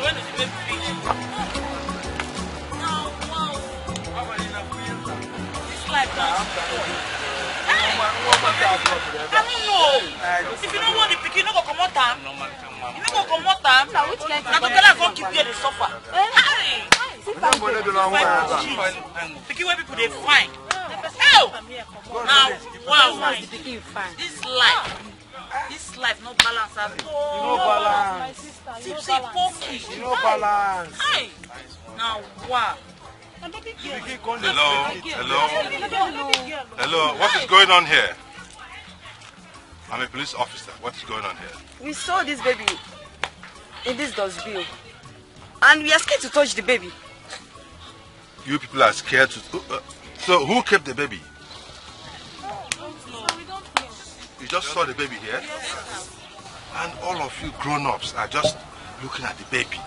when is the baby finish? Now, wow. This life now. I don't know. If you don't want the pikin, you don't go come out time. You don't go come out time. Now to tell her go keep here to suffer. Hey. Pikin where people they find. Oh. Now, wow. This life no balance at all. No balance. No balance. Hey. Now, wow. Hello, what is going on here? I'm a police officer. What is going on here? We saw this baby in this dustbin, and we are scared to touch the baby. You people are scared to... so who kept the baby? You just saw the baby here? And all of you grown-ups are just looking at the baby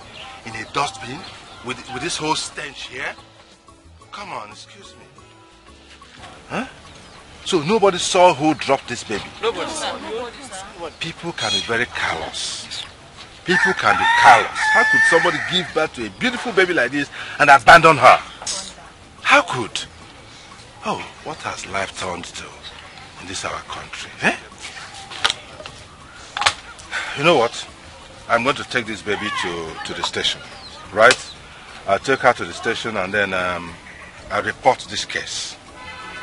in a dustbin with this whole stench here? Come on, excuse me. Huh? So nobody saw who dropped this baby? Nobody saw. People can be very callous. People can be callous. How could somebody give birth to a beautiful baby like this and abandon her? How could? Oh, what has life turned to in this our country? Eh? You know what? I'm going to take this baby to the station, right? I'll take her to the station and then I'll report this case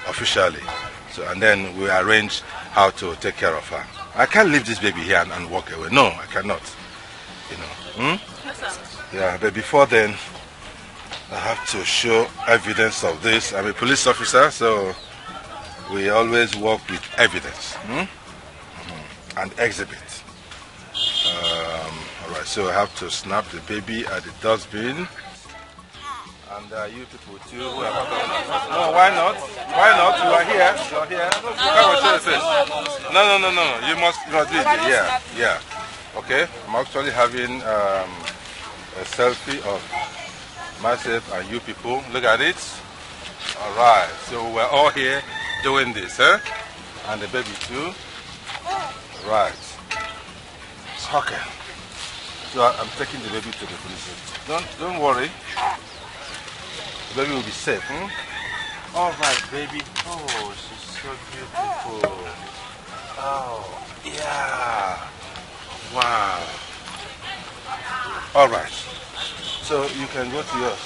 officially. So, and then we'll arrange how to take care of her. I can't leave this baby here and walk away. No, I cannot. You know. Yes, sir. Yeah, but before then, I have to show evidence of this. I'm a police officer, so we always work with evidence and exhibit. Alright, so I have to snap the baby at the dustbin. And you people too. No, why not? Why not? You are here. You are here. Come on, show your face. No. You must do it. Yeah. Okay. I'm actually having a selfie of myself and you people. Look at it. Alright. So we're all here doing this, huh? And the baby too. Right. It's okay. So I'm taking the baby to the police. Don't worry. The baby will be safe. All right, baby. Oh, she's so beautiful. Oh, yeah. Wow. All right. So you can go to your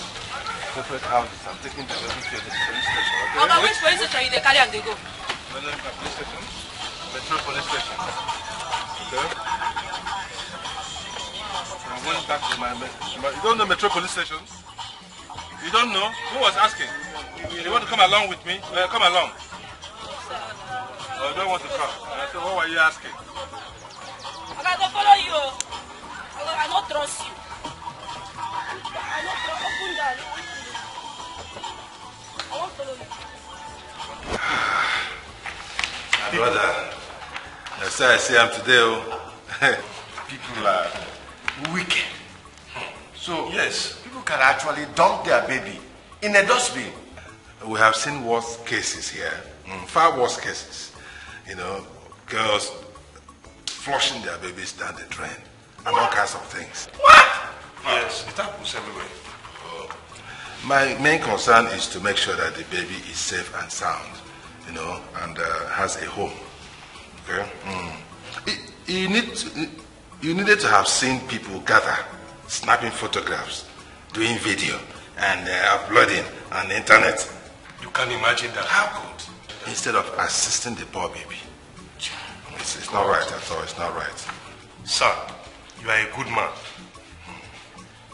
separate houses. I'm taking the baby to the police station. Okay? Okay, which police station they carry and they go? No, police station. Metro police station. Okay. I'm going back to my... You don't know Metro police station? You don't know? Who was asking? You want to come along with me? Come along. Oh, you don't want to come? So what were you asking? I don't follow you. I don't trust you. I don't trust you. I won't follow you. My brother, that's why I say I'm today. People are wicked. So, yes, people can actually dump their baby in a dustbin. We have seen worse cases here, far worse cases. You know, girls flushing their babies down the drain and all kinds of things. What? Yes, it happens everywhere. My main concern is to make sure that the baby is safe and sound, you know, and has a home. Okay? You needed to have seen people gather, snapping photographs, doing video, and uploading on the internet. You can imagine that. How good? Instead of assisting the poor baby. It's not right at all. It's not right. Sir, you are a good man.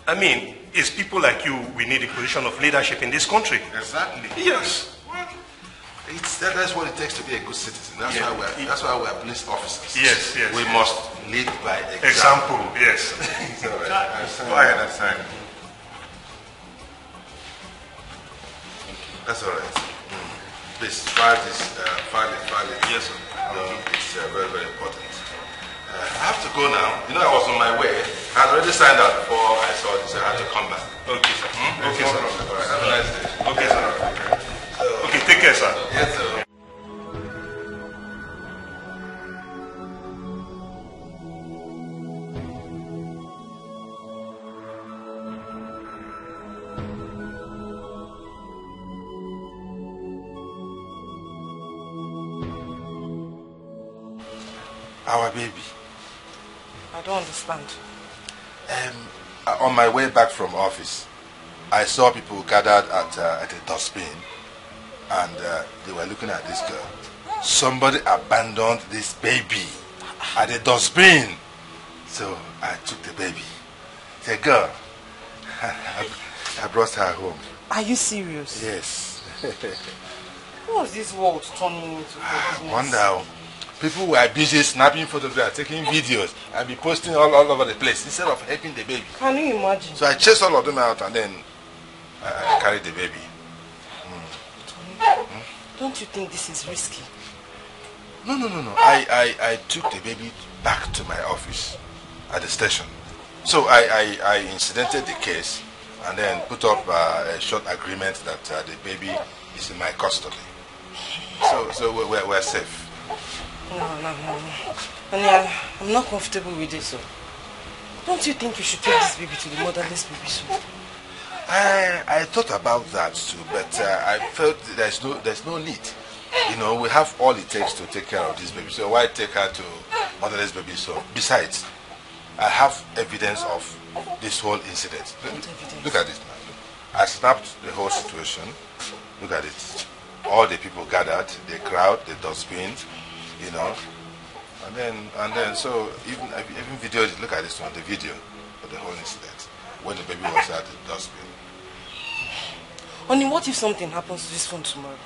I mean, it's people like you we need a position of leadership in this country. Exactly. Yes. Well, that's what it takes to be a good citizen. That's why we're police officers. Yes. We must lead by example. Yes. Go ahead and sign. That's all right. Please file this. File it. Yes, sir. It's very, very important. I have to go now. You know, I was on my way. I had already signed out before I saw this. I had to come back. Okay, sir. Okay, sir. All right. Have a nice day. Okay, sir. Okay, take care, sir. Yes, sir. Our baby. I don't understand. On my way back from office, I saw people gathered at a dustbin, and they were looking at this girl. Somebody abandoned this baby at the dustbin. So I took the baby. The girl, I brought her home. Are you serious? Yes. What's this world turning into? I wonder. People were busy snapping photographs, taking videos, and be posting all over the place instead of helping the baby. Can you imagine? So I chased all of them out, and then I carried the baby. Don't you think this is risky? No. I took the baby back to my office at the station. So I incidented the case and then put up a short agreement that the baby is in my custody. So we're safe. No. Honey, I'm not comfortable with this. So. Don't you think you should take this baby to the motherless baby soon? I thought about that too, but I felt there's no need. You know, we have all it takes to take care of this baby. So why take her to motherless baby? So besides, I have evidence of this whole incident. Look at it now. I snapped the whole situation. Look at it. All the people gathered, the crowd, the dustbin, you know. And then so even videoed it. Look at this one, the video of the whole incident when the baby was at the dustbin. Honey, what if something happens to this phone tomorrow?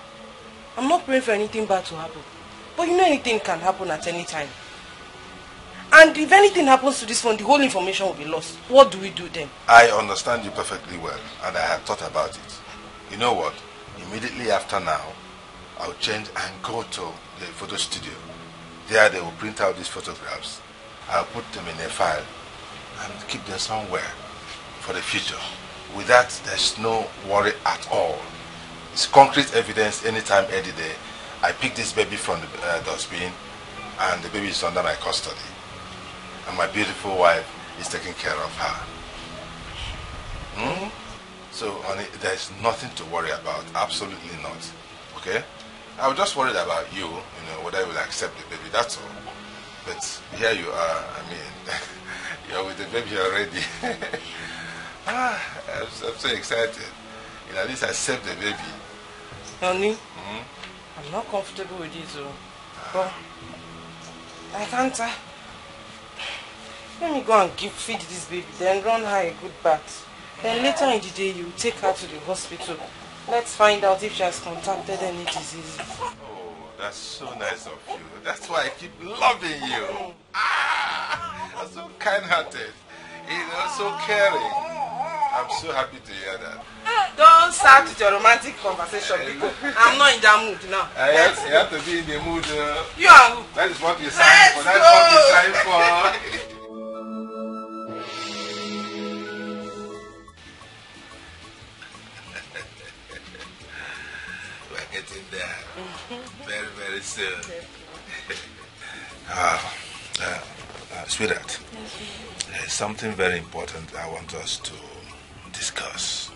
I'm not praying for anything bad to happen. But you know anything can happen at any time. And if anything happens to this phone, the whole information will be lost. What do we do then? I understand you perfectly well, and I have thought about it. You know what? Immediately after now, I'll change and go to the photo studio. There they will print out these photographs. I'll put them in a file and keep them somewhere for the future. With that, there's no worry at all. It's concrete evidence anytime, any day. I pick this baby from the dustbin, and the baby is under my custody. And my beautiful wife is taking care of her. So, honey, there's nothing to worry about. Absolutely not. Okay? I was just worried about you, whether you will accept the baby, that's all. But here you are, I mean, you're with the baby already. I'm so excited. At least I saved the baby. Honey, I'm not comfortable with it, though. But I can't. Let me go and feed this baby, then run her a good bath. Then later in the day, you take her to the hospital. Let's find out if she has contracted any disease. Oh, that's so nice of you. That's why I keep loving you. You're so kind-hearted. So caring. I'm so happy to hear that. Don't start with your romantic conversation because I'm not in that mood now. You have to be in the mood. You are who? That is what you signed for. That's what you signed for. We're getting there. Very, very soon. Sweetheart, there's something very important I want us to discuss.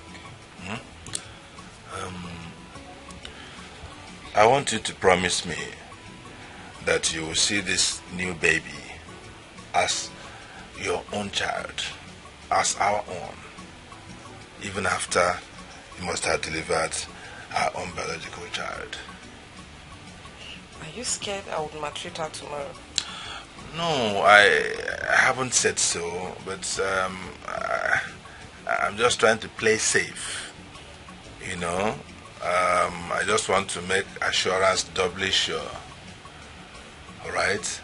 I want you to promise me that you will see this new baby as your own child, as our own, even after you must have delivered our own biological child. Are you scared I would maltreat her tomorrow? No, I haven't said so, but I'm just trying to play safe, I just want to make assurance doubly sure, alright?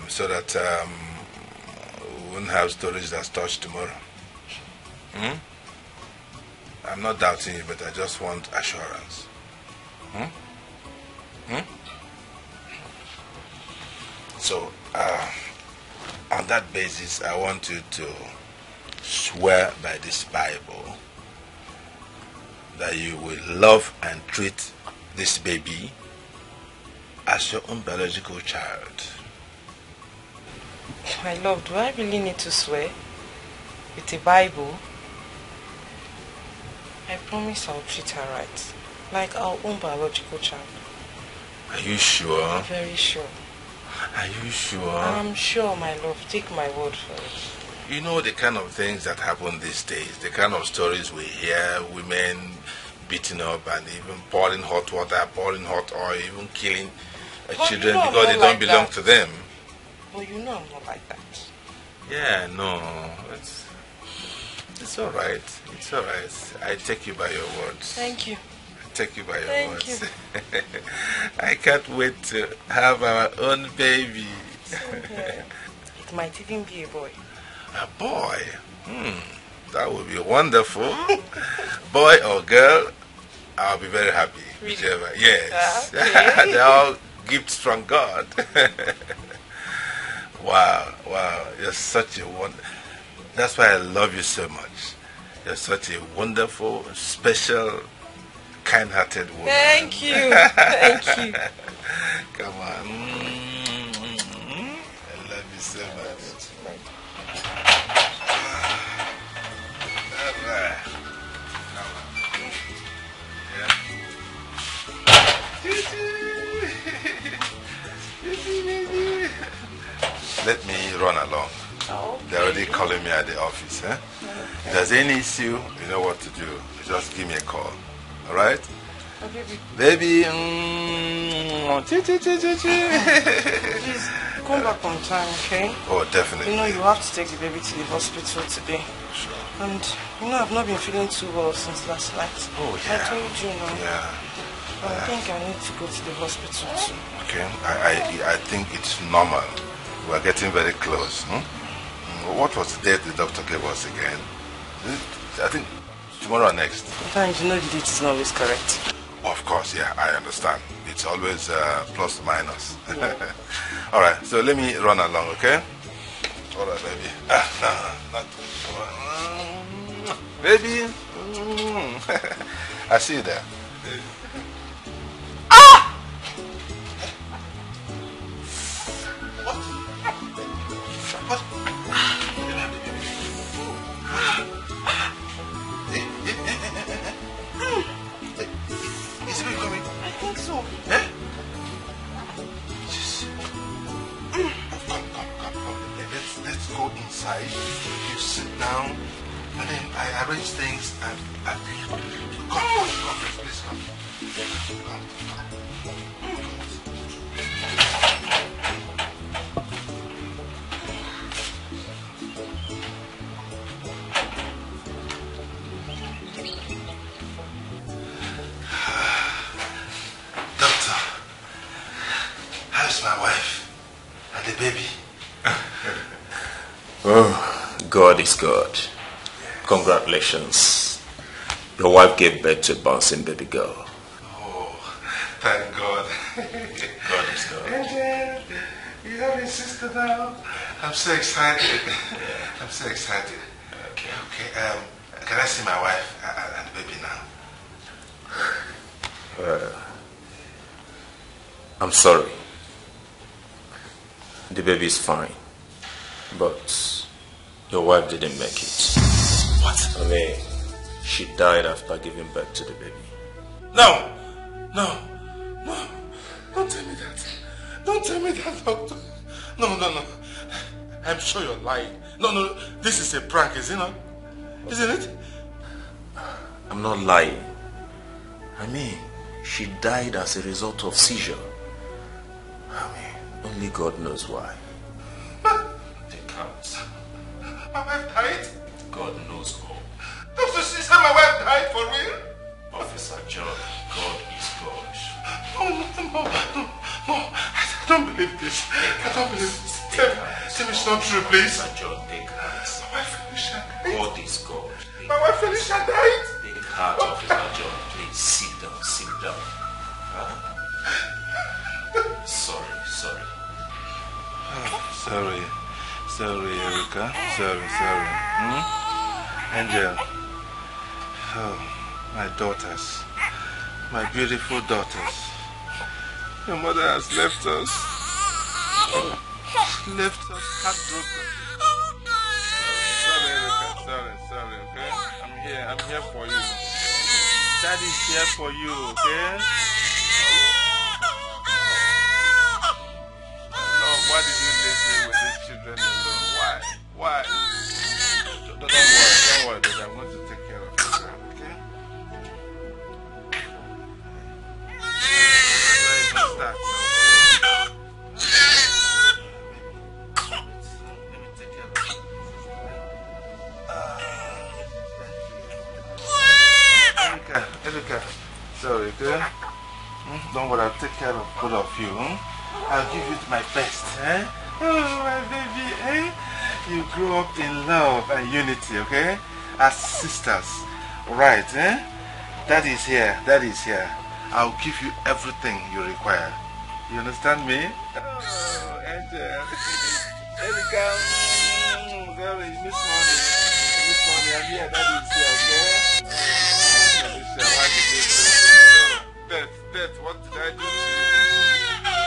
So that we won't have stories that's touched tomorrow. I'm not doubting you, but I just want assurance. So, on that basis, I want you to swear by this Bible that you will love and treat this baby as your own biological child. My love, do I really need to swear with the Bible? I promise I'll treat her right, like our own biological child. Are you sure? I'm very sure. Are you sure? I'm sure, my love. Take my word for it. You know the kind of things that happen these days, the kind of stories we hear, women beating up and even pouring hot water, pouring hot oil, even killing children because they don't belong to them. But you know I'm not like that. Yeah, no, it's all right. It's all right. I take you by your words. Thank you. I take you by your Thank words. you. I can't wait to have our own baby. Yeah. It might even be a boy. A boy? That would be wonderful. Boy or girl, I'll be very happy. Really? Whichever. Yes. Okay. They're all gifts from God. Wow, wow. You're such a wonder. That's why I love you so much. You're such a wonderful, special, kind-hearted woman. Thank you. Thank you. Come on. I love you so much. All right. Let me run along. Oh, They're already calling me at the office. Eh? If there's any issue, you know what to do. Just give me a call. All right? oh Baby. Please come back on time, okay? Oh, definitely. You know you have to take the baby to the hospital today. Sure. And you know I've not been feeling too well since last night. Oh, yeah. I told you now. Yeah. I think I need to go to the hospital too. Okay. I think it's normal. We're getting very close. What was the date the doctor gave us again? I think tomorrow or next. Sometimes you know the date is not always correct. Of course, yeah, I understand. It's always plus minus. Yeah. All right, so let me run along, okay? All right, baby. Baby. I see you there. What? Is it coming? I think so. Eh? Just... Come. Let's go inside. You sit down, and then I arrange things and come, please come. Doctor, how's my wife and the baby? Oh, God is good. Congratulations. Your wife gave birth to a bouncing baby girl. Oh, thank God. God is good. And you have a sister now. I'm so excited. I'm so excited. Okay. Can I see my wife and the baby now? I'm sorry. The baby is fine. But your wife didn't make it. What? I mean, she died after giving birth to the baby. No. Don't tell me that. Don't tell me that, doctor. No. I'm sure you're lying. No. This is a prank, is it not? Isn't it? I'm not lying. I mean, she died as a result of seizure. I mean, only God knows why. They can't. My wife died? God knows all. Doctor, she said my wife died for real? Officer John, God is God. No. I don't believe this. I don't believe this. Tell me it's not true, please. Officer John, take heart. My wife Felicia died. God is God. My wife Felicia died. Take heart, Officer John. Please sit down. Huh? Sorry. Sorry, Erica. Sorry. Angel. Oh, my daughters. My beautiful daughters. Your mother has left us. Left us heartbroken. Sorry, Erica. Sorry, okay? I'm here for you. Daddy's here for you, okay? don't worry, I'll take care of both of you. I'll give you my best. Eh? Oh, my baby. Eh? You grew up in love and unity, okay? As sisters. Right, eh? Daddy is here. Daddy is here. I'll give you everything you require. You understand me? Oh, Angel. There you go. Sorry, you miss money. You miss money. I'm here. Daddy is here, okay? Death, what did I do to you?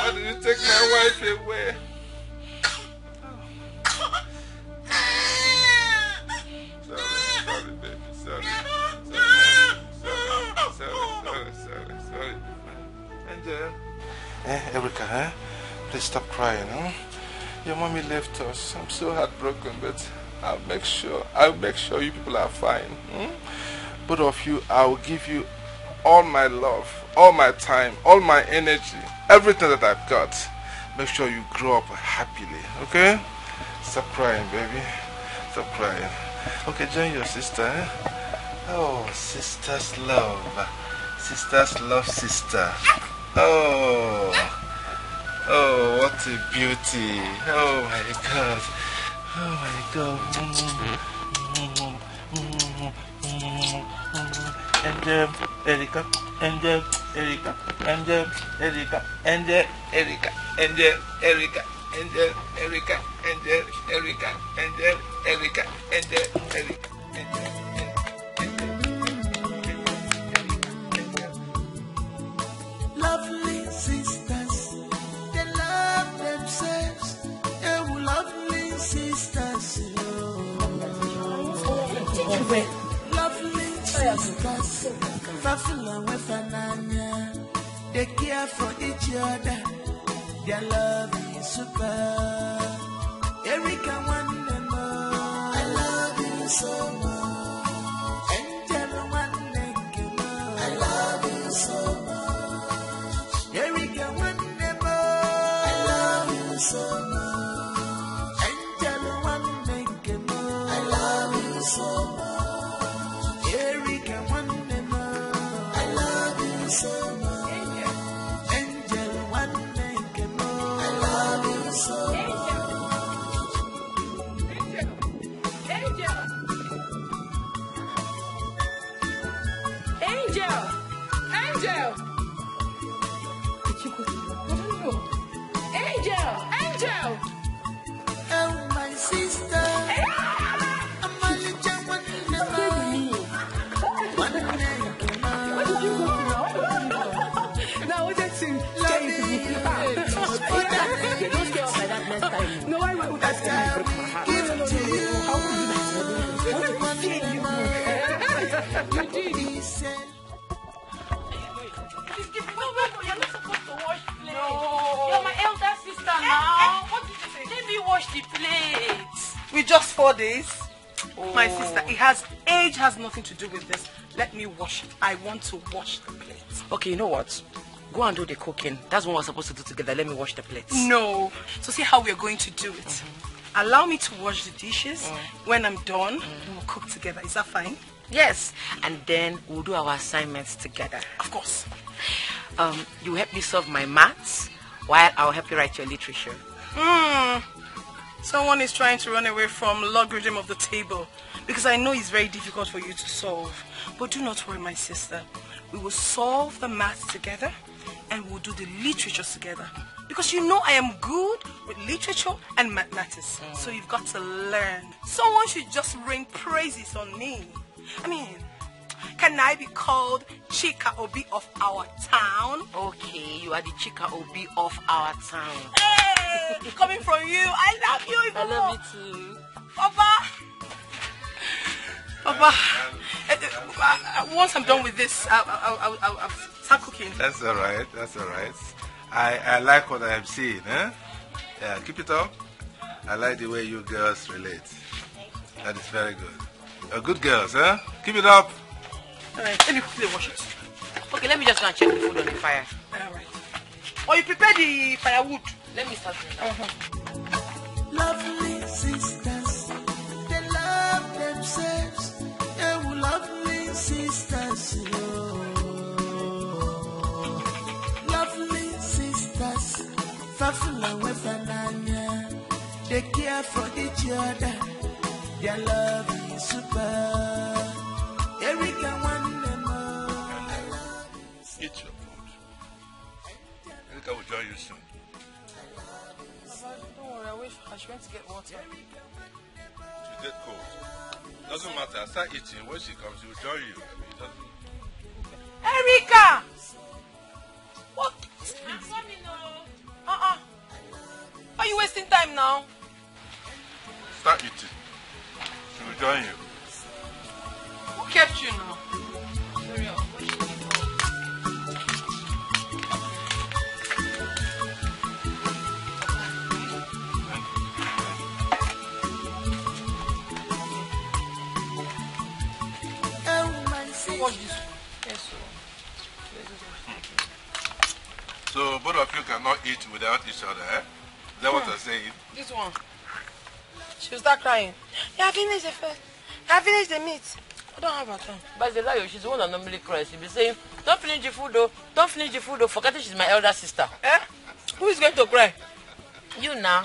Why did you take my wife away? Sorry, baby. Sorry. Angel. Erica, huh? Please stop crying, huh? Your mommy left us. I'm so heartbroken, but I'll make sure you people are fine. Both of you, I'll give you all my love, all my time, all my energy, everything that I've got. Make sure you grow up happily, okay? Stop crying, baby. Stop crying. Okay, join your sister, eh? Oh, sisters love. Sisters love sister. Oh, what a beauty. Oh my God. Oh my God. And Erica, and Erica, and Erica, and Erica, and Erica, and Erica, and Erica, and Erica, and Erica. Lovely sisters, they love themselves. Oh, lovely sisters, lovely sisters, Fafula Wefananya, they care for each other. Their love is super. Erica one more, I love you so much. Angel one more, I love you so much. Erica one more, I love you so much. Angel one more, I love you so much. Erica one more, I love you so much. Angel one more, I love you so much. Angel! Oh, my sister. I'm a little one in the morning. What did you go to now? Now, what did you say? Don't stay outside that next time. No, why would I stay? Give to you. How would you do it? You're not supposed to wash plates. No. You're my elder sister now. What did you say? Let me wash the plates. With just 4 days? Oh. My sister, age has nothing to do with this. Let me wash it. I want to wash the plates. Okay, you know what? Go and do the cooking. That's what we're supposed to do together. Let me wash the plates. No. So see how we're going to do it. Allow me to wash the dishes. When I'm done, we'll cook together. Is that fine? Yes. And then we'll do our assignments together. Of course. You help me solve my maths while I'll help you write your literature. Someone is trying to run away from logarithm of the table because I know it's very difficult for you to solve. But do not worry, my sister. We will solve the maths together and we'll do the literature together. Because you know I am good with literature and mathematics. So you've got to learn. Someone should just ring praises on me. I mean, can I be called Chika Obi of our town? Okay, you are the Chika Obi of our town. Hey, coming from you, I love you even more. I love you too. Papa, once I'm done with this, I'll start cooking. That's all right. That's all right. I like what I am seeing. Eh? Yeah, keep it up. I like the way you girls relate. That is very good. You're good girls, huh? Keep it up. All right, let me quickly wash it. Okay, let me just go and check the food on the fire. All right. Or you prepare the firewood. Let me start doing that. Lovely sisters, they love themselves. Oh, lovely sisters, they care for each other. Their love is super. Erika one them all. Eat your food. Erika will join you soon. Don't worry, I wish she went to get water. She'll get cold. Doesn't matter. Start eating. When she comes, she will join you. It doesn't... Erika! What? I'm coming now. Why are you wasting time now? Start eating. She will join you. Who kept you now? Sorry, I'll wash it. Watch this. Yes, So both of you cannot eat without each other, eh? Is that what you're saying? This one. She'll start crying. Yeah, finish the first. I finished the meat. I don't have her time. But the liar, she's the one that normally cries. She'll be saying, don't finish the food though, don't finish the food though, forgetting she's my elder sister. Eh? Who is going to cry? You now.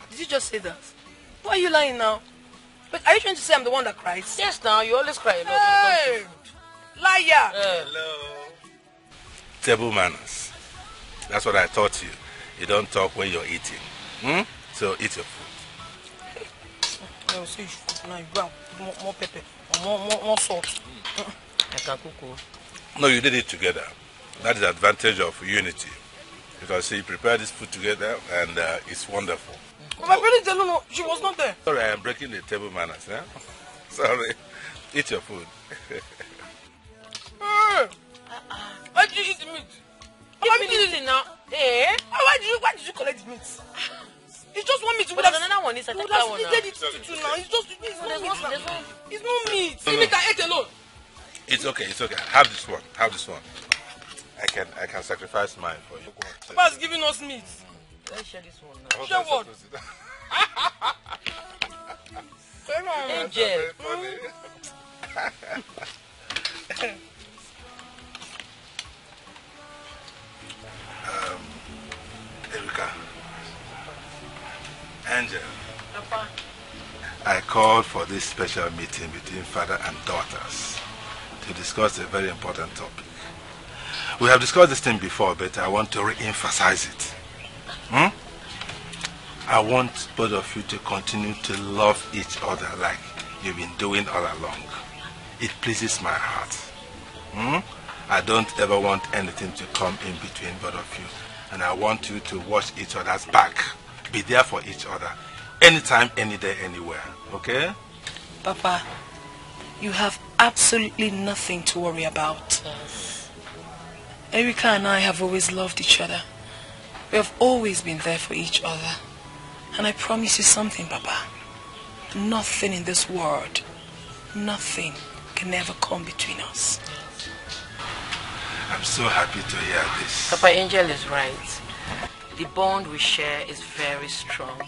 Did you just say that? Why are you lying now? But are you trying to say I'm the one that cries? Yes, now, you always cry a lot. Hey! Liar! Hello. Table manners. That's what I taught you. You don't talk when you're eating. So eat your food. I will say now you go more pepper, more salt. I can cook. No, you did it together. That is the advantage of unity. Because see, you prepare this food together and it's wonderful. But my parents don't know. She was not there. Sorry, I am breaking the table manners. Eh? Sorry. Eat your food. Why did you eat the meat? Why did you eat it now? Eh? Why did you collect the meat? It's just one meat. You would have another one. It's a you would technical have one now. split it to now. It's just it's no meat. It's no meat. See meat I ate alone. It's okay, it's okay. Have this one. Have this one. I can sacrifice mine for you. Papa's giving us meat. Let's share this one now. Share what? Angel. Erika. Angel. Papa. I called for this special meeting between father and daughters to discuss a very important topic. We have discussed this thing before, but I want to re-emphasize it. I want both of you to continue to love each other like you've been doing all along. It pleases my heart. I don't ever want anything to come in between both of you. And I want you to watch each other's back. Be there for each other. Anytime, any day, anywhere. Okay? Papa, you have absolutely nothing to worry about. Yes. Erika and I have always loved each other. We have always been there for each other. And I promise you something, Papa. Nothing in this world, nothing can ever come between us. I'm so happy to hear this. Papa, Angel is right. The bond we share is very strong.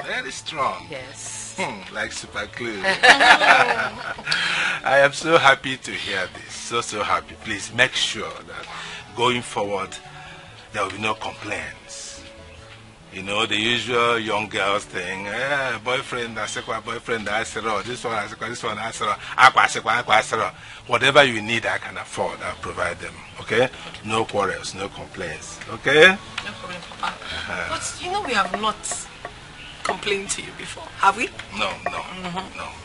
Very strong. Yes. Like super glue. I am so happy to hear this. So happy. Please make sure that going forward there will be no complaints. You know, the usual young girls thing, boyfriend, boyfriend, this one, whatever you need, I can afford, I'll provide them, okay? No quarrels, no complaints, okay? No problem, Papa. But you know we have not complained to you before, have we? No,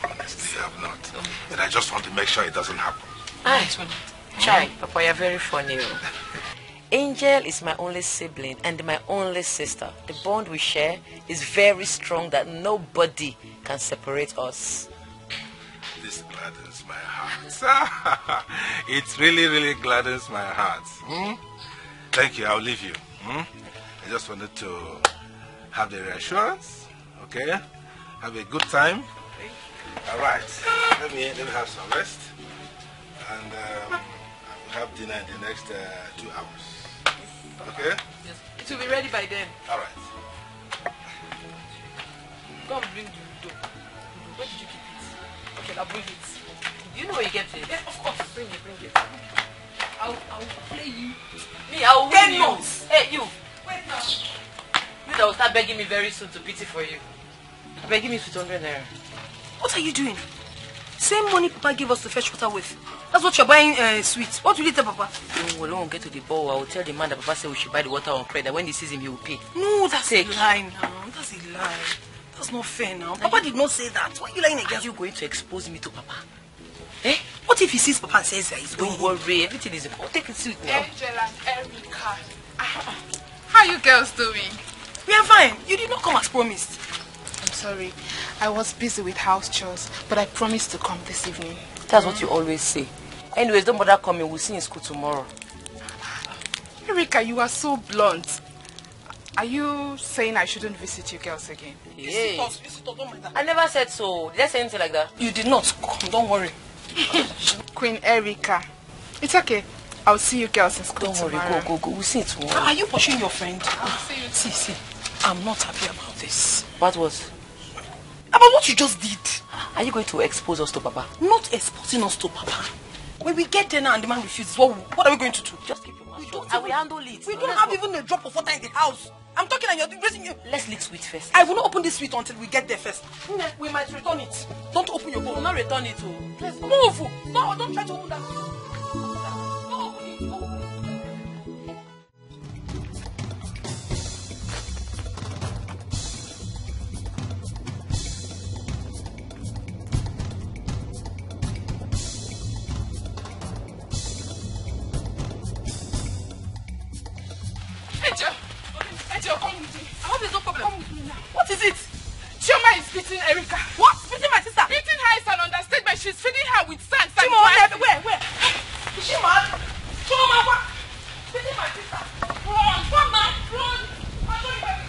honestly, I have not. But I just want to make sure it doesn't happen. Chai, Papa, you're very funny. Angel is my only sibling and my only sister. The bond we share is very strong that nobody can separate us. This gladdens my heart. It really gladdens my heart. Thank you, I'll leave you. I just wanted to have the reassurance, okay? Have a good time. All right, let me have some rest. And we'll have dinner in the next 2 hours. Okay? Yes. It will be ready by then. All right. Go and bring the dough. Where did you keep it? Okay, I'll bring it. Do you know where you get it? Yeah, of course. Bring it. I will play you. Me, I will win you. Hey, you. Wait now. You will start begging me very soon to pity for you. Begging me for 200 naira. What are you doing? Same money Papa gave us to fetch water with. That's what you're buying sweets. What will you tell Papa? When we get to the bowl, I will tell the man that Papa said we should buy the water on credit. When he sees him, he will pay. No, that's a lie now. That's a lie. That's not fair now. Papa did not say that. Why are you lying again? Are you going to expose me to Papa? Eh? What if he sees Papa and says that he's going? Don't worry, everything is important. Take it sweet now. Angel and Erica. How are you girls doing? We are fine. You did not come as promised. I'm sorry. I was busy with house chores, but I promised to come this evening. That's what you always say. Anyways, don't bother coming. We'll see you in school tomorrow. Erica, you are so blunt. Are you saying I shouldn't visit you girls again? Hey. Visit us, don't mind that. I never said so. Did I say anything like that? You did not. Come, don't worry. Queen Erica. It's okay. I'll see you girls in school tomorrow. Don't worry, go. We'll see you tomorrow. Are you pushing your friend? I'll see you. See. I'm not happy about this. What was? About what you just did. Are you going to expose us to Papa? Not exposing us to Papa. When we get there now and the man refuses, what are we going to do? Just keep your mouth shut. I will handle it. We don't have even a drop of water in the house. I'm talking and you're raising you. Let's lick sweet first. I will not open this sweet until we get there first. We might return it. Don't open your bowl. We will not return it. Let's move. No, don't try to open that. Don't open it. Angel, come with me. I hope there's no problem. Come with me now. What is it? Chioma is beating Erica. What? Beating my sister? Beating her is an understatement. She's feeding her with sand. Chioma, where? Is she mad? Chioma, what? Beating my sister. Run, man, run. I'm going back.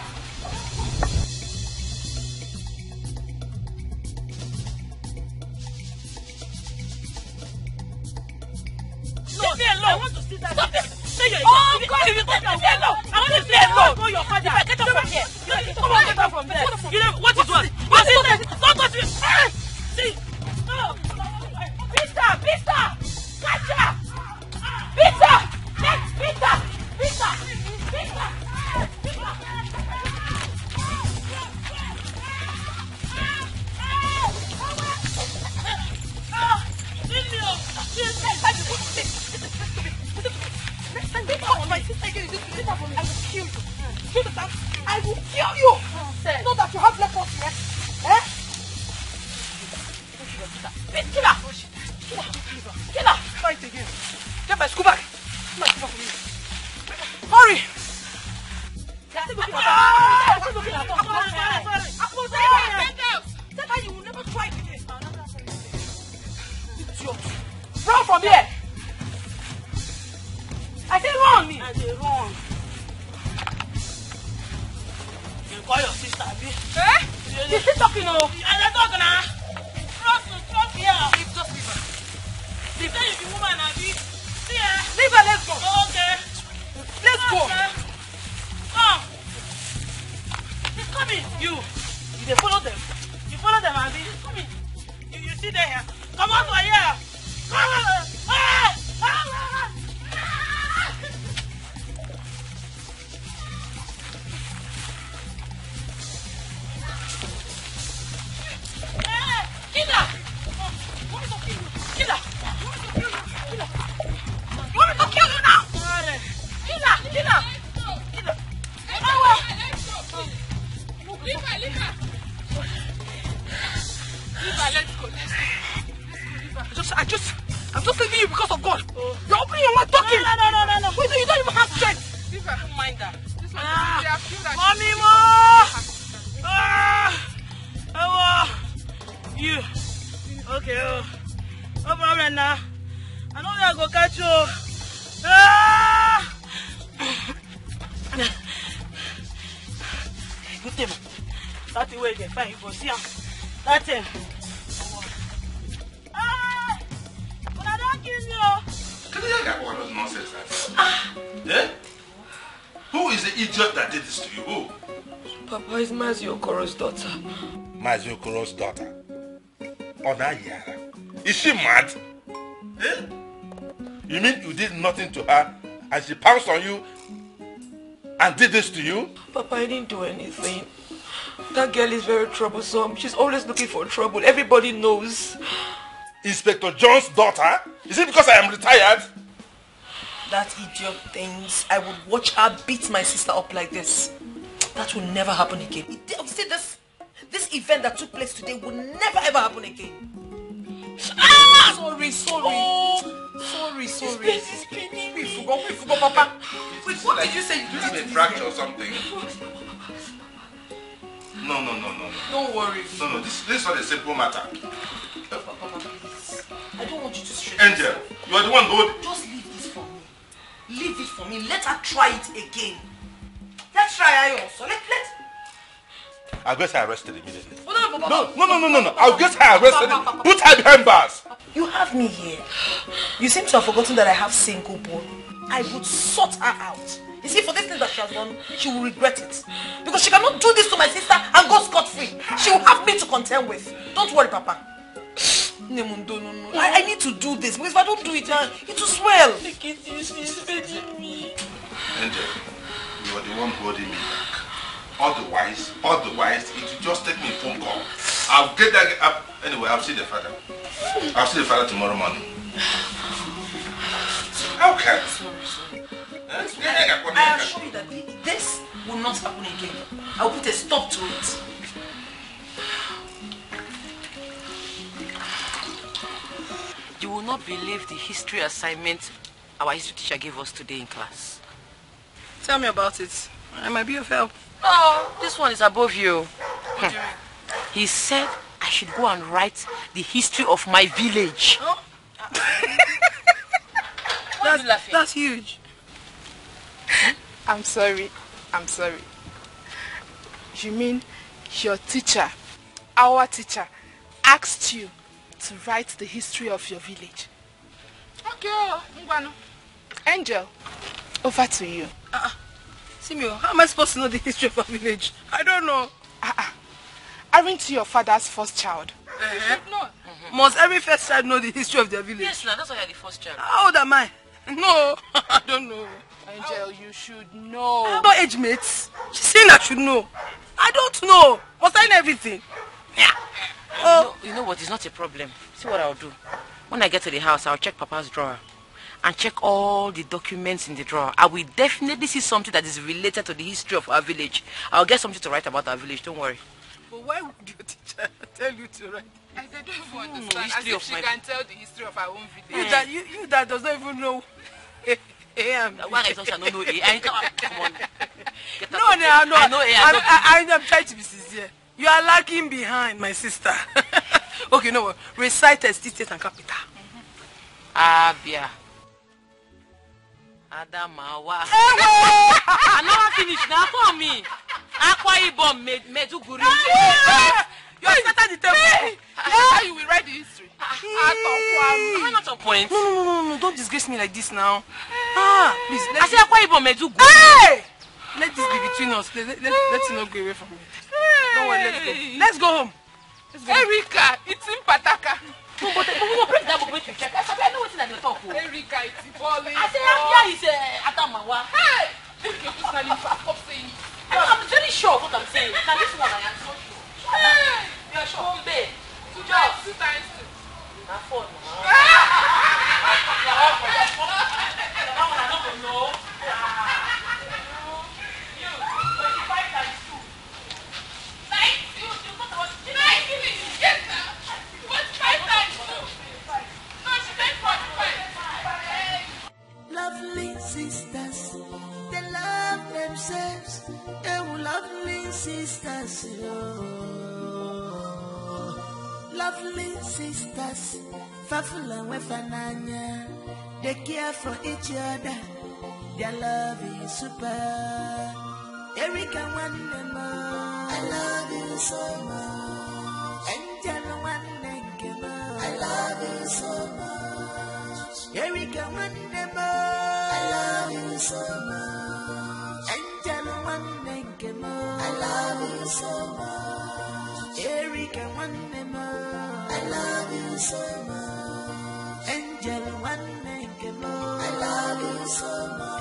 Leave me alone. I want to see that. Stop it. Oh, God, if you don't leave me alone. I want to play alone. Go your father. If I get up from here. Come on, get up from there. You know, what is what? What is that? Don't touch me. See. No. Pista. Catch her. Pista. I will kill you. So that you have left us here. Eh? Kill her. Fight again. Get my school bag. Hurry. You will never try again. Run from here. I said run. Run. You call your sister, Abi? Eh? She's still talking, no? And they're talking now. Trust here. Just leave her. Leave her. You the woman, Abi. See her. Leave her, let's go. Okay. Let's go. Come. He's coming. You follow them. You follow them, Abi. He's coming. You see them here. Come on, for here. Come on. I'm just leaving you because of God. You're opening your mouth talking. No. Wait, you don't even have strength. Don't mind that. Mommy, you. Okay, no problem now. I know I go catch you. Good thing. That's the way you can find you for see him. That's him. But I don't kill you. Can you get what nonsense that? Eh? Who is the idiot that did this to you? Who? Papa is Mazi Okoro's daughter. Mazi Okoro's daughter? Onayara. Is she mad? Eh? You mean you did nothing to her and she pounced on you and did this to you? Papa, I didn't do anything. That girl is very troublesome. She's always looking for trouble. Everybody knows. Inspector John's daughter? Is it because I am retired? That idiot thinks I would watch her beat my sister up like this. That will never happen again. See, this event that took place today will never ever happen again. Ah! Sorry. Sorry. We forgot, Papa. Wait, what did you say you did? A fracture or something? No. Don't worry. No, this is not a simple matter. Papa, please. I don't want you to stress. Angel, you are the one who... Just leave this for me. Leave it for me. Let her try it again. Let's try her also. Let. I'll get her arrested immediately. No. I'll get her arrested. Put her behind bars. You have me here. You seem to have forgotten that I have single born. I would sort her out. You see, for this thing that she has done, she will regret it. Because she cannot do this to my sister and go scot-free. She will have me to contend with. Don't worry, Papa. No. I need to do this. Because if I don't do it, it will swell. Angel, you are the one holding me back. Otherwise, it will just take me a phone call. I'll get that up. Anyway, I'll see the father. I'll see the father tomorrow morning. Okay. Sorry. I assure you that this will not happen again. I'll put a stop to it. You will not believe the history assignment our history teacher gave us today in class. Tell me about it. I might be of help. Oh, this one is above you. What do you mean? He said I should go and write the history of my village. Oh? That's huge. I'm sorry. You mean your teacher, our teacher, asked you to write the history of your village? Okay, Angel, over to you. Simio, how am I supposed to know the history of our village? I don't know. Aren't you your father's first child? You should know. Must every first child know the history of their village? Yes, now that's why you're the first child. How old am I? No, I don't know. Angel, you should know. I'm not age mates. She's saying I should know. I don't know. Must I know everything? Yeah. You know what? It's not a problem. See what I'll do. When I get to the house, I'll check Papa's drawer and check all the documents in the drawer. I will definitely see something that is related to the history of our village. I'll get something to write about our village. Don't worry. But why would your teacher tell you to write? I don't even understand. As if she can tell the history of our own village. You that does not even know. One is also no A. Come on. No. I'm trying to be sincere. You are lagging behind, my sister. Okay, no. Recite state and capital. Abia. Adamawa. I never finished now for me. Akwa Ibom Meduguri. You are starting the table. How you will write the history? Am I not on point? No. Don't disgrace me like this now. Please. I say Akwa Ibom Meduguri. Hey! Let this be between us. Let's not go away from me. Don't worry, let's go home. Erika, it's in Pataka. No, but we will break that book to check. I know what's in the talk. Erika, it's falling. I say, here is Adamawa. Hey! Stop saying it. I'm very sure of what I'm saying. Now this one I am so sure. Hey! You are sure, babe. 2 times 2. Not 4. No. Lovely sisters, they love themselves. They were lovely sisters, lovely sisters, Fafula Wefananya. They care for each other. Their love is super. Erika Wandema, I love you so much. Angela Wandema, I love you so much. Erika Wandema, I love you so much. Angela Wandema, I love you so much. Erika Wandema, I love you so much. Angela Wandema, I love you so much.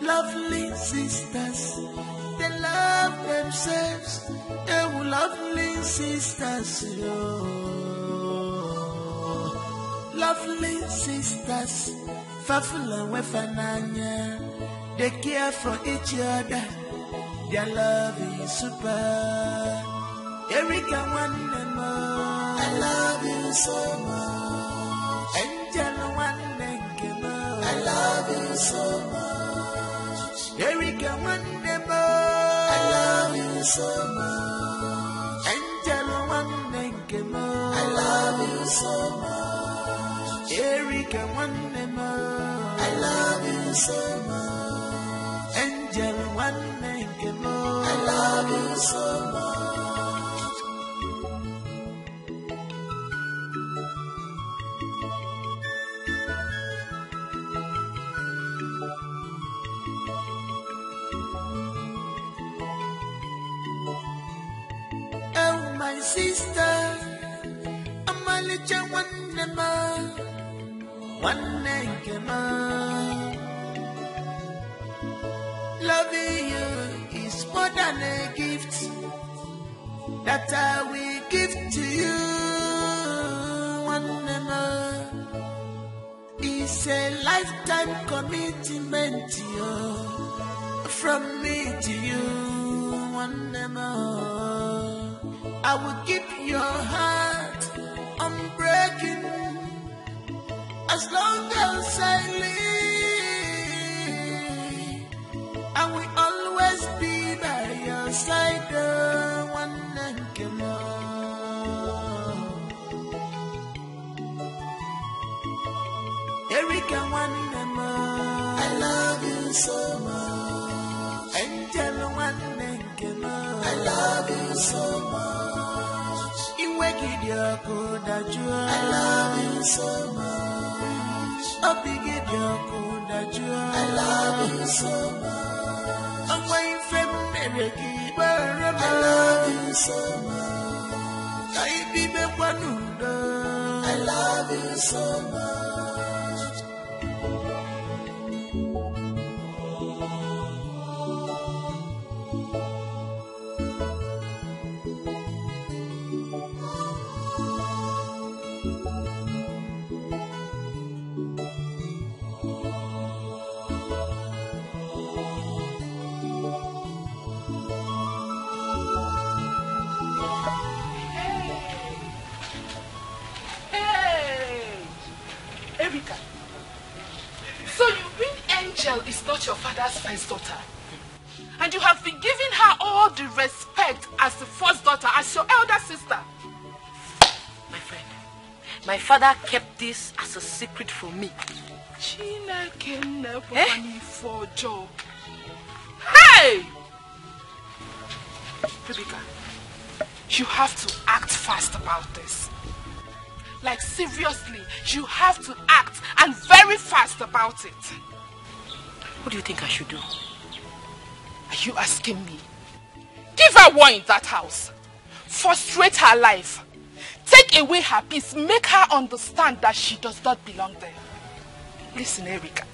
Lovely sisters, they love themselves. They were lovely sisters, lovely sisters, Fafula Wefananya. They care for each other. Their love is super. Erika Wanema, I love you so much. Angela Wanema, I love you so much. Erika Wanema, I love you so much. Angela Wanema, I love you so much. Erika Wanema, I love you so much. Angela Wanema, I love you so much. Oh, my sister, I'm a little one loving you is more than a gift that I will give to you. It's a lifetime commitment to you, from me to you. I will keep your heart unbreaking as long as I live. I will always be by your side, one and Erika, one and I love you so much. Angel, one and I love you so much. You wake it your good at you. I love you so much. Up you get your good at you. I love you so much. I'm waiting for America. I love you so much. I love you so much. Is not your father's first daughter, and you have been giving her all the respect as the first daughter, as your elder sister. My friend, my father kept this as a secret from me. For Joe. Hey! Rebecca, you have to act fast about this. Like seriously, you have to act, and very fast about it. What do you think I should do? Are you asking me? Give her war in that house. Frustrate her life. Take away her peace. Make her understand that she does not belong there. Listen, Erika.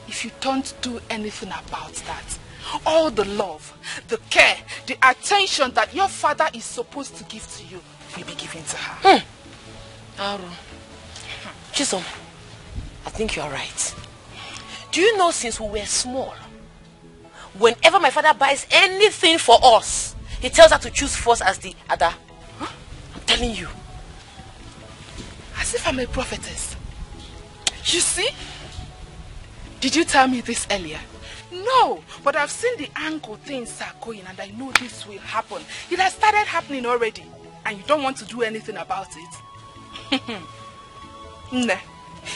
If you don't do anything about that, all the love, the care, the attention that your father is supposed to give to you will be given to her. Chisom, I think you are right. Do you know, since we were small, whenever my father buys anything for us, he tells her to choose first as the other. I'm telling you. As if I'm a prophetess. You see? Did you tell me this earlier? No, but I've seen the angle things are going, and I know this will happen. It has started happening already, and you don't want to do anything about it. Nah,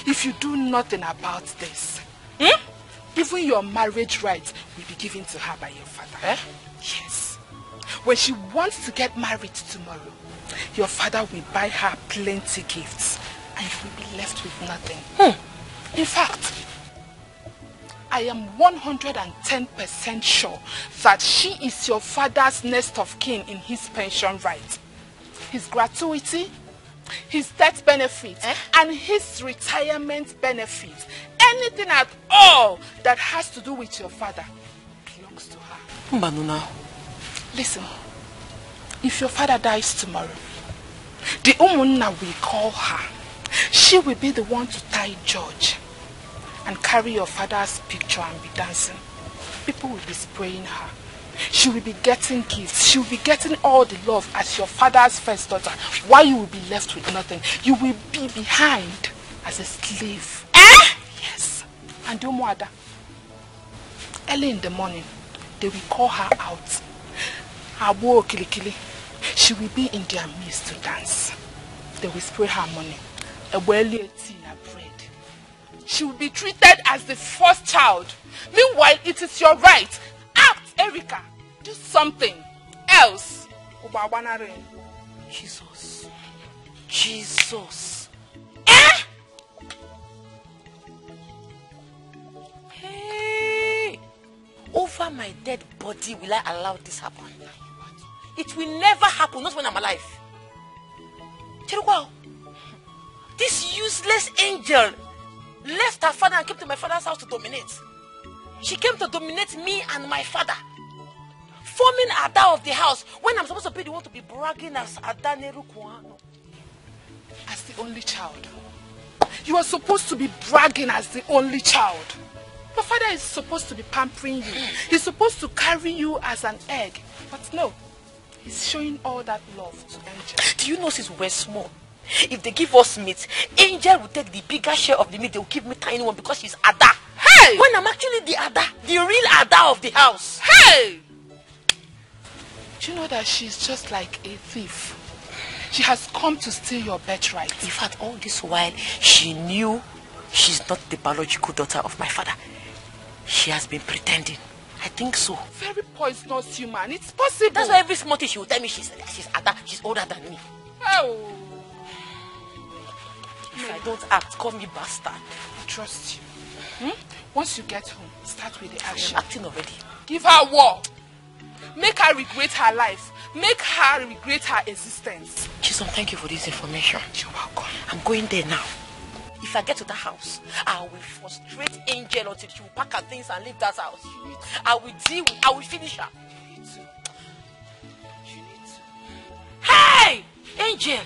if you do nothing about this, even your marriage rights will be given to her by your father. Yes. When she wants to get married tomorrow, your father will buy her plenty gifts, and you will be left with nothing. In fact, I am 110% sure that she is your father's next of kin in his pension right. His gratuity, his death benefit, and his retirement benefit. anything at all that has to do with your father belongs to her. Mbanuna. Listen, if your father dies tomorrow, the Umunna will call her. She will be the one to tie George and carry your father's picture and be dancing. People will be spraying her. She will be getting gifts. She will be getting all the love as your father's first daughter. While you will be left with nothing. You will be behind as a slave. Yes. And Umuada, early in the morning, they will call her out. Abu Kilikili. She will be in their midst to dance. They will spray her money. A tea and bread. She will be treated as the first child. Meanwhile, it is your right. Act, Erica. Do something else. Jesus. Jesus. Hey! Over my dead body will I allow this happen? It will never happen, not when I'm alive. This useless angel left her father and came to my father's house to dominate. She came to dominate me and my father, forming Ada of the house when I'm supposed to be the one to be bragging as Ada Nerukwano. As the only child. You are supposed to be bragging as the only child. Your father is supposed to be pampering you. He's supposed to carry you as an egg. But no, he's showing all that love to Angel. Do you know since we're small, if they give us meat, Angel will take the bigger share of the meat. They will give me tiny one because she's Ada. Hey! When I'm actually the Ada, the real Ada of the house. Hey! Do you know that she's just like a thief? She has come to steal your birthright. In fact, all this while, she knew she's not the biological daughter of my father. She has been pretending. I think so. Very poisonous human. It's possible. That's why every small thing she will tell me she's Ada. She's older than me. Oh. If I don't act, call me bastard. I trust you. Once you get home, start with the action. I'm acting already. Give her war. Make her regret her life. Make her regret her existence. Chisom, thank you for this information. You're welcome. I'm going there now. If I get to the house, I will frustrate Angel until she will pack her things and leave that house. I will finish her. You need to. Hey! Angel!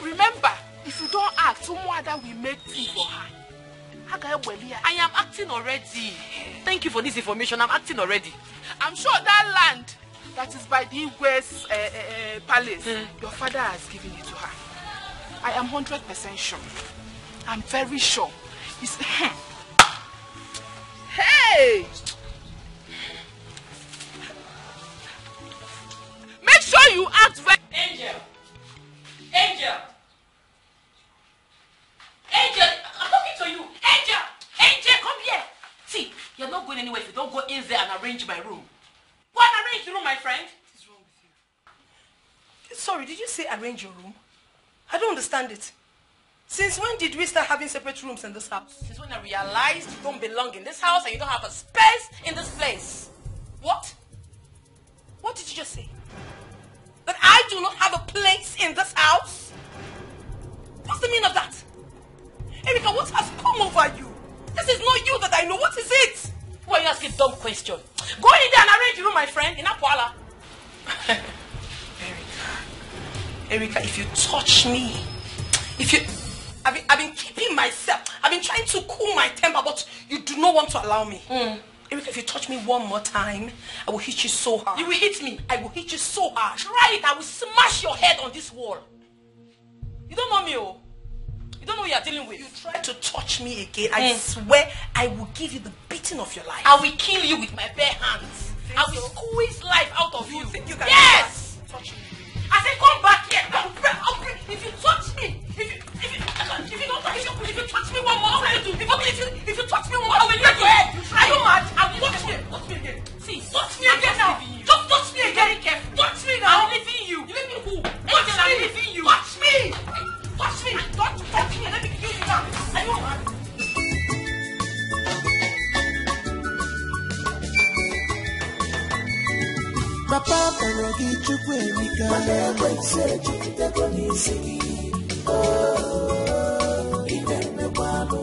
Remember, if you don't act, Umuada will make tea for her. I am acting already. Thank you for this information. I'm acting already. I'm sure that land that is by the West Palace, your father has given it to her. I am 100% sure. I'm very sure. Hey! Make sure you act very... Angel! Angel! Angel! I'm talking to you! Angel! Angel, come here! See, you're not going anywhere if you don't go in there and arrange my room. Go and arrange the room, my friend. What is wrong with you? Sorry, did you say arrange your room? I don't understand it. Since when did we start having separate rooms in this house? Since when I realized you don't belong in this house and you don't have a space in this place. What? What did you just say? That I do not have a place in this house? What's the meaning of that? Erica, what has come over you? This is not you that I know. What is it? Why are you asking a dumb question? Go in there and arrange the room, my friend, in Akwala. Erica, if you touch me, I've been keeping myself. I've been trying to cool my temper, but you do not want to allow me. Erica, if you touch me one more time, I will hit you so hard. You will hit me? I will hit you so hard. Try it. I will smash your head on this wall. You don't know me, oh. You don't know who you are dealing with. You try to touch me again, I swear I will give you the beating of your life. I will kill you with my bare hands. I will squeeze life out of you. Think you can yes! Touch me. I said come back here. I'll bring. If you touch me, if you touch me one more, what will you do? If you touch me one more, I will leave your head. Are you mad? I will touch me. Touch me again. See, touch me again now. Just touch me again. Touch me now. I'm leaving you. You leave me who? Touch me. I'm leaving you. Touch me. Touch me. Touch me. Let me kill you now. Are you mad? Papa Parogi Chukwemika Manekwense Chukiteko Nisiki Oh, Inene Kwano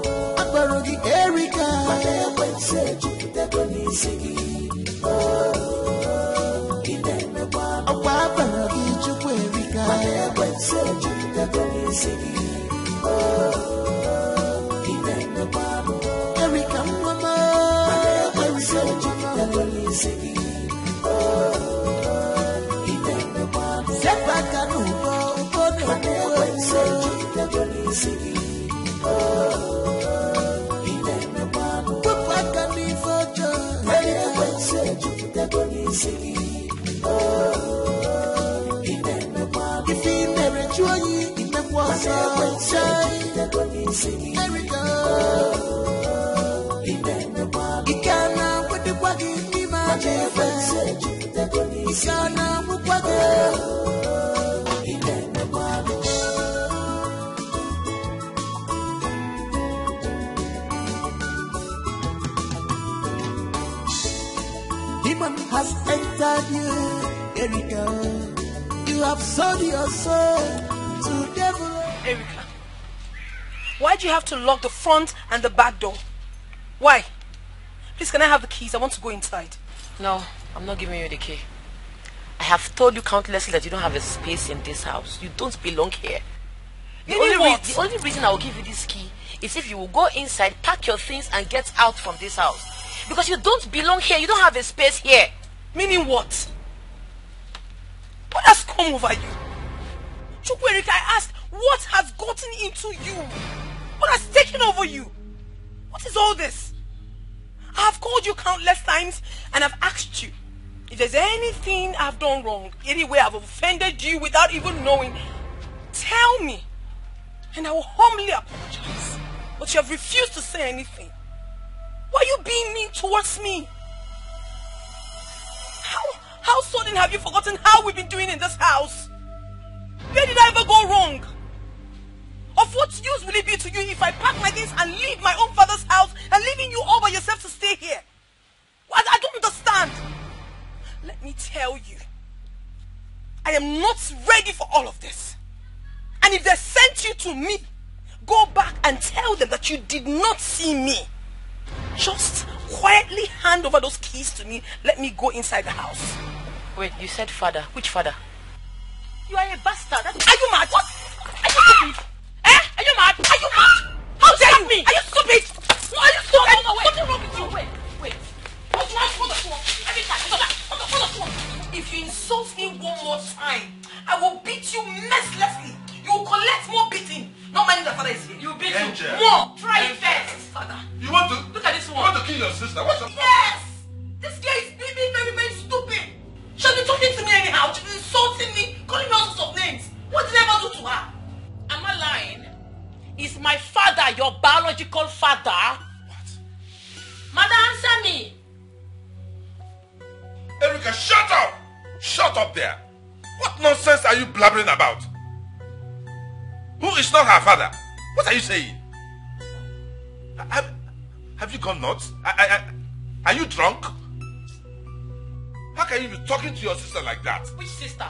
Demon has entered you, Erika. You have sold your soul to devil. Erika, why do you have to lock the front and the back door? Why? Please, can I have the keys? I want to go inside. No, I'm not giving you the key. I have told you countlessly that you don't have a space in this house. You don't belong here. The only reason I will give you this key is if you will go inside, pack your things and get out from this house. Because you don't belong here. You don't have a space here. Meaning what? What has come over you? Chukwu Erika, I asked, what has gotten into you? What has taken over you? What is all this? I have called you countless times and I've asked you if there's anything I've done wrong, any way I've offended you without even knowing, tell me and I will humbly apologize. But you have refused to say anything. Why are you being mean towards me? How sudden have you forgotten how we've been doing in this house? Where did I ever go wrong? Of what use will it be to you if I pack my things and leave my own father's house and leaving you all by yourself to stay here? I don't understand. Let me tell you, I am not ready for all of this. And if they sent you to me, go back and tell them that you did not see me. Just quietly hand over those keys to me. Let me go inside the house. Wait, you said father. Which father? You are a bastard. Are you mad? What? Are you stupid? Are you mad? Are you mad? How dare you? Are you stupid? No, are you stupid? No, wait. What's wrong with you? Wait. What's wrong? Hold on. If you insult me one more time, I will beat you mercilessly. You will collect more beating. Not minding that father is here. You beat him more. Try it first. Father. You want to? Look at this one. You want to kill your sister? What's up? Yes. This guy is being very, very stupid. She'll be talking to me anyhow. She'll be insulting me, calling me all sorts of names. What did I ever do to her? Am I lying? Is my father your biological father? What? Mother, answer me. Erika, shut up! Shut up there! What nonsense are you blabbering about? Who is not her father? What are you saying? Have you gone nuts? Are you drunk? How can you be talking to your sister like that? Which sister?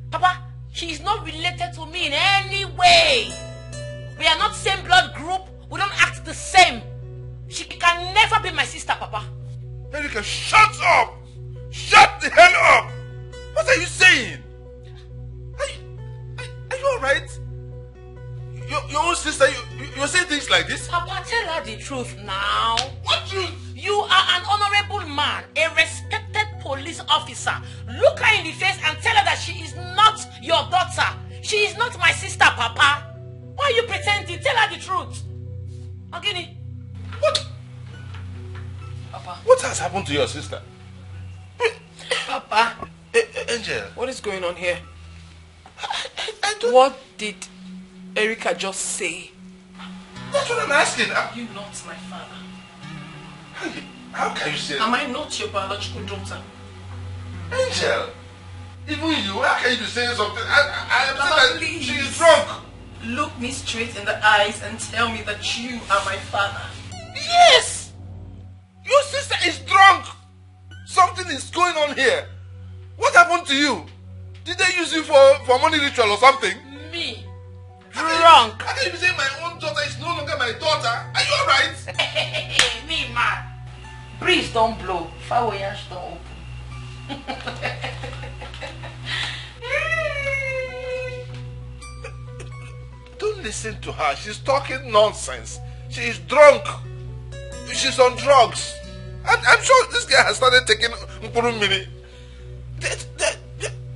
Papa, she is not related to me in any way. We are not same blood group. We don't act the same. She can never be my sister, Papa. Erika, shut up! Shut the hell up! What are you saying? Are you alright? Your own sister, you're saying things like this? Papa, tell her the truth now. What truth? You are an honorable man, a respected police officer. Look her in the face and tell her that she is not your daughter. She is not my sister, Papa. Why are you pretending? Tell her the truth. Ogini. What? Papa. What has happened to your sister? Papa. Angel. What is going on here? I don't... What did Erika just say? That's what I'm asking. You're not my father. How can you say that? Am I not your biological daughter? Angel. Even you, how can you be saying something? I am Papa, saying that please. she is drunk. Look me straight in the eyes and tell me that you are my father. Yes! Your sister is drunk. Something is going on here. What happened to you? Did they use you for money ritual or something? Me? Drunk? How can you be saying my own daughter is no longer my daughter? Are you alright? Me, man. Breeze don't blow. Fireworks don't open. Don't listen to her. She's talking nonsense. She is drunk. She's on drugs. I'm sure this guy has started taking Mpuru Mini.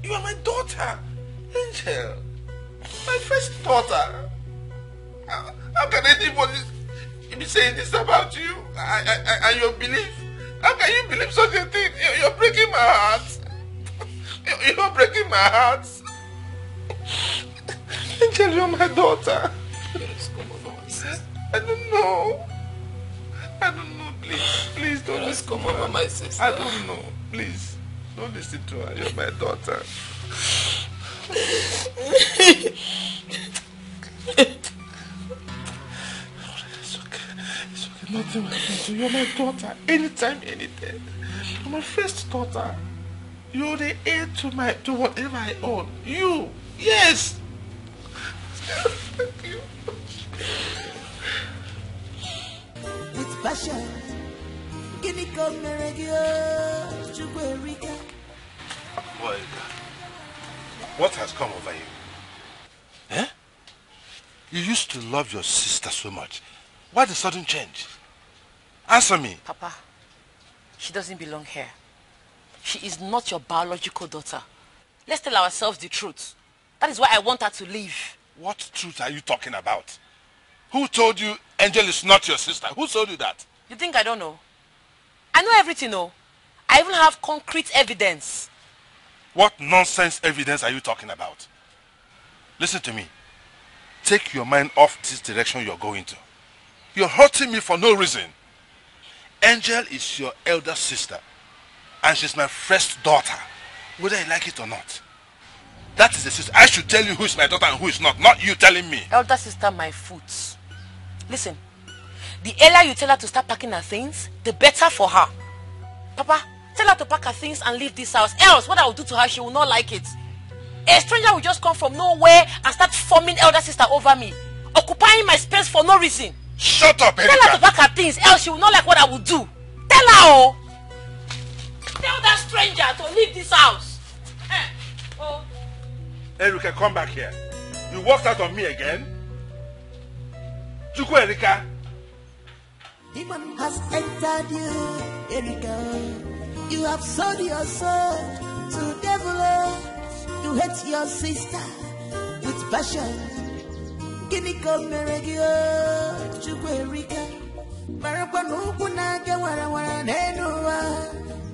You are my daughter, Angel. My first daughter. How can anybody be saying this about you and your belief? How can you believe such a thing? You're breaking my heart. You're breaking my heart. Angel, you're my daughter. I don't know. Please don't listen to her. My sister. I don't know. Please, don't listen to her. You're my daughter. It's okay. Nothing will happen to you. You're my daughter. Anytime, anything. You're my first daughter. You're the heir to whatever I own. You. Yes. Thank you. With passion. Boy, what has come over you? Eh? You used to love your sister so much. Why the sudden change? Answer me. Papa, she doesn't belong here. She is not your biological daughter. Let's tell ourselves the truth. That is why I want her to leave. What truth are you talking about? Who told you Angel is not your sister? Who told you that? You think I don't know? I know everything, no. I even have concrete evidence. What nonsense evidence are you talking about? Listen to me. Take your mind off this direction you're going to. You're hurting me for no reason. Angel is your elder sister. And she's my first daughter. Whether you like it or not. That is the sister. I should tell you who is my daughter and who is not. Not you telling me. Elder sister, my foot. Listen. The earlier you tell her to start packing her things, the better for her. Papa, tell her to pack her things and leave this house. Else, what I will do to her, she will not like it. A stranger will just come from nowhere and start forming elder sister over me. Occupying my space for no reason. Shut up, Erika. Tell her to pack her things, else she will not like what I will do. Tell her, oh. Tell that stranger to leave this house. Oh. Erika, come back here. You walked out on me again? Chukwu, Erika. Demon has entered you, Erika. You have sold your soul to devil. You hate your sister with passion. Guinea come meregio, Chukwu, Erika. Marapanu kunaga wara nenua.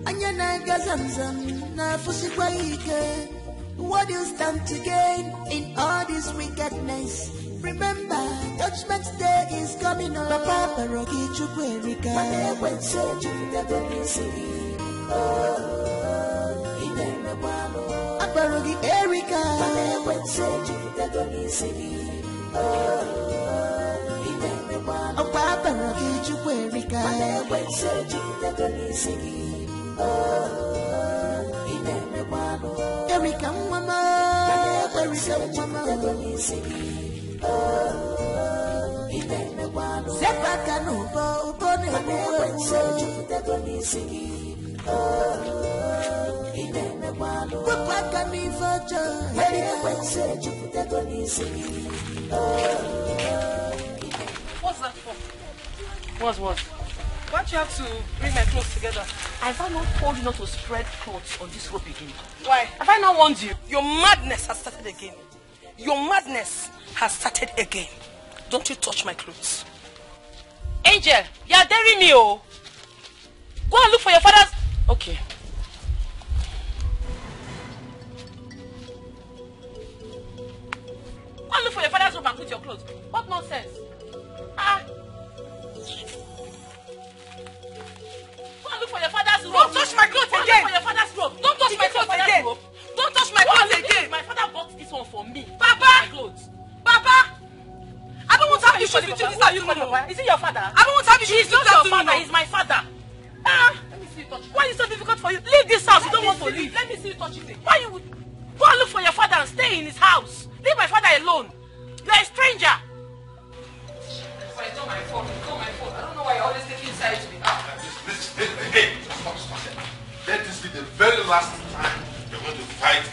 Anyana gazamzam na fusikwa ike. What do you stand to gain in all this wickedness? Remember, Judgment Day is coming on. Papa Parogi Chukwu, Erika. Mane wense chukute donisi. Ineme wano. Aparogi Erika. Mane wense chukute donisi. Ineme wano. Papa Parogi Chukwu, Erika. Mane wense chukute donisi. Ineme wano. Erika mama. Erika mama. Sepaka nubo ubone Kupaka nivojo What's that for? What? Why do you have to bring my clothes together? Have I not told you not to spread clothes on this rope again? Why? Have I not warned you? Your madness has started again. Your madness has started again. Don't you touch my clothes. Angel, you are daring me, oh. Go and look for your father's... Okay. Go and look for your father's robe and put your clothes. What nonsense? Ah. Go and look for your father's robe. Don't touch my clothes again. Go and look for your father's robe. Don't touch my clothes again. Don't touch my clothes again. My father bought this one for me. Papa! My clothes. Papa! I don't want to have issues with you this afternoon. Is he your father? I don't want to have issues He's with you not this your father. afternoon. He's my father. Let me see you touch. Why is it so difficult for you? Leave this house. You don't want to leave. Let me see you touching me. Why you would go and look for your father and stay in his house? Leave my father alone. You're a stranger. It's not my fault. It's not my fault. I don't know why you're always taking sides with me. Hey, stop. Let this be the very last time you're going to fight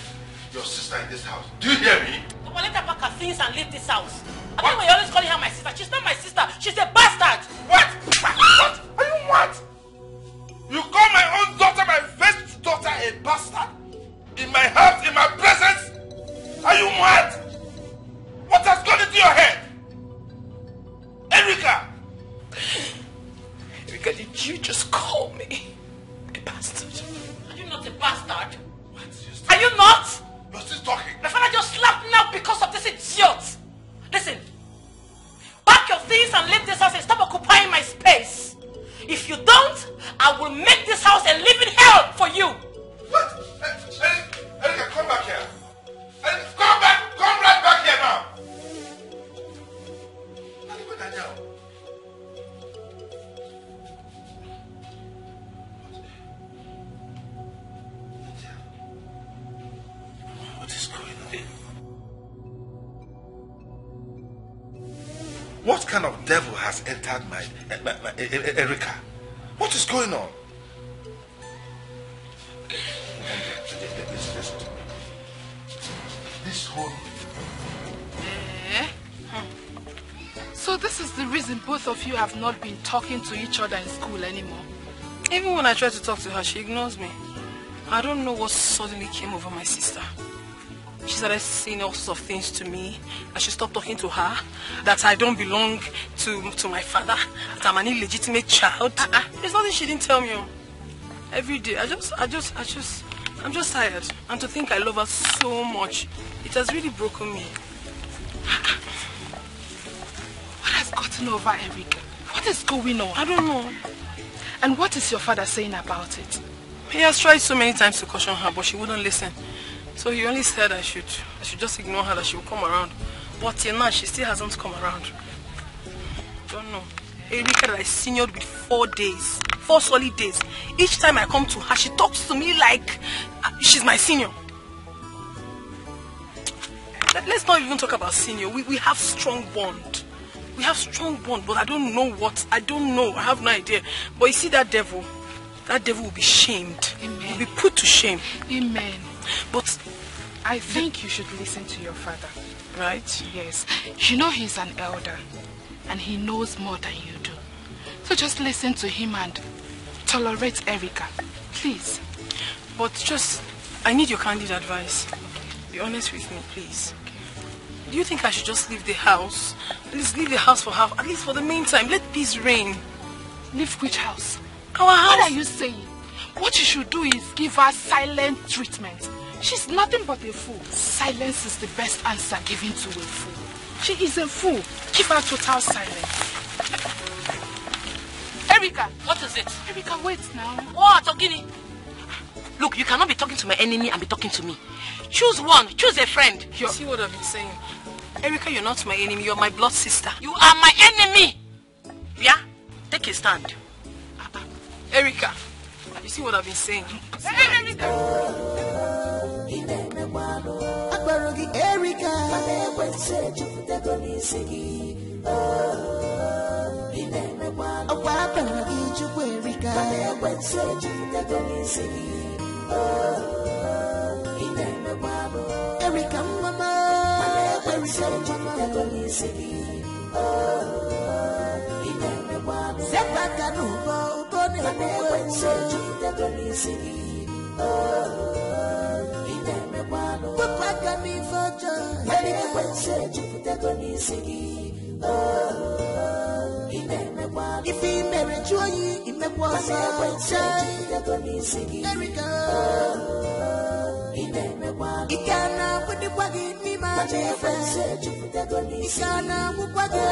your sister in this house. Do you hear me? Papa, let her pack her things and leave this house. I think when you're always calling her my sister. She's not my sister. She's a bastard. What? What? Are you what? You call my own daughter, my first daughter, a bastard? In my house, in my presence? Are you mad? What has gone into your head? Erika! Erika, did you just call me a bastard? Are you not a bastard? Are you not? You're still talking. My father just slapped me now because of this idiot. Listen, pack your things and leave this house and stop occupying my space. If you don't, I will make this house a living hell for you. What? Erika, come back here. Come back! Come right back here now! What is going on? What kind of devil has entered my Erika? What is going on? Listen to me. This whole... So this is the reason both of you have not been talking to each other in school anymore? Even when I try to talk to her, she ignores me. I don't know what suddenly came over my sister. She started saying all sorts of things to me. I should stop talking to her. That I don't belong to my father. That I'm an illegitimate child. There's nothing she didn't tell me. Every day, I'm just tired. And to think I love her so much, it has really broken me. What has gotten over Erika? What is going on? I don't know. And what is your father saying about it? He has tried so many times to caution her, but she wouldn't listen. So he only said I should just ignore her, that she will come around. But till now, she still hasn't come around. Don't know. Erika that I seniored with 4 days. 4 solid days. Each time I come to her, she talks to me like she's my senior. Let's not even talk about senior. We have strong bond. We have strong bond, but I don't know what. I don't know. I have no idea. But you see that devil will be shamed. Amen. Will be put to shame. Amen. But I think you should listen to your father. Right? Yes. You know he's an elder. And he knows more than you do. So just listen to him and tolerate Erika. Please. But I need your candid advice. Be honest with me, please. Do you think I should just leave the house? At least leave the house for half, at least for the meantime. Let peace reign. Leave which house? Our house. What are you saying? What you should do is give her silent treatment. She's nothing but a fool. Silence is the best answer given to a fool. She is a fool. Give her total silence. Erika! What is it? Erika, wait now. What, Ogini? Look, you cannot be talking to my enemy and be talking to me. Choose one. Choose a friend. You see what I've been saying? Erika, you're not my enemy. You're my blood sister. You are my enemy. Yeah? Take a stand. Erika, you see what I've been saying? Erika, mama, if he married you, he may was Erika. He can't put the wagon in my friend. He can't put wagon.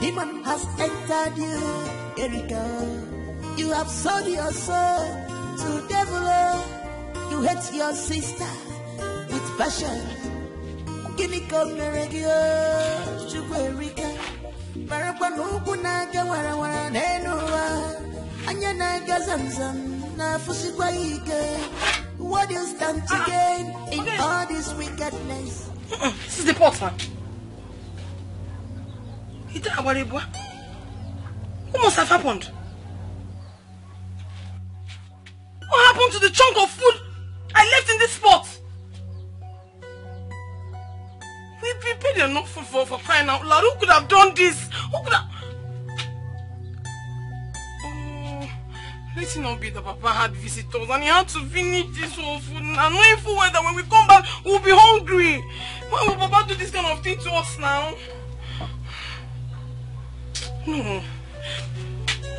Demon has entered you, Erika. You have sold your soul to devil. You hate your sister with passion. Gini come regio, Erika. Marapano kunaga wara nenua. Anyana gazamzam na fusikwaike. What do you stand to gain in all this wickedness? This is the pot, man. What must have happened? What happened to the chunk of food I left in this spot? We prepared enough food for crying out loud. Who could have done this? Who could have... Oh, it not be that Papa had visitors and he had to finish this whole food? Now, knowing full well that when we come back, we'll be hungry. Why will Papa do this kind of thing to us now? No.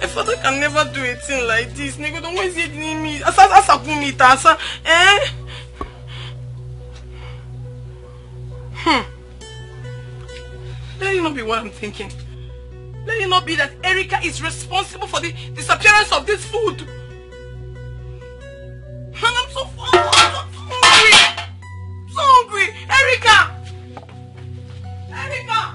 A father can never do a thing like this. Nego, don't always say me. Asa kumita, asa, eh? Let it not be what I'm thinking. Let it not be that Erica is responsible for the disappearance of this food. And I'm so hungry. So hungry. Erica! Erica!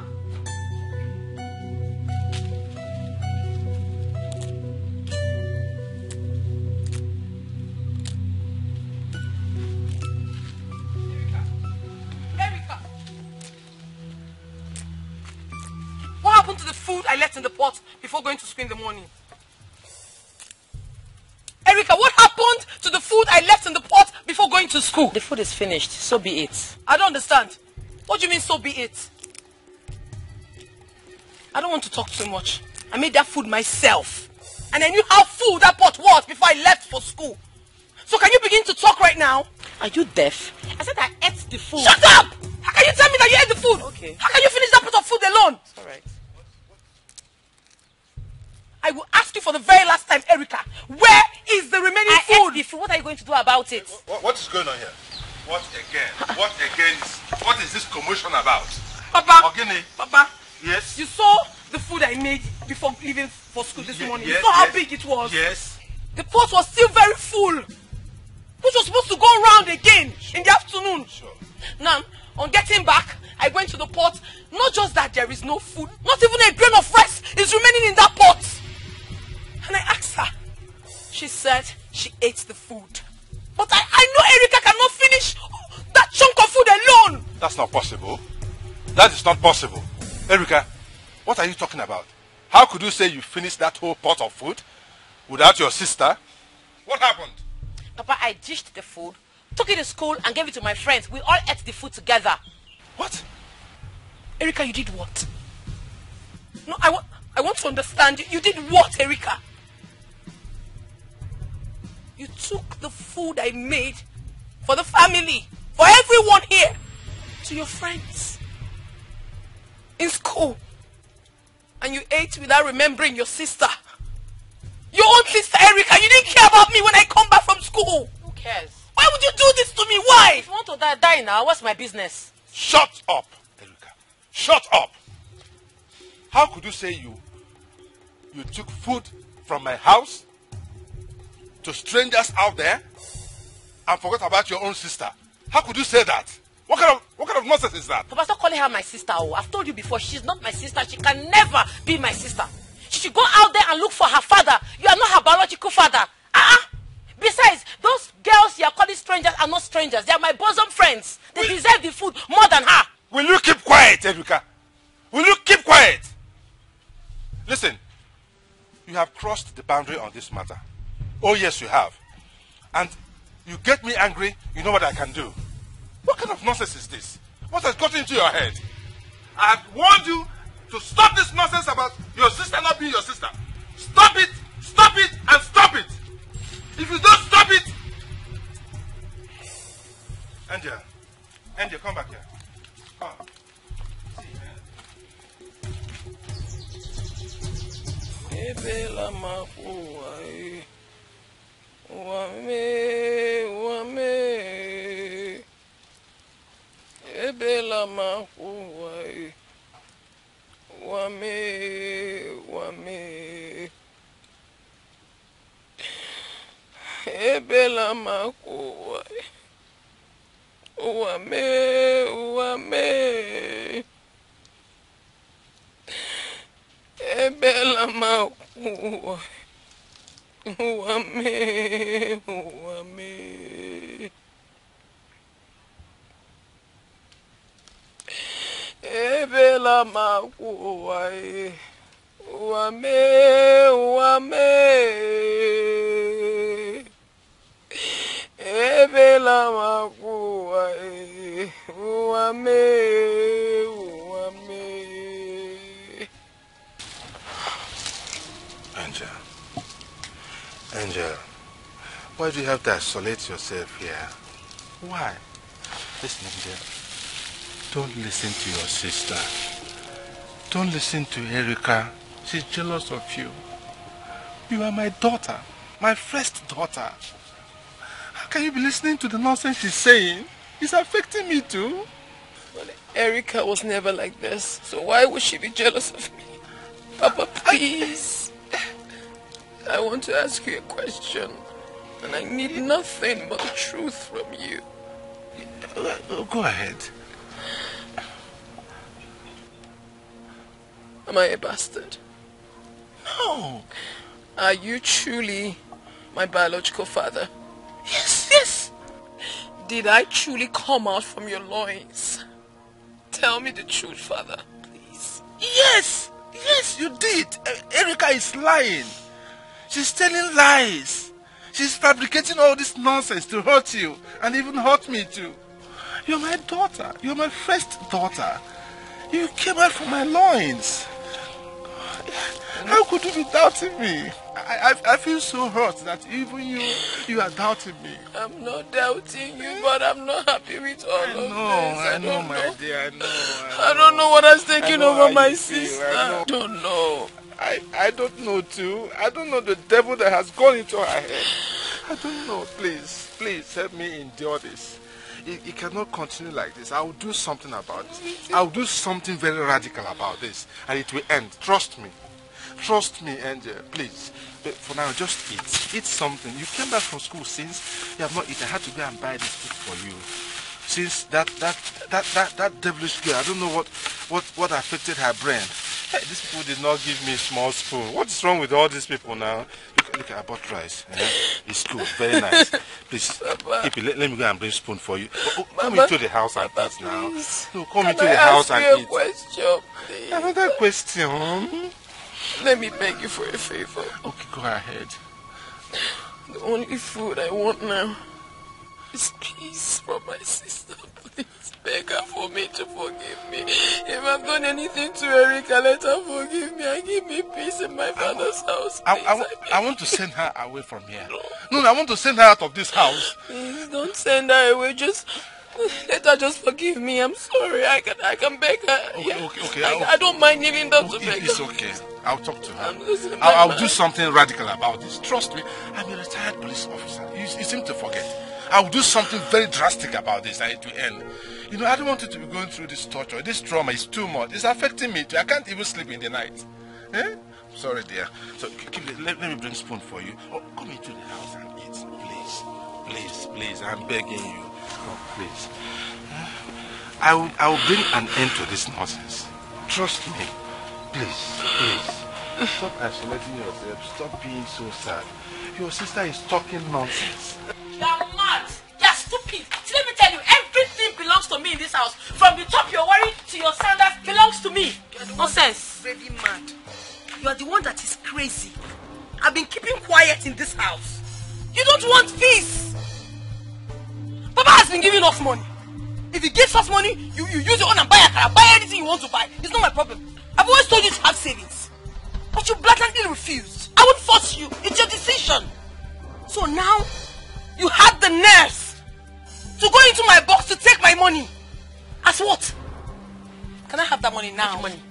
What happened to the food I left in the pot before going to school in the morning? Erica, what happened to the food I left in the pot before going to school? The food is finished, so be it. I don't understand. What do you mean, so be it? I don't want to talk too much. I made that food myself. And I knew how full that pot was before I left for school. So can you begin to talk right now? Are you deaf? I said I ate the food. Shut up! How can you tell me that you ate the food? Okay. How can you finish that pot of food alone? It's alright. I will ask you for the very last time, Erica. Where is the remaining food? I ate the food. What are you going to do about it? What is going on here? What again? What is this commotion about? Papa. Ogini. Papa. Yes. You saw the food I made before leaving for school this morning. Yes, you saw how big it was. Yes. The pot was still very full. Which was supposed to go round again in the afternoon. Sure. Now, on getting back, I went to the pot. Not just that there is no food, not even a grain of rice is remaining in that pot. And I asked her. She said she ate the food. But I know Erica cannot finish that chunk of food alone. That's not possible. That is not possible. Erica, what are you talking about? How could you say you finished that whole pot of food without your sister? What happened? Papa, I dished the food, took it to school and gave it to my friends. We all ate the food together. What? Erica, you did what? No, I want to understand. You did what, Erica? You took the food I made for the family, for everyone here, to your friends in school. And you ate without remembering your sister. Your own sister, Erica. You didn't care about me when I come back from school. Who cares? Why would you do this to me? Why? If you want to die now, what's my business? Shut up, Erica. Shut up. How could you say you took food from my house to strangers out there and forgot about your own sister? How could you say that? What kind of nonsense is that? Papa, stop calling her my sister. Oh, I've told you before, she's not my sister. She can never be my sister. She should go out there and look for her father. You are not her biological father. Besides, those girls you are calling strangers are not strangers. They are my bosom friends. They deserve the food more than her. Will you keep quiet, Erica? Will you keep quiet? Listen, you have crossed the boundary on this matter. Oh yes, you have. And you get me angry, you know what I can do. What kind of nonsense is this? What has got into your head? I have warned you to stop this nonsense about your sister not being your sister. Stop it, and stop it. If you don't stop it... Angel, come back here. Come. Ebela makuwa, wame. Ebela makuwa, wame. Ebela makuwa, wame. Ebela makuwa, wame. Angel, Why do you have to isolate yourself here? Why? Listen, Angel. Don't listen to your sister. Don't listen to Erica. She's jealous of you. You are my daughter. My first daughter. How can you be listening to the nonsense she's saying? It's affecting me too. But Erica was never like this. So why would she be jealous of me? Papa, please. I want to ask you a question. And I need nothing but the truth from you. Go ahead. Am I a bastard? No. Are you truly my biological father? Yes, yes. Did I truly come out from your loins? Tell me the truth, father, please. Yes, yes, you did. Erica is lying. She's telling lies. She's fabricating all this nonsense to hurt you and even hurt me too. You're my daughter. You're my first daughter. You came out from my loins. How could you be doubting me? I feel so hurt that even you are doubting me. I'm not doubting you, but I'm not happy with all of this. I know, my dear. I know. I don't know what has taken over my sister. I don't know. I don't know too. I don't know the devil that has gone into her head. I don't know. Please help me endure this. It cannot continue like this. I will do something about this. I will do something very radical about this, and it will end. Trust me. Trust me, Angel. Please. But for now, just eat. Eat something. You came back from school since you have not eaten. I had to go and buy this food for you. Since that devilish girl, I don't know what affected her brain. Hey, these people did not give me a small spoon. What is wrong with all these people now? Look, I bought rice. It's good, very nice. Please, keep it. Let me go and bring a spoon for you. Come into the house and eat now. No, come into the house and eat. Question, please? Another question? Let me beg you for a favor. Okay, go ahead. The only food I want now is peace from my sister. Please beg her for me to forgive me. If I've done anything to Erica, let her forgive me and give me peace in my father's house. I want to send her away from here. No, I want to send her out of this house. Please don't send her away. Just let her just forgive me. I'm sorry. I can beg her. Okay. I don't mind kneeling down to beg her. It's okay. I'll talk to her. I'll do something radical about this. Trust me, I'm a retired police officer. You seem to forget. I'll do something very drastic about this and it will end. You know, I don't want you to be going through this torture. This trauma is too much. It's affecting me too. I can't even sleep in the night. Eh? Sorry, dear. So let me bring a spoon for you. Oh, come into the house and eat. Please. I'm begging you. Oh, please. I will bring an end to this nonsense. Trust me. Please. Stop isolating yourself. Stop being so sad. Your sister is talking nonsense. You are mad. You are stupid. See, let me tell you, everything belongs to me in this house. From the top you're wearing to your sandals belongs to me. Nonsense. Really mad. You are the one that is crazy. I've been keeping quiet in this house. You don't want peace. Papa has been giving us money. If he gives us money, you use your own and buy a car, buy anything you want to buy. It's not my problem. I've always told you to have savings. But you blatantly refused. I won't force you. It's your decision. So now, you had the nerve to go into my box to take my money. As what? Can I have that money now? Which money?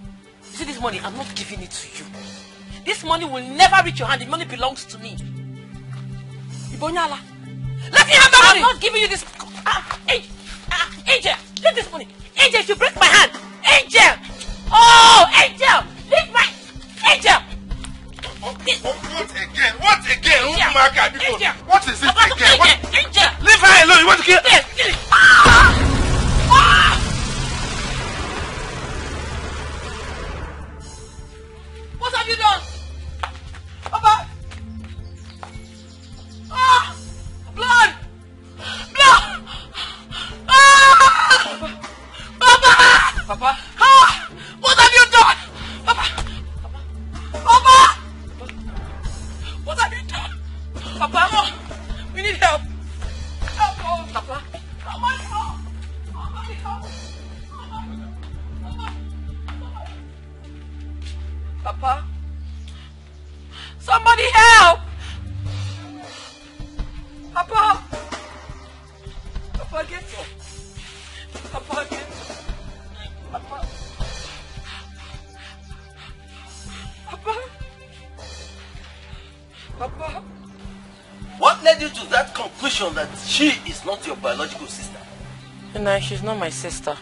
You see this money? I'm not giving it to you. This money will never reach your hand. The money belongs to me. Ibonyala. Let me have that money. I'm not giving you this. Angel, leave this money. Angel, if you break my hand. Angel. Oh, Angel. Leave my... Angel. What again? What again? Angel. What is this again? Angel. Leave her alone. You want to kill her? What have you done? Papa! Blood! Blood! Papa! Papa! What have you done? Papa! Papa! What have you done? Papa! We need that conclusion that she is not your biological sister? No, she's not my sister.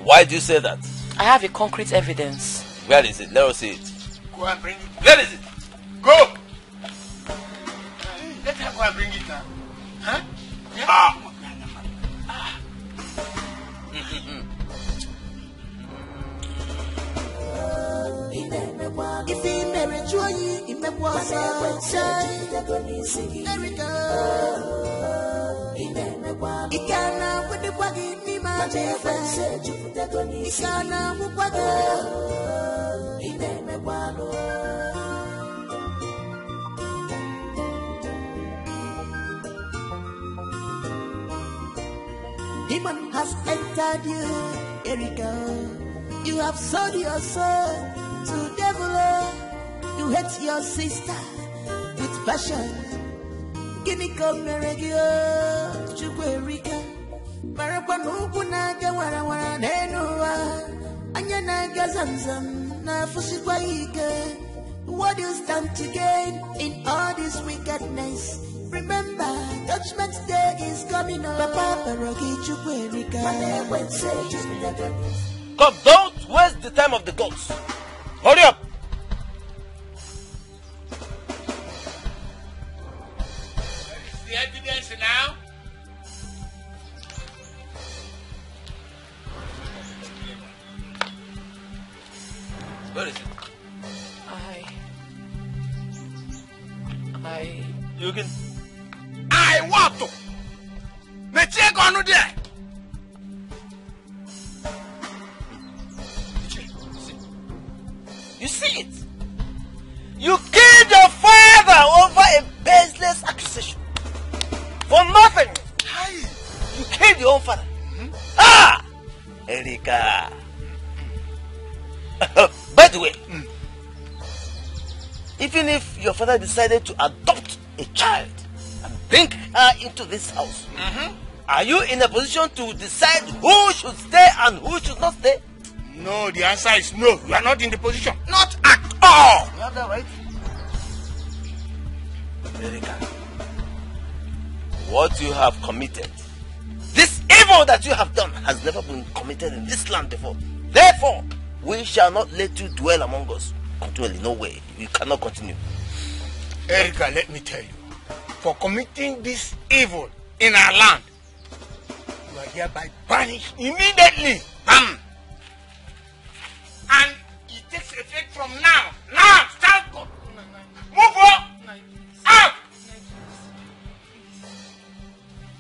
Why do you say that? I have a concrete evidence. Where is it? Let us see it. Go and bring it. Where is it? Go! Let her go and bring it now. Huh? Yeah? Ah! If he married you, he may was there we go. He can't with the buggy, me, my friend. He can't with buggy. Demon has entered you, Erika. You have sold your soul to devil. You hate your sister with passion. Gimme come regio, Chukwu Erika. Marapa nuku naga wara nenua. Anya naga zamzam na fusikwa ike. What do you stand to gain in all this wickedness? Remember, Judgment Day is coming up. Papa Rogi Chukwu Erika. Come, don't waste the time of the gods. Hurry up! The evidence now. Where is it? You can. I want to. Let's check on there. You see it? You killed your father over a baseless accusation. For nothing. You killed your own father. Ah! Erika. By the way, even if your father decided to adopt a child and bring her into this house, are you in a position to decide who should stay and who should not stay? No, the answer is no. You are not in the position. Not at all. You have that right? Erika, what you have committed, this evil that you have done has never been committed in this land before. Therefore, we shall not let you dwell among us continually. No way. You cannot continue. Erika, let me tell you, for committing this evil in our land, you are hereby banished immediately. Bam! And it takes effect from now. Now, start. Move on. Out.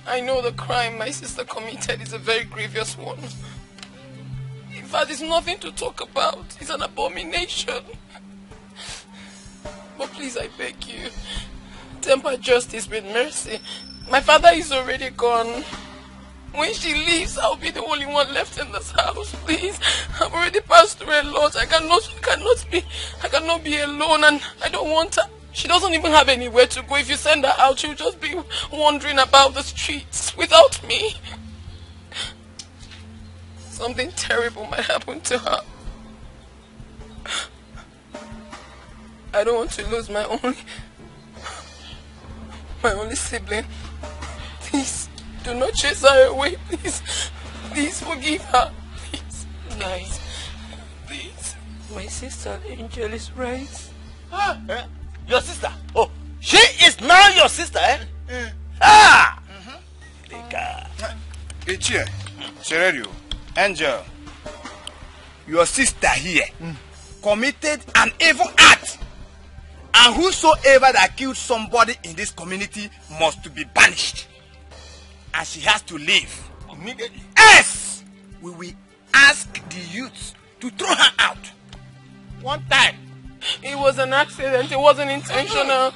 I know the crime my sister committed is a very grievous one. In fact, it's nothing to talk about. It's an abomination. But please, I beg you, temper justice with mercy. My father is already gone. When she leaves, I'll be the only one left in this house. Please, I've already passed through a lot. I cannot be alone, and I don't want her. She doesn't even have anywhere to go. If you send her out, she'll just be wandering about the streets without me. Something terrible might happen to her. I don't want to lose my only sibling. Please, do not chase her away, please. Please forgive her. Please. Nice. Please. My sister Angel is right. Your sister? Oh, she is now your sister, eh? Ah! Ichie, Chererio, Angel, your sister here committed an evil act. And whosoever that killed somebody in this community must be banished. And she has to leave immediately. Else, we will ask the youths to throw her out. One time. It was an accident. It wasn't intentional.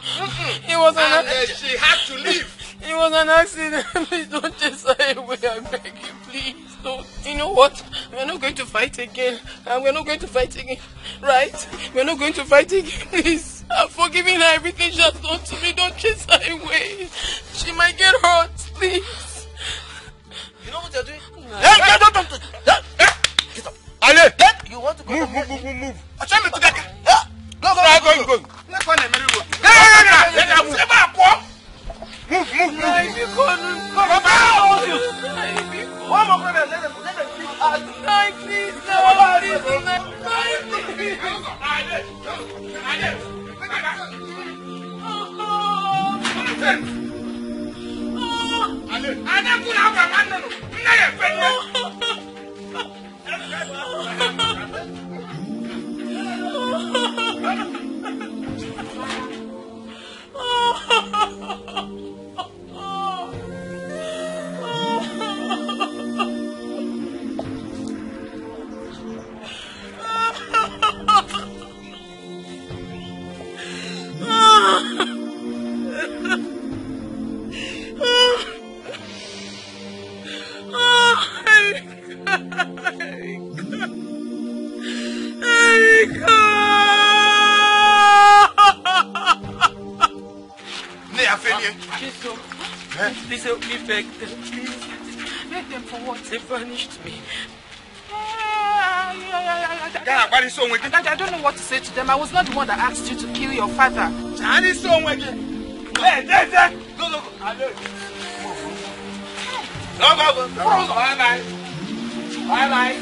It was an accident. She had to leave. It was an accident. Please don't chase her away. I beg you, please don't. You know what? We're not going to fight again. We're not going to fight again. Right? We're not going to fight again. Please. I'm forgiving her everything she has done to me. Don't chase her away. She might get hurt. Please. You know what you're doing? No. Get up. Ale. You want to go? Move. Achame to Dikeh. Go. Go. Move. Please help me beg them, please. Beg them for what? They vanished me. Daddy, I don't know what to say to them. I was not the one that asked you to kill your father. Hey, go. Bye-bye. Bye-bye.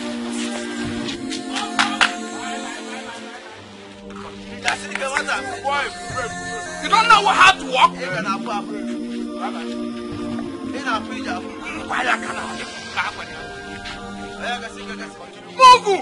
You don't know how to walk? Mogu!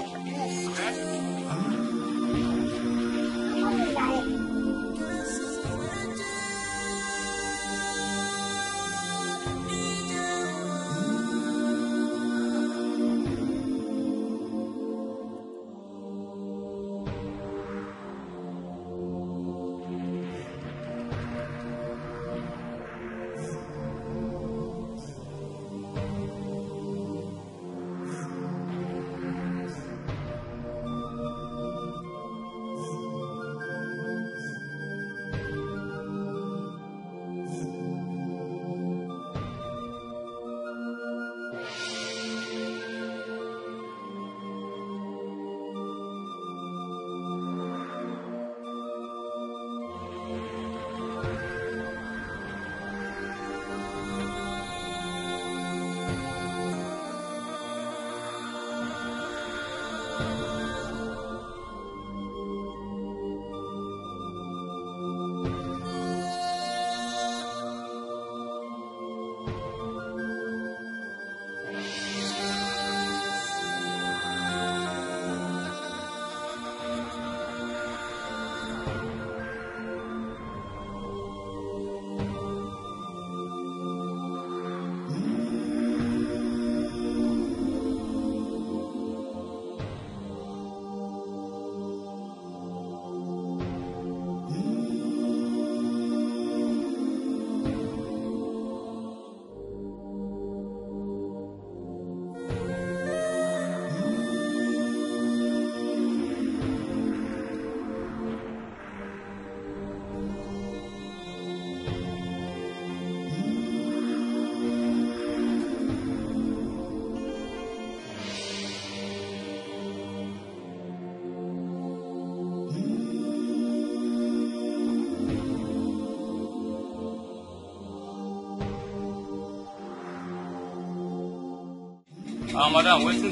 Madam, waiting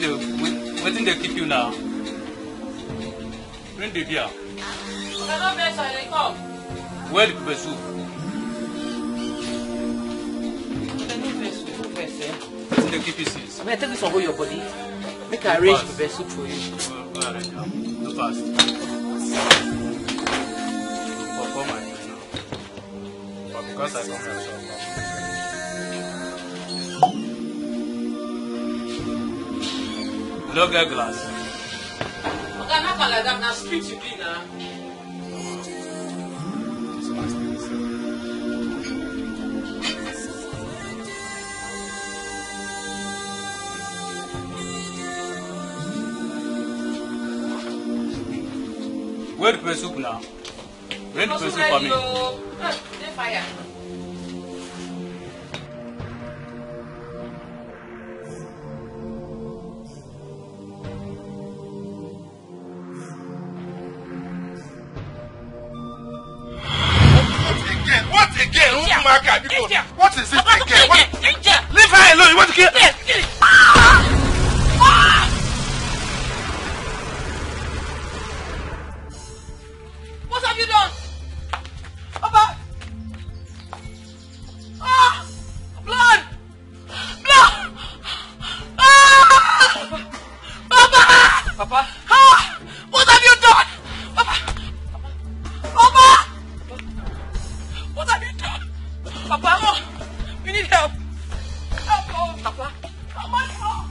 they keep you now. Bring the beer. Where the pepper soup? Waiting they keep you since. I mean, I take this one go your body. Make I arrange pepper soup for you. Go ahead now. Too fast. For my friend now. But because I come here, so no get glass. Okay, not like that. Now street you be now. Where the soup now? Bring the soup for me. Fire. What again? What is it again? Papa. Come on, come.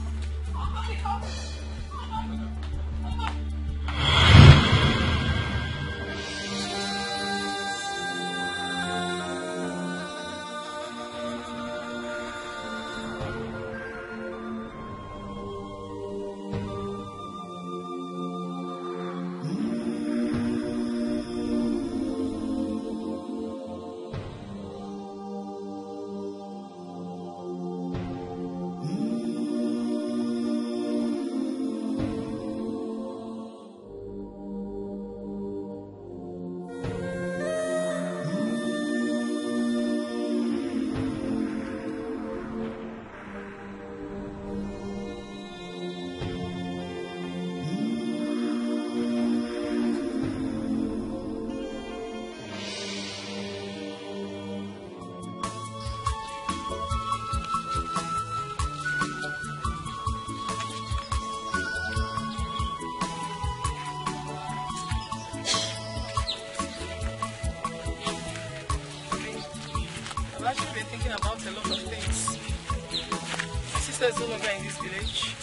Is no longer in this village.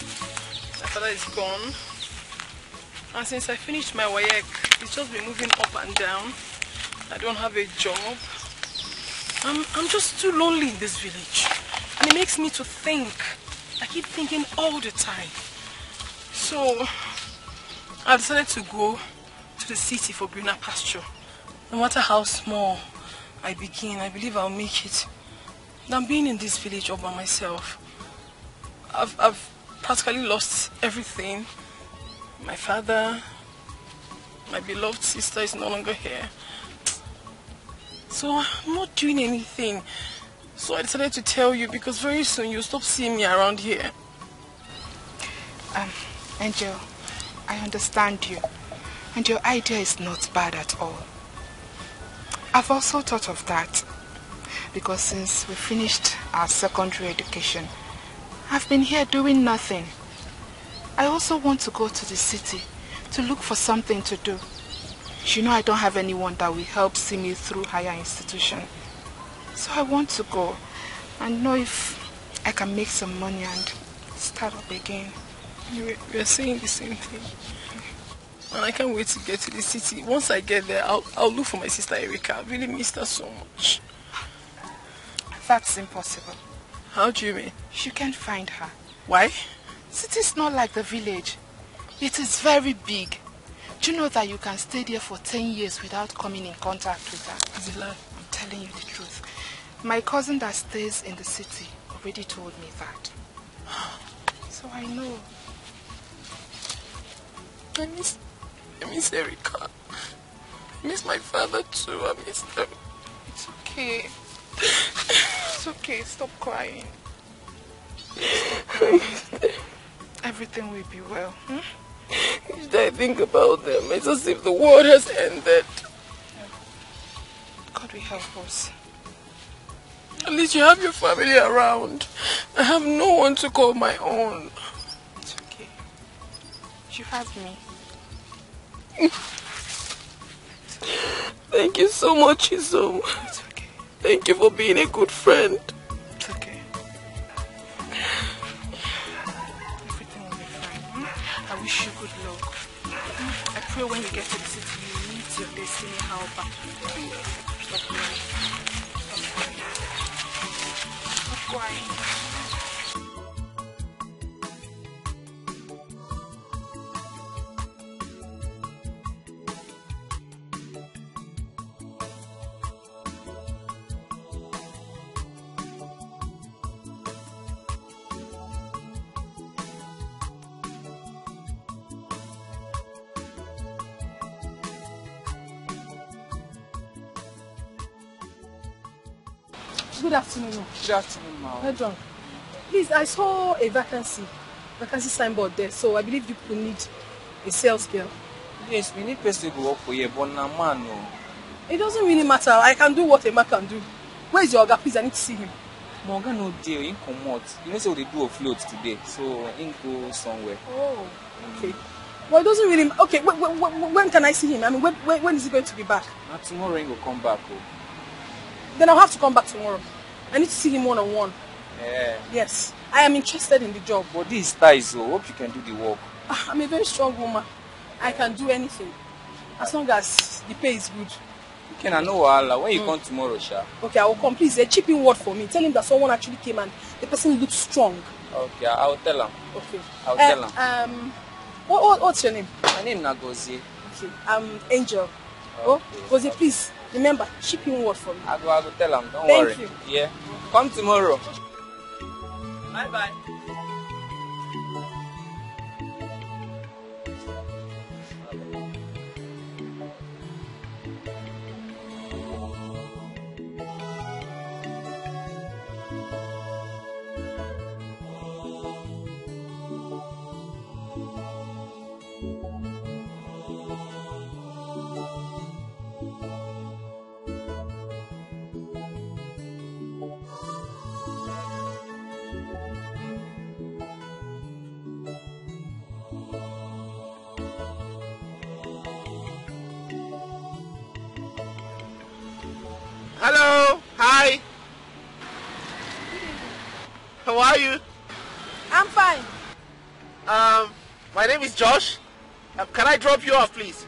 My father is gone. And since I finished my WAEC, it's just been moving up and down. I don't have a job. I'm just too lonely in this village. And it makes me to think. I keep thinking all the time. So, I decided to go to the city for greener pasture. No matter how small I begin, I believe I'll make it. Than being in this village all by myself. I've practically lost everything. My father, my beloved sister is no longer here. So I'm not doing anything. So I decided to tell you because very soon you'll stop seeing me around here. Angel, I understand you. And your idea is not bad at all. I've also thought of that. Because since we finished our secondary education, I've been here doing nothing. I also want to go to the city to look for something to do. You know I don't have anyone that will help see me through higher institution. So I want to go and know if I can make some money and start up again. We're saying the same thing. And I can't wait to get to the city. Once I get there, I'll look for my sister Erica. I really miss her so much. That's impossible. How do you mean? You can't find her. Why? City is not like the village. It is very big. Do you know that you can stay there for 10 years without coming in contact with her? Is it lie? I'm telling you the truth. My cousin that stays in the city already told me that. So I know. I miss Erica. I miss my father too. I miss them. It's okay. It's okay. Stop crying. Stop crying. Everything will be well. Each day I think about them, it's as if the world has ended. God will help us. At least you have your family around. I have no one to call my own. It's okay. You have me. Thank you so much, Isom. It's okay. Thank you for being a good friend. It's okay. Everything will be fine. I wish you good luck. I pray when you get to the city, you meet your destiny helper. Stop crying. Stop crying. Good afternoon. Good afternoon, ma'am. Well done. Please, I saw a vacancy signboard there, so I believe you could need a sales girl. Yes, we need person to work for you, but now man, no. It doesn't really matter. I can do what a man can do. Where is your Oga? Please, I need to see him. My Oga no deal, he come out. You know, say they do a float today, so he go somewhere. Oh, okay. Well, it doesn't really... Okay, when can I see him? I mean, when is he going to be back? Now tomorrow he will come back. Oh. Then I'll have to come back tomorrow. I need to see him one-on-one. Yeah. Yes, I am interested in the job. But this is tight, so hope you can do the work. I'm a very strong woman. I can do anything. As long as the pay is good. Okay, I know wahala. When you come tomorrow, Sha? Okay, I will come. Please, a chipping word for me. Tell him that someone actually came and the person looks strong. Okay, I will tell him. Okay. I'll tell him. What's your name? My name is Nagozie. Okay, Angel. Oh, Gozie, please, remember, chipping word for me. I will tell him, don't worry. Thank you. Yeah. Come tomorrow. Bye-bye. Hello, hi. How are you? I'm fine. My name is Josh. Can I drop you off, please?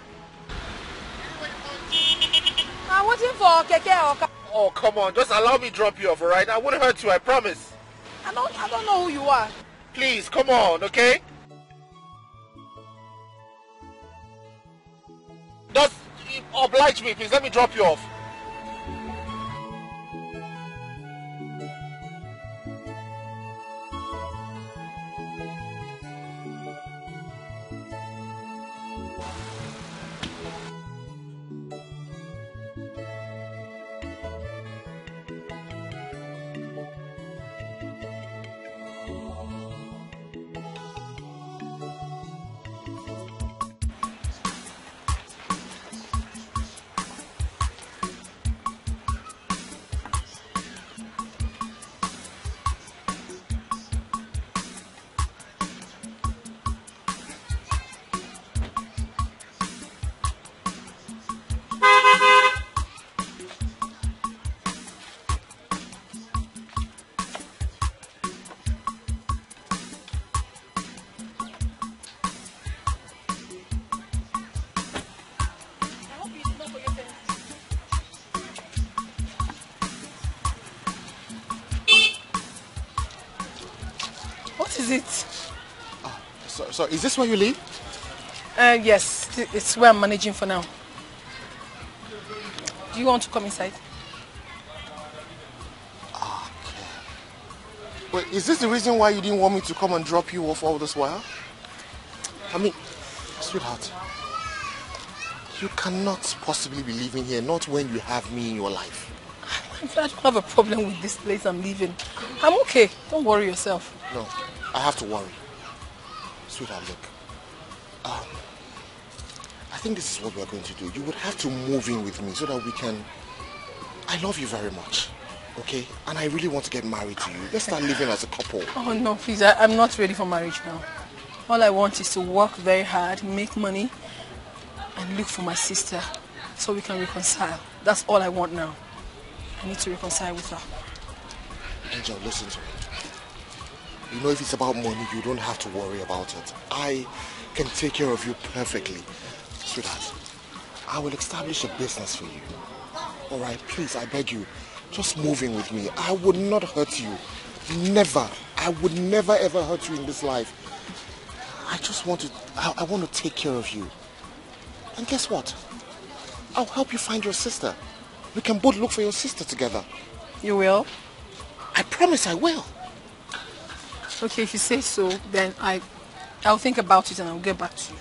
I'm waiting for Keke or car. Oh, come on, just allow me to drop you off, alright? I wouldn't hurt you, I promise. I don't know who you are. Please, come on, okay? Just oblige me, please. Let me drop you off. What is it? So is this where you live? Yes, it's where I'm managing for now. Do you want to come inside? Okay. Wait, is this the reason why you didn't want me to come and drop you off all this while? I mean, sweetheart, you cannot possibly be living here, not when you have me in your life. I don't have a problem with this place I'm leaving. I'm okay. Don't worry yourself. No, I have to worry. Sweetheart, look. I think this is what we're going to do. You would have to move in with me so that we can... I love you very much, okay? And I really want to get married to you. Let's start living as a couple. Oh, no, please. I'm not ready for marriage now. All I want is to work very hard, make money, and look for my sister so we can reconcile. That's all I want now. I need to reconcile with her. Angel, listen to me. You know, if it's about money, you don't have to worry about it. I can take care of you perfectly. Sweetheart, I will establish a business for you. All right, please, I beg you, just move in with me. I would not hurt you. Never. I would never ever hurt you in this life. I want to take care of you. And guess what? I'll help you find your sister. We can both look for your sister together. You will? I promise I will. Okay, if you say so, then I'll think about it and I'll get back to you.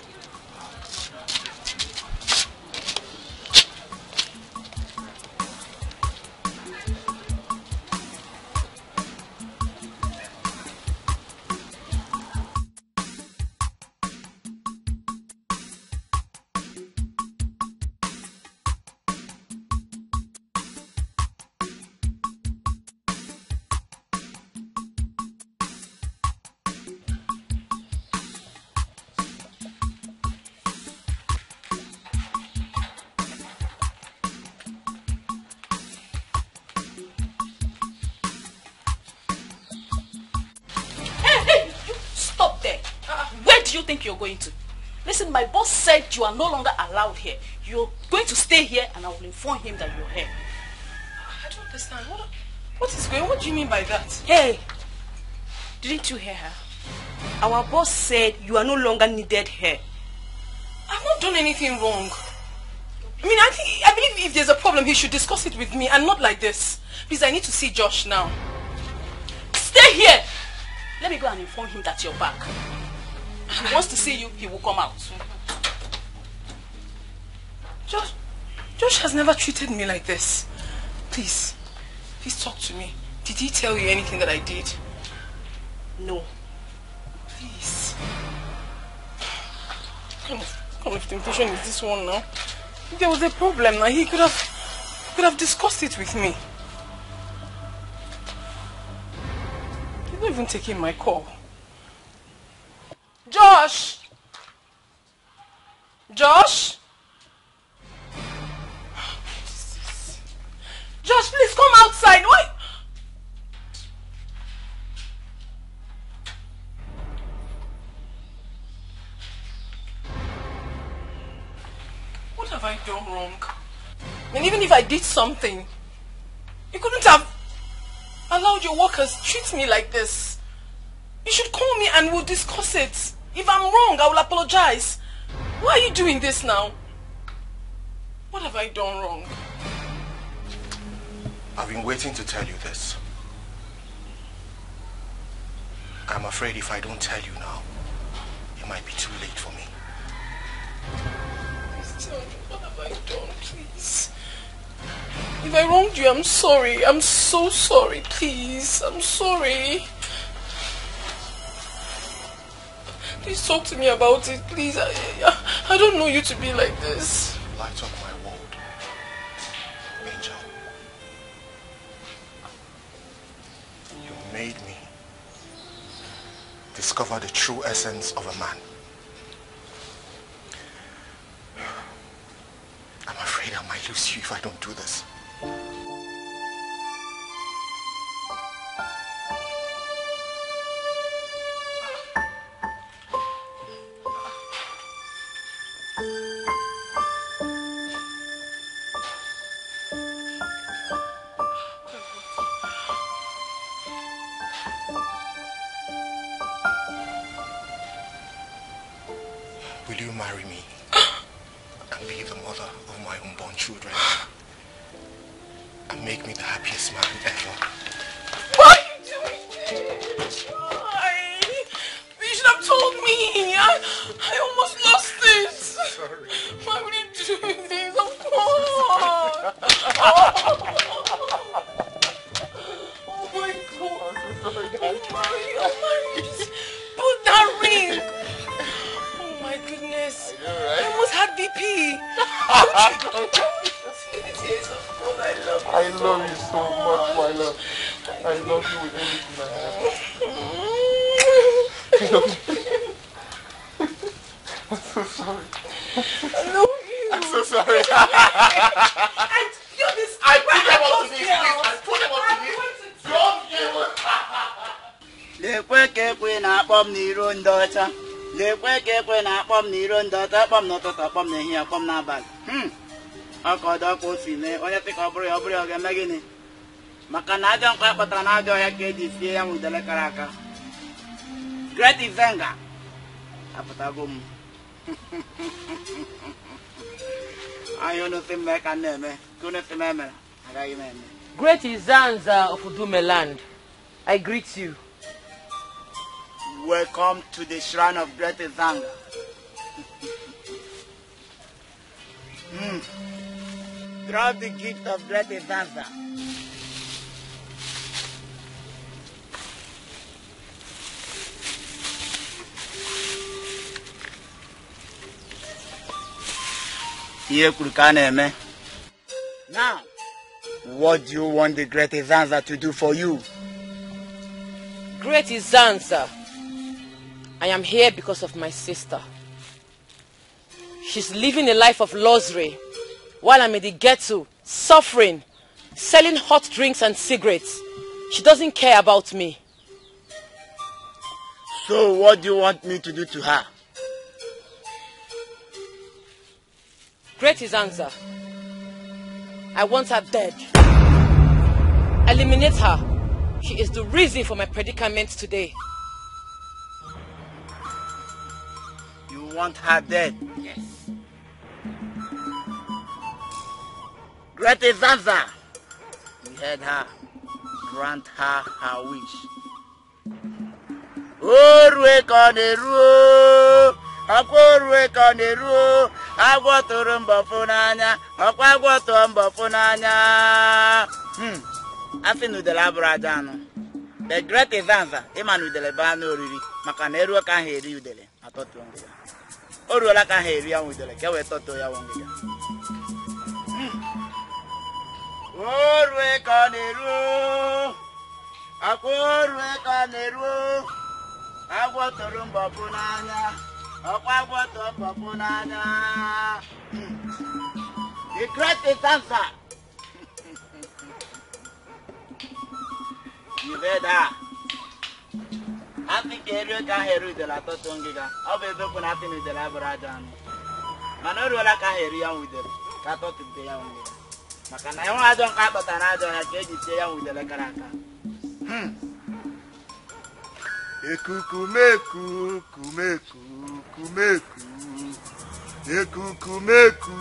think you're going to? Listen, my boss said you are no longer allowed here. You're going to stay here and I will inform him that you're here. I don't understand. What is going on? What do you mean by that? Hey, didn't you hear her? Our boss said you are no longer needed here. I've not done anything wrong. I mean, I believe if there's a problem, he should discuss it with me and not like this. Please, I need to see Josh now. Stay here! Let me go and inform him that you're back. If he wants to see you, he will come out. Josh has never treated me like this. Please talk to me. Did he tell you anything that I did? No. Please. What kind of temptation is this one now? If there was a problem now, he could have discussed it with me. He's not even taking my call. Josh! Josh! Josh, please come outside. Why? What have I done wrong? And even if I did something, you couldn't have allowed your workers to treat me like this. You should call me and we'll discuss it. If I'm wrong, I will apologize. Why are you doing this now? What have I done wrong? I've been waiting to tell you this. I'm afraid if I don't tell you now, it might be too late for me. Please tell me, what have I done, please? If I wronged you, I'm sorry. I'm so sorry, please. I'm sorry. Please talk to me about it, please. I don't know you to be like this. Light up my world. Angel. You made me discover the true essence of a man. I'm afraid I might lose you if I don't do this. Will you marry me and be the mother of my unborn children and make me the happiest man ever? Why are you doing this? Why? You should have told me. I almost lost it. Sorry. Why would you do this? Of course. Oh my God. I'm so sorry, guys. Put that ring. Oh my goodness. I know, right? I almost had BP. I love you so much, my love. I love you with everything I have. I love you. I'm so sorry. I love you. I'm so sorry. I feel this. I put them all to this. I put them all to this. Don't give Lekwe kekwe na akpọm n'iro ndị ọcha. Lekwe kekwe na akpọm n'iro ndị ọcha. Akpọm n'ụtụtụ, akpọm n'ehihie, akpọm n'abalị. Ọkọdọ ka o si mee, onye sị ka ọ bụrụ ya ọ ga-eme gịnị? Maka na ajọ nkwa kpatara na ajọ ọhịa ka eji sie ya nwudele kara aka. Great Izenga apụtago m. Anyị unu si mme ka na-eme, ka unu si m emere, agaghị m eme. Great Izanza of Udumeland, I greet you. Welcome to the shrine of Great Izanga. Drop the gift of Great Izanga. Now, what do you want the Great Izanga to do for you? Great Izanza, I am here because of my sister. She's living a life of luxury while I'm in the ghetto, suffering, selling hot drinks and cigarettes. She doesn't care about me. So what do you want me to do to her? Great is answer. I want her dead. Eliminate her. She is the reason for my predicament today. You want her dead? Yes. Great is answer. We heard her. Grant her her wish. Orwe koneru, akorwe koneru, agwotoro mbofunanya, akwagwoto mbofunanya. Afi nudele aburaja anu. The great is answer. Ima nudele ba no oriri. Maka na eru ka heri udele. Atoto ngiga. Oruola ka heri ya udele. Ke we toto ya wongiga. Orwe koneru, akorwe koneru. Agwotoro mbofunanya, akwagwoto mbofunanya. The great is answer. You heard that? I think you can hear the Latosongiga. I'll be looking at him with the Labarajan. Manola can hear you with the Cato to the young. Macana, I don't have but another cage is there with the Lacaraka. Ekukumeku, kumeku, kumeku. Ekukumeku.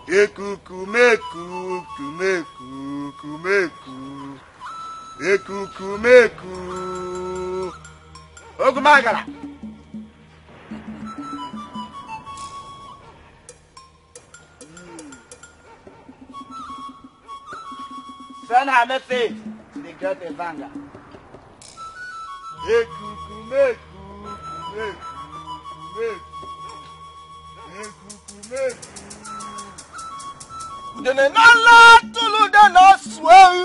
Ekukumeku, kumeku, kumeku. Ekukumeku. Ogumagala. Send her message to the great Evanga. Ekukumeku, kumeku, kumeku. Ekukumeku. Udene nala tulu de no swell.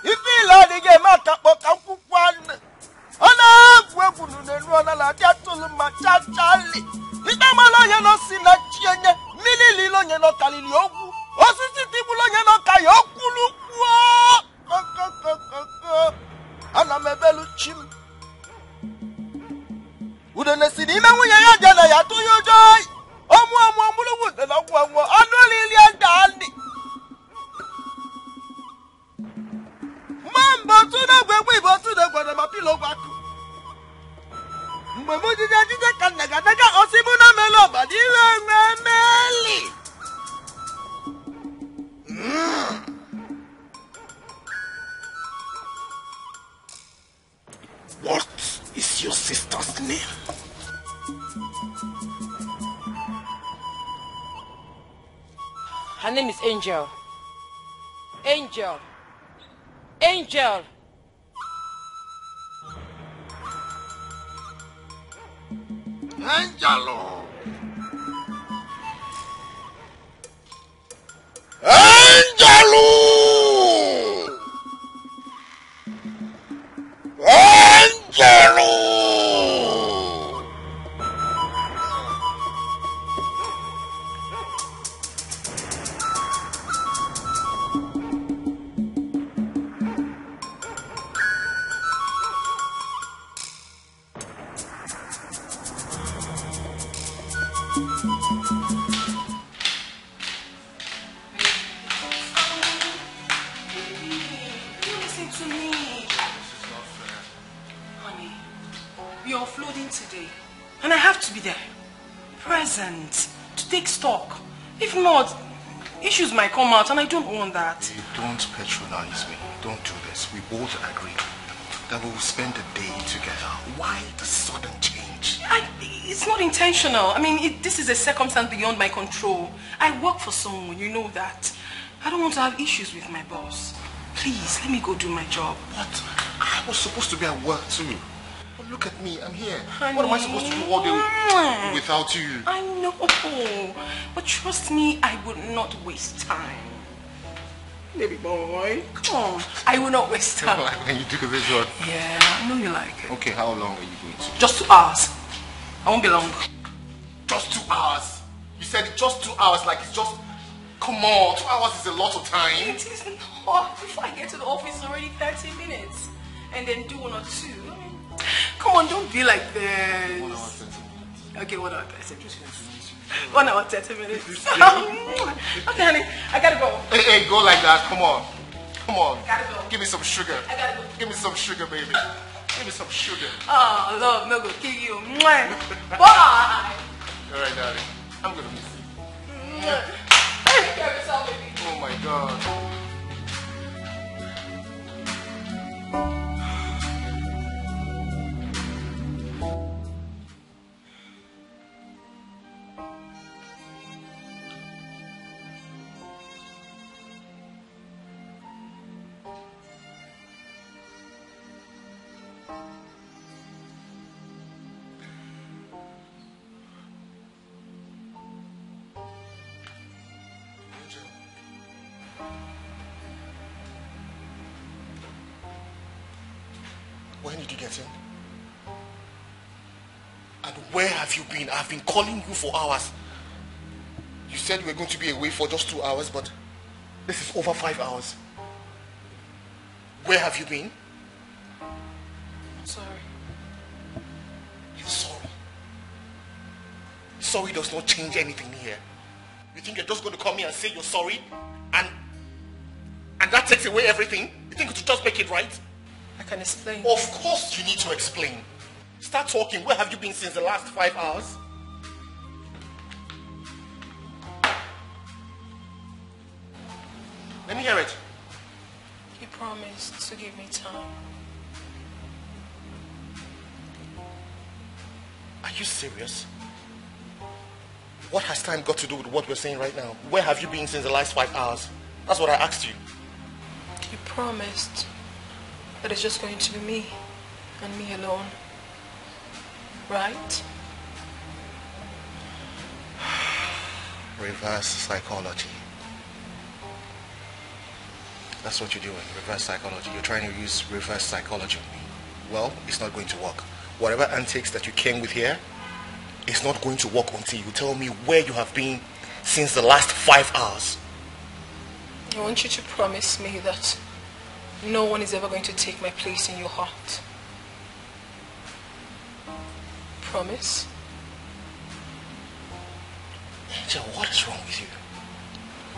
Ifi la de ge maka poka kwukwan. Ona gwegunu ne no na la dia tulu ma cha chali. Ita malo ye no sina chienye, milili lo ye no kalili ogu. Osisi tibu lo ye no kayokulu kwa. Ana mebelu chim. Udene sidi me wuye ya jana ya to yo joy. Omu amulu de la gwa anu lili anda andi. Mambo tuna gwegwe bo tuna gwa na mapilo gwaku. Mgbe mo jije kan naga osibu na melo badile memeli. What is your sister's name? Her name is Angel. Angel. Angel. Angelo. Angelo. Angelo. To take stock. If not, issues might come out and I don't want that. Hey, don't patronize me. Don't do this. We both agreed that we will spend the day together. Why the sudden change? It's not intentional. I mean, this is a circumstance beyond my control. I work for someone, you know that. I don't want to have issues with my boss. Please, let me go do my job. But I was supposed to be at work too. But look at me, I'm here. Honey. What am I supposed to do all day without you? I know, but trust me, I would not waste time. Baby boy, come on. I will not waste time. Like when you do this one? Yeah, I know you like it. Okay, how long are you going to? Just 2 hours. I won't be long. Just 2 hours? You said just 2 hours like it's just... Come on, 2 hours is a lot of time. It is not. Before I get to the office, it's already 30 minutes. And then do 1 or 2. Come on, don't be like this. 1 hour, 30 minutes. Okay, 1 hour 30 minutes. 1 hour 30 minutes. Okay, honey, I gotta go. Hey, go like that. Come on. Come on. I gotta go. Give me some sugar. I gotta go. Give me some sugar, baby. Give me some sugar. Oh, love, no go kill you. Bye. All right, darling. I'm gonna miss you. Take care of yourself, baby. Oh my God. When did you get in? And where have you been? I've been calling you for hours. You said you were going to be away for just 2 hours, but this is over 5 hours. Where have you been? I'm sorry. You're sorry. Sorry does not change anything here. You think you're just going to come here and say you're sorry? And that takes away everything? You think you should just make it right? I can explain. Of course you need to explain. Start talking. Where have you been since the last 5 hours? Let me hear it. You promised to give me time. Are you serious? What has time got to do with what we're saying right now? Where have you been since the last 5 hours? That's what I asked you. You promised that it's just going to be me and me alone. Right? Reverse psychology. That's what you're doing, reverse psychology. You're trying to use reverse psychology on me. Well, it's not going to work. Whatever antics that you came with here, it's not going to work until you tell me where you have been since the last 5 hours. I want you to promise me that no one is ever going to take my place in your heart. Promise? Angel, what is wrong with you?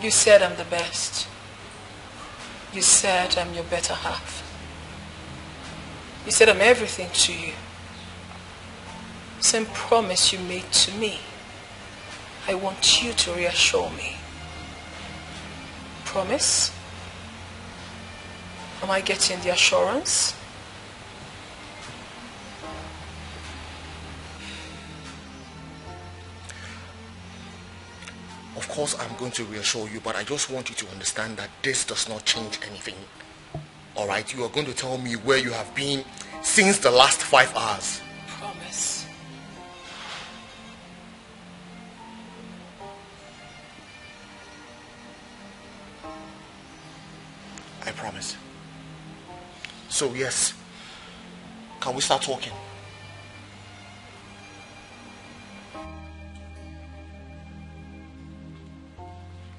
You said I'm the best. You said I'm your better half. You said I'm everything to you. Same promise you made to me. I want you to reassure me. Promise? Am I getting the assurance? Of course I'm going to reassure you, but I just want you to understand that this does not change anything. Alright, you are going to tell me where you have been since the last 5 hours. Promise. I promise. So yes, can we start talking?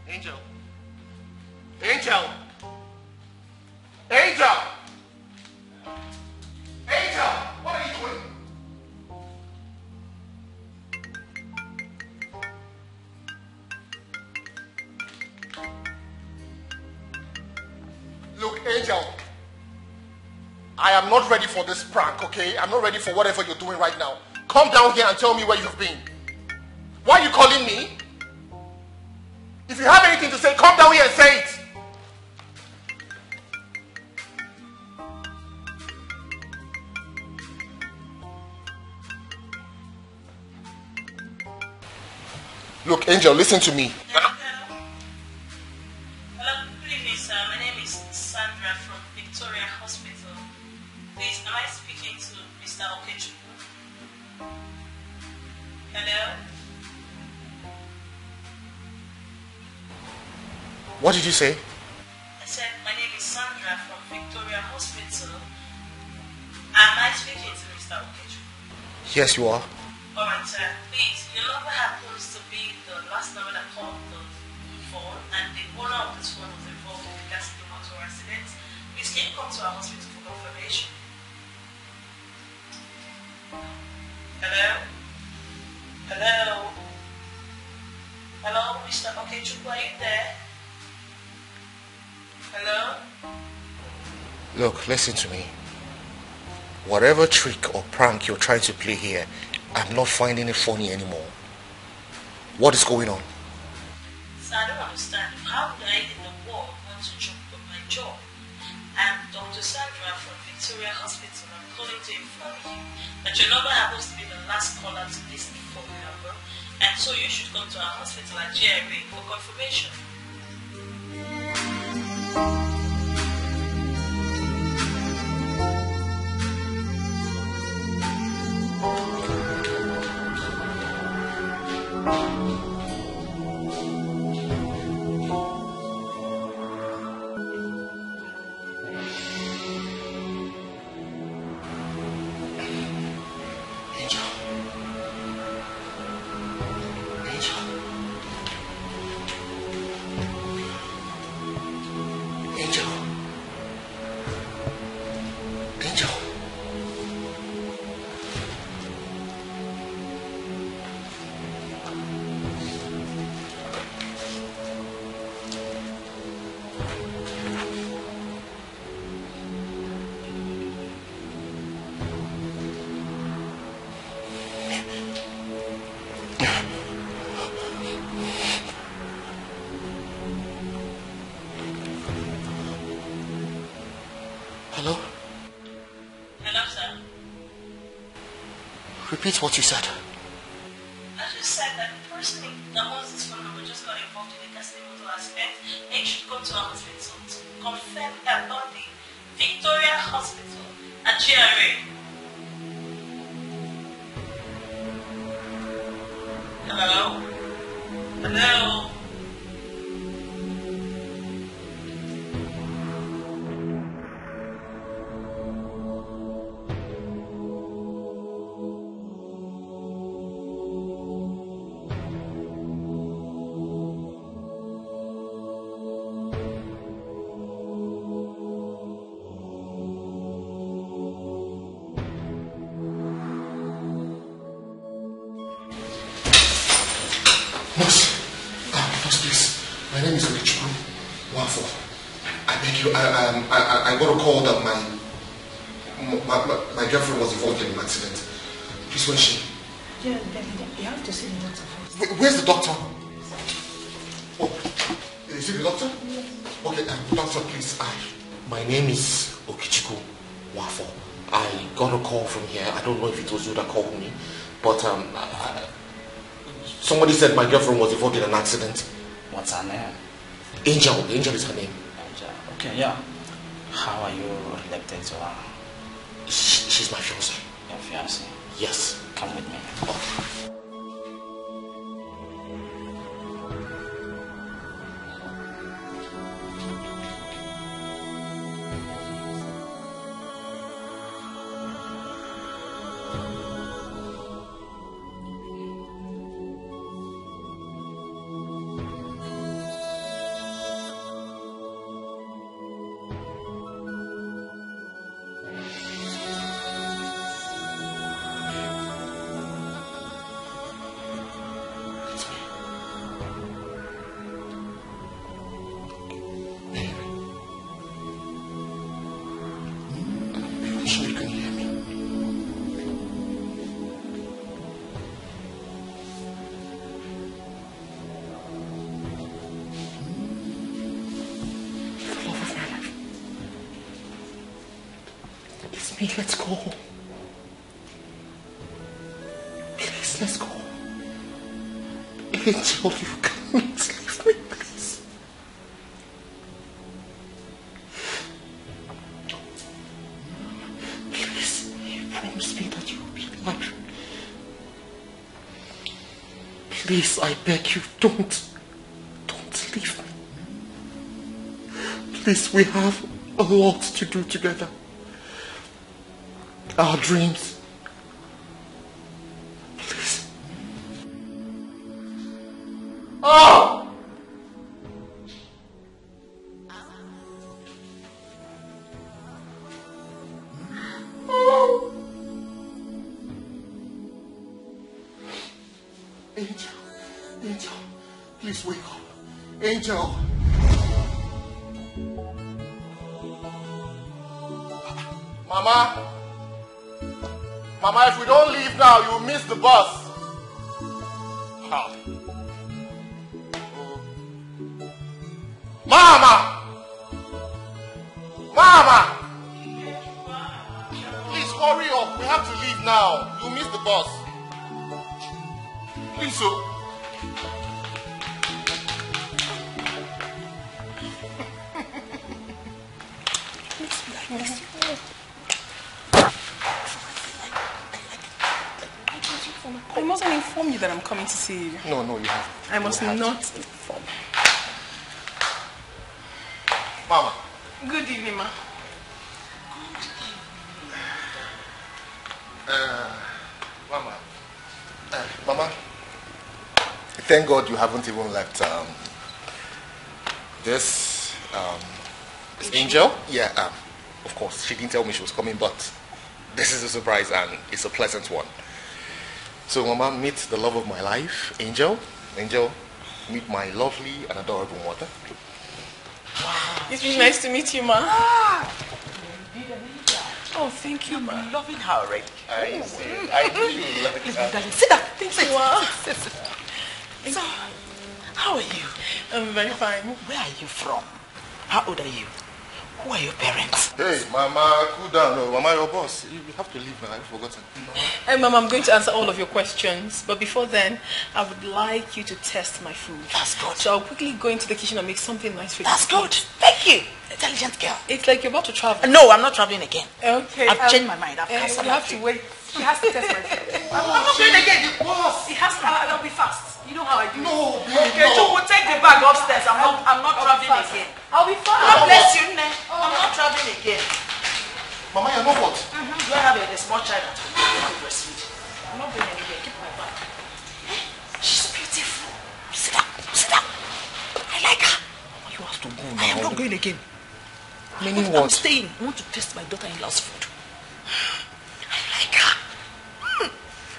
Angel. Angel. Angel. Angel, what are you doing? Look, Angel, I am not ready for this prank, okay? I'm not ready for whatever you're doing right now. Come down here and tell me where you've been. Why are you calling me? If you have anything to say, come down here and say it. Look, Angel, listen to me. Hello, good evening, sir. My name is Sandra from Victoria Hospital. Please, am I speaking to Mr. Okechukwu? Hello? What did you say? I said, my name is Sandra from Victoria Hospital. Am I speaking to Mr. Okechukwu? Yes, you are. Alright, sir. Please, your number happens to be the last number that called the phone, and the owner of this phone was involved in the gas motor accident. Please, can you come to our hospital for confirmation? Hello? Look, listen to me. Whatever trick or prank you're trying to play here, I'm not finding it funny anymore. What is going on? So I don't understand. How would I in the world want to jump on my job? I'm Dr. Sandra from Victoria Hospital. I'm calling to inform you that your number happens to be the last caller to this phone number, and so you should come to our hospital at GRA for confirmation. Repeat what you said. I just said that the person that owns this phone number just got involved in a casting accident and you should come to our hospital to confirm her body. Victoria Hospital at GRA. Hello? Hello? I got a call that my girlfriend was involved in an accident. Please, where's she? Yeah, you have to see the doctor first. Where's the doctor? Oh, is it the doctor? Yes. Okay, doctor, please. My name is Okichiku Wafo. I got a call from here. I don't know if it was you that called me, but somebody said my girlfriend was involved in an accident. What's her name? Angel. Angel is her name. Angel. Okay, yeah. How are you related to her? She's my fiancée. Your fiancée? Yes. Come with me. Oh. Let's go. Please, let's go. Angel, you can't leave me, please. Please, you promised me that you will be alive. Please, I beg you, don't leave me. Please, we have a lot to do together. Our dreams. Please. Oh! Oh! Angel. Angel. Please wake up. Angel. Mama! Mama, if we don't leave now, you'll miss the bus. Ha. Mama! Mama! Please hurry up. We have to leave now. You'll miss the bus. Please, so. I mustn't inform you that I'm coming to see you. No, you haven't. I must not inform. Mama. Good evening, ma. Mama. Mama. Thank God you haven't even left this Angel. Yeah, of course, she didn't tell me she was coming, but this is a surprise and it's a pleasant one. So, Mama, meet the love of my life, Angel. Angel, meet my lovely and adorable mother. Wow. It's really nice to meet you, ma. Oh, thank you, ma. I'm loving her already. I see. I really love her. Sit down. Sit. Wow. So, how are you? I'm very fine. Where are you from? How old are you? Who are your parents? Hey, Mama, cool down. No, Mama, your boss. You have to leave now. I've forgotten. Hey, Mama, I'm going to answer all of your questions. But before then, I would like you to test my food. That's good. So I'll quickly go into the kitchen and make something nice for you. That's good. Thank you. Intelligent girl. It's like you're about to travel. No, I'm not traveling again. Okay. I've changed my mind. You have to wait. She has to test my food. I'm not going again. Boss. It has to. I'll be fast. You know how I do. No, okay, so we'll take the bag upstairs. I'm not traveling again. I'll be fine. God bless you, Nne. I'm not traveling again. Mama, you know what? Do I have a small child at home? Breastfeed. I'm not going anywhere. Keep my bag. She's beautiful. Sit down. I like her. Mama, you have to go now. I am not going again. Meaning what? I'm staying. I want to test my daughter-in-law's food. I like her.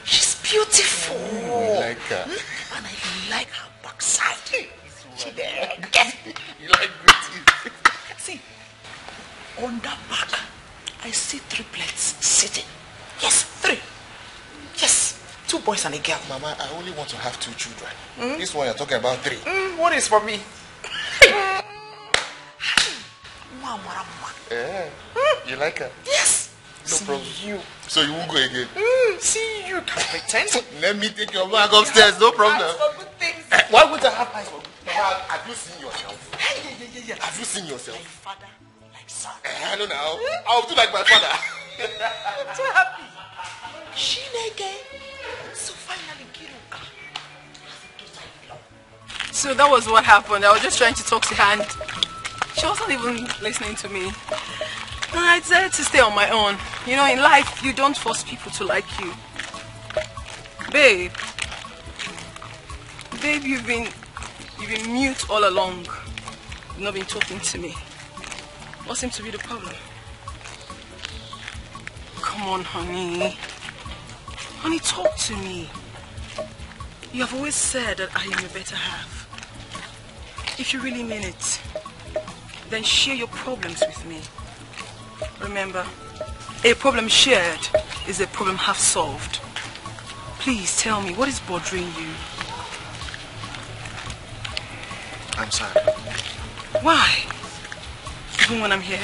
She's beautiful. You like her. And I like her backside. See there. You like beauty. See, on that back, I see triplets sitting. Yes, 3. Yes, 2 boys and a girl. Mama, I only want to have 2 children. This one you're talking about 3. What is for me? You like her? Yes. No problem. You. So you won't go again? See you can pretend. Let me take your bag upstairs, no problem. For good things. Why would I have eyes for good things? Have you seen yourself? Yeah. Have you seen yourself? My father, like son. I don't know. I'll do like my father. I'm so happy. Shinege. So finally, Kiruka. So that was what happened. I was just trying to talk to her and she wasn't even listening to me. And I decided to stay on my own. You know, in life, you don't force people to like you. Babe, you've been mute all along. You've not been talking to me. What seems to be the problem? Come on, honey. Honey, talk to me. You have always said that I am your better half. If you really mean it, then share your problems with me. Remember, a problem shared is a problem half solved. Please tell me, what is bothering you? I'm sad. Why? Even when I'm here?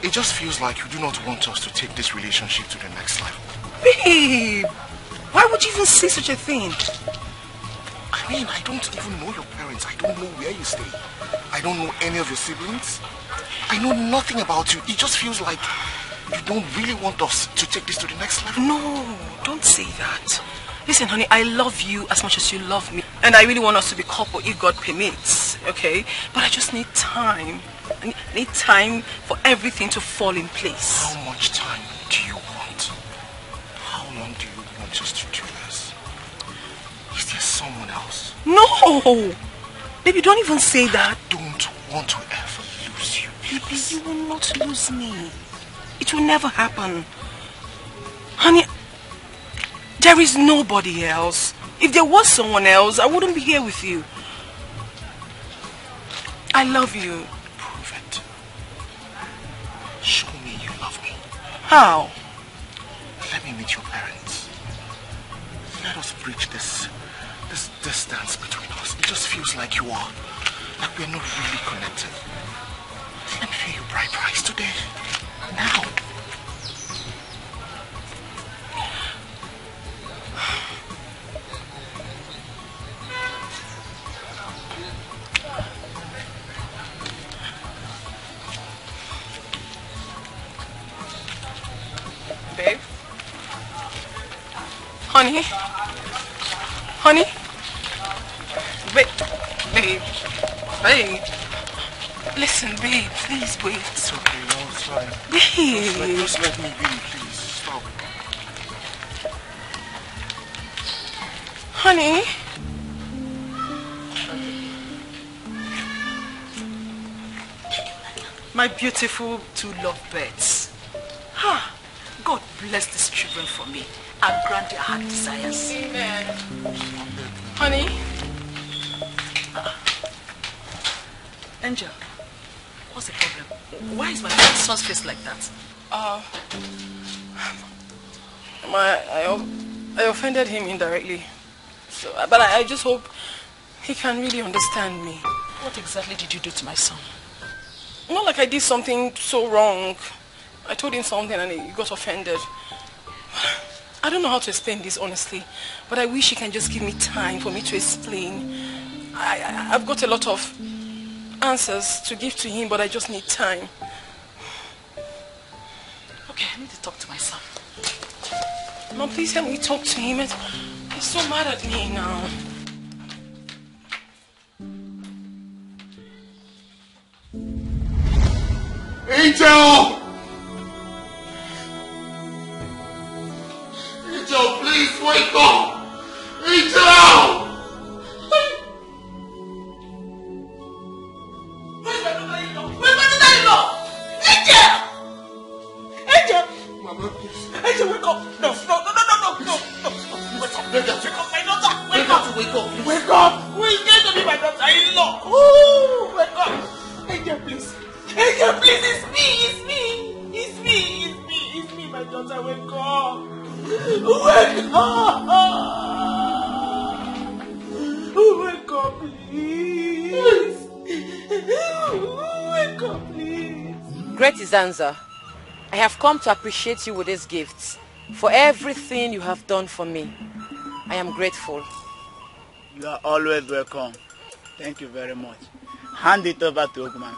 It just feels like you do not want us to take this relationship to the next level. Babe, why would you even say such a thing? I mean, I don't even know your parents. I don't know where you stay. I don't know any of your siblings. I know nothing about you. It just feels like you don't really want us to take this to the next level. No, don't say that. Listen, honey, I love you as much as you love me. And I really want us to be couple if God permits, okay? But I just need time. I need time for everything to fall in place. How much time do you want? How long do you want us to do this? Is there someone else? No! Baby, don't even say that. I don't want to ever lose you. Baby, you will not lose me. It will never happen. Honey, there is nobody else. If there was someone else, I wouldn't be here with you. I love you. Prove it. Show me you love me. How? Let me meet your parents. Let us bridge this distance between us. It just feels like we're not really connected. Let me feel your bright eyes today. Now. Babe? Honey? Honey? Babe. Listen, babe, please wait. It's okay, no, it's fine. Babe. Just let me be, please. Stop. Honey? My beautiful two lovebirds. God bless these children for me and grant their heart desires. Amen. Honey? Angel, what's the problem? Why is my son's face like that? I offended him indirectly. So, but I just hope he can really understand me. What exactly did you do to my son? Not like I did something so wrong. I told him something and he got offended. I don't know how to explain this honestly, but I wish he can just give me time for me to explain. I've got a lot of answers to give to him, but I just need time. Okay, I need to talk to my son. Mom, please help me talk to him. He's so mad at me now. Angel! Angel, please wake up! Angel! Where's my daughter-in-law? Where's my daughter-in-law? Angel! Angel! Mama, please. Angel, wake up! No. Wake up. Wake up, my daughter! Wake up! Wake up! Who is going to be my daughter-in-law? Ooh, wake up! Angel, please. Angel, please, it's me, my daughter, wake up. Wake up, please. Wake up, please. Great Izanza, I have come to appreciate you with these gifts. For everything you have done for me, I am grateful. You are always welcome. Thank you very much. Hand it over to Ogman.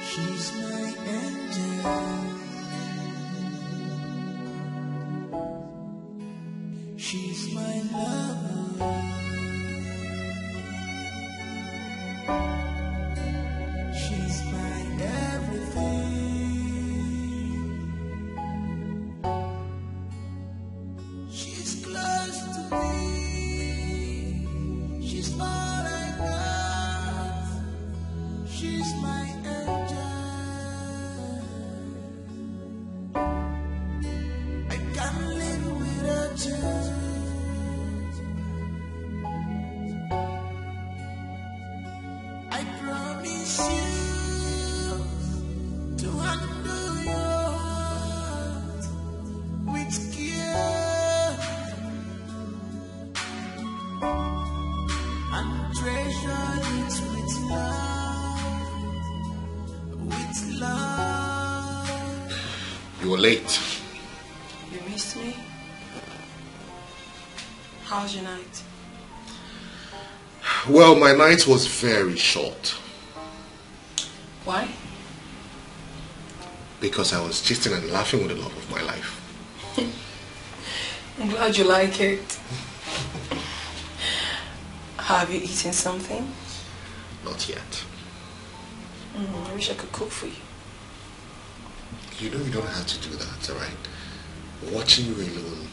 She's my angel. She's my lover. She's my everything. She's close to me. She's all I got. She's my angel. I can't live without you. I late. You missed me? How's your night? Well, my night was very short. Why? Because I was gisting and laughing with the love of my life. I'm glad you like it. Have you eaten something? Not yet. I wish I could cook for you. You know you don't have to do that, alright? Watching you alone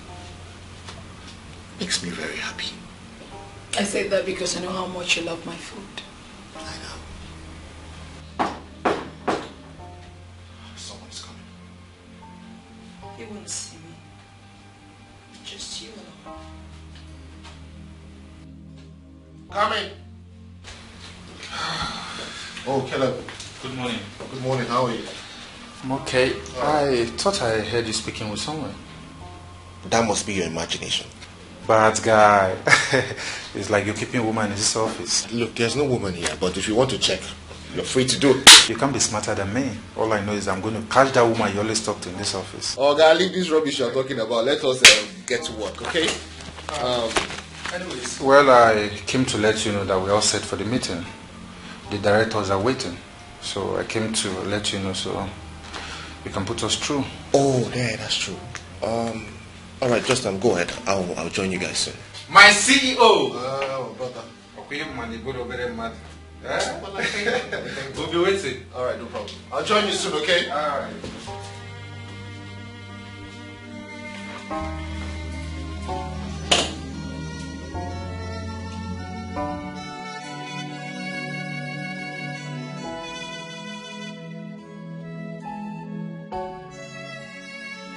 makes me very happy. I say that because I know how much you love my food. I know. Someone's coming. You won't see me. Just you alone. Coming. Oh, Caleb. Good morning. Good morning. How are you? I'm okay. I thought I heard you speaking with someone. That must be your imagination. Bad guy. It's like you're keeping a woman in this office. Look, there's no woman here, but if you want to check, you're free to do it. You can't be smarter than me. All I know is I'm going to catch that woman you always talk to in this office. Oh, God, leave this rubbish you're talking about. Let us get to work, okay? Anyways. Well, I came to let you know that we're all set for the meeting. The directors are waiting. So I came to let you know so you can put us through. Oh, yeah, that's true. All right, just go ahead. I'll join you guys soon. My CEO. Oh, brother. We'll be waiting. All right, no problem. I'll join you soon, okay? All right.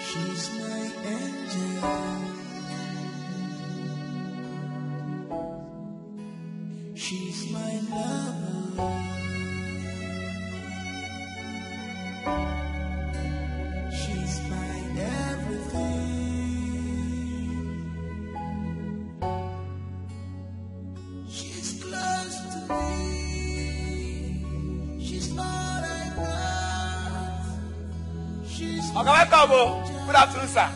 She's my angel. She's my lover. She's my everything. She's close to me. She's all I got. She's Okay, welcome. Good afternoon, sir.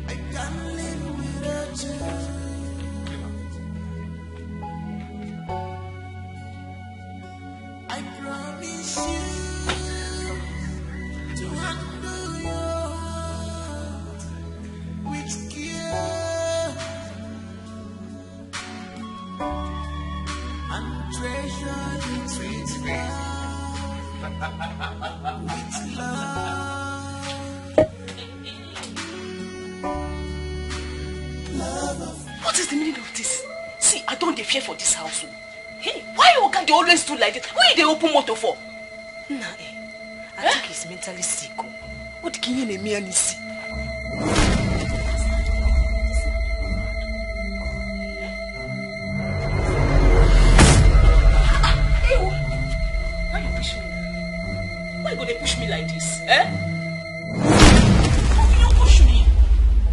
I can't live without you. I promise you to handle your heart with care and treasure it with love. What is the meaning of this? See, I don't fear for this house. Hey, why Oga they always do like this? Why they open motor for? Nah, I think he's mentally sick. What can you name me and see? Why you push me? Why go they push me like this? Eh? You push me.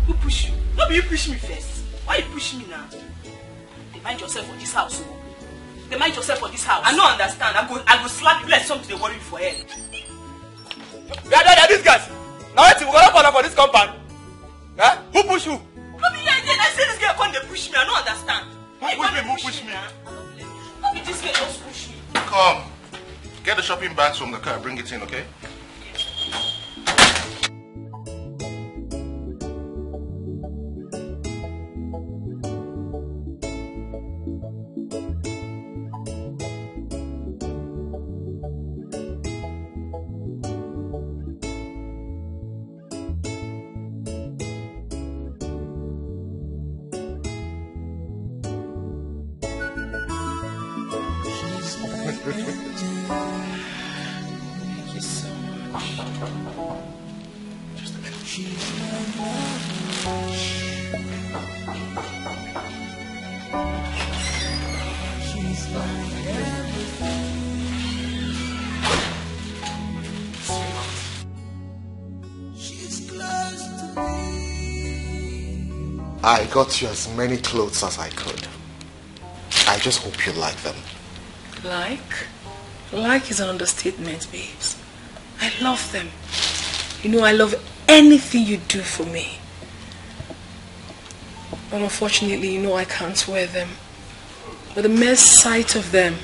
Who push you? No, you push me first. Why you push me now? They mind yourself for this house. They mind yourself for this house. I don't understand. I go slap you like something they worry you for head. Yeah, these guys. Now we're gonna follow for this compound. Huh? Who push you? No, be like that. I say this girl come they push me. I don't understand. Who push me? No, be this girl just push me. Come. Get the shopping bags from the car. Bring it in, okay? Thank you so much. Just a minute. She's my love. She's my everything. She's close to me. I got you as many clothes as I could. I just hope you like them. Like is an understatement, babes. love them. You know, I love anything you do for me. But unfortunately, you know, I can't wear them. But the mere sight of them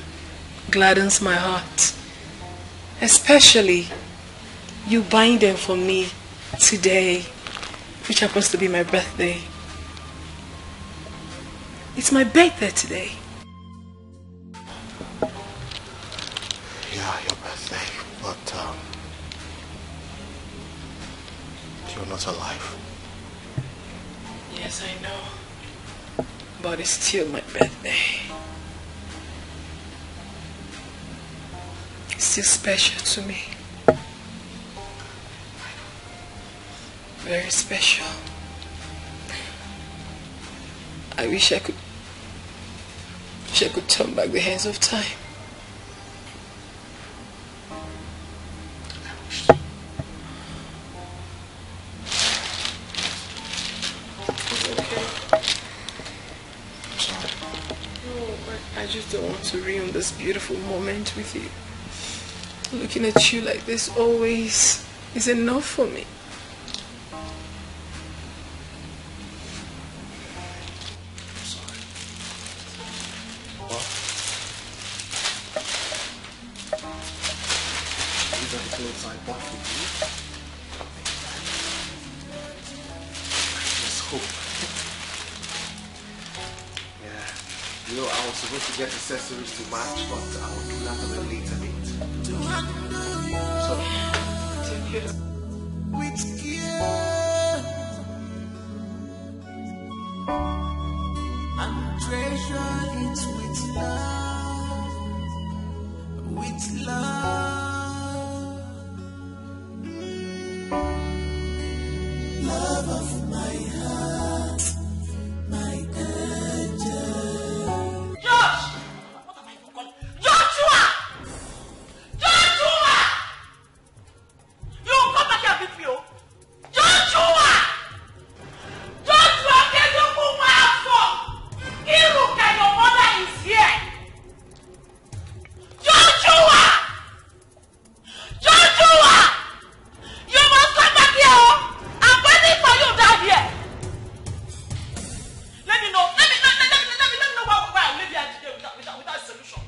gladdens my heart. Especially you buying them for me today, which happens to be my birthday. It's my birthday today. Yeah, your birthday, but you're not alive. Yes, I know. But it's still my birthday. It's still special to me. Very special. I wish I could turn back the hands of time. I just don't want to ruin this beautiful moment with you. Looking at you like this always is enough for me. What? These are the clothes I bought for you. Let's hope. You know, I was supposed to get accessories to match, but I will do that at a later date. So, take care. With care and treasure it with love, with love, love of my heart, my angel. Josh! What am I even calling? Joshua! Joshua! You come back here and beat me, oh? Joshua! Joshua, can you move my ass up? Iruka, your mother is here. Joshua! Joshua! You must come back here, oh! I'm waiting for you down here. Let me know. Let me know why I'm living here today without a solution.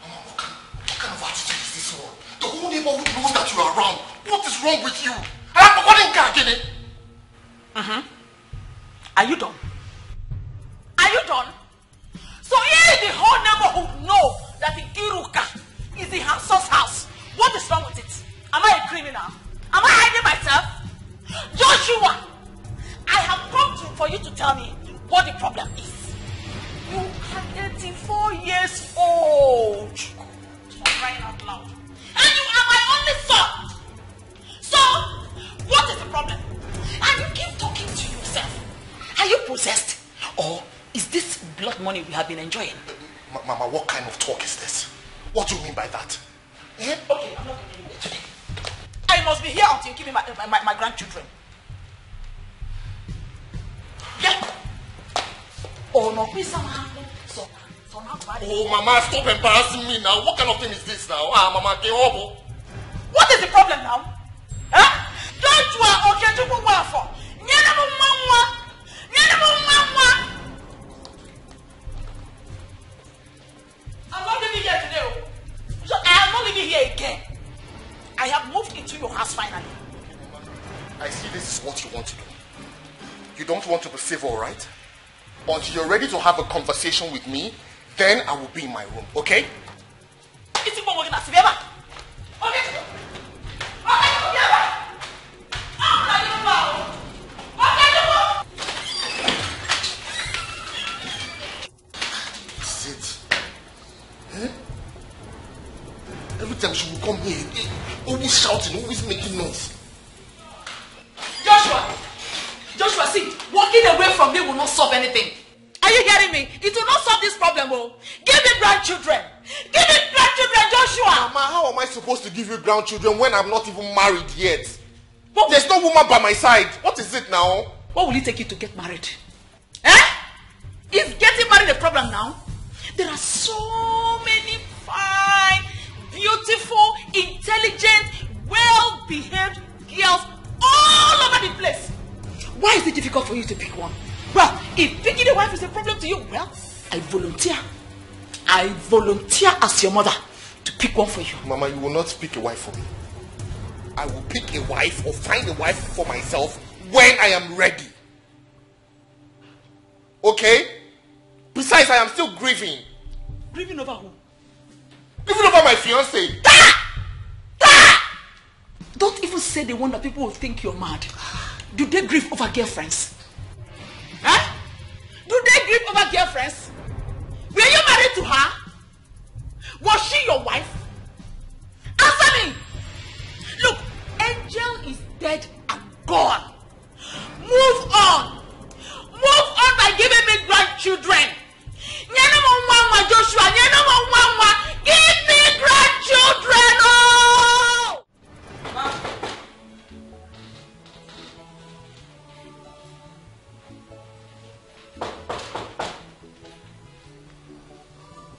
What kind of attitude is this one? The whole neighborhood knows that you are around. What is wrong with you? Are you done? Are you done? So here the whole neighborhood know that the Iruka is in her son's house. What is wrong with it? Am I a criminal? Am I hiding myself? Joshua, I have come for you to tell me what the problem is. You are 84 years old. For crying out loud. And you are my only son. So, what is the problem? And you keep talking to yourself. Are you possessed? Or is this blood money we have been enjoying? Mama, what kind of talk is this? What do you mean by that? Okay, I'm not going anywhere today. I must be here until you give me my grandchildren. Yeah. Oh no, please, so oh, Mama, stop embarrassing me now. What kind of thing is this now? Mama, get over. What is the problem now? Huh? Don't you are okay to move on for? I'm not living here today. So I am not living here again. I have moved into your house finally. I see this is what you want to do. You don't want to be civil, right? Until you're ready to have a conversation with me, then I will be in my room, okay? It's what we're going to see. Okay. Every time she will come here, always shouting, always making noise. Joshua, see, walking away from me will not solve anything. Are you hearing me? It will not solve this problem, oh. Give me grandchildren. Give me grandchildren, Joshua. Mama, how am I supposed to give you grandchildren when I'm not even married yet? There's no woman by my side. What is it now? What will it take you to get married? Eh? Is getting married a problem now? There are so many fine, behaved girls all over the place. Why is it difficult for you to pick one? Well, if picking a wife is a problem to you, well, I volunteer as your mother to pick one for you. Mama, you will not pick a wife for me. I will pick a wife or find a wife for myself when I am ready. Okay? Besides, I am still grieving. Grieving over who? Grieving over my fiancé. Don't even say the one that people will think you're mad. Do they grieve over girlfriends? Huh? Do they grieve over girlfriends? Were you married to her? Was she your wife? Answer me! Look, Angel is dead and gone. Move on. Move on by giving me grandchildren. Joshua, give me grandchildren. Oh!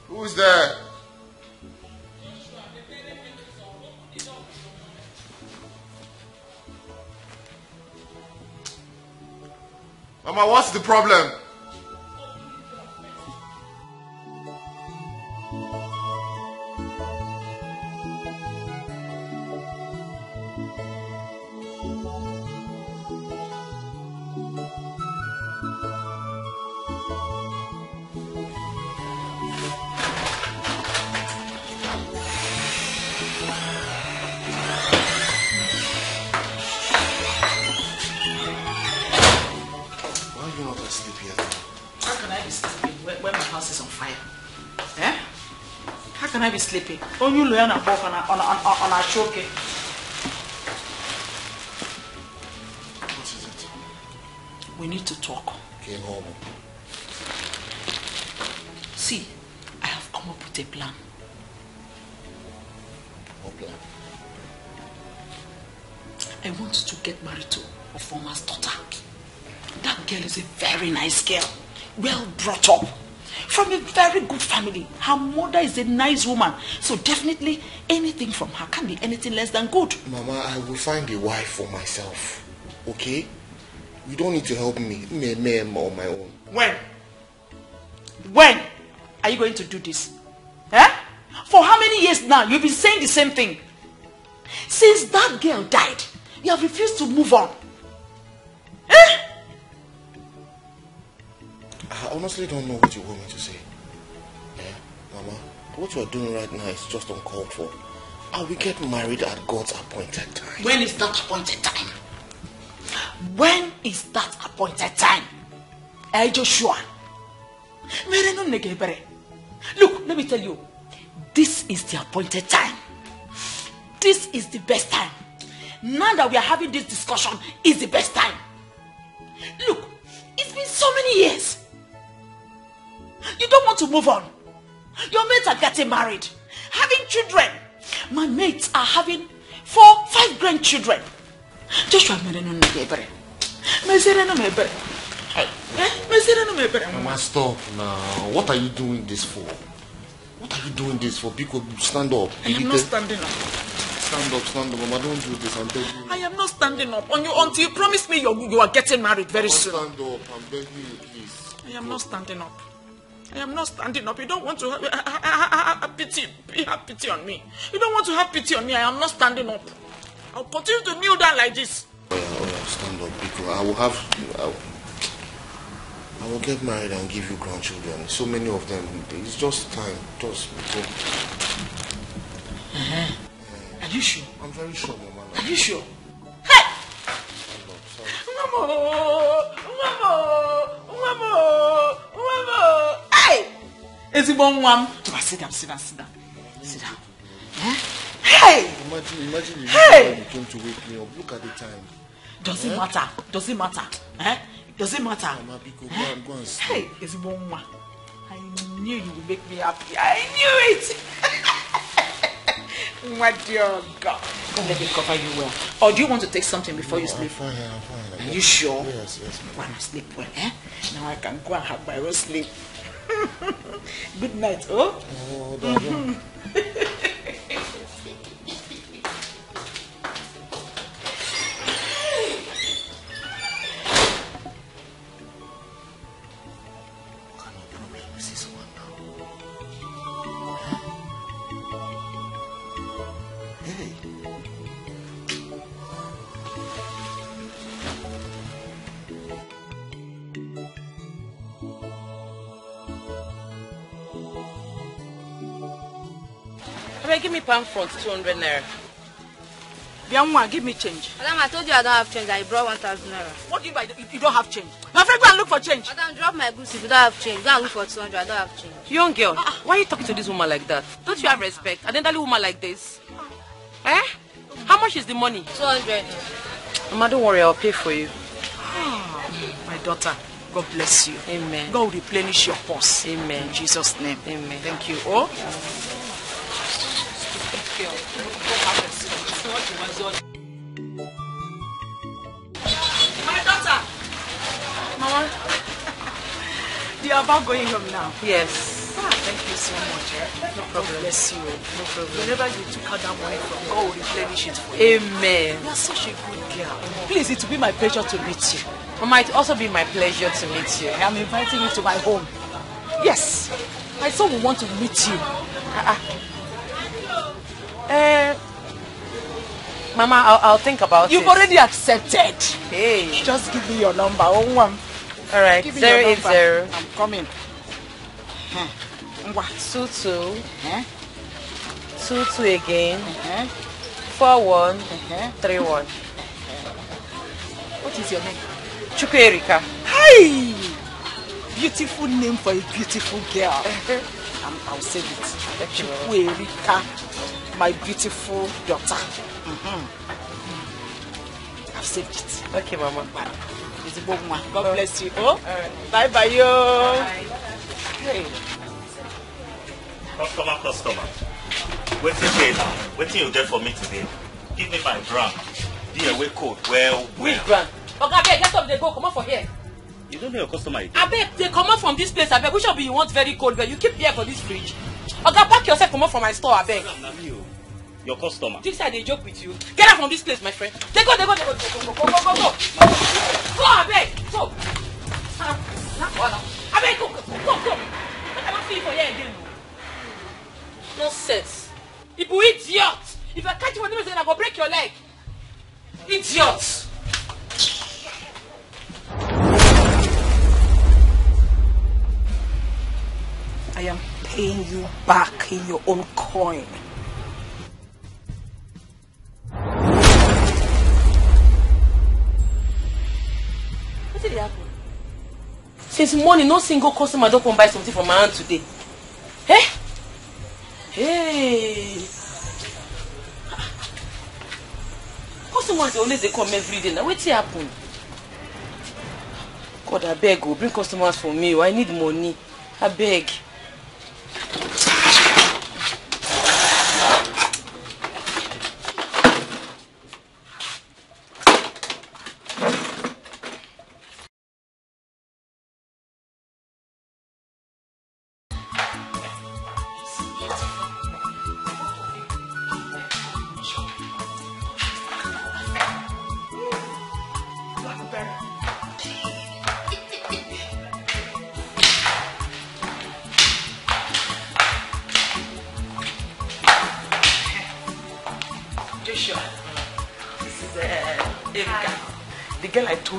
Who's there? Mama, what's the problem? Can I be sleeping? Oh, you learn a walk on a choke. What is it? We need to talk. Okay, home. See, I have come up with a plan. What plan? I want to get married to a former's daughter. That girl is a very nice girl, well brought up, from a very good family. Her mother is a nice woman, so definitely anything from her can't be anything less than good. Mama, I will find a wife for myself, okay? You don't need to help me on my own. When are you going to do this? For how many years now? You've been saying the same thing. Since that girl died, you have refused to move on. I honestly don't know what you want me to say. Mama, what you are doing right now is just uncalled for. I will get married at God's appointed time. When is that appointed time? When is that appointed time? Hey, Joshua. Look, let me tell you. This is the appointed time. This is the best time. Now that we are having this discussion, is the best time. Look, it's been so many years. You don't want to move on. Your mates are getting married, having children. My mates are having 4-5 grandchildren. Joshua, Mama, stop now. What are you doing this for? What are you doing this for? Because stand up. I am not standing up. Stand up, Mama. Don't do this. I'm begging you. I am not standing up until you promise me you are getting married very soon. Stand up. I'm begging you, please. I am not standing up. I am not standing up. You don't want to have pity on me. You don't want to have pity on me. I am not standing up. I'll continue to kneel down like this. Oh yeah, stand up, because I will get married and give you grandchildren. So many of them. It's just time. Just go. Are you sure? I'm very sure, Mama. Are you sure? Hey! Mama! Hey! Is it one? Sit down. Hey! Imagine if you came to wake me up. Look at the time. Does it matter? Does it matter? Does it matter? Mama, go and sleep. Hey, is it one? I knew you would make me happy. I knew it. My dear God. Let me cover you well. Or do you want to take something before you sleep? I'm fine. Are you sure? Yes. Go and sleep well, Now I can go and have my own sleep. Good night, oh? beg, give me palm front, 200 naira. Bianwa, give me change. Madam, I told you I don't have change. I brought 1,000 naira. What do you mean you don't have change? My friend, go and look for change. Madam, drop my goods if you don't have change. Go and look for 200. I don't have change. Young girl, why are you talking to this woman like that? Don't you have respect? An elderly woman like this? Eh? How much is the money? 200. Mama, don't worry, I'll pay for you. My daughter, God bless you. Amen. God will replenish your purse. Amen. In Jesus' name. Amen. Thank you. Oh. My daughter. Mama. You are about going home now? Yes. Thank you so much. No problem. God bless you. No problem. Whenever you took out that money from God will replenish it for you. Amen. You are such a good girl. Please, it will be my pleasure to meet you. It might also be my pleasure to meet you. I am inviting you to my home. Yes. My son will want to meet you. Mama, I'll think about it. You've already accepted. Hey. Just give me your number. All right. 080. I'm coming. 22. 22 again. 4131. What is your name? Chukwuerika. Hey! Beautiful name for a beautiful girl. I'll save it. Chukwuerika, my beautiful daughter. I've saved it. Okay, Mama. God bless you. Oh, bye bye, yo. Hey. Customer. Waiting pay now. Waiting you get for me today. Give me my brand. The away code. Well. Which brand? Okay, get up. They go. Come on for here. You don't know your customer again. I beg, they come out from this place. I beg, which of you want very cold? But you keep here for this fridge. Okay, pack yourself. Come out from my store. I beg. Your customer. This side they joke with you. Get out from this place, my friend. They go. Go. Go. Go, I beg. Go. I beg, go. I cannot see you for here again. Nonsense. You idiot. If I catch you for the reason, I go break your leg. Idiot. I am paying you back in your own coin. What did happen? Since morning, no single customer don't come buy something from my hand today. Eh? Hey! Customers always they come every day. Now what's happen? God, I beg you, bring customers for me. I need money. I beg.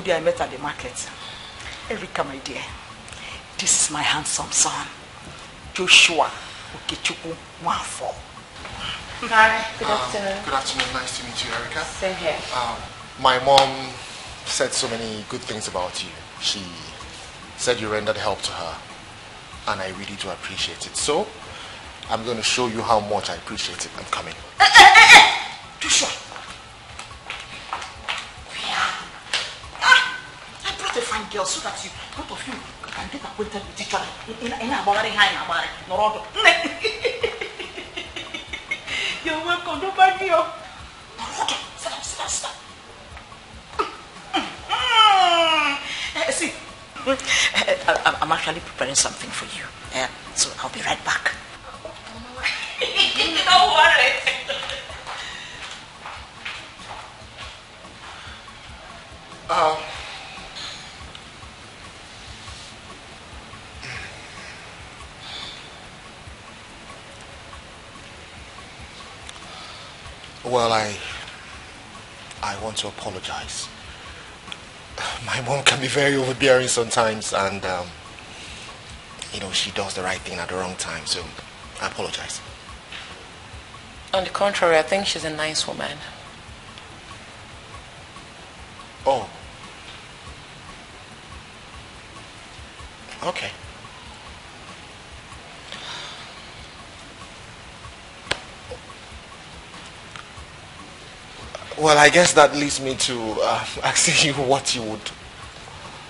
I met at the market. Erika, my dear, this is my handsome son, Joshua Okechukwu Nwafọ. Hi, good afternoon. Good afternoon, nice to meet you, Erika. Same here. My mom said so many good things about you. She said you rendered help to her, and I really do appreciate it. So, I'm going to show you how much I appreciate it. I'm coming. Joshua! A fine girl so that you both of you can get acquainted with each other. You're welcome, don't bad me up. Sit down. See, I'm actually preparing something for you. So I'll be right back. Don't worry. Well, I want to apologize. My mom can be very overbearing sometimes, and she does the right thing at the wrong time, so I apologize. On the contrary, I think she's a nice woman. Oh. Okay. Well, I guess that leads me to asking you what you would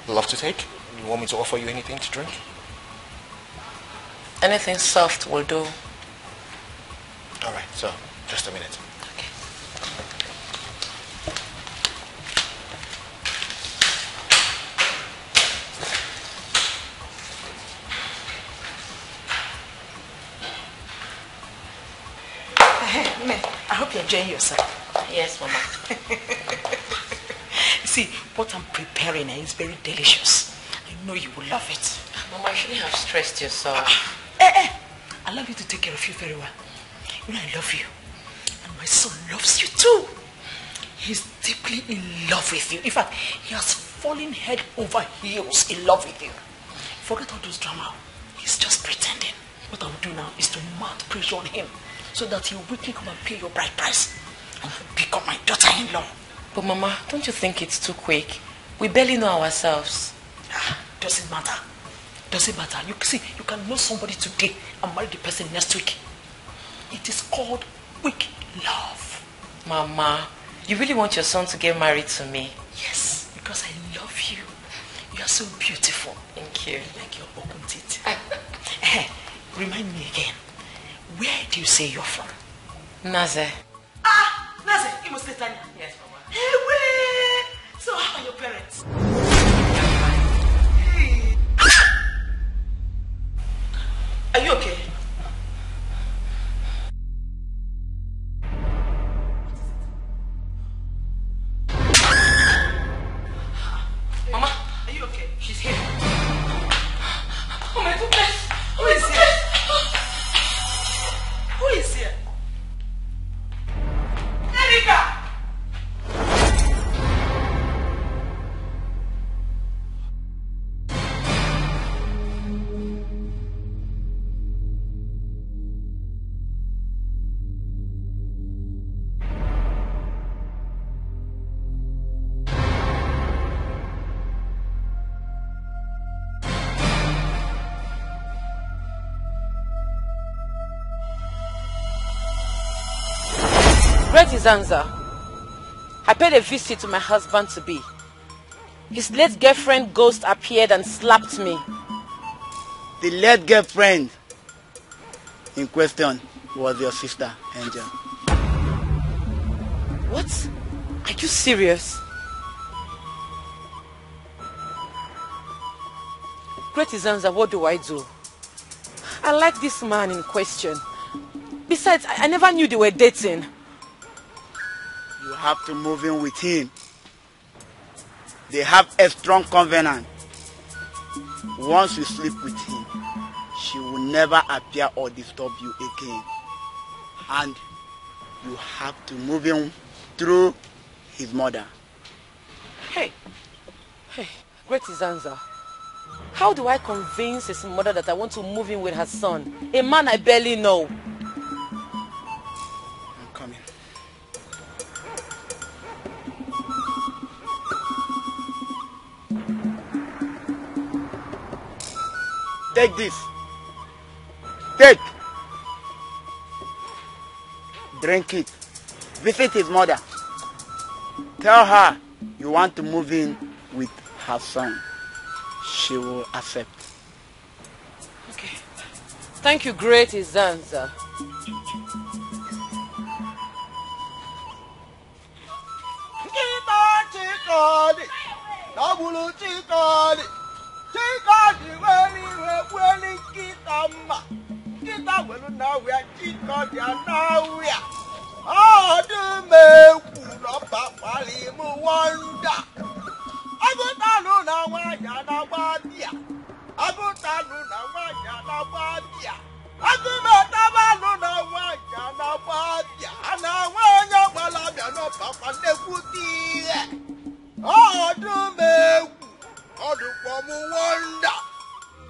love to take. You want me to offer you anything to drink? Anything soft will do. All right, so just a minute. I hope you're enjoying yourself. Yes, Mama. See, what I'm preparing is very delicious. I know you will love it. Mama, you shouldn't have stressed yourself. I love you to take care of you very well. You know I love you. And my son loves you too. He's deeply in love with you. In fact, he has fallen head over heels in love with you. Forget all those drama. He's just pretending. What I will do now is to mount pressure on him so that he'll quickly come and pay your bride price and become my daughter-in-law. But Mama, don't you think it's too quick? We barely know ourselves. Doesn't matter. Doesn't matter. You see, you can know somebody today and marry the person next week. It is called quick love. Mama, you really want your son to get married to me? Yes, because I love you. You are so beautiful. Thank you. Like your open teeth. Remind me again. Where do you say you're from? Naze. Naze, you must stay Tanya. Yes, Mama. Hey, wait. So how are your parents? Are you okay? Mama, are you okay? She's here. Oh my goodness. Who is here? Who is here? Erika! Great Zanza. I paid a visit to my husband-to-be. His late girlfriend ghost appeared and slapped me. The late girlfriend in question was your sister, Angel. What? Are you serious? Great Zanza, what do I do? I like this man in question. Besides, I never knew they were dating. You have to move in with him. They have a strong covenant. Once you sleep with him, she will never appear or disturb you again. And you have to move in through his mother. Hey, Great Zanza. How do I convince his mother that I want to move in with her son? A man I barely know. I'm coming. Take this. Take. Drink it. Visit his mother. Tell her you want to move in with her son. She will accept. Okay. Thank you, Great Zanza.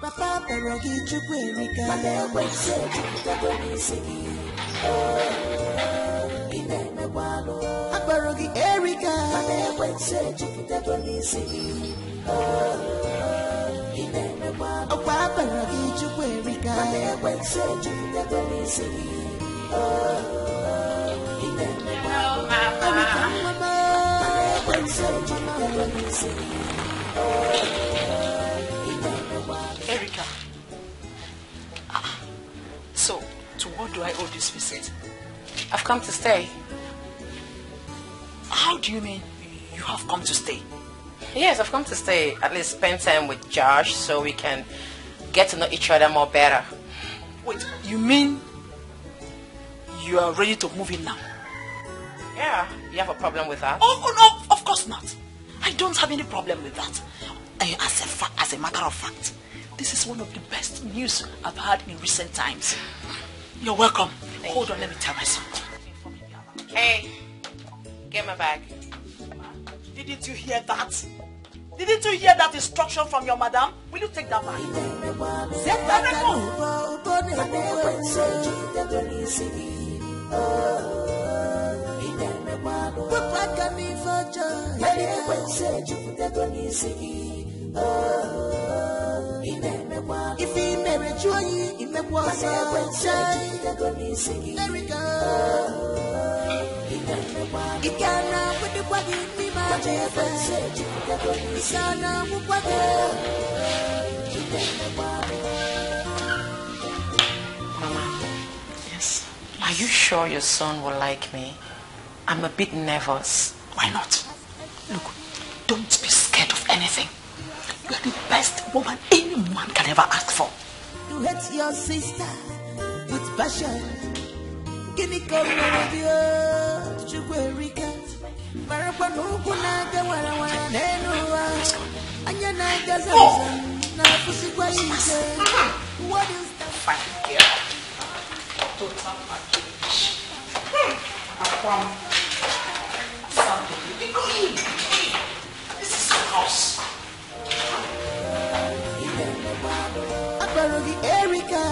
Papa Perogi Chukwerika, Papa Wexel, Papa Nisiki. Erica. So, to what do I owe this visit? I've come to stay. How do you mean you have come to stay? Yes, I've come to stay. At least spend time with Josh so we can get to know each other more better. Wait, you mean you are ready to move in now? Yeah, you have a problem with that? Oh, no, of course not. I don't have any problem with that. As a matter of fact, this is one of the best news I've had in recent times. You're welcome. Hold on, let me tell my son. Hey, get my bag. Didn't you hear that? Didn't you hear that instruction from your madam? Will you take that bag? If he never join you, he may was it can with the body be my Mama, yes. Are you sure your son will like me? I'm a bit nervous. Why not? Look, don't be scared of anything. You are the best woman any man can ever ask for. You hate your sister with passion. Give me come with you to America. What is that? Fine girl. Total package. This is your house. Erica.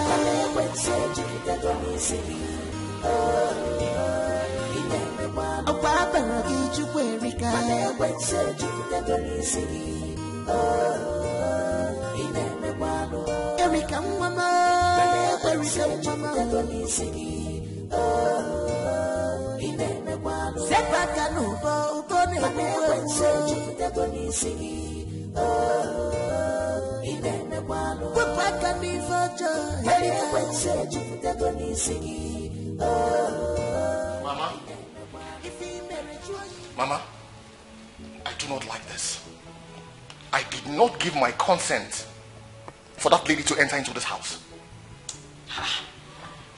Mama? Mama, I do not like this. I did not give my consent for that lady to enter into this house.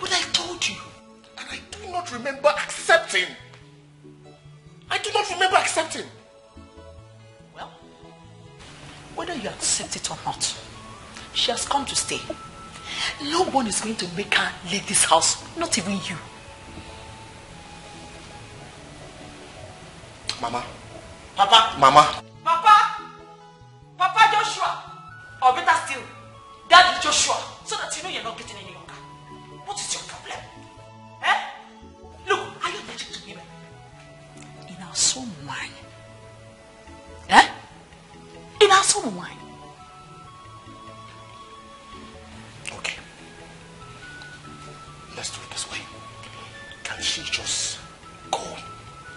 But I told you. And I do not remember accepting. I do not remember accepting. Well, whether you accept it or not, she has come to stay. No one is going to make her leave this house, not even you. Mama. Papa. Mama. Papa. Papa Joshua. Or better still, Daddy Joshua. So that you know you're not getting any younger. What is your problem? Eh? Look, are you allergic to women? In our soul mind. Eh? In our soul mind. Okay. Let's do it this way. Can she just go?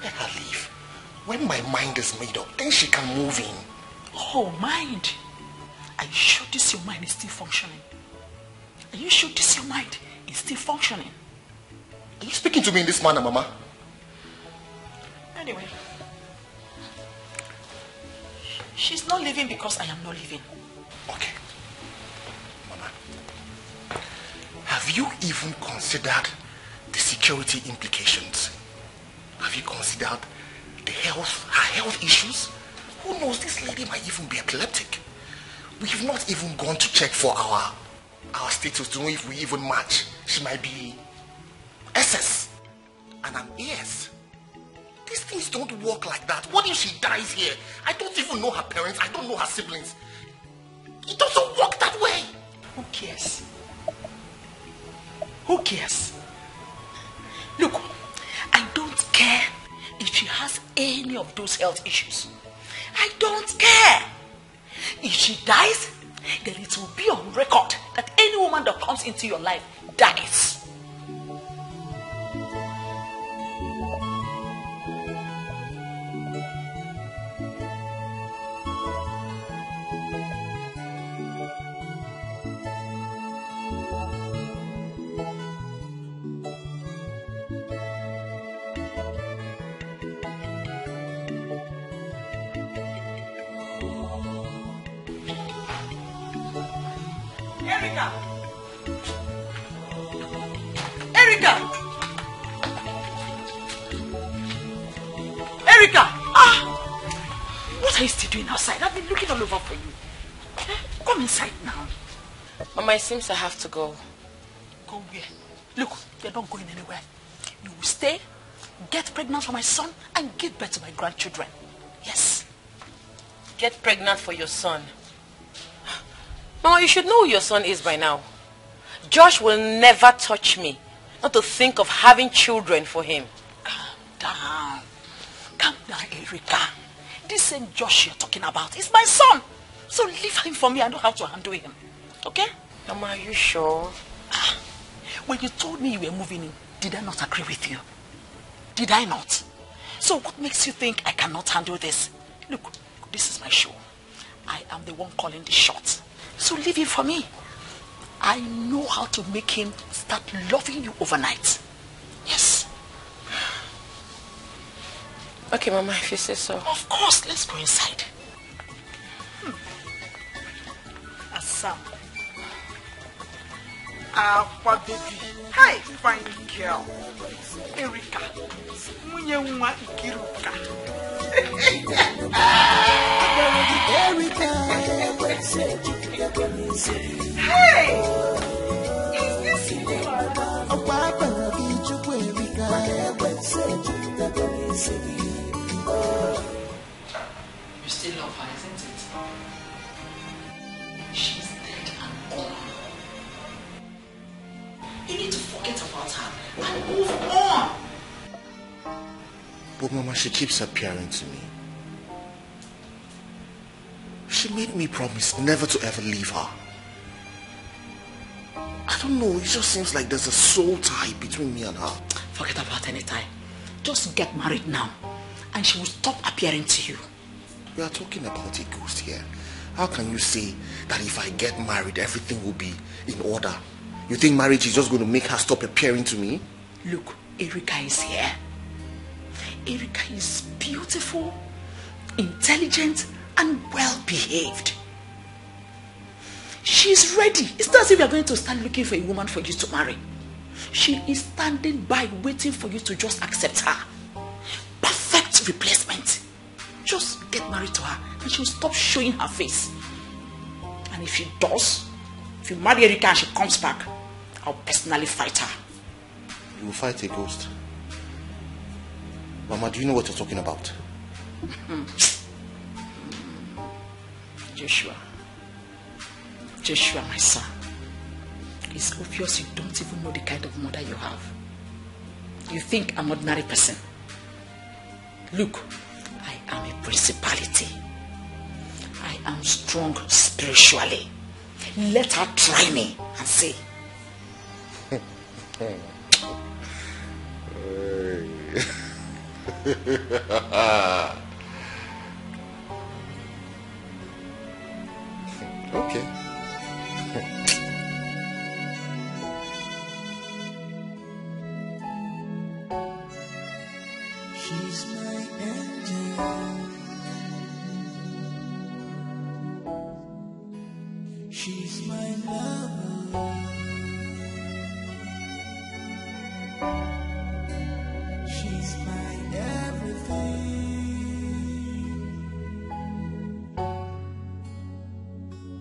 Let her leave. When my mind is made up, then she can move in. Oh, mind. Are you sure this your mind is still functioning? Are you sure this your mind is still functioning? Are you speaking to me in this manner, Mama? Anyway. She's not leaving because I am not leaving. Okay. Mama. Have you even considered the security implications? Have you considered her health issues? Who knows, this lady might even be epileptic. We've not even gone to check for our status to know if we even match. She might be SS and I'm AS. These things don't work like that. What if she dies here? I don't even know her parents. I don't know her siblings. It doesn't work that way. Who cares? Who cares? Look, I don't care if she has any of those health issues. I don't care. If she dies, then it will be on record that any woman that comes into your life dies. Erica! What are you still doing outside? I've been looking all over for you. Come inside now. Mama, it seems I have to go. Go where? Look, you're not going anywhere. You will stay, get pregnant for my son, and give birth to my grandchildren. Yes. Get pregnant for your son. Mama, you should know who your son is by now. Josh will never touch me. Not to think of having children for him. Calm down. Calm down, Erica. This same Josh you're talking about is my son. So leave him for me. I know how to handle him. Okay? Mama, are you sure? When you told me you were moving in, did I not agree with you? Did I not? So what makes you think I cannot handle this? Look, this is my show. I am the one calling the shots. So leave him for me. I know how to make him start loving you overnight. Yes. Okay, Mama, if you say so. Of course, let's go inside. Assam. What baby? Hi, fine girl. Erica. Munyewa Ikiruka. Hey! Is this you still love her, isn't it? She's dead and gone. You need to forget about her and move on. But Mama, she keeps appearing to me. She made me promise never to ever leave her. I don't know, it just seems like there's a soul tie between me and her. Forget about any tie. Just get married now, and she will stop appearing to you. We are talking about a ghost here. How can you say that if I get married, everything will be in order? You think marriage is just going to make her stop appearing to me? Look, Erica is here. Erica is beautiful, intelligent, and well-behaved. She's ready. It's not as if you're going to start looking for a woman for you to marry. She is standing by waiting for you to just accept her. Perfect replacement. Just get married to her and she'll stop showing her face. And if she does, if you marry Erica and she comes back, I'll personally fight her. You will fight a ghost? Mama, do you know what you're talking about? Joshua, my son. It's obvious you don't even know the kind of mother you have. You think I'm an ordinary person. Look, I am a principality. I am strong spiritually. Let her try me and see. Okay. She's my angel. She's my lover. She's my everything.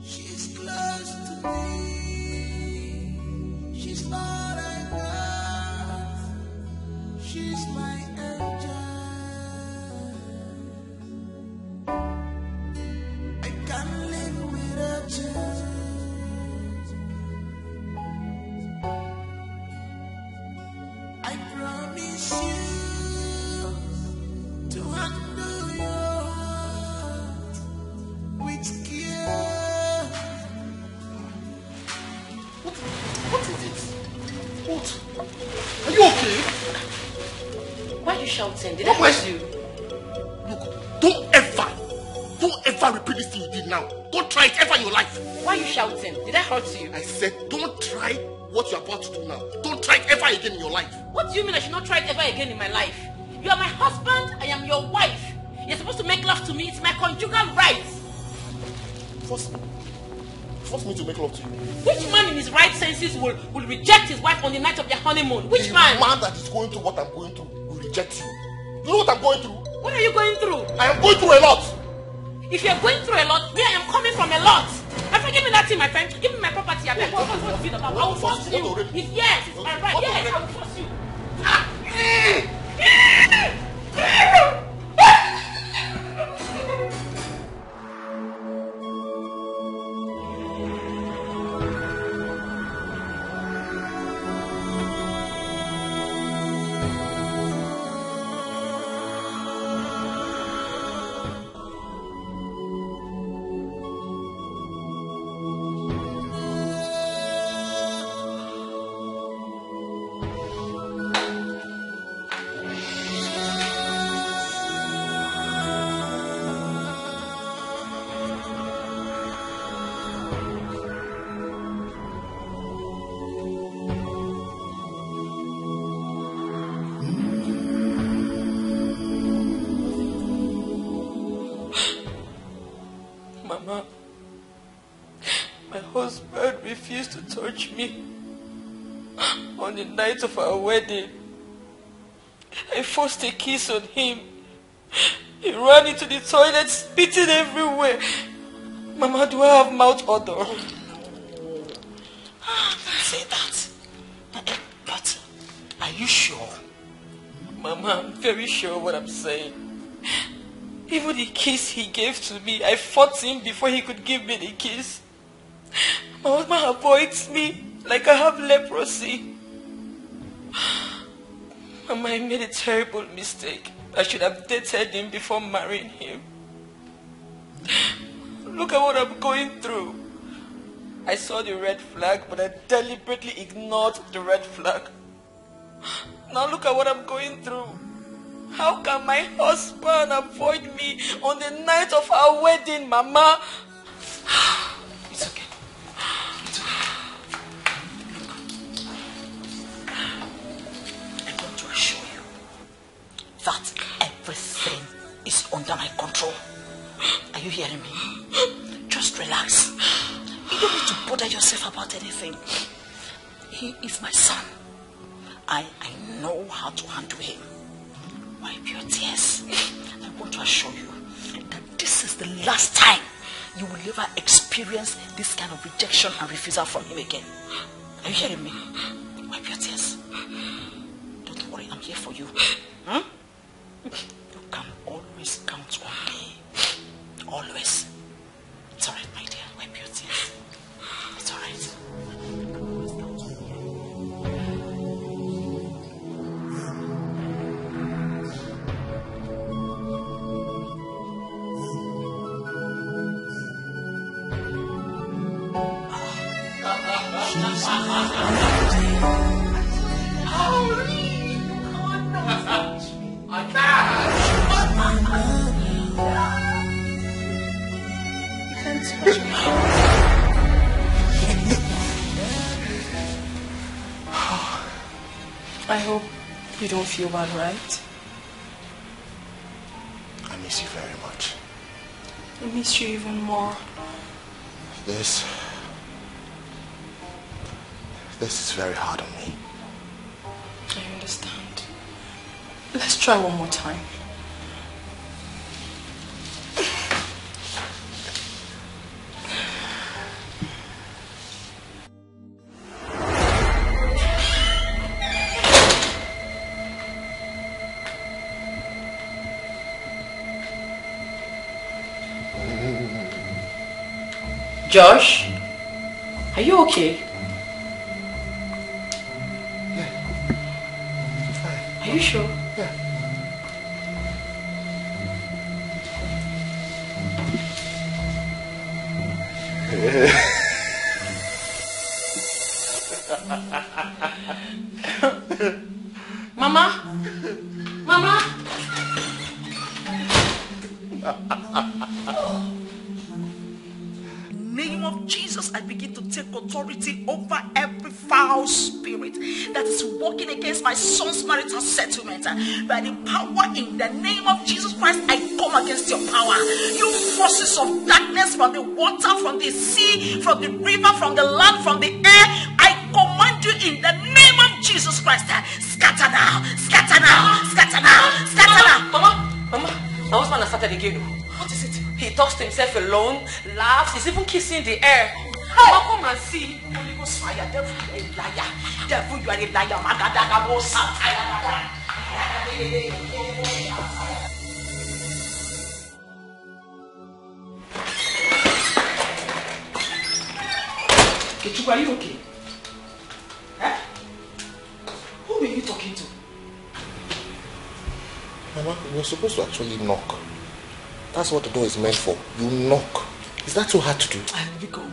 She's close to me. She's all I got. She's my angel. I can't live without you. you shouting? Did I hurt you? Look, don't ever repeat this thing you did now. Don't try it ever in your life. Why are you shouting? Did I hurt you? I said don't try what you're about to do now. Don't try it ever again in your life. What do you mean I should not try it ever again in my life? You are my husband, I am your wife. You're supposed to make love to me. It's my conjugal rights. Force me to make love to you. Which man in his right senses will reject his wife on the night of their honeymoon? Which man? The man that is going through what I'm going through will reject you. You know what I'm going through? What are you going through? I am going through a lot. If you're going through a lot, me, I am coming from a lot. And give me that thing, my friend. Give me my property. I will force you. Yes, it's my right. Yes, I will force you. Mama, my husband refused to touch me on the night of our wedding. I forced a kiss on him. He ran into the toilet, spitting everywhere. Mama, do I have mouth odor? Don't say that. But are you sure? Mama, I'm very sure what I'm saying. Even the kiss he gave to me, I fought him before he could give me the kiss. My husband avoids me like I have leprosy. Mama, I made a terrible mistake. I should have dated him before marrying him. Look at what I'm going through. I saw the red flag, but I deliberately ignored the red flag. Now look at what I'm going through. How can my husband avoid me on the night of our wedding, Mama? It's okay. It's okay. I'm going to assure you that everything is under my control. Are you hearing me? Just relax. You don't need to bother yourself about anything. He is my son. I know how to handle him. Wipe your tears. I want to assure you that this is the last time you will ever experience this kind of rejection and refusal from him again. Are you hearing me? Wipe your tears. Don't worry, I'm here for you. You can always count on me. Always. It's alright, my dear. Wipe your tears. It's alright. I hope you don't feel bad, right? I miss you very much. I miss you even more. This is very hard on me. I understand. Let's try one more time. Josh, are you okay? Yeah. Are you sure? Yeah. Mama? Mama! Name of Jesus, I begin to take authority over every foul spirit that is working against my son's marital settlement. By the power in the name of Jesus Christ, I come against your power. You forces of darkness from the water, from the sea, from the river, from the land, from the air, I command you in the name of Jesus Christ. Scatter now, scatter now, scatter now, scatter now. Mama, my husband has started again. What is it? He talks to himself alone, laughs, he's even kissing the air. Mama, come and see. Holy Ghost fire, devil, you are a liar. Devil, you are a liar. Magadaga, mo satire. Kechuku, are you okay? Huh? Who were you talking to? Mama, you're supposed to actually knock. That's what the door is meant for. You knock. Is that so hard to do?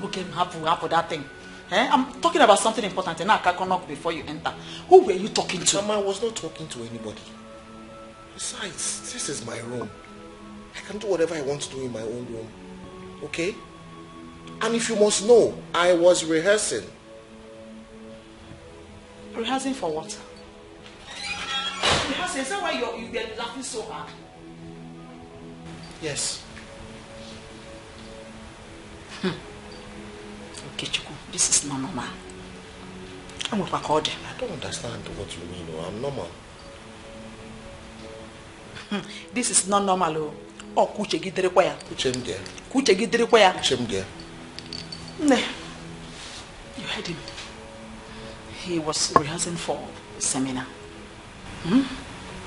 We can happen that thing. I'm talking about something important and I can't knock before you enter. Who were you talking to? Mama, I was not talking to anybody. Besides, this is my room. I can do whatever I want to do in my own room. Okay? And if you must know, I was rehearsing. Rehearsing for what? Rehearsing? Is that why you were laughing so hard? Yes. Okay, Chuku, this is not normal. I don't understand what you mean. I'm normal. This is not normal. Oh, Kuche gidere kwaya. Kuchem there. Kuche gidere kwaya. Kuchem there. Ne. You heard him. He was rehearsing for a seminar.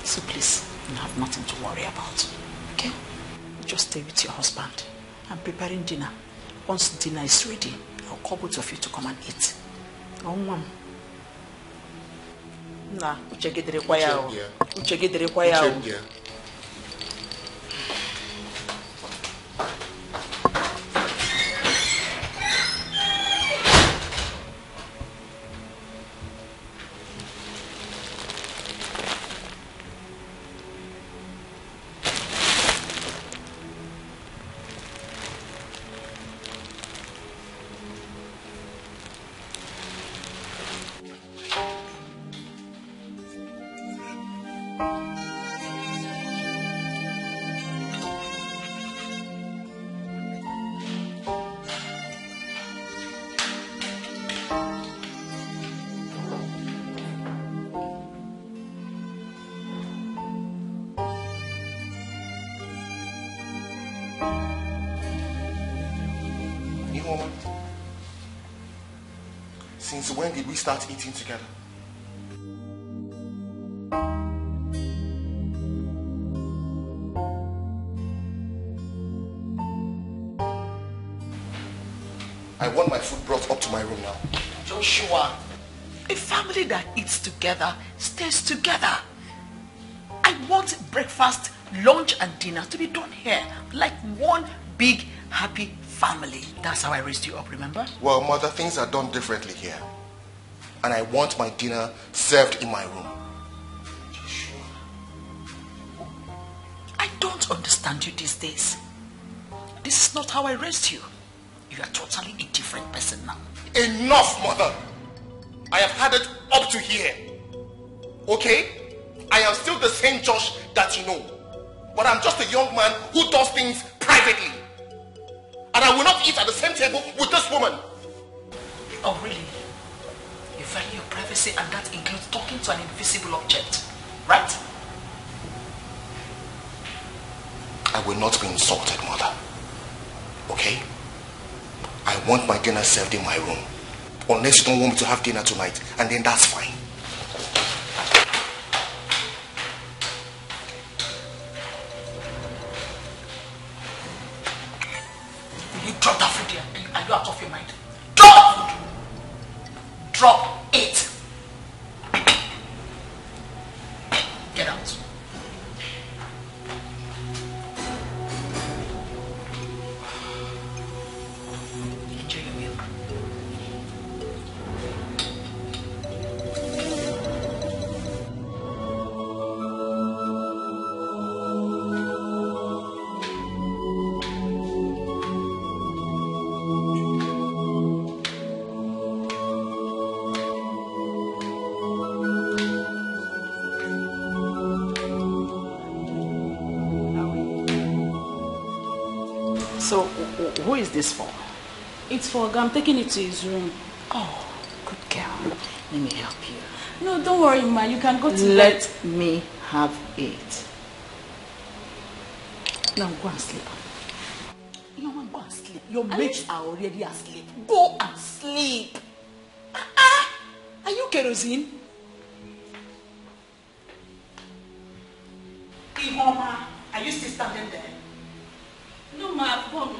So please, you have nothing to worry about. Okay? Just stay with your husband. I'm preparing dinner. Once dinner is ready, I'll call both of you to come and eat. Oh, Mom. Nah, uche gedere kwaya. Uche gedere kwaya. Since when did we start eating together? I want my food brought up to my room now. Joshua, a family that eats together stays together. I want breakfast, lunch and dinner to be done here like one big happy family. That's how I raised you up, remember? Well, Mother, things are done differently here. And I want my dinner served in my room. I don't understand you these days. This is not how I raised you. You are totally a different person now. Enough, Mother! I have had it up to here. Okay? I am still the same Josh that you know. But I'm just a young man who does things privately. And I will not eat at the same table with this woman. Oh, really? You value your privacy and that includes talking to an invisible object, right? I will not be insulted, Mother. Okay? I want my dinner served in my room. Unless you don't want me to have dinner tonight, and then that's fine. You drop that food here. Are you out of your mind? Drop food! Drop it! Get out. Enjoy your meal. So, who is this for? It's for Oga. I'm taking it to his room. Oh, good girl. Let me help you. No, don't worry, ma. You can go to Let bed. me have it. Now go and sleep. You want to go and sleep? Your mates are already asleep. Go and sleep. Are you kerosene? Ihoma, are you still standing there? No, ma. I've gone.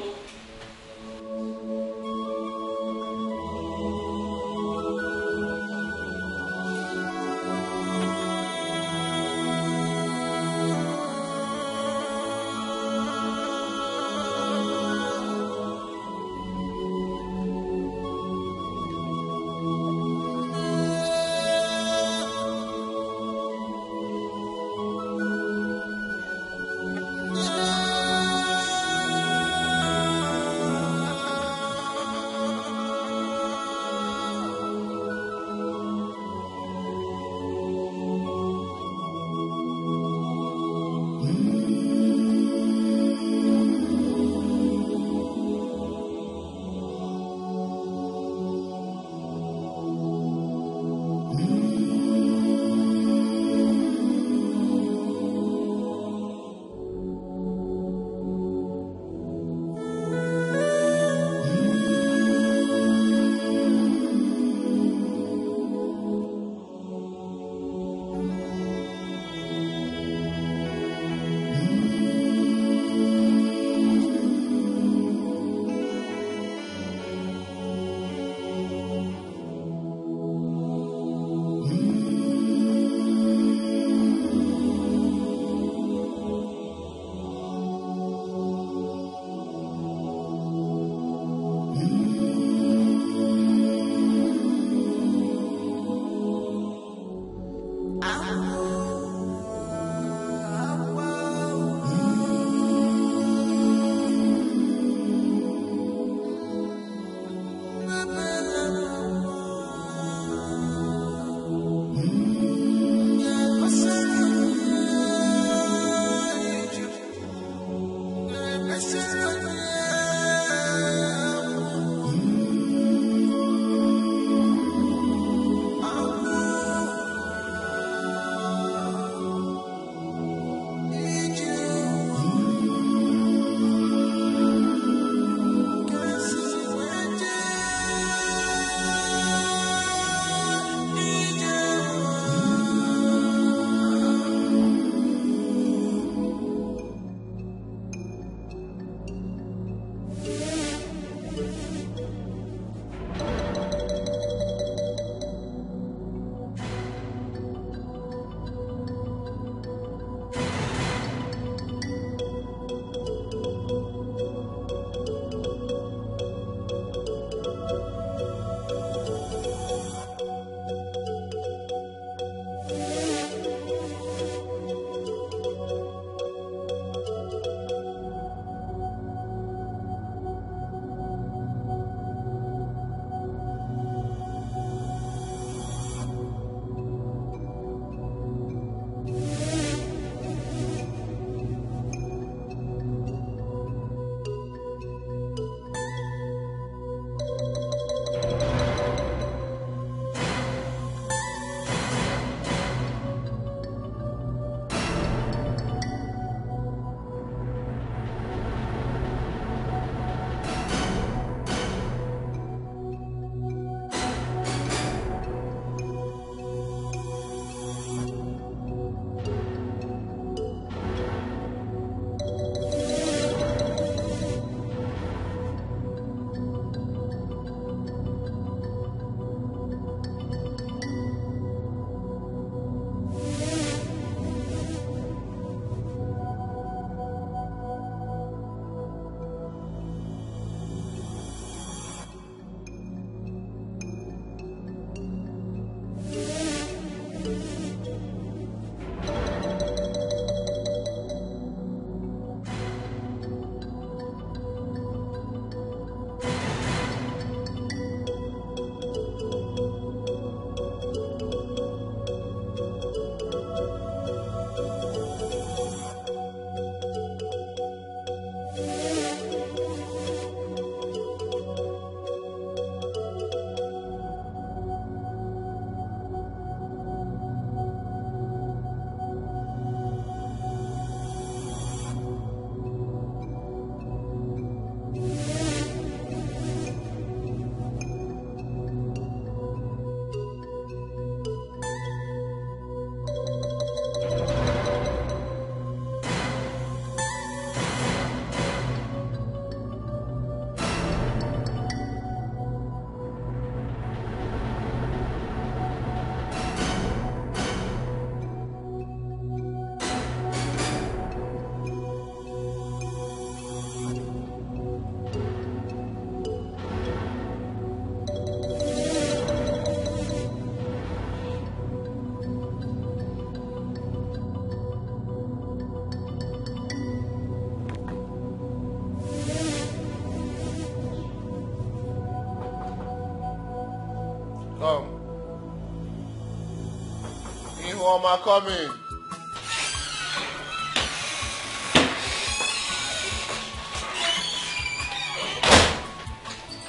Ihuoma coming.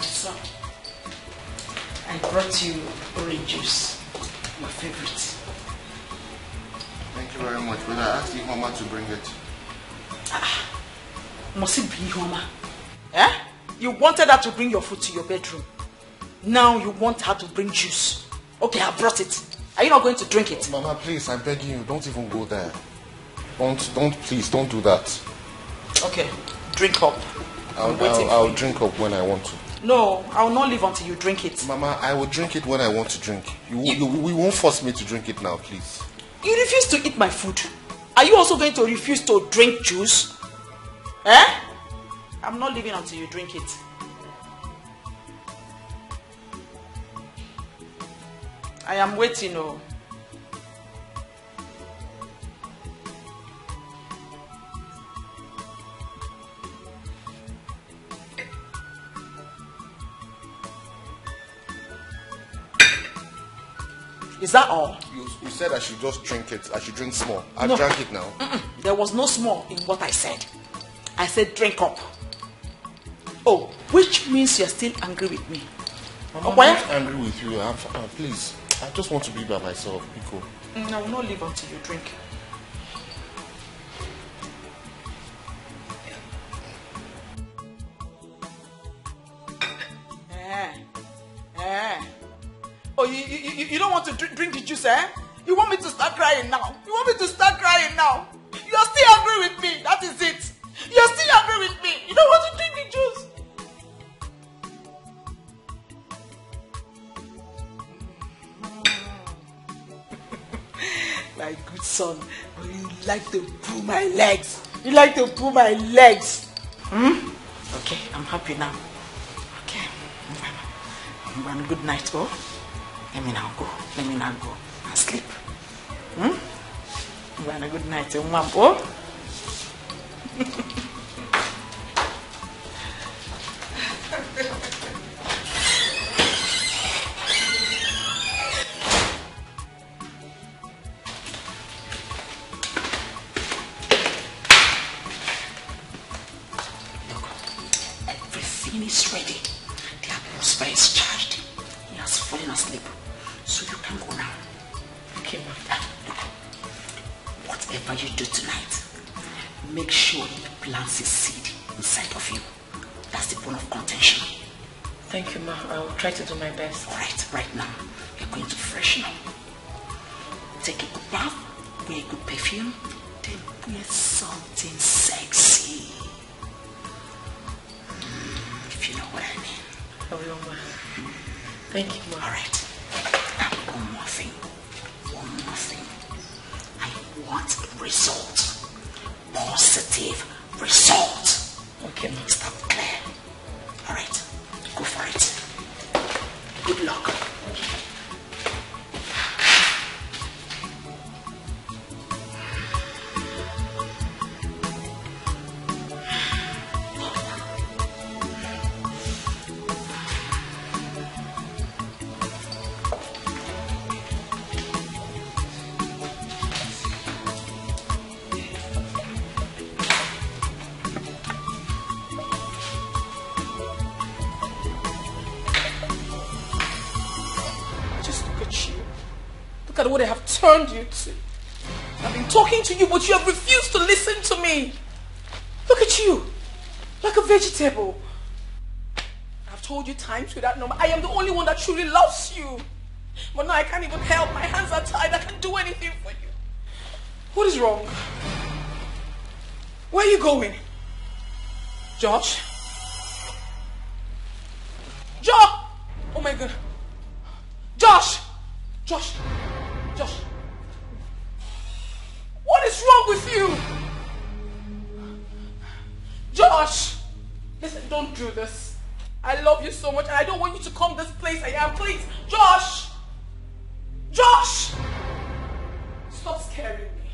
So, I brought you orange juice, your favorite. Thank you very much, but I asked Ihuoma to bring it. Must it be Ihuoma? Eh? You wanted her to bring your food to your bedroom. Now you want her to bring juice. Okay, I brought it. Are you not going to drink it? Mama, please, I'm begging you, don't even go there. Please, don't do that. Okay, drink up. I'll drink up when I want to. No, I will not leave until you drink it. Mama, I will drink it when I want to drink. We won't force me to drink it now, please. You refuse to eat my food. Are you also going to refuse to drink juice? Eh? I'm not leaving until you drink it. I am waiting, oh. Is that all? You said I should just drink it. I should drink small. I've drank it now. There was no small in what I said. I said drink up. Oh, which means you're still angry with me. I'm not angry with you. Please, I just want to be by myself. Be cool. I will not leave until you drink. Oh, you don't want to drink the juice, eh? You want me to start crying now? You want me to start crying now? You're still angry with me. That is it. You're still angry with me. You don't want to drink the juice. My good son, you like to pull my legs. You like to pull my legs. Okay, I'm happy now. Okay. Good night, oh. Let me now go. Let me now go and sleep. Good night, oh. Everything is ready. The atmosphere is charged. He has fallen asleep. So you can go now. Okay, Mother. Look, whatever you do tonight, make sure he plants his seed inside of you. That's the bone of contention. Thank you, Ma. I'll try to do my best. Alright, right now, you're going to freshen up. Take a good bath, wear a good perfume, then wear something sexy. If you know what I mean. I will, Ma. Thank you, Ma. Alright. Now, one more thing. I want results. Positive results. Okay, Ma. Stop there. Alright. Go for it. Good luck. Look at what I have turned you to. I've been talking to you, but you have refused to listen to me. Look at you, like a vegetable. I've told you times without number, I am the only one that truly loves you. But now I can't even help. My hands are tied. I can't do anything for you. What is wrong? Where are you going? Josh? Josh! Oh my God. Josh! Josh! Josh! What is wrong with you? Josh! Listen, don't do this. I love you so much and I don't want you to come this place I am. Please! Josh! Josh! Stop scaring me.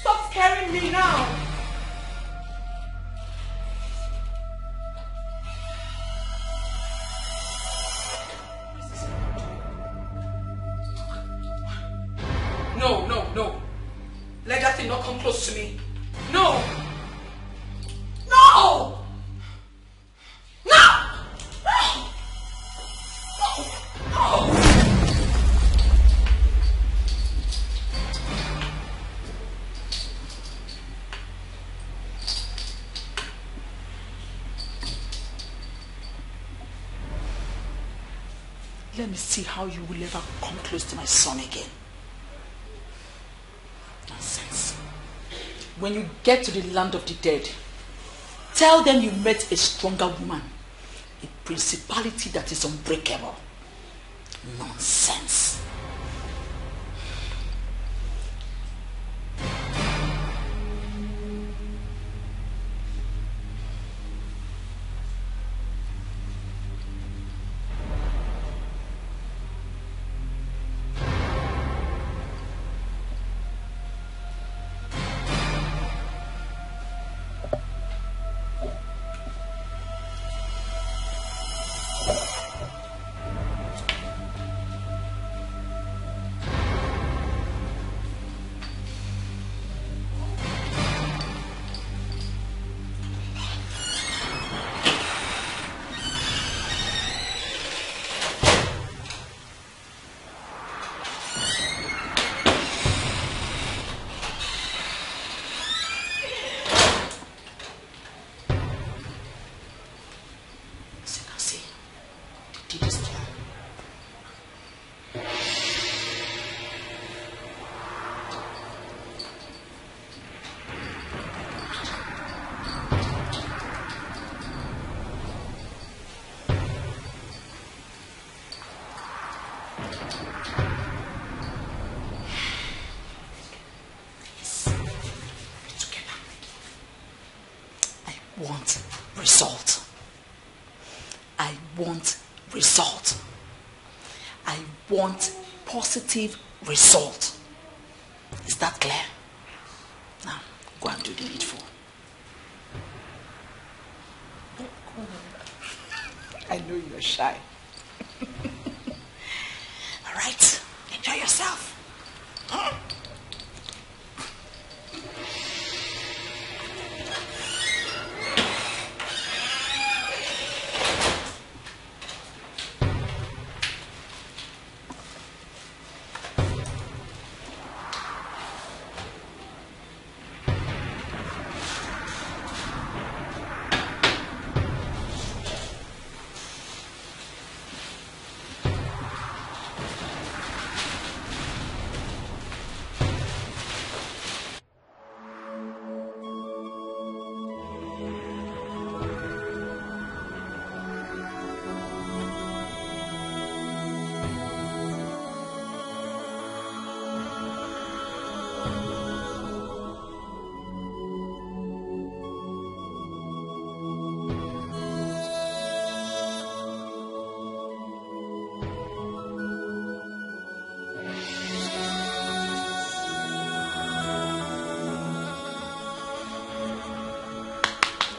Stop scaring me now. No. No! No! No! No! Let me see how you will ever come close to my son again. Nonsense. When you get to the land of the dead, tell them you met a stronger woman, a principality that is unbreakable. Nonsense. Positive result. Is that clear? Now, go and do the needful. I know you're shy. All right, enjoy yourself. Huh?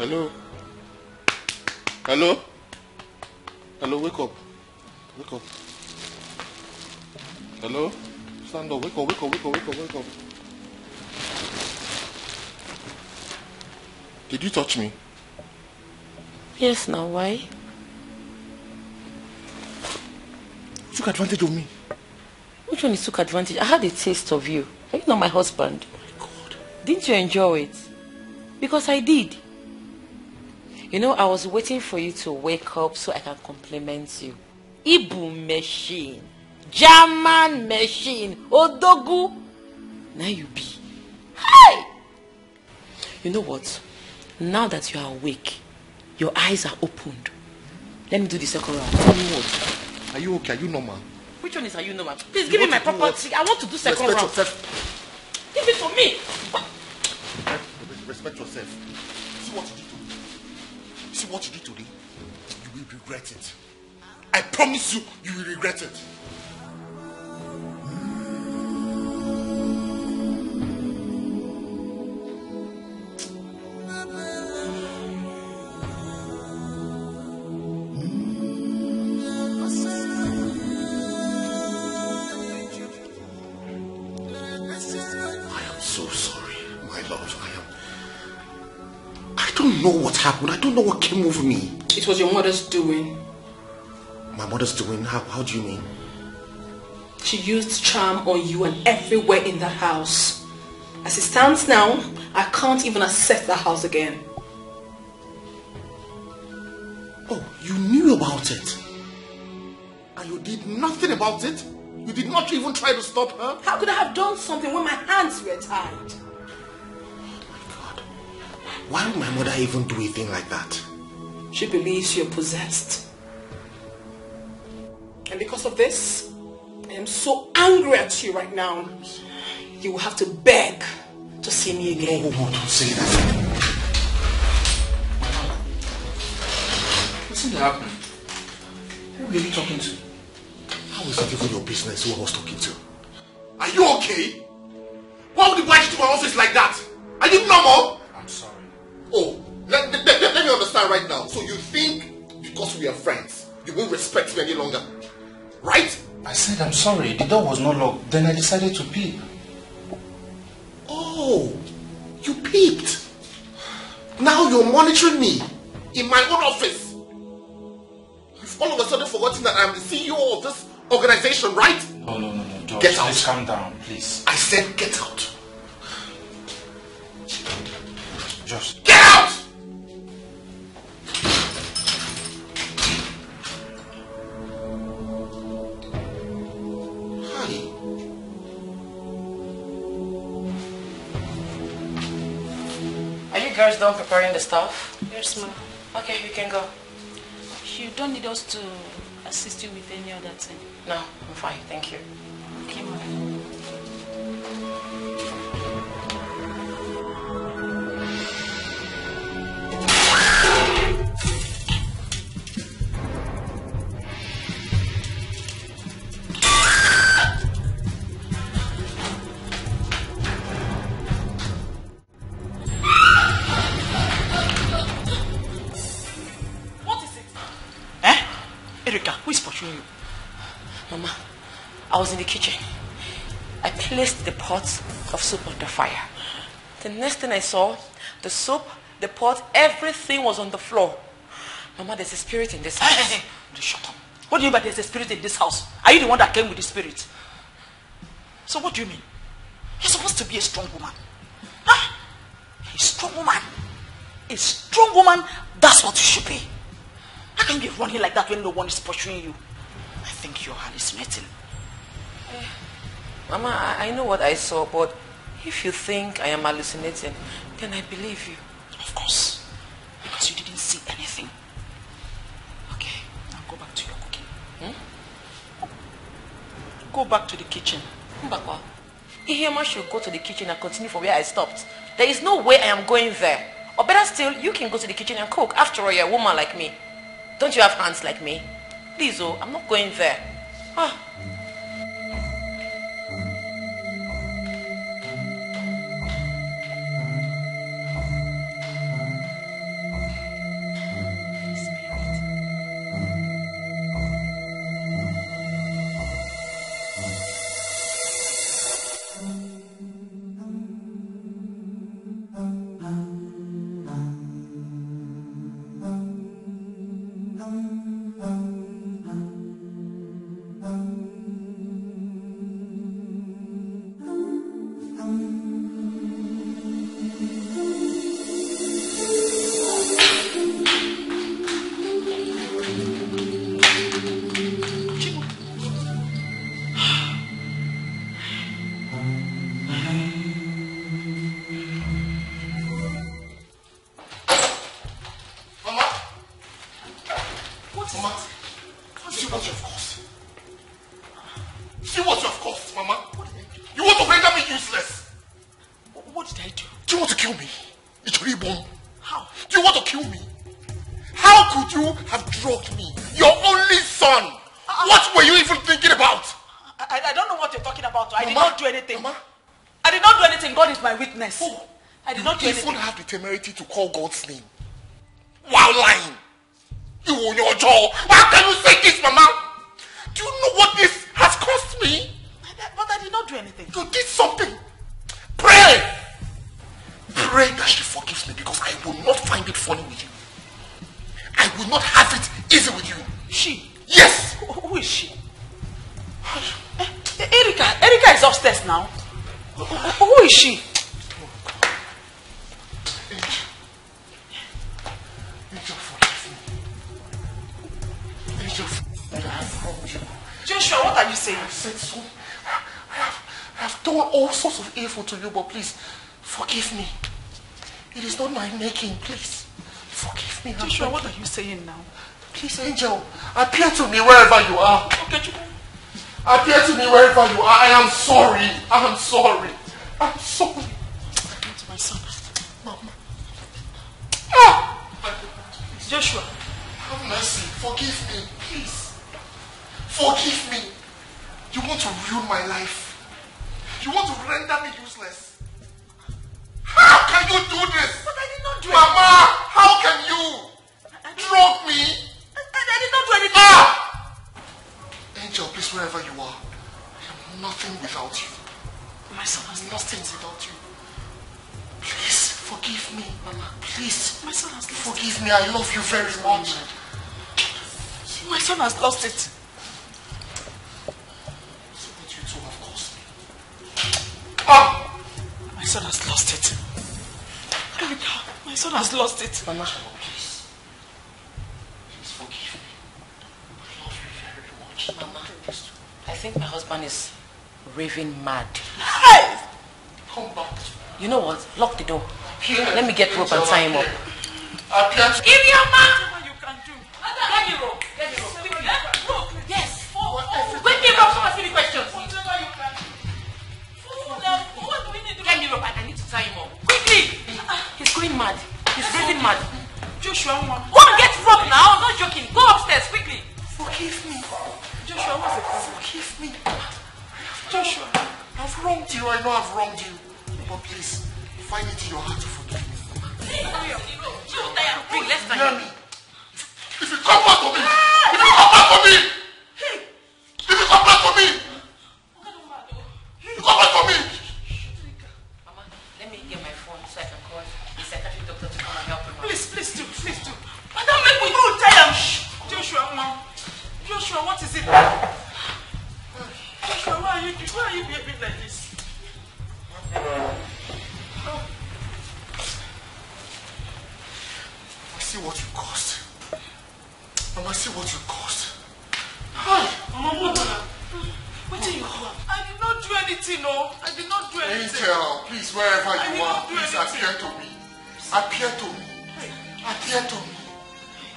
Hello? Hello? Hello, wake up. Wake up. Hello? Stand up, wake up, wake up, wake up, wake up, wake up. Did you touch me? Yes, now why? You took advantage of me. Which one is took advantage? I had a taste of you. Are you not my husband? Oh my God. Didn't you enjoy it? Because I did. You know, I was waiting for you to wake up so I can compliment you. Ibu machine. German machine. Odogu. Now you be. Hi! You know what? Now that you are awake, your eyes are opened. Let me do the second round. Tell me what? Are you okay? Are you normal? Which one is are you normal? Please give me my property. I want to do second round. Respect yourself. Give it to me. Respect yourself. See what you did to me. See what you did today? You will regret it. I promise you, you will regret it. I am so sorry, my love. don't know what happened. I don't know what came over me. It was your mother's doing. My mother's doing? How do you mean? She used charm on you and everywhere in that house. As it stands now, I can't even access that house again. Oh, you knew about it? And you did nothing about it? You did not even try to stop her? How could I have done something when my hands were tied? Why would my mother even do a thing like that? She believes you're possessed. And because of this, I am so angry at you right now. You will have to beg to see me again. Oh, don't say that. What's happening? Who are you talking to? How is it even your business who I was talking to? Are you okay? Why would you barge into my office like that? Are you normal? I'm sorry. Oh, let me understand right now. So you think because we are friends, you won't respect me any longer? Right? I said I'm sorry. The door was not locked. Then I decided to peep. Oh, you peeped. Now you're monitoring me in my own office. You've all of a sudden forgotten that I'm the CEO of this organization, right? No, George. Get out. Please calm down, please. I said get out. Just get out! Are you girls done preparing the stuff? Yes, ma'am. Okay, you can go. You don't need us to assist you with any other thing? No, I'm fine, thank you. Okay, ma'am. Mama, I was in the kitchen. I placed the pot of soup on the fire. The next thing I saw, the soup, the pot, everything was on the floor. Mama, there's a spirit in this house. Hey, shut up. What do you mean by there's a spirit in this house? Are you the one that came with the spirit? So what do you mean? You're supposed to be a strong woman. Huh? A strong woman. A strong woman, that's what you should be. How can you be running like that when no one is pursuing you? I think you're hallucinating. Mama, I know what I saw, but if you think I am hallucinating, then I believe you. Of course. Because you didn't see anything. Okay, now go back to your cooking. Go back to the kitchen. Mbakwa, Ihema should go to the kitchen and continue from where I stopped. There is no way I am going there. Or better still, you can go to the kitchen and cook. After all, you're a woman like me. Don't you have hands like me? Please, oh, I'm not going there. Ah. Temerity to call God's name while lying. You on your jaw. How can you say this, Mama? Do you know what this has cost me? But I did not do anything. You did something. Pray. pray that she forgives me because I will not find it funny with you. I will not have it easy with you. She? Yes! Who is she? Erika is upstairs now. Who is she? Angel, forgive me. Angel, I have wronged you. Joshua, what are you saying? I said so. I have done all sorts of evil to you, but please, forgive me. It is not my making, please. Forgive me. Joshua, what are you saying now? Please, Angel, appear to me wherever you are. Okay, appear to me wherever you are. I am sorry. I am sorry. I'm sorry. It's my son. Mama. Ah! Joshua. Have mercy. Forgive me, please. Forgive me. You want to ruin my life. You want to render me useless. How can you do this? But I did not do it. Mama, how can you drug me? I did not do anything. Angel, please, wherever you are, I am nothing without you. My son has lost nothing it. without you. Please, forgive me, Mama. Please. My son has lost forgive me. I love you very much. My son has lost it. So that you two have caused me. Ah! My son has lost it. Erika, my son has lost it. Mama, please. Please forgive me. I love you very much. Mama, I think my husband is raving mad. Hey! Come back. You know what? Lock the door. Let me get rope and tie him up. Iriama! You can do. Get me rope. Get me rope. Quickly. Rope. Yes. Quickly, rope. Someone see the questions. Whatever you can. What do we need to do? Get me rope. I need to tie him up. Quickly. He's going mad. He's raving mad. Joshua, go and get rope now. I'm not joking. Go upstairs quickly. Forgive me. Joshua, what's the problem? Forgive me. Joshua, I've wronged you. I know I've wronged you. But please, find it in your heart to forgive me. Bring, let's tie him. If you come back to me! If you come back to me! If you come back to me! You come back to me! Mama, let me get my phone so I can call the psychiatric doctor to come and help him. Please do. But don't make me go tie him. Joshua, Mom. Joshua, what is it? Joshua, why are you behaving like this? See what you caused. Mama, see what you caused. Hi. Mama, what did you do? I did not do anything, no. I did not do anything. Angel, please, wherever you are, please appear to me. Appear to me. Appear to me.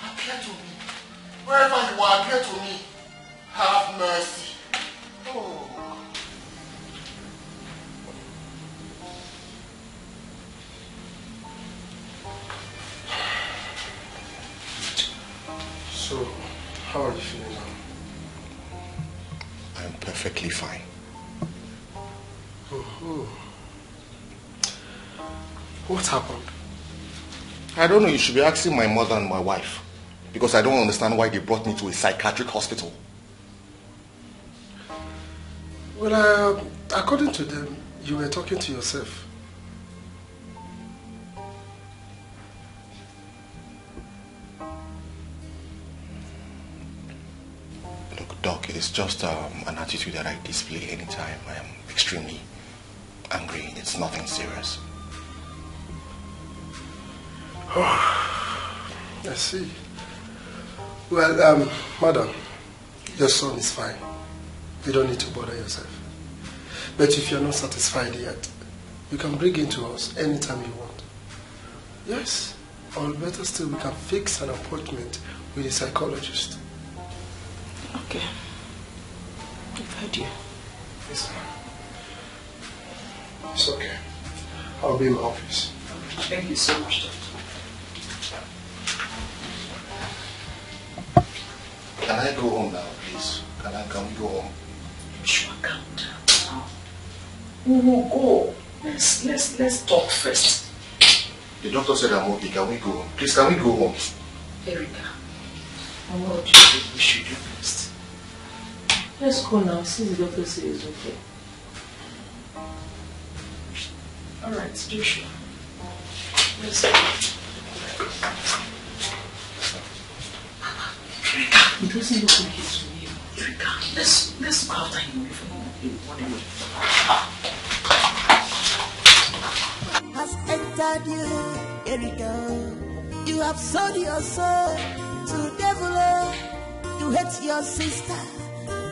Appear to me. Wherever you are, appear to me. Have mercy. Oh. So, how are you feeling now? I'm perfectly fine. What happened? I don't know. You should be asking my mother and my wife. Because I don't understand why they brought me to a psychiatric hospital. Well, according to them, you were talking to yourself. Look, Doc, it is just an attitude that I display anytime I am extremely angry. It's nothing serious. Oh, I see. Well, madam, your son is fine. You don't need to bother yourself. But if you're not satisfied yet, you can bring him to us anytime you want. Yes, or better still, we can fix an appointment with a psychologist. Okay. I've heard you. Yes, ma'am. It's okay. I'll be in my office. Thank you so much, Doctor. Can I go home now, please? Can we go home? Sure, calm down. We will go. Let's talk first. The doctor said I'm okay. Can we go home? Please, can we go home? Erika, what do you think we should do first? Let's go now, since the doctor says it's okay. Alright, Joshua. doesn't look like it's real. Rika, let's go out and move. What do you has entered you, Erika. You have sold your soul to devil. You hate your sister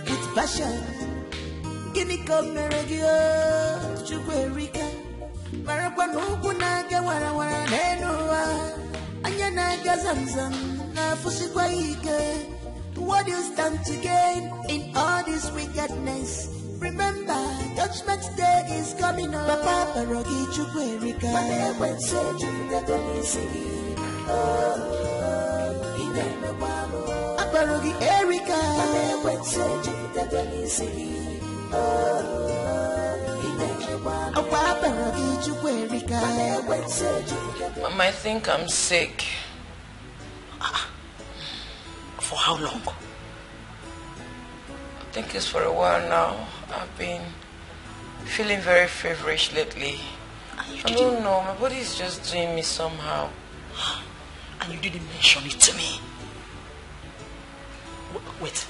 with passion. Gini komeregio, chukwe Erika. Marakwa nuku naga wara wara nenua. Anya naga zamzam na fusikwa ike. What you stand to gain in all this wickedness? Remember, Judgment Day is coming up. Papa Parogi chukwe Erika. When say you Parogi Erika. Mama, I think I'm sick. For how long? I think it's for a while now. I've been feeling very feverish lately. I don't know, my body is just doing me somehow. And you didn't mention it to me. Wait,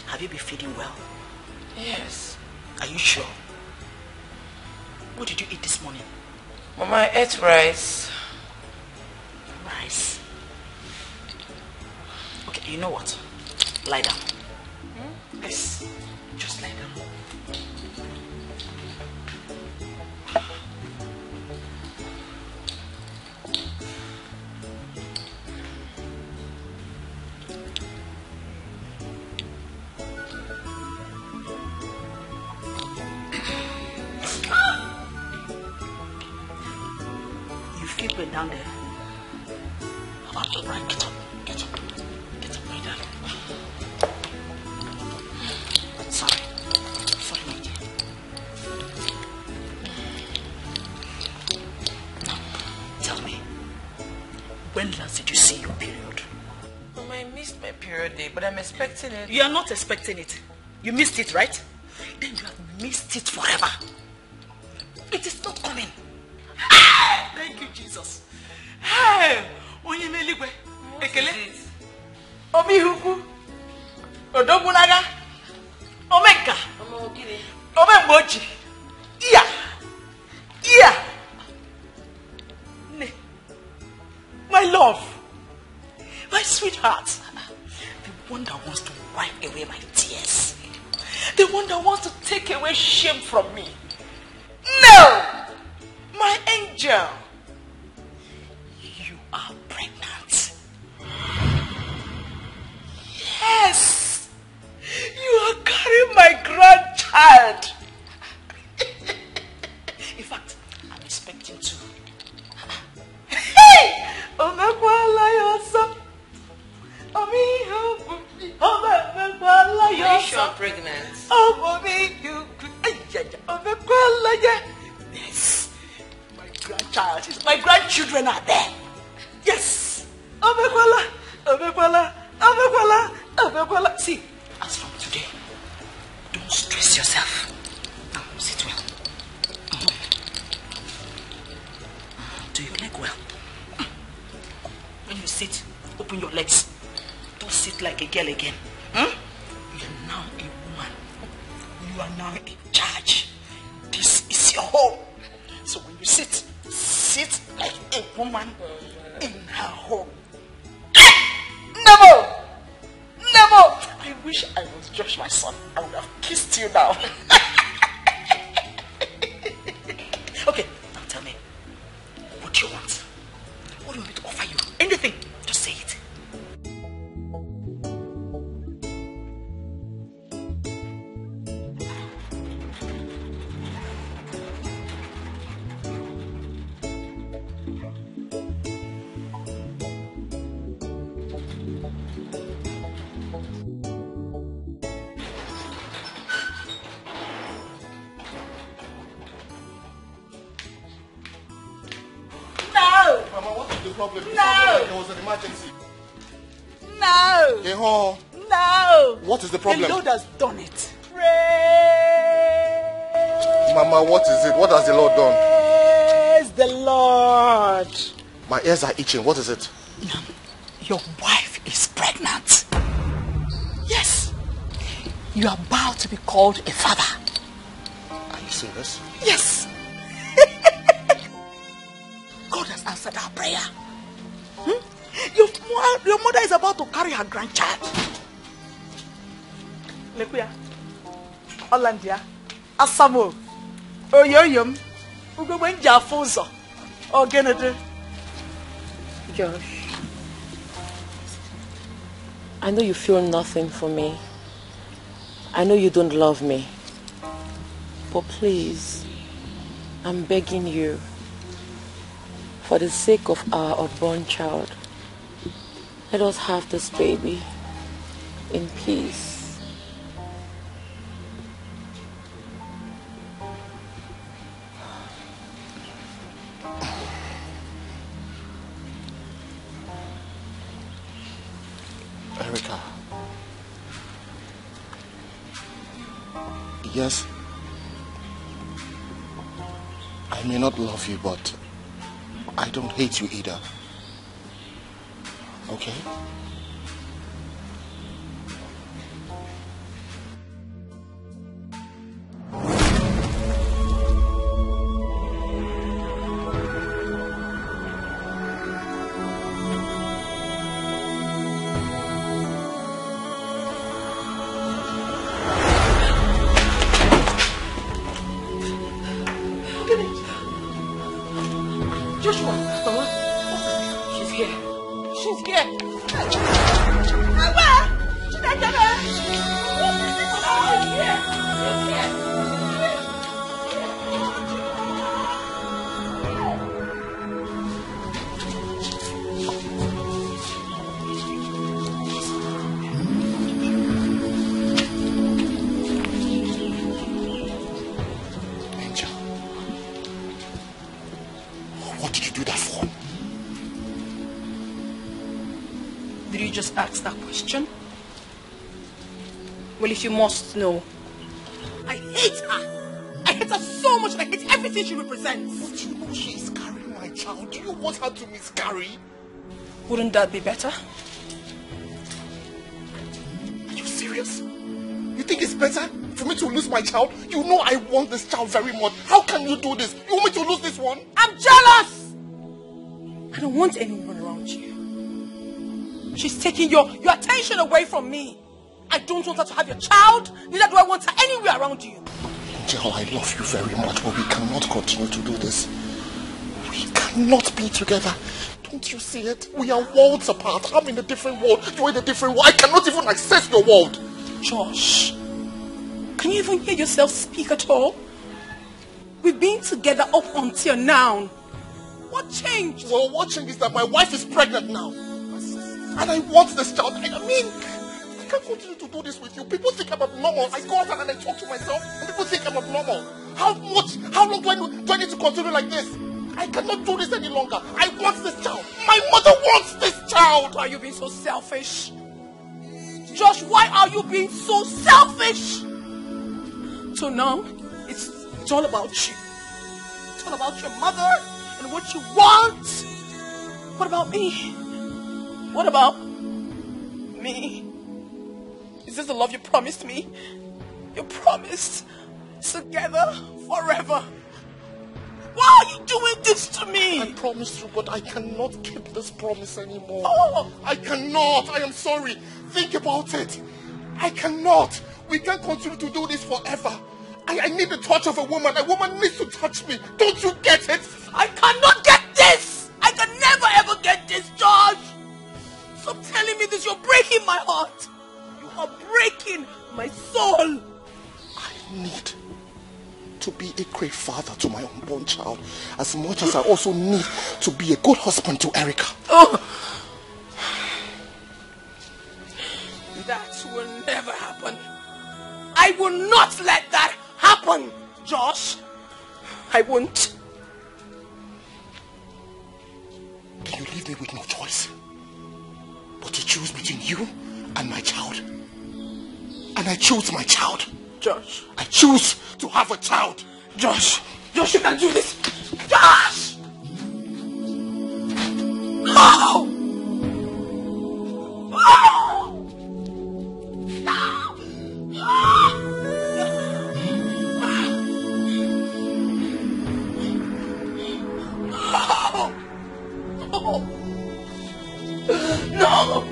have you been feeling well? Yes. Are you sure? What did you eat this morning? Mama, I ate rice. Rice? Okay, you know what? Lie down. Yes, just lie down. People down there. Right, get up. Get up, my darling. Sorry, my dear. Now, tell me, when last did you see your period? Mama, I missed my period day, but I'm expecting it. You are not expecting it. You missed it, right? Then you have missed it forever. It is not coming. Thank you, Jesus. Hey, onye meligwe. Ekele. Omi huku. Odogunaga. Omeka. Omemboji. Yeah. My love. My sweetheart. The one that wants to wipe away my tears. The one that wants to take away shame from me. No! My angel. You are pregnant. Yes. You are carrying my grandchild. In fact, I'm expecting two. Hey! Are you sure I'm pregnant? Yes. My grandchild. My grandchildren are there. Yes. See, as from today, don't stress yourself. Now, sit well. Do your leg well. When you sit, open your legs. Don't sit like a girl again. You are now a woman. You are now in charge. This is your home. So when you sit like a woman in her home. Never! I wish I was Josh, my son. I would have kissed you now. Okay, now tell me, what do you want? What do you want me to offer you? Anything. Just say it. Problem. No. There was an emergency. No. Keho. No. What is the problem? The Lord has done it. Mama, what is it? What has the Lord done? Praise the Lord. My ears are itching. What is it? Your wife is pregnant. You are about to be called a father. Are you serious? Yes. God has answered our prayer. Your mother is about to carry her grandchild. Lekuya, Hollandia, Asamo, Oyoyum, Ugobenja Fonso, or Genede. Josh, I know you feel nothing for me. I know you don't love me. But please, I'm begging you, for the sake of our unborn child, let us have this baby in peace. Erica. Yes, I may not love you, but I don't hate you either. Okay? Ask that question? Well, if you must know, I hate her. I hate her so much and I hate everything she represents. But you know she is carrying my child. Do you want her to miscarry? Wouldn't that be better? Are you serious? You think it's better for me to lose my child? You know I want this child very much. How can you do this? You want me to lose this one? I'm jealous! I don't want anyone around you. She's taking your attention away from me. I don't want her to have your child. Neither do I want her anywhere around you. Angel, I love you very much, but we cannot continue to do this. We cannot be together. Don't you see it? We are worlds apart. I'm in a different world. You're in a different world. I cannot even access your world. Josh, can you even hear yourself speak at all? We've been together up until now. What changed? Well, what changed is that my wife is pregnant now. And I want this child. I mean, I can't continue to do this with you. People think I'm abnormal. I go outside and I talk to myself, and people think I'm abnormal. How long do I need to continue like this? I cannot do this any longer. I want this child. My mother wants this child. Why are you being so selfish? Josh, why are you being so selfish? So now, it's all about you. It's all about your mother and what you want. What about me? What about me? Is this the love you promised me? You promised together forever. Why are you doing this to me? I promised you, but I cannot keep this promise anymore. Oh. I cannot. I am sorry. Think about it. I cannot. We can't continue to do this forever. I need the touch of a woman. A woman needs to touch me. Don't you get it? I cannot get this. I can never ever get this, George. Stop telling me this. You're breaking my heart. You are breaking my soul. I need to be a great father to my unborn child, as much as I also need to be a good husband to Erica. Oh. That will never happen. I will not let that happen, Josh. I won't. Then you leave me with no choice but to choose between you and my child. And I choose my child. Josh. I choose to have a child. Josh. Josh, you can't do this. Josh! No! No! No! No!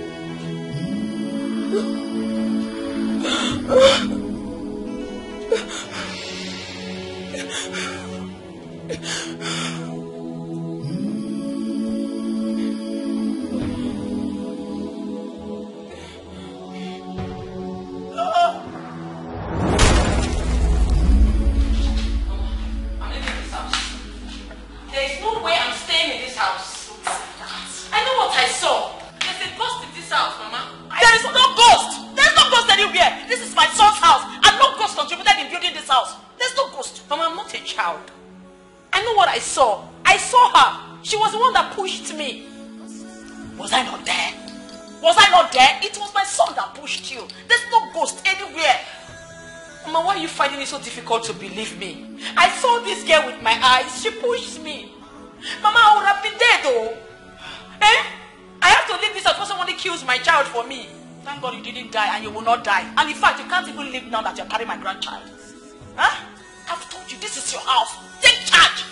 To believe me. I saw this girl with my eyes. She pushed me. Mama, I would have been dead though. Eh? I have to leave this house because somebody kills my child for me. Thank God you didn't die and you will not die. And in fact, you can't even live now that you're carrying my grandchild. Huh? I've told you, this is your house. Take charge.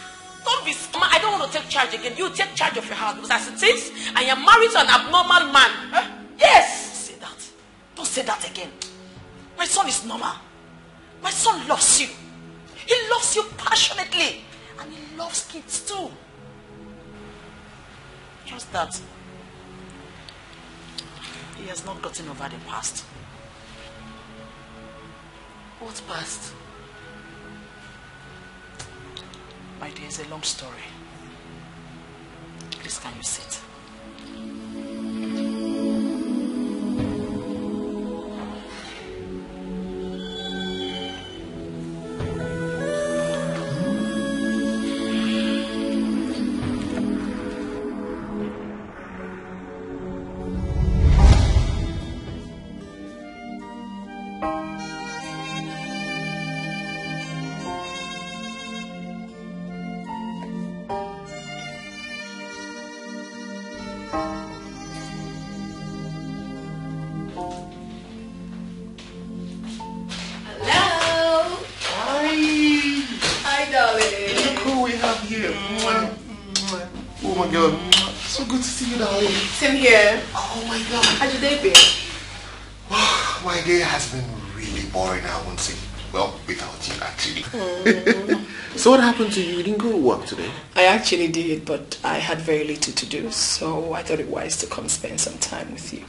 Don't be... Mama, I don't want to take charge again. You take charge of your house because as it is, I am married to an abnormal man. Huh? Yes! Say that. Don't say that again. My son is normal. My son loves you. He loves you passionately. And he loves kids too. Just that he has not gotten over the past. What past? My dear, it's a long story. Please, can you sit? Same here. Oh my God. How's your day been? My day has been really boring, I won't say. Well, without you actually. So what happened to you? You didn't go to work today? I actually did, but I had very little to do, so I thought it wise to come spend some time with you.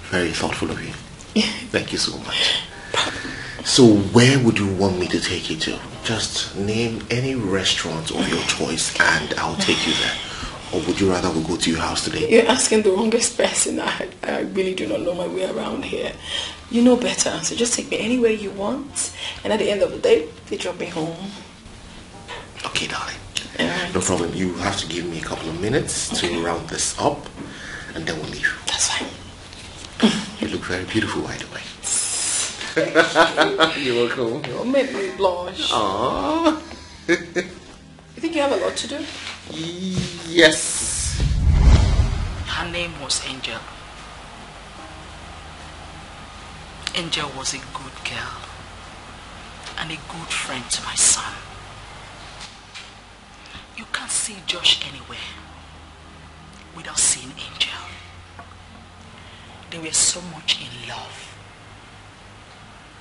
Very thoughtful of you. Thank you so much. So where would you want me to take you to? Just name any restaurant of your choice and I'll take you there. Or would you rather we go to your house today? You're asking the wrongest person. I really do not know my way around here. You know better, so just take me anywhere you want. And at the end of the day, they drop me home. Okay, darling. Right. No problem. You have to give me a couple of minutes to round this up. And then we'll leave. That's fine. You look very beautiful, by the way. You're welcome. You'll make me blush. Aww. You think you have a lot to do? Yes. Her name was Angel. Angel was a good girl and a good friend to my son. You can't see Josh anywhere without seeing Angel. They were so much in love.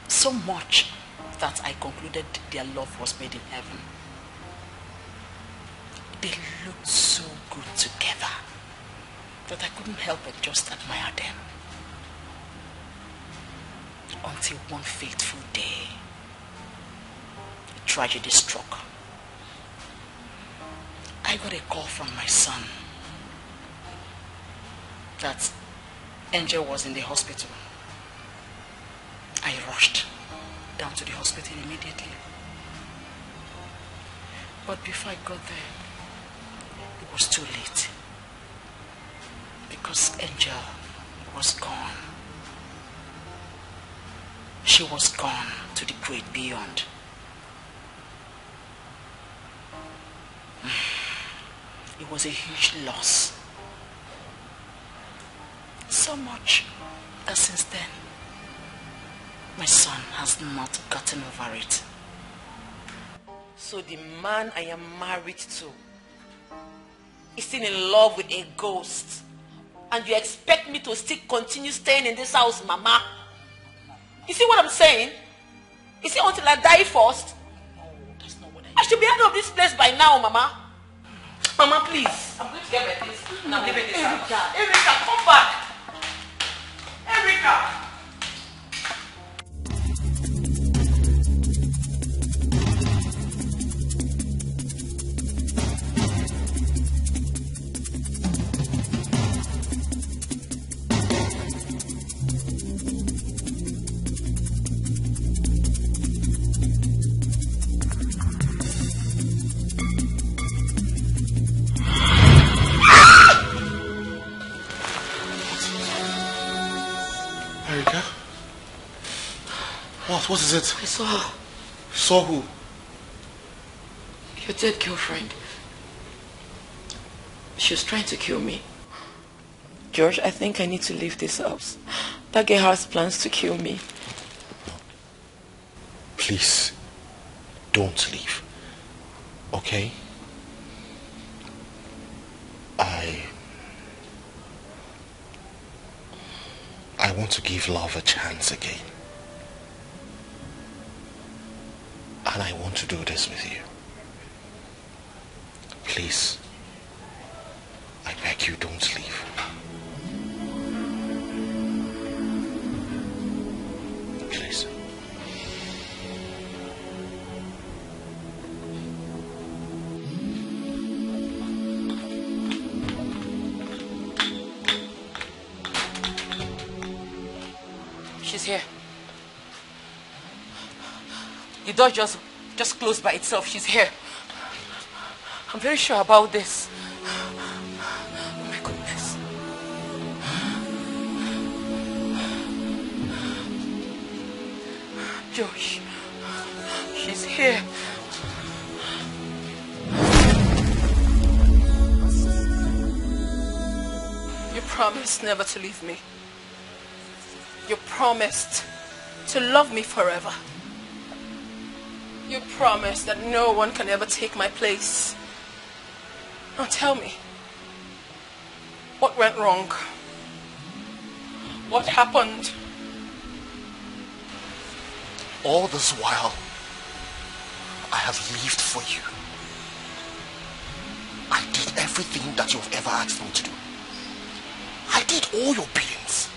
So much that I concluded their love was made in heaven. They looked so good together that I couldn't help but just admire them. Until one fateful day, a tragedy struck. I got a call from my son that Angel was in the hospital. I rushed down to the hospital immediately. But before I got there, it was too late. Because Angel was gone. She was gone to the great beyond. It was a huge loss. So much that since then, my son has not gotten over it. So the man I am married to is still in love with a ghost. And you expect me to still continue staying in this house, Mama? You see what I'm saying? You see, until I die first? No, that's not what I should be out of this place by now, Mama. Mama, please. I'm going to get my things and I'm leaving this house. Erica, come back. Erica. What is it? I saw her. Saw who? Your dead girlfriend. She was trying to kill me. George, I think I need to leave this house. That girl has plans to kill me. Please, don't leave. Okay? I want to give love a chance again. And I want to do this with you. Please, I beg you, don't leave. Please. She's here. The door just closed by itself. She's here. I'm very sure about this. Oh my goodness. Josh, she's here. You promised never to leave me. You promised to love me forever. You promised that no one can ever take my place. Now tell me, what went wrong? What happened? All this while, I have lived for you. I did everything that you've ever asked me to do. I did all your biddings.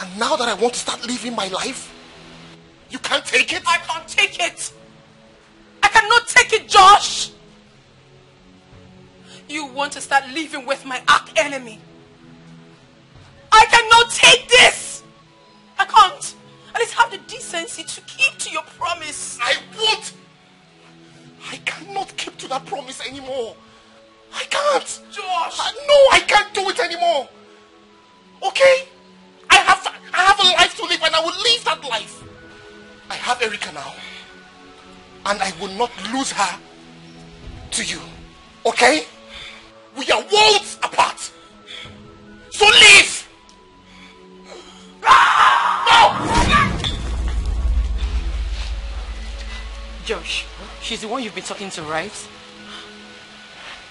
And now that I want to start living my life, you can't take it? I can't take it. I cannot take it, Josh. You want to start living with my arch enemy. I cannot take this. I can't. At least have the decency to keep to your promise. I won't. I cannot keep to that promise anymore. I can't. Josh. No, I can't do it anymore. Okay? I have a life to live and I will live that life. I have Erica now. And I will not lose her to you. Okay? We are worlds apart. So leave! No! Josh, she's the one you've been talking to, right?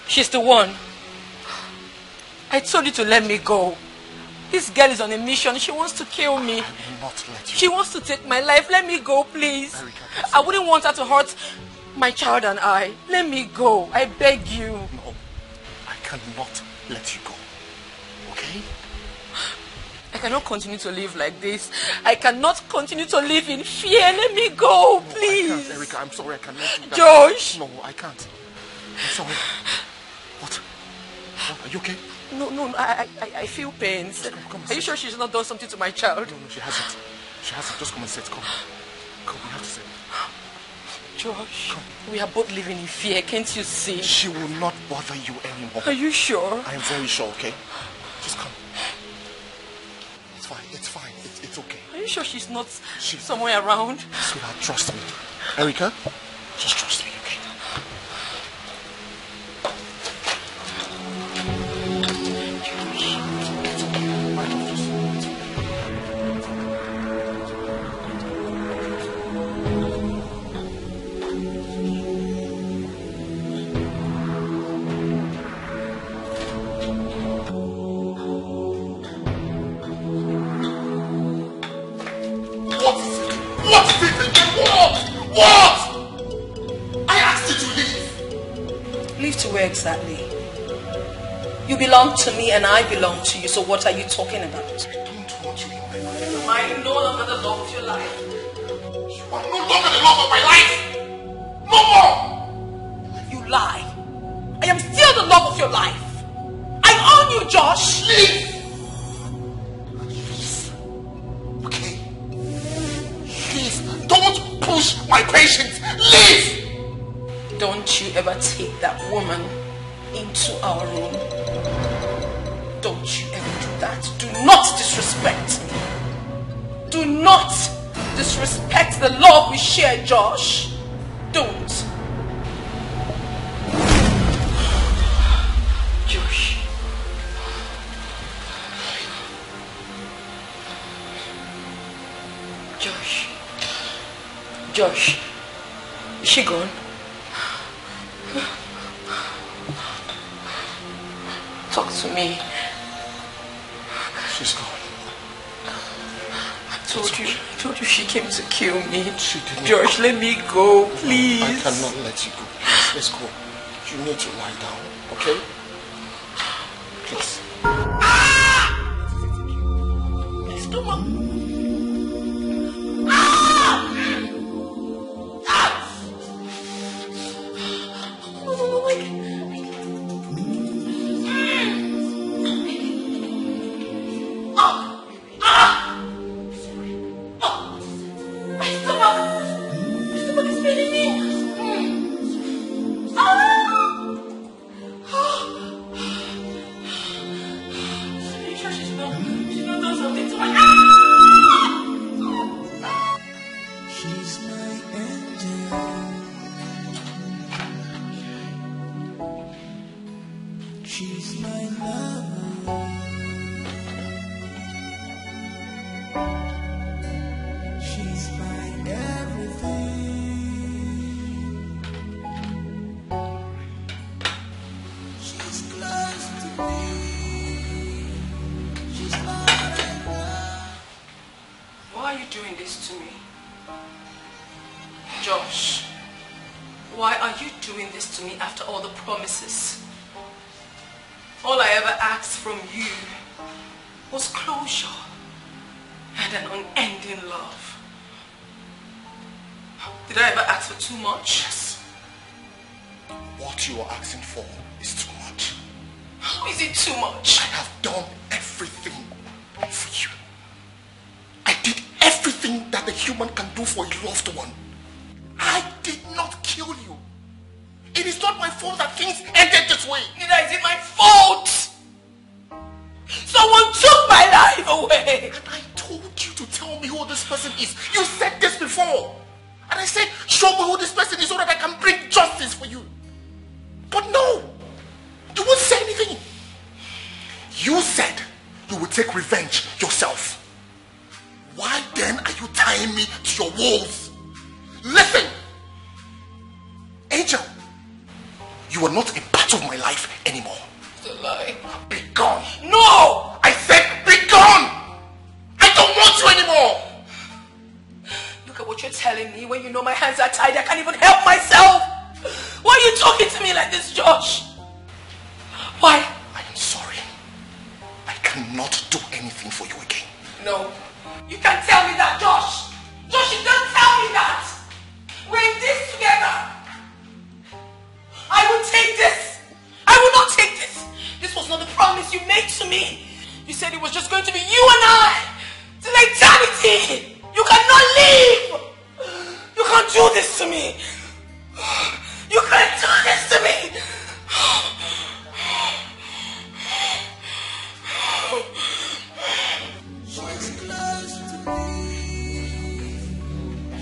She's the one. I told you to let me go. This girl is on a mission. She wants to kill me. I will not let you. She wants to take my life. Let me go, please. Erica, I wouldn't want her to hurt my child and I. Let me go. I beg you. No, I cannot let you go. Okay? I cannot continue to live like this. I cannot continue to live in fear. Let me go, please. No, I can't, Erica. I'm sorry. I cannot do that. Josh. No, I can't. I'm sorry. What? Are you okay? No, I feel pains. Come Are you sure she's not done something to my child? No, she hasn't. She hasn't. Just come and sit. Come, we have to sit. Josh, come. We are both living in fear. Can't you see? She will not bother you anymore. Are you sure? I am very sure, okay? Just come. It's fine. It's okay. Are you sure she's not somewhere around? Sweetheart, trust me. Erica, just trust me, okay? What? I asked you to leave. Leave to where exactly? You belong to me and I belong to you, so what are you talking about? I don't want you in my life. Am I no longer the love of your life? You are no longer the love of my life. No more. You lie. I am still the love of your life. I own you, Josh. Leave. Okay. Leave. Don't push my patience. Leave. Don't you ever take that woman into our room. Don't you ever do that. Do not disrespect me. Do not disrespect the love we share, Josh. Don't. Josh. Josh. Josh. Is she gone? Talk to me. She's gone. I told you she came to kill me. She didn't. Josh, let me go, please. I cannot let you go. Please, let's go. You need to lie down, okay? Please. My stomach. All I ever asked from you was closure and an unending love. Did I ever ask for too much? Yes. What you are asking for is too much. How is it too much? I have done everything for you. I did everything that a human can do for a loved one. I did not kill you. It is not my fault that things ended this way. Neither is it my fault. Someone took my life away. And I told you to tell me who this person is. You said this before. And I said, show me who this person is so that I can bring justice for you. But no. You won't say anything. You said you would take revenge yourself. Why then are you tying me to your walls? Listen. Angel. You are not a part of my life anymore. It's a lie. Be gone. No! I said be gone! I don't want you anymore! Look at what you're telling me. When you know my hands are tied, I can't even help myself. Why are you talking to me like this, Josh? Why? I am sorry. I cannot do anything for you again. No. You can't tell me that, Josh. Josh, you can't tell me that. We're in this together. I will take this. I will not take this. This was not the promise you made to me. You said it was just going to be you and I. Till eternity. You cannot leave. You can't do this to me. You can't do this to me. She's close to me.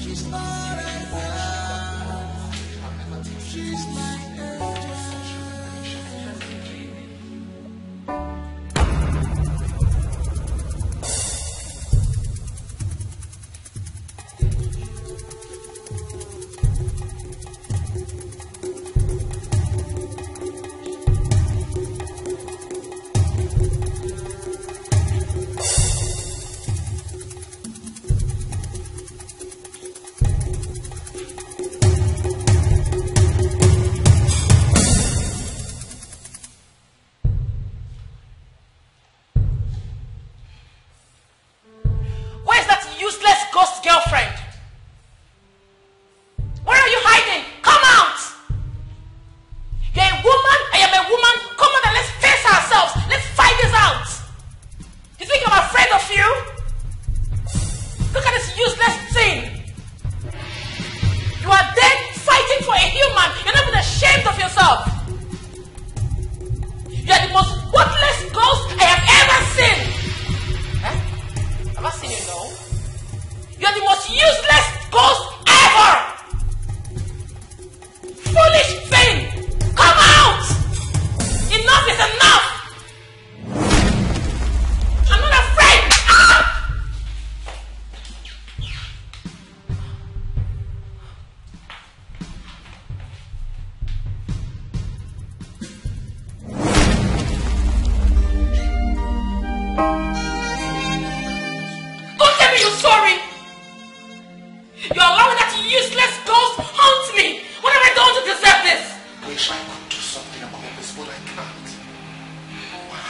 She's not enough. She's my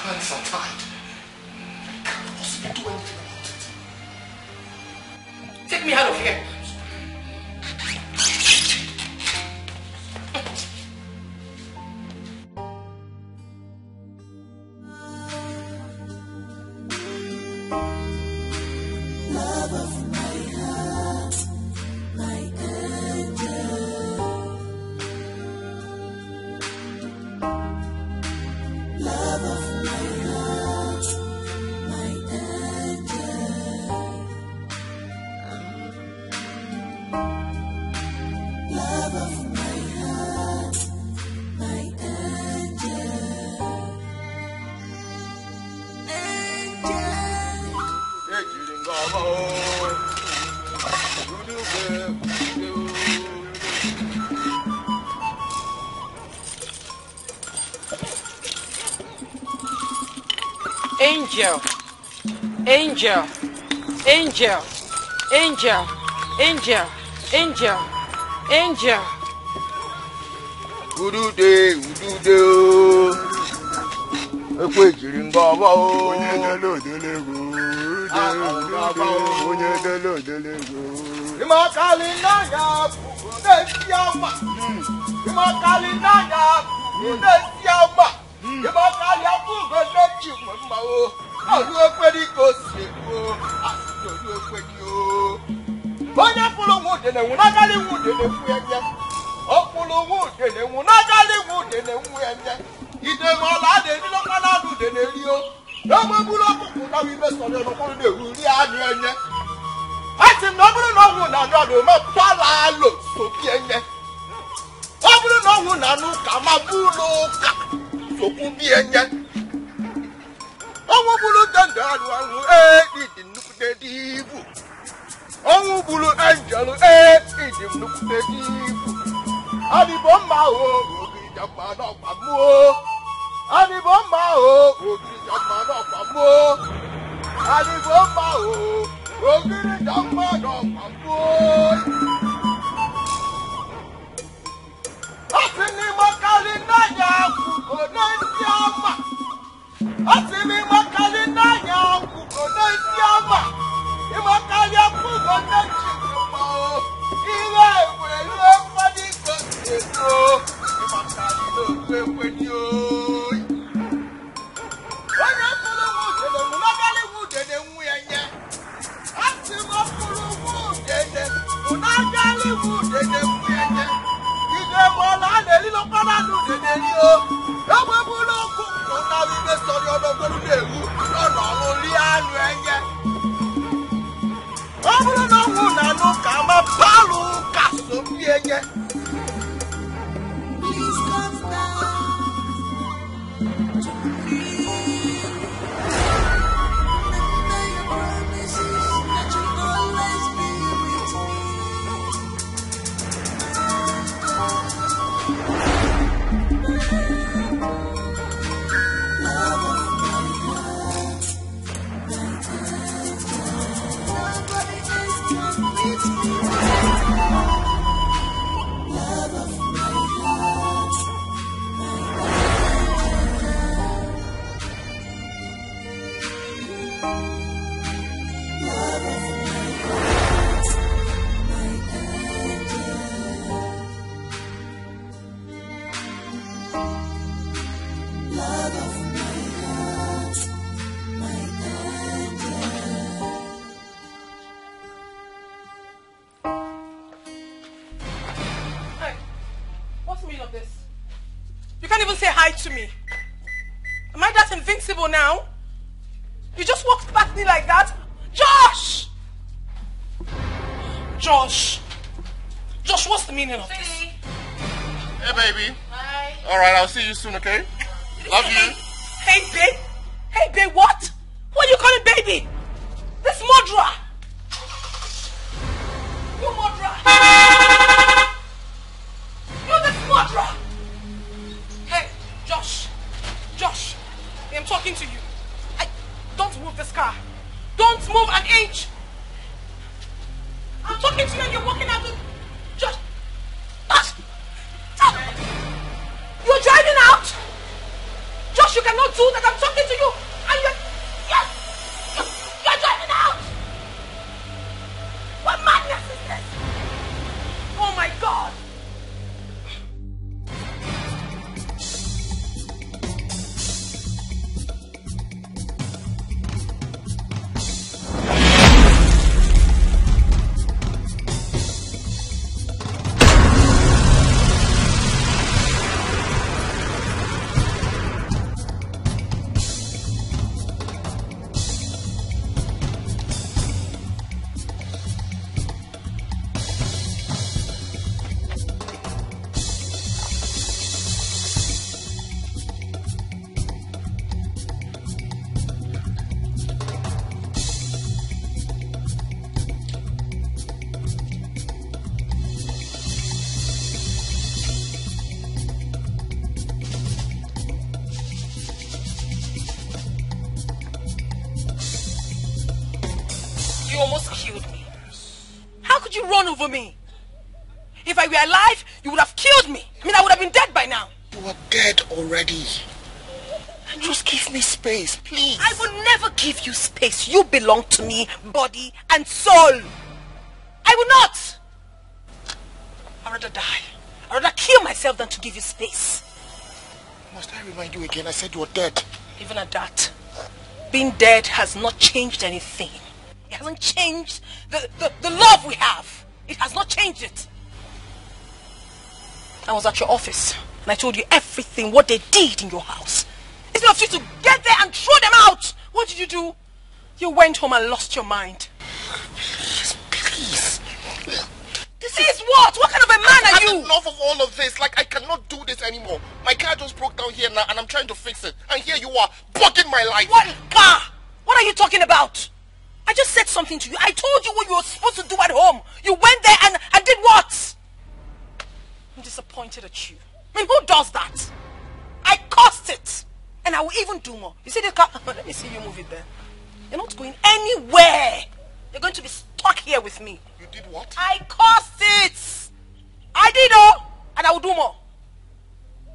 hands are tied. I can't possibly do anything about it. Take me out of here. Love of my heart, my angel. Love of my heart, my angel. Love of my heart, my angel. Angel, angel, angel, angel, angel, angel, angel. Udude, udude, ekwe jiri ngaba o. Onye delo delego, onye delo delego. Imakali nanya, unesiama. Imakali nanya, unesiama. Imakali afugo nechi mama o. Olu ekwedi ko seko, olu ekwedi o. Onye pulu wude ne wunakali wude ne fuyenye. Opulu wude ne wunakali wude ne fuyenye. Ide mola de ni lokala du de ne rio. Lomo bulo kuku na wi beso le no ko de uri anu enye. Ati no bulu no wu na no do ma pala lo so bi enye. Obulu no wu na nu ka ma bulo ka so ku bi enye. Owo bulu danda anu anu di nuku de dibu. Owo bulu angelo di nuku de dibu. Adi bomba o ogi jamba no pamu o. Adi bomba o ogi jamba no pamu o. Adi bomba o ogi jamba no pamu o. Asini makali nanya kuko nentiama. Asini makali nanya kuko nentiama. Imakali kuko nentiama o. Ile wele padi ko imakali no kwekweni o. Onye kulu wude ne munakali wude ne nwuyenye. Asimo kulu wude ne munakali wude ne nwuyenye. Ide mola ne lilo para nu de ne ri o. Ewe bulo kuko na bi be sori odogolu de wu. Lọ́nà ori anu enye. Obulu no wu na nu ka ma balu ka so bi enye. Please come down to me. Remember your promises that you'll always be with me. Love of my heart, my angel. Nobody else can meet me. Love of my heart, my angel. Love of my heart, my angel. Love of my heart, my angel. Hey, what's the meaning of this? You can't even say hi to me. Am I that invincible now? You just walked past me like that? Josh! Josh! Josh, what's the meaning of this? Hey, baby. Hi. All right, I'll see you soon, okay? Love you. Hey, babe. Hey, babe, what? What are you calling baby? This murderer. You murderer. You this murderer. Hey, Josh. Josh, I'm talking to you. Don't move this car. Don't move an inch. I'm talking to you and you're walking out of... Josh. Josh. You're driving out. Josh, you cannot too that I'm talking to you and you're driving out? What madness is this? Oh my God! Over me. If I were alive, you would have killed me. I mean, I would have been dead by now. You are dead already. Just give me space, please. I will never give you space. You belong to me, body and soul. I will not. I'd rather die. I'd rather kill myself than to give you space. Must I remind you again? I said you are dead. Even at that, being dead has not changed anything. It hasn't changed the love we have. It has not changed it. I was at your office and I told you everything, what they did in your house. Instead of you to get there and throw them out, what did you do? You went home and lost your mind. Please. This is what? What kind of a man are you? I've had enough of all of this. Like, I cannot do this anymore. My car just broke down here now and I'm trying to fix it. And here you are, bugging my life. What car? What are you talking about? I just said something to you. I told you what you were supposed to do at home. You went there and did what? I'm disappointed at you. I mean, who does that? I caused it. And I will even do more. You see the car? Let me see you move it there. You're not going anywhere. You're going to be stuck here with me. You did what? I caused it. I did all. And I will do more.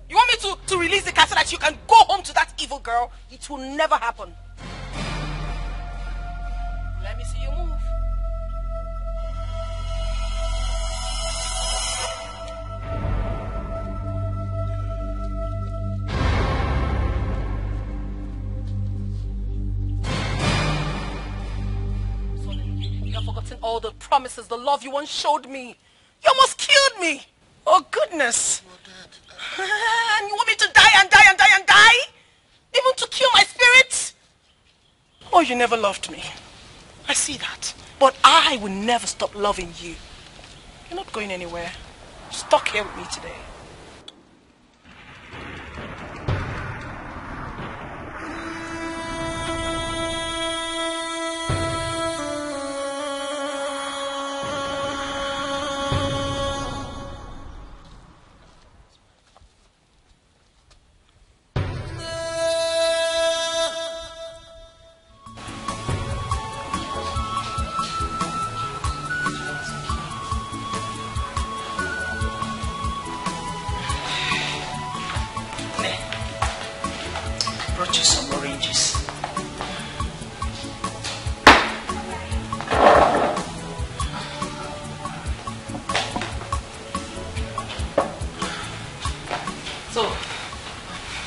You want me to release the car so that you can go home to that evil girl? It will never happen. Let me see you move. You have forgotten all the promises, the love you once showed me. You almost killed me. Oh, goodness. And you want me to die and die and die and die? Even to kill my spirit? Oh, you never loved me. I see that. But I will never stop loving you. You're not going anywhere. You're stuck here with me today.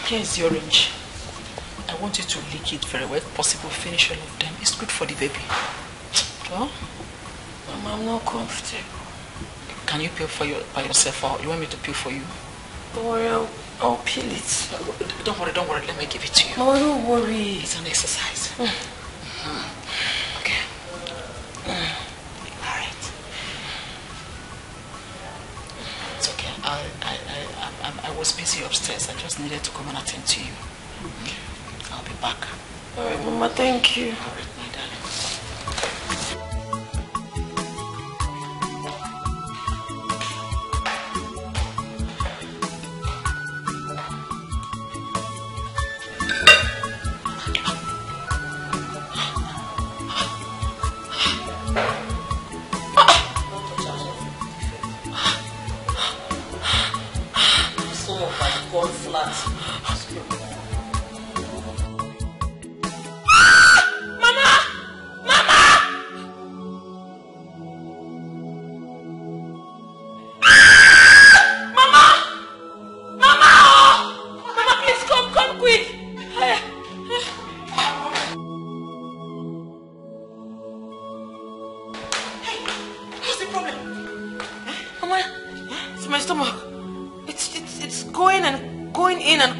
Here's the orange. I want you to lick it very well, if possible. Finish all of them. It's good for the baby. Well, I'm not comfortable. Can you peel by yourself, or you want me to peel for you? Don't worry, I'll peel it. Don't worry. Let me give it to you. No, don't worry. It's an exercise. Okay. All right. It's okay. I was busy upstairs. I just needed to come and attend to you. I'll be back. All right, Mama. Thank you. All right, my darling.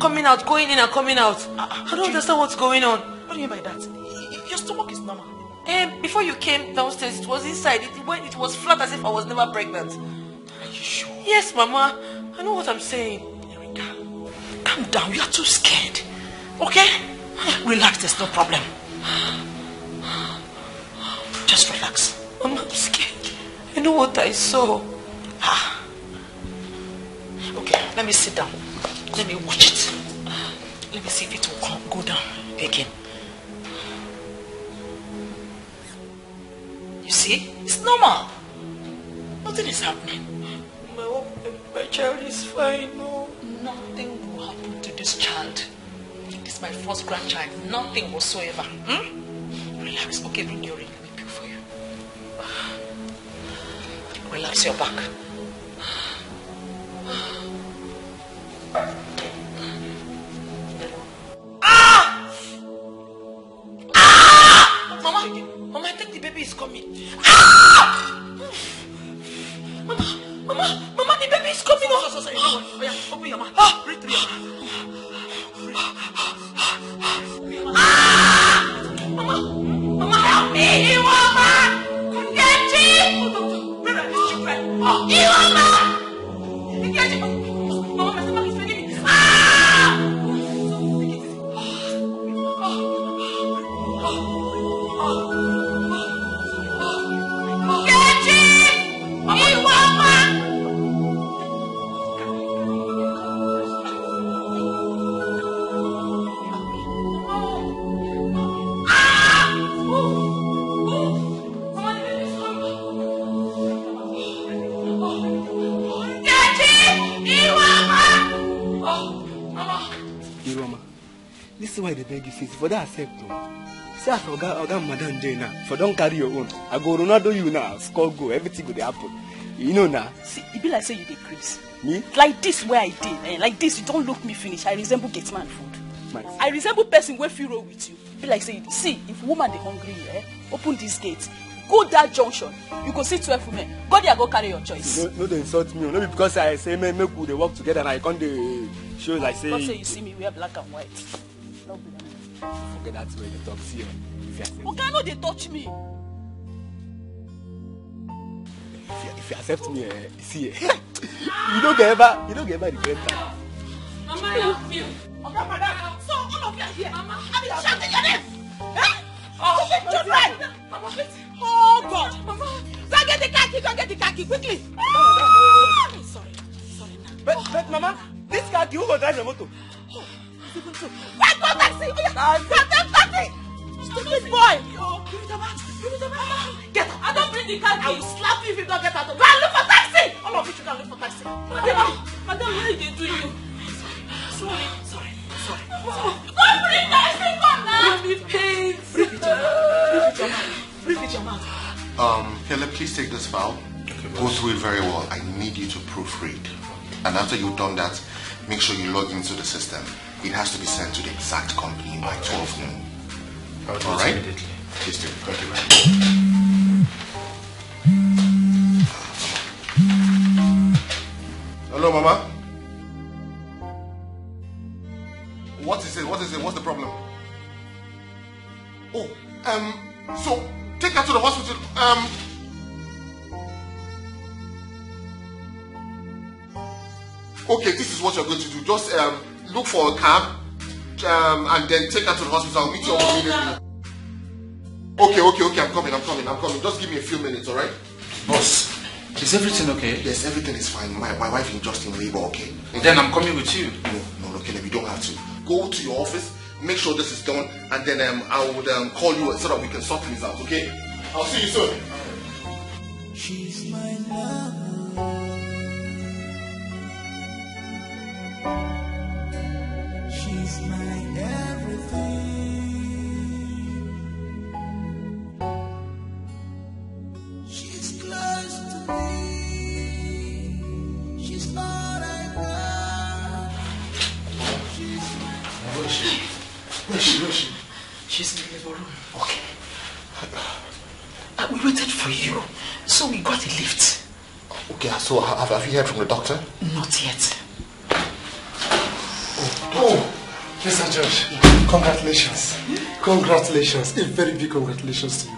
coming out, going in and coming out. I don't understand what's going on. What do you mean by that? Your stomach is normal. Before you came downstairs, it was inside. It was flat as if I was never pregnant. Are you sure? Yes, Mama. I know what I'm saying. Erika, calm down. You are too scared. Okay? Relax, there's no problem. Just relax. Mama, I'm scared. I know what I saw. Okay, let me sit down. Let me watch it. Let me see if it will go down again. You see? It's normal. Nothing is happening. My child is fine. No. Nothing will happen to this child. This is my first grandchild. Nothing whatsoever. Relax. Okay, bring your ring. Let me pick for you. Relax your back. Mama, I think the baby is coming. Mama, the baby is coming. Sorry. Oh, yeah, open your mouth. Breathe through your mouth. Mama, help me! Iwama! Nkechi! Iwama! Nkechi! Mama, my stomach is paining me. Nkechi! Iwama! This is why they beg you since for that accept. Say as Oga Madam Jane now, for don't carry your own. I go Ronaldo you now, score go, everything go dey happen. You know now. See, it be like say you decrease. Me? Like this where I did, like this, you don't look me finish. I resemble Gateman food. Man. I resemble person where fit roll with you. Be like say, see, if woman dey hungry, open this gate, go that junction, you go see 12 women. Go there, go carry your choice. No, they insult me. No, because I say make we dey work together and I can't dey show like say. Don't say you see me wear black and white. No blame. Forget that way they talk. See you. Okay, I know they touch me. If you accept me, see, you don't get ever regret that. Mama, help you. Okay, madam. So all of you are here. Mama, I've been shouting your name. Mama, please. Oh God, Mama. Go get the khaki, quickly. Sorry. But Mama, this khaki who go drive the motor? Wait, go taxi. Go taxi. Stupid boy. Give me the bat. Get out. I don't bring the khaki. I will slap you if you don't get out. Go and look for taxi. All of you should go and look for taxi. Madam, what did they do you? Sorry. Go bring taxi. Come now. Give me pain. Breathe with your mouth. Helen, please take this file. Go through it very well. I need you to proofread. And after you've done that, make sure you log into the system. It has to be sent to the exact company by 12 noon. I'll do it immediately. Please do. Thank you very much. Hello, Mama. What is it? What's the problem? Oh, so take her to the hospital. Okay, this is what you're going to do. Just look for a cab and then take her to the hospital. I'll meet you immediately. Okay, I'm coming. Just give me a few minutes, alright? Boss, is everything okay? Yes, everything is fine. My wife is just in labor, okay? Then I'm coming with you. No, Caleb, you don't have to. Go to your office, make sure this is done, and then I would call you so that we can sort things out, okay? I'll see you soon. She's my love. She's my everything. She's close to me. She's all I got. She's my... Where is she? She's in the living room. Okay. We waited for you, so we got a lift. Okay, so have you heard from the doctor? Not yet. Oh. Oh, Mr. George, congratulations. Congratulations. A very big congratulations to you.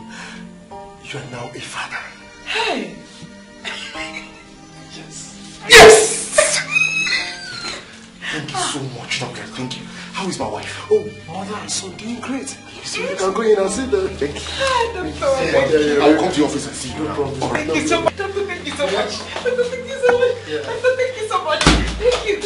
You are now a father. Hey! Yes! Thank you so much, Doctor. Thank you. How is my wife? Oh, mother and son doing great. So you can go in and see them. Thank you. I'll come to your office and see you. No problem. Thank you so much. Doctor, thank you so much. Doctor, thank you so much. Doctor, thank you so much. Thank you.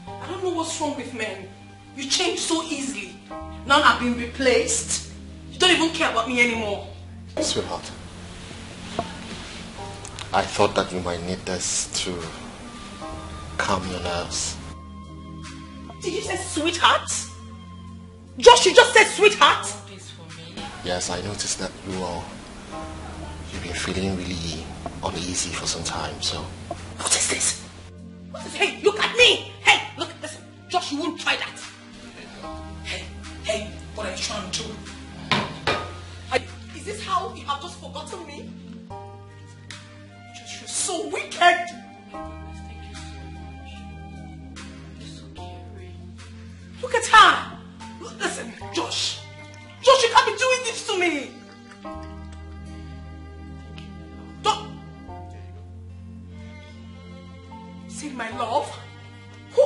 I don't know what's wrong with men. You change so easily. Now I've been replaced. You don't even care about me anymore. Sweetheart, I thought that you might need this to calm your nerves. Did you say sweetheart? Josh, you just said sweetheart? Yes, I noticed that you've been feeling really uneasy for some time, so... What is this? What is, hey, look at me! Hey, look, listen, Josh, you won't try that. Hey, what are you trying to do? Is this how you have just forgotten me? Josh, you're so wicked! Look at her! Look, listen, Josh, you can't be doing this to me! Don't... See my love? Who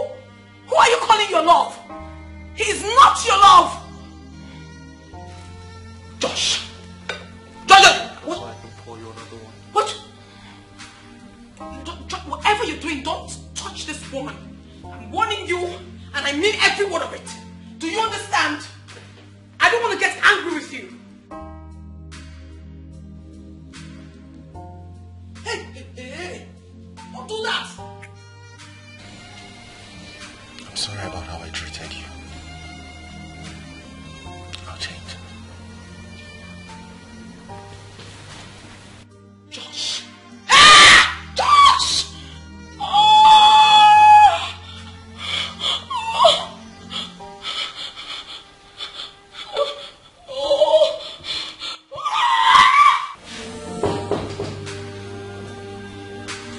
are you calling your love? He is not your love! Josh! What? What? Whatever you're doing, don't touch this woman. I'm warning you, and I mean every word of it. Do you understand? I don't want to get angry with you. Hey, don't do that. I'm sorry about how I treated you. I'll change. Josh! Ah! Josh!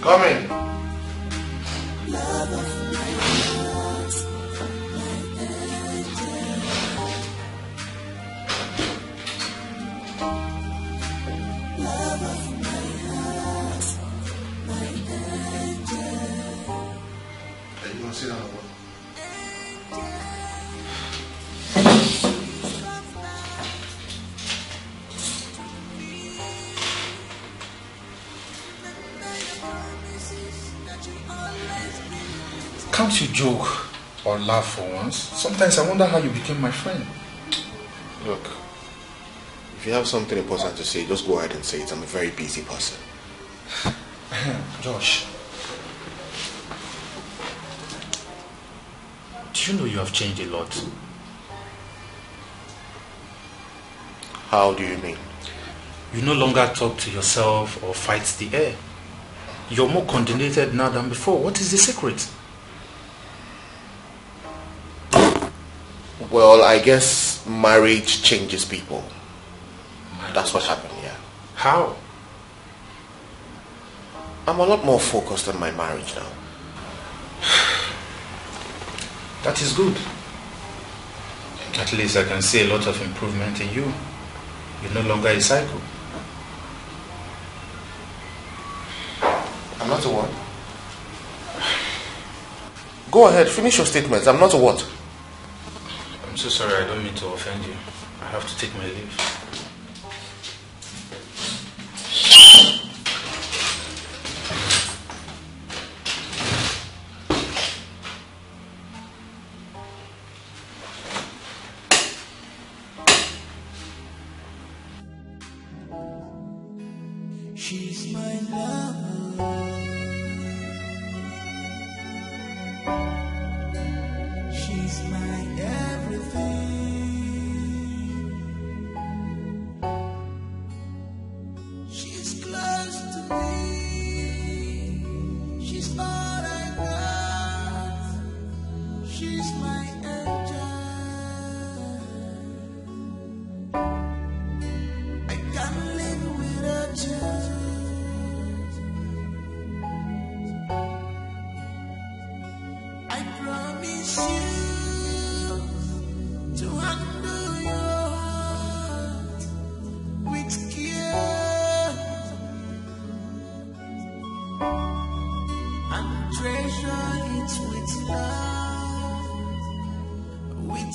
Come in. Can't you joke or laugh for once? Sometimes I wonder how you became my friend. Look, if you have something important to say, just go ahead and say it. I'm a very busy person. Josh, do you know you have changed a lot? How do you mean? You no longer talk to yourself or fight the air. You're more coordinated now than before. What is the secret? Well, I guess marriage changes people. That's what happened, yeah. How? I'm a lot more focused on my marriage now. That is good. At least I can see a lot of improvement in you. You're no longer a psycho. I'm not a what? Go ahead, finish your statement. I'm not a what? I'm so sorry, I don't mean to offend you. I have to take my leave. She's my lover. She's my everything. She's close to me. She's all I got.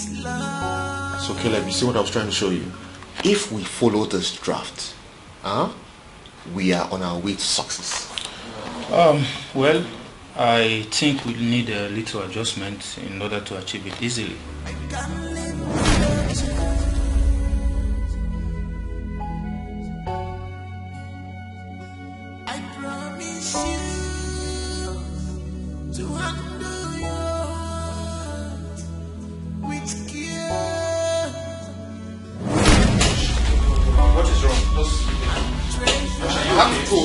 So Caleb, you see what I was trying to show you? If we follow this draft, we are on our way to success. Well, I think we need a little adjustment in order to achieve it easily. I promise you to handle you with care. What is wrong? You have to go.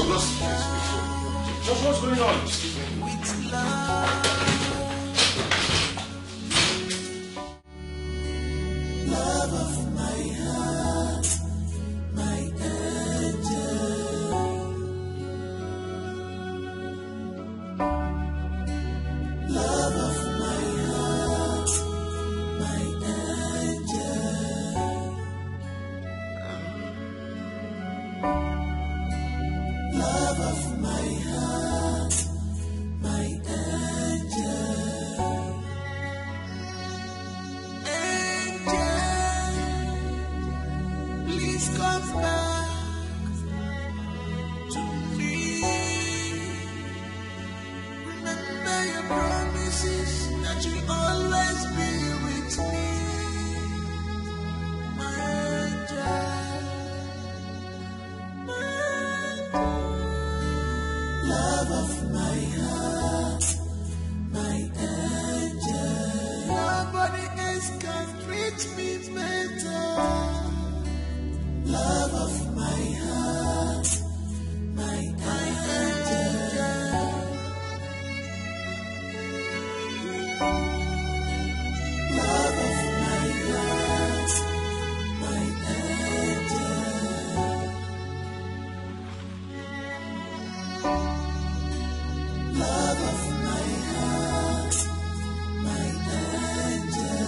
Just what's going on? With love. Love of my heart, my angel. Love of my heart, my angel. Love of my heart, my angel. Angel, please come back to me. Remember your promises that you always be with me, my angel. Love of my heart, my angel. Nobody else can treat me better. Love of my heart, my angel. Love of my heart, my angel. Love of my heart, my angel.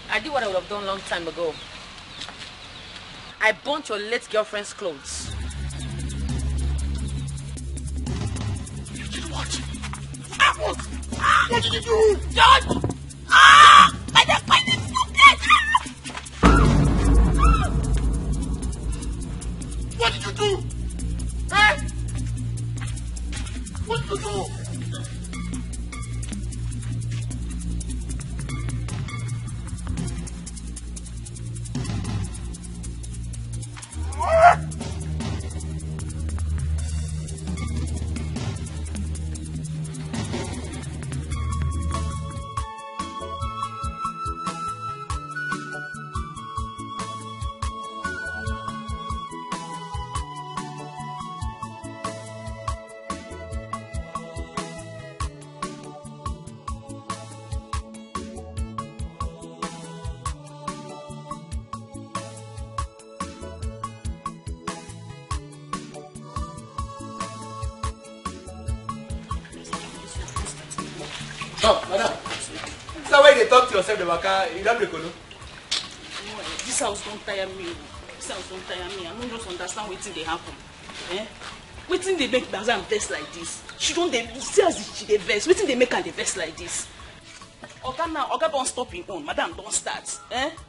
I did what I would have done a long time ago. I burnt your late girlfriend's clothes. You did what? What did you do? George! My neck is so dead! What did you do? Eh? What did you do? Oh, madam. Is that why they talk to yourself, the waka? You don't know. This house don't tire me. This house don't tire me. I don't just understand wetin dey happen. Wetin dey make Bazan vex like this? She don't dey see as she dey vex. Wetin dey make her dey vex like this? Oga now, Oga don stop him own. Madam don start.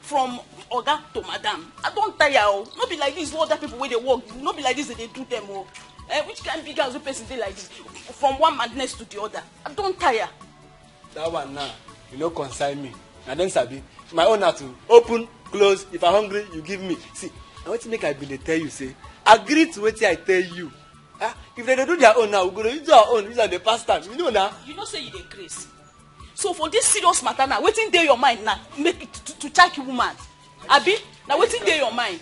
From Oga to Madam. I don't tire. No be like this. Other people wey dey work. No be like this they do them. Which kind of big house wey person dey like this? From one madness to the other. I don't tire. That one now, you know, concern me. And then Sabi, my own now to open, close. If I'm hungry, you give me. See, I want to make I be tell you, say, agree to what I tell you. If they do their own now, we're going to use our own. Use the past time. You know now. You know say you dey grace. So for this serious matter now, wetin dey your mind now? Make it to check you woman. Abi, now wetin dey your mind?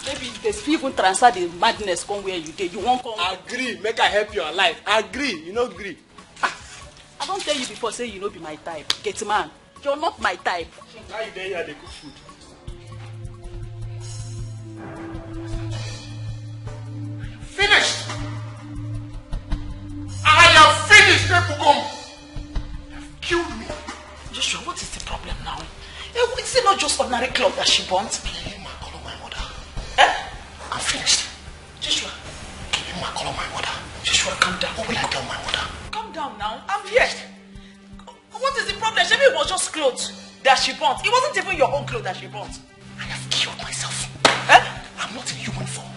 Maybe they even transfer the madness come where you dey. You won't come. Agree, make I help your life. Agree, you know agree. I don't tell you before, say you no be my type. Get man, you're not my type. How you there here dey cook food? Finished. I have finished, Nepugum. You've killed me. Joshua, what is the problem now? Is it not just ordinary cloth that she burnt? I'm finished. Joshua. Give him my call on my mother. Joshua, calm down. What will I tell my mother? down now. I'm here. What is the problem? Maybe it was just clothes that she bought. It wasn't even your own clothes that she bought. I have killed myself. I'm not in human form.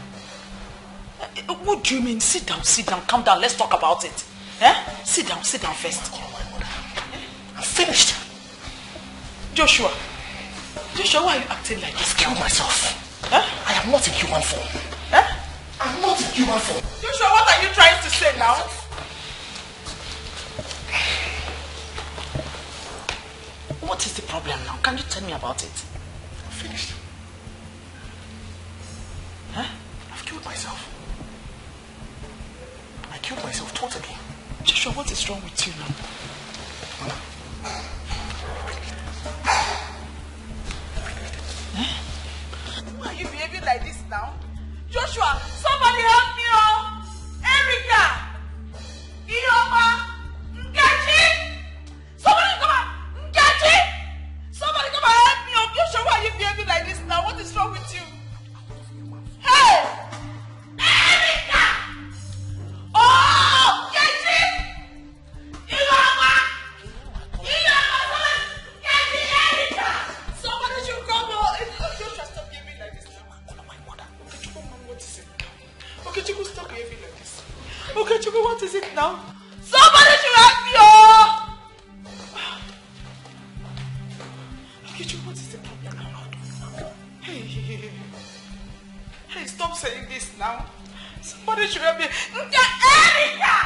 What do you mean? Sit down, calm down. Let's talk about it. Sit down first. I'm finished. Joshua, why are you acting like this? I've killed myself. I am not in human form. I'm not in human form. Joshua, what are you trying to say now? What is the problem now? Can you tell me about it? I'm finished. I've killed myself. I killed myself totally. Joshua, what is wrong with you now? Why are you behaving like this now? Joshua, somebody help me, oh! Erica! Ioma! Nkechi! Somebody come on! Nkechi! Somebody come and help me, oh! Joshua, why are you behaving like this now? What is wrong with you? Hey! Erica! Oh! Nkechi! Ioma! Erica! Somebody should come, oh! Joshua, stop behaving like this now. Okay, Chiku, stop behaving like this. Okay, Chiku, what is it now? Somebody should help me, oh! Okay, Chiku, what is the problem now? Hey, stop saying this now. Somebody should help me. Erica!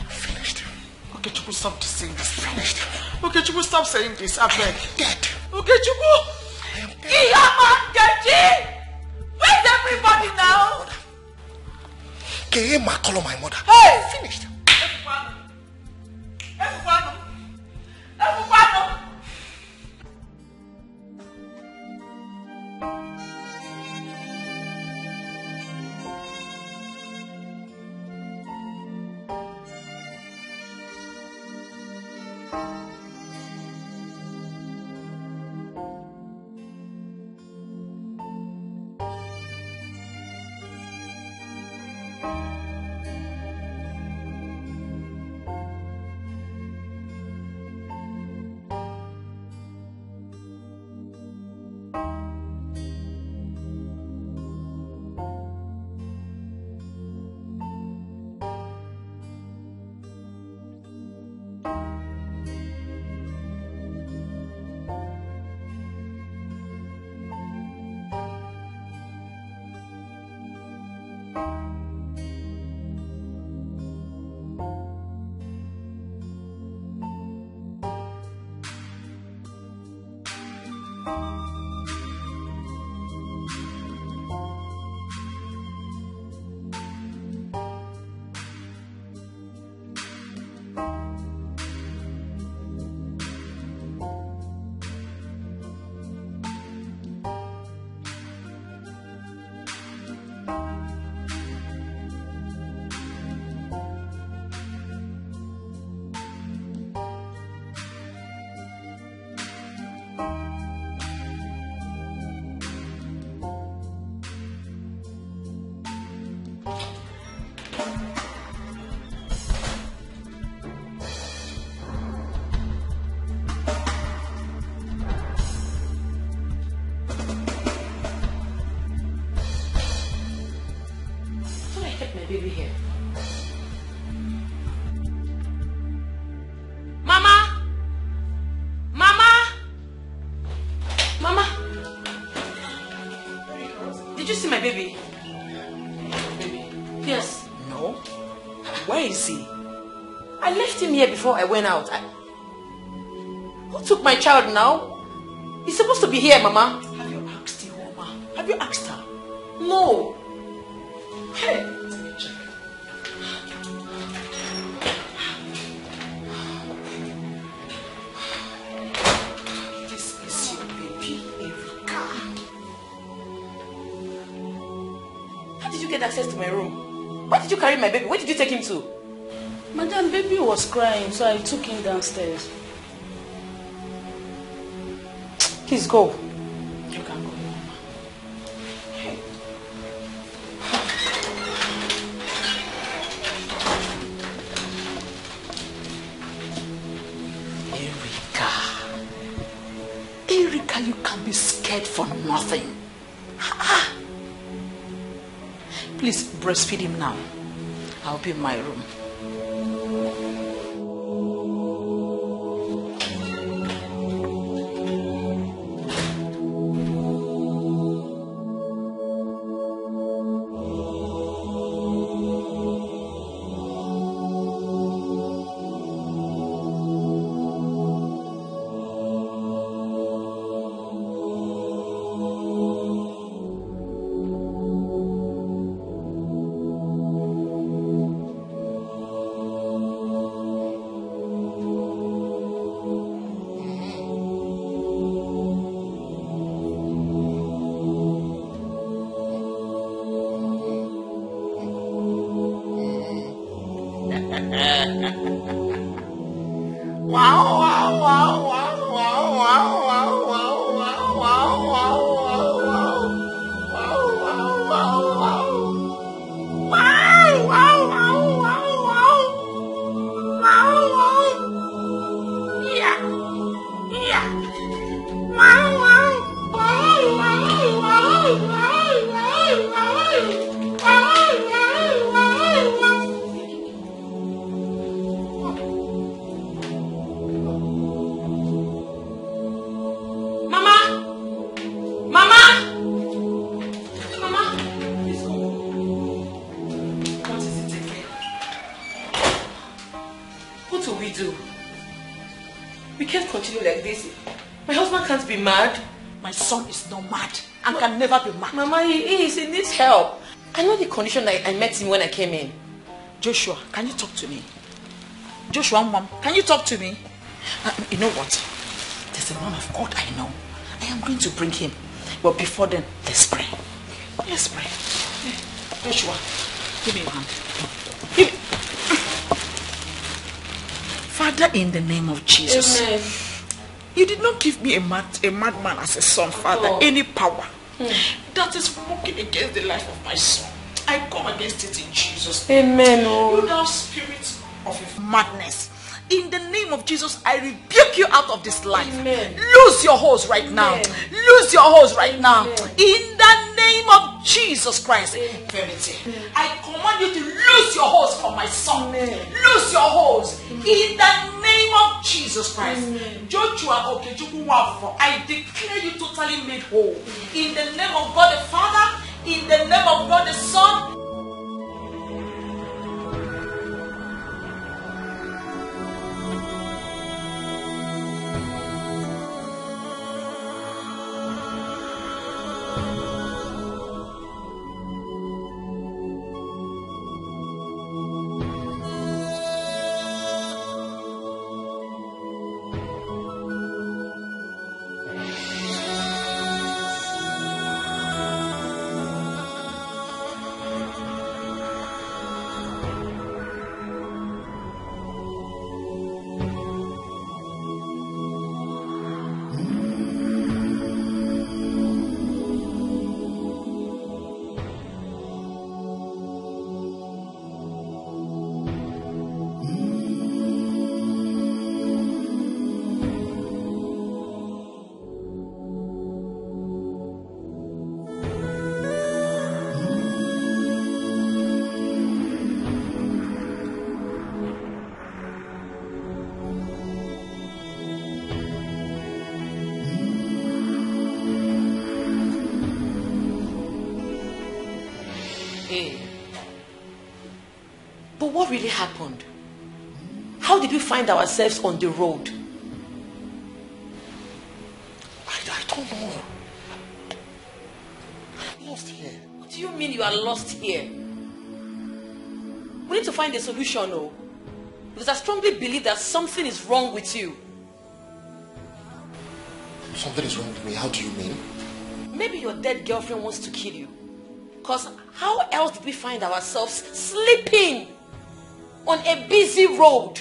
Finished. Okay, Chiku, stop saying this. Finished. Okay, Chiku, stop saying this. I beg. Dead. Okay, Chiku. Where's everybody now? Call my mother. Hey! Finished. Everyone. Baby here. Mama! Did you see my baby? Baby? Yes. No. Where is he? I left him here before I went out. Who took my child now? He's supposed to be here, Mama. Have you asked Ioma? Have you asked her? No. Hey. Access to my room. Why did you carry my baby? Where did you take him to? Madam, baby was crying, so I took him downstairs. Please go. You can go, Mama. Hey. for nothing. Please breastfeed him now. I'll be in my room. Mama, he needs help. I know the condition that I met him when I came in. Joshua, can you talk to me? Joshua, Mom, can you talk to me? You know what? There's a man of God I know. I am going to bring him. But before then, let's pray. Let's pray. Joshua, give me your hand. Give me. Father, in the name of Jesus. Amen. You did not give me a madman as a son, Father. Any power that is working against the life of my son, I come against it in Jesus' name. Amen. You thou spirit of madness, in the name of Jesus, I rebuke you out of this life. Amen. Lose your horse right now. Lose your horse right now. In the name of Jesus Christ. Infirmity. I command you to lose your horse from my son. Lose your horse. In the name of Jesus Christ. Joshua Okechukwu, I declare you totally made whole. In the name of God the Father, in the name of God the Son. But what really happened? How did we find ourselves on the road? I don't know. I'm lost here. What do you mean you are lost here? We need to find a solution, oh. Because I strongly believe that something is wrong with you. Something is wrong with me? How do you mean? Maybe your dead girlfriend wants to kill you. Because how else did we find ourselves sleeping on a busy road?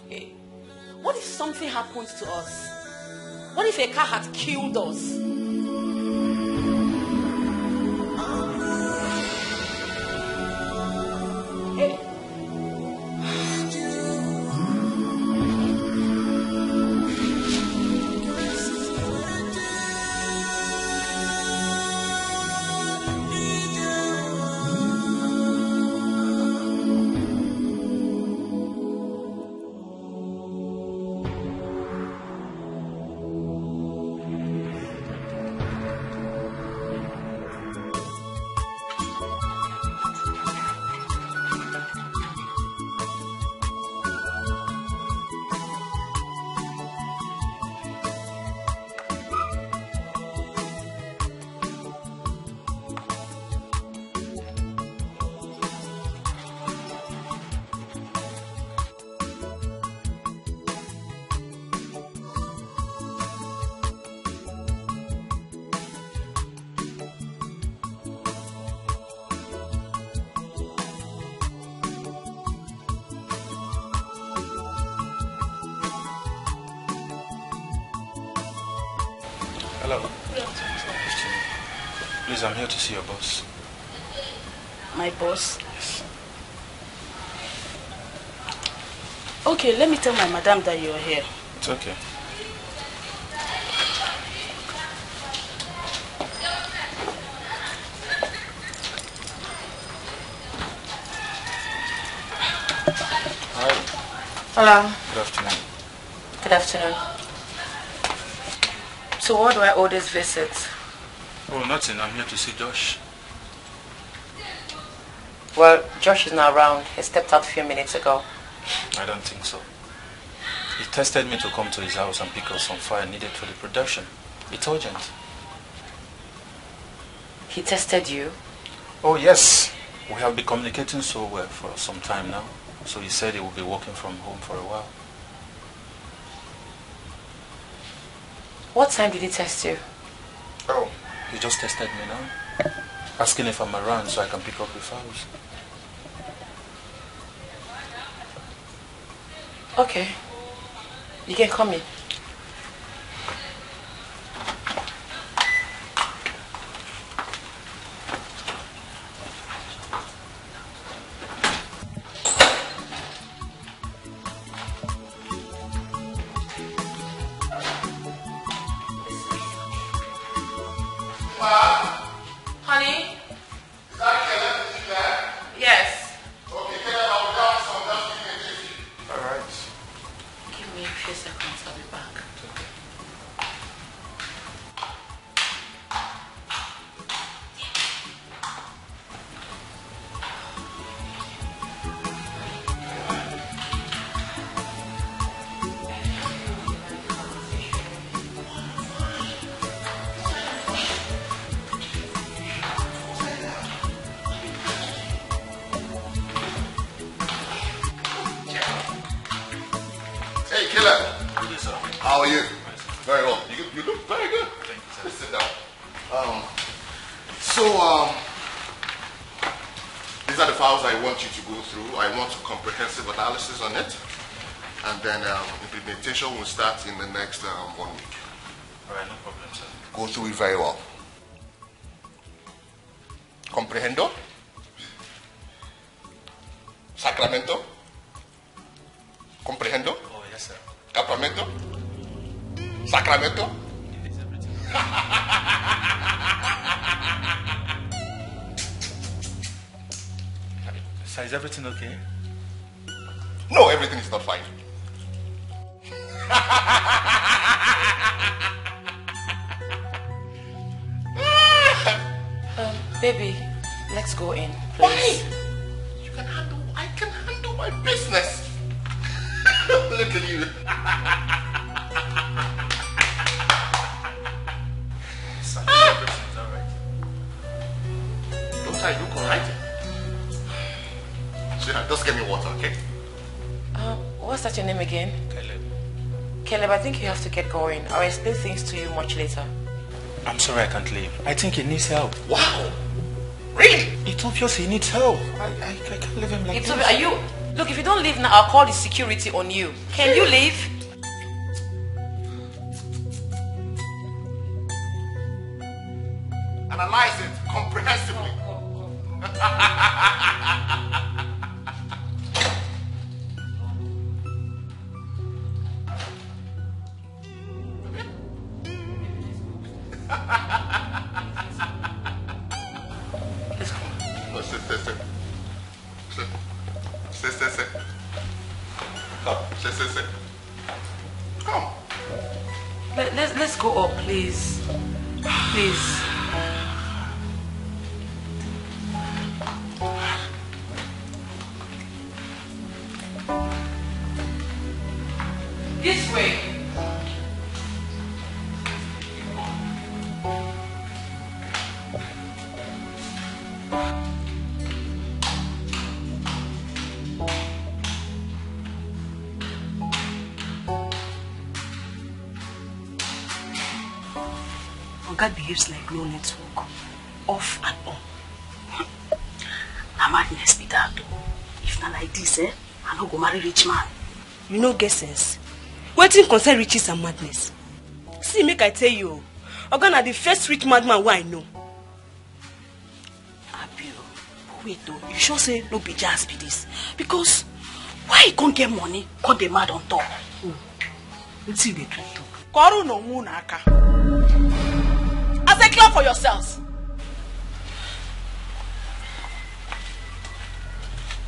Hey, what if something happens to us? What if a car had killed us? Hey. Hello. Please, I'm here to see your boss. My boss? Yes. Okay, let me tell my madam that you're here. It's okay. Hi. Hello. Good afternoon. Good afternoon. So what do I owe this visit? Oh, nothing. I'm here to see Josh. Well, Josh is not around. He stepped out a few minutes ago. I don't think so. He tested me to come to his house and pick up some fire needed for the production. It's urgent. He tested you? Oh, yes. We have been communicating so well for some time now. So he said he will be working from home for a while. What time did he test you? Oh, he just tested me now. Asking if I'm around so I can pick up the files. Okay. You can come in. Honey? Is that Kele there? Yes. Okay, Kele, I'll be down soon. Just give me a jiffy. Alright. Give me a few seconds, I'll be back. Hey, Kele. How are you? Very well. You look very good. Thank you, sir. Please sit down. These are the files I want you to go through. I want a comprehensive analysis on it. And then implementation will start in the next 1 week. Alright, no problem, sir. Go through it very well. Comprehendo? Sacramento? Comprehendo? Oh, yes, sir. Capramento? Sacramento? Sir, is everything okay? No, everything is not fine. Baby, let's go in, please. Why? I can handle my business. Look at you. Sir, everything is alright. Don't I look alright? Sweetheart, just get me water, okay? What's that your name again? Caleb. Caleb, I think you have to get going. I'll explain things to you much later. I'm sorry I can't leave. I think he needs help. Wow! Really? It's obvious he needs help. I can't leave him like It's this. obvious. Are you... Look, if you don't leave now, I'll call the security on you. Can you leave? Analyze it comprehensively. Let's go. No, sit. Sit. Come, sit. Come. Let's go up, please. Please. This way. God behaves like no network, off and on. Na madness be that though. If not like this, I no go marry rich man. You no get sense. Wetin concern riches and madness? See, make I tell you, Ogana, the first rich madman who I know. Abio, wait though, you sure say no be just be this? Because why you can't get money, can't dey mad on top? Let's see the truth. Koru no munaka. I say clap for yourselves.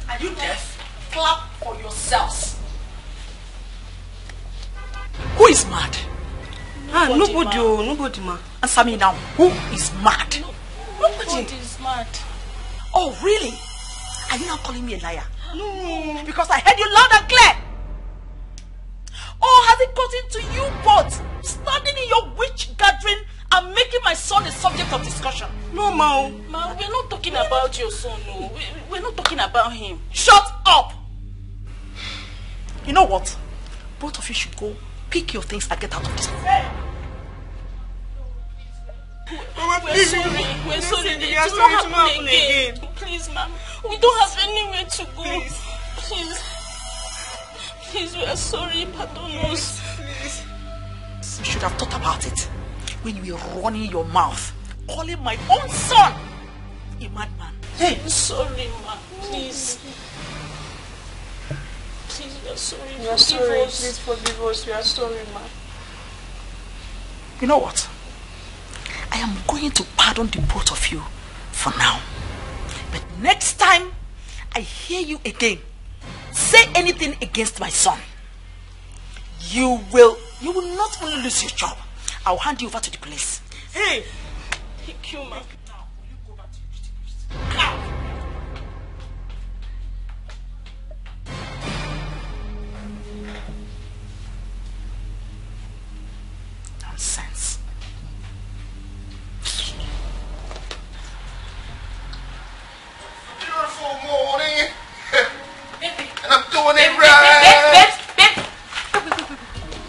Are you deaf? Clap for yourselves. Who is mad? Nobody, ma. Answer me now. Who is mad? Nobody is mad. Oh, really? Are you now calling me a liar? No. Because I heard you loud and clear. Oh, has it gotten to you both? Standing in your witch gathering and making my son a subject of discussion. No, Ma. Ma, we're not talking about your son, no. We're not talking about him. Shut up! You know what? Both of you should go pick your things and get out of this room. Mama, please. We're sorry. It will not happen again. Please, Mama. We don't have anywhere to go. Please, we are sorry. Pardon us. Please. You should have thought about it when you were running your mouth, calling my own son a madman. Hey, I'm sorry, Ma. Please. Please, we are sorry. We are sorry. Please forgive us. We are sorry, Ma. You know what? I am going to pardon the both of you for now. But next time I hear you again say anything against my son, you will not only lose your job, I'll hand you over to the police. Hey! Thank you, Ma. Nonsense. Beautiful morning. And I'm doing it right.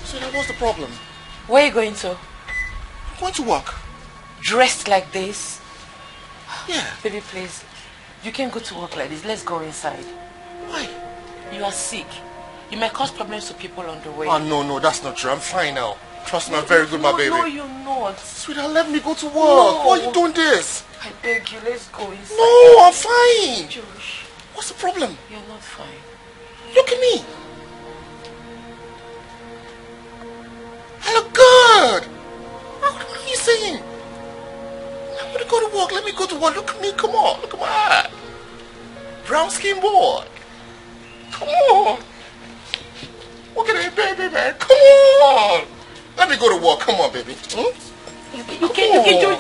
So now what's the problem? Where are you going to? I'm going to work. Dressed like this? Yeah. Baby, please. You can't go to work like this. Let's go inside. Why? You are sick. You might cause problems to people on the way. Oh, no, that's not true. I'm fine now. Trust me, I'm very good, my baby. No, you're not. Sweetheart, let me go to work. No. Why are you doing this? I beg you, let's go inside. No, I'm fine. Josh. What's the problem? You're not fine. Look at me. I look good. What are you saying? I'm going to go to work. Let me go to work. Look at me. Come on. Look at my eye. Brown skin boy. Come on. Look at that baby, man. Come on. Let me go to work. Come on, baby. You can't do this.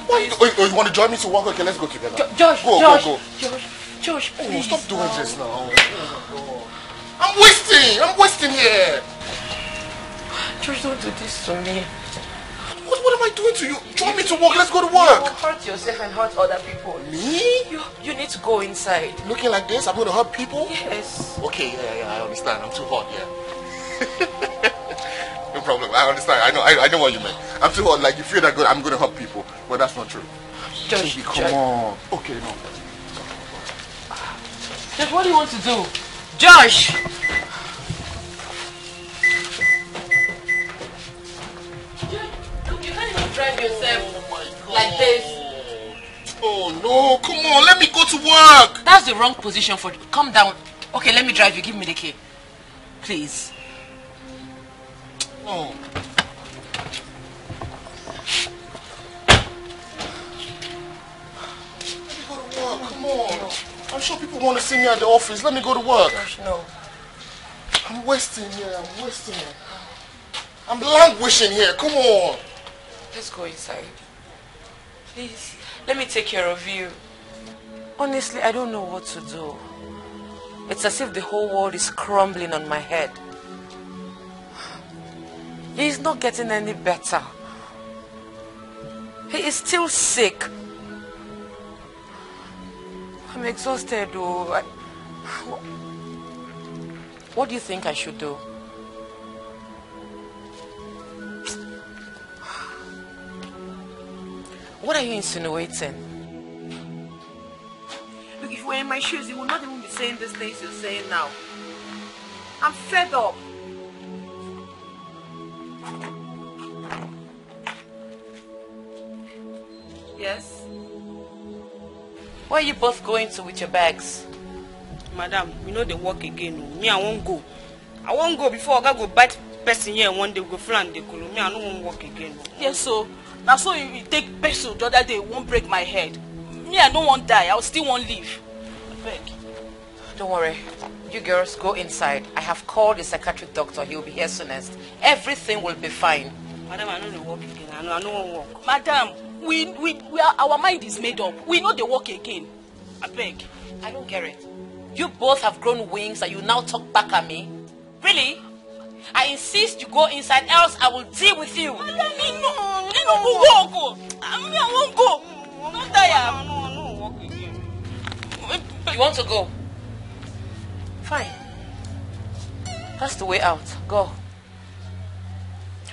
Oh, you want to join me to work? Okay, let's go together. Josh, go. Josh, please. Stop doing this now. I'm wasting here. Josh, don't do this to me. What am I doing to you? Join me to work. Let's go to You will work. hurt yourself and hurt other people. Me? You need to go inside. Looking like this, I'm going to hurt people? Yes. Okay, yeah, I understand. I'm too hot, yeah. No problem. I understand. I know what you meant. I'm too hot. Like, you feel that good, I'm going to hurt people. But that's not true. Josh, Baby, come on. Okay, no. Josh, what do you want to do? Josh! You can't even drive yourself like this. Oh no, come on, let me go to work. That's the wrong position for you. Calm down. Okay, let me drive you. Give me the key. Please. No. Let me go to work, come on. I'm sure people want to see me at the office. Let me go to work. Gosh, no. I'm wasting here, I'm languishing here, come on. Let's go inside. Please, let me take care of you. Honestly, I don't know what to do. It's as if the whole world is crumbling on my head. He is not getting any better. He is still sick. I'm exhausted though. What do you think I should do? What are you insinuating? Look, if you were in my shoes, you would not even be saying these things you're saying now. I'm fed up. Yes? Where are you both going to with your bags? Madam, we know they work again. Me, I won't go. I won't go before I go bite person here one day go flan they go. Me, I don't want to work again. Yes, so now so you take pencil the other day, won't break my head. Me, I don't want to die. I will still won't leave. I beg. Don't worry. You girls go inside. I have called the psychiatric doctor. He will be here soonest. Everything will be fine. Madam, I know they work again. I know I don't want to work. Madam, we are, our mind is made up. We know they work again. I beg. I don't get it. You both have grown wings and you now talk back at me? Really? I insist you go inside, else I will deal with you. Madam, no, walk. I won't go. I'm not tired. No, walk again. You want to go? Fine. That's the way out. Go.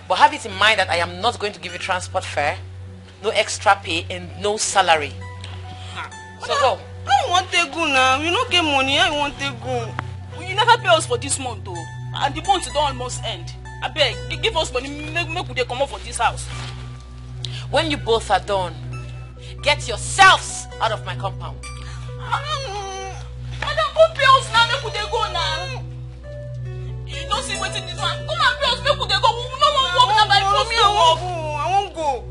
But have it in mind that I am not going to give you transport fare, no extra pay, and no salary. So go. I don't want to go now. You don't get money. I want to go. You never pay us for this month though. And the month don't almost end. I beg, give us money, make we come out for this house. When you both are done, get yourselves out of my compound. Madam, go pay us now, make we go now. You don't see waiting this one. Come and pay us, make we go. No one walk now by force. I won't go.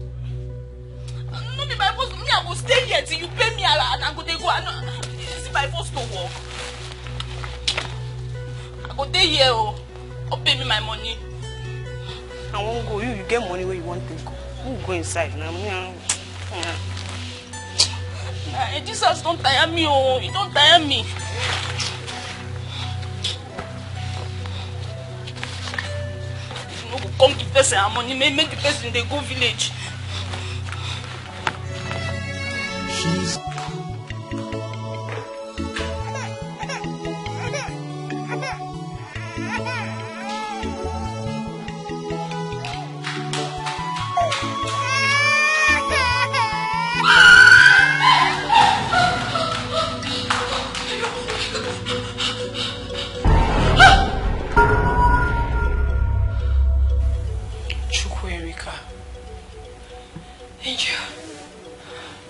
No be by force. Me, I will stay here till you pay me and I go there go. Is it by force to walk? I go there here, or pay me my money. I won't go. You get money where you want to go. Who go inside now? This house don't tire me, oh. It don't tire me. You know, come to person and money, make the person they go village. She's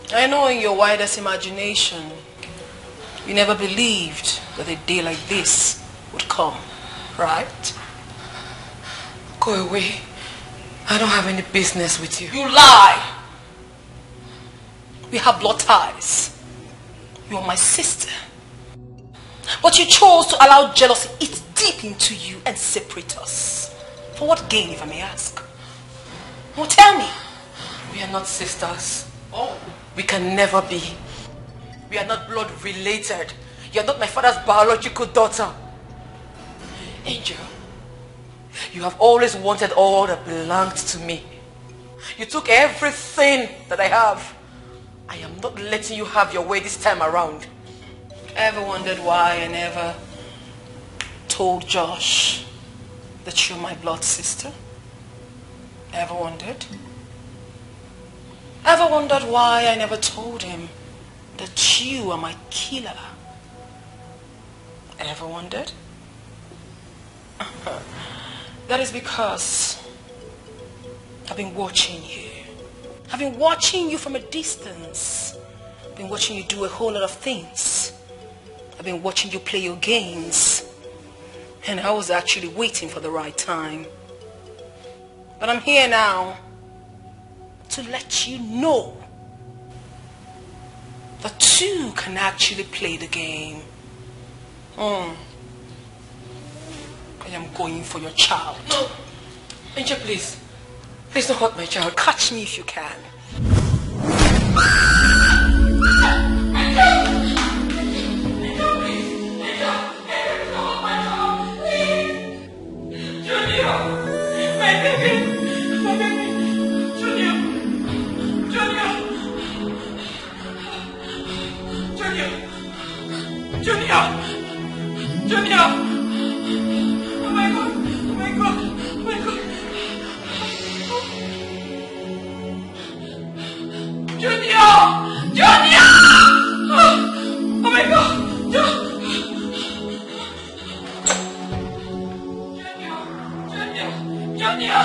I know in your widest imagination, you never believed that a day like this would come, right? Go away. I don't have any business with you. You lie! We have blood ties. You are my sister. But you chose to allow jealousy eat deep into you and separate us. For what gain, if I may ask? Well, tell me. We are not sisters. Oh. We can never be. We are not blood related. You are not my father's biological daughter. Angel, you have always wanted all that belonged to me. You took everything that I have. I am not letting you have your way this time around. Ever wondered why I never told Josh that you're my blood sister? Ever wondered? Ever wondered why I never told him that you are my killer? Ever wondered? That is because I've been watching you. I've been watching you from a distance. I've been watching you do a whole lot of things. I've been watching you play your games. And I was actually waiting for the right time. But I'm here now to let you know that two can actually play the game. I am going for your child. No, Angel, please. Please don't hurt my child. Catch me if you can. Junior! Oh my God! Oh my God! Oh my God! Junior! Junior! Oh my God! Junior!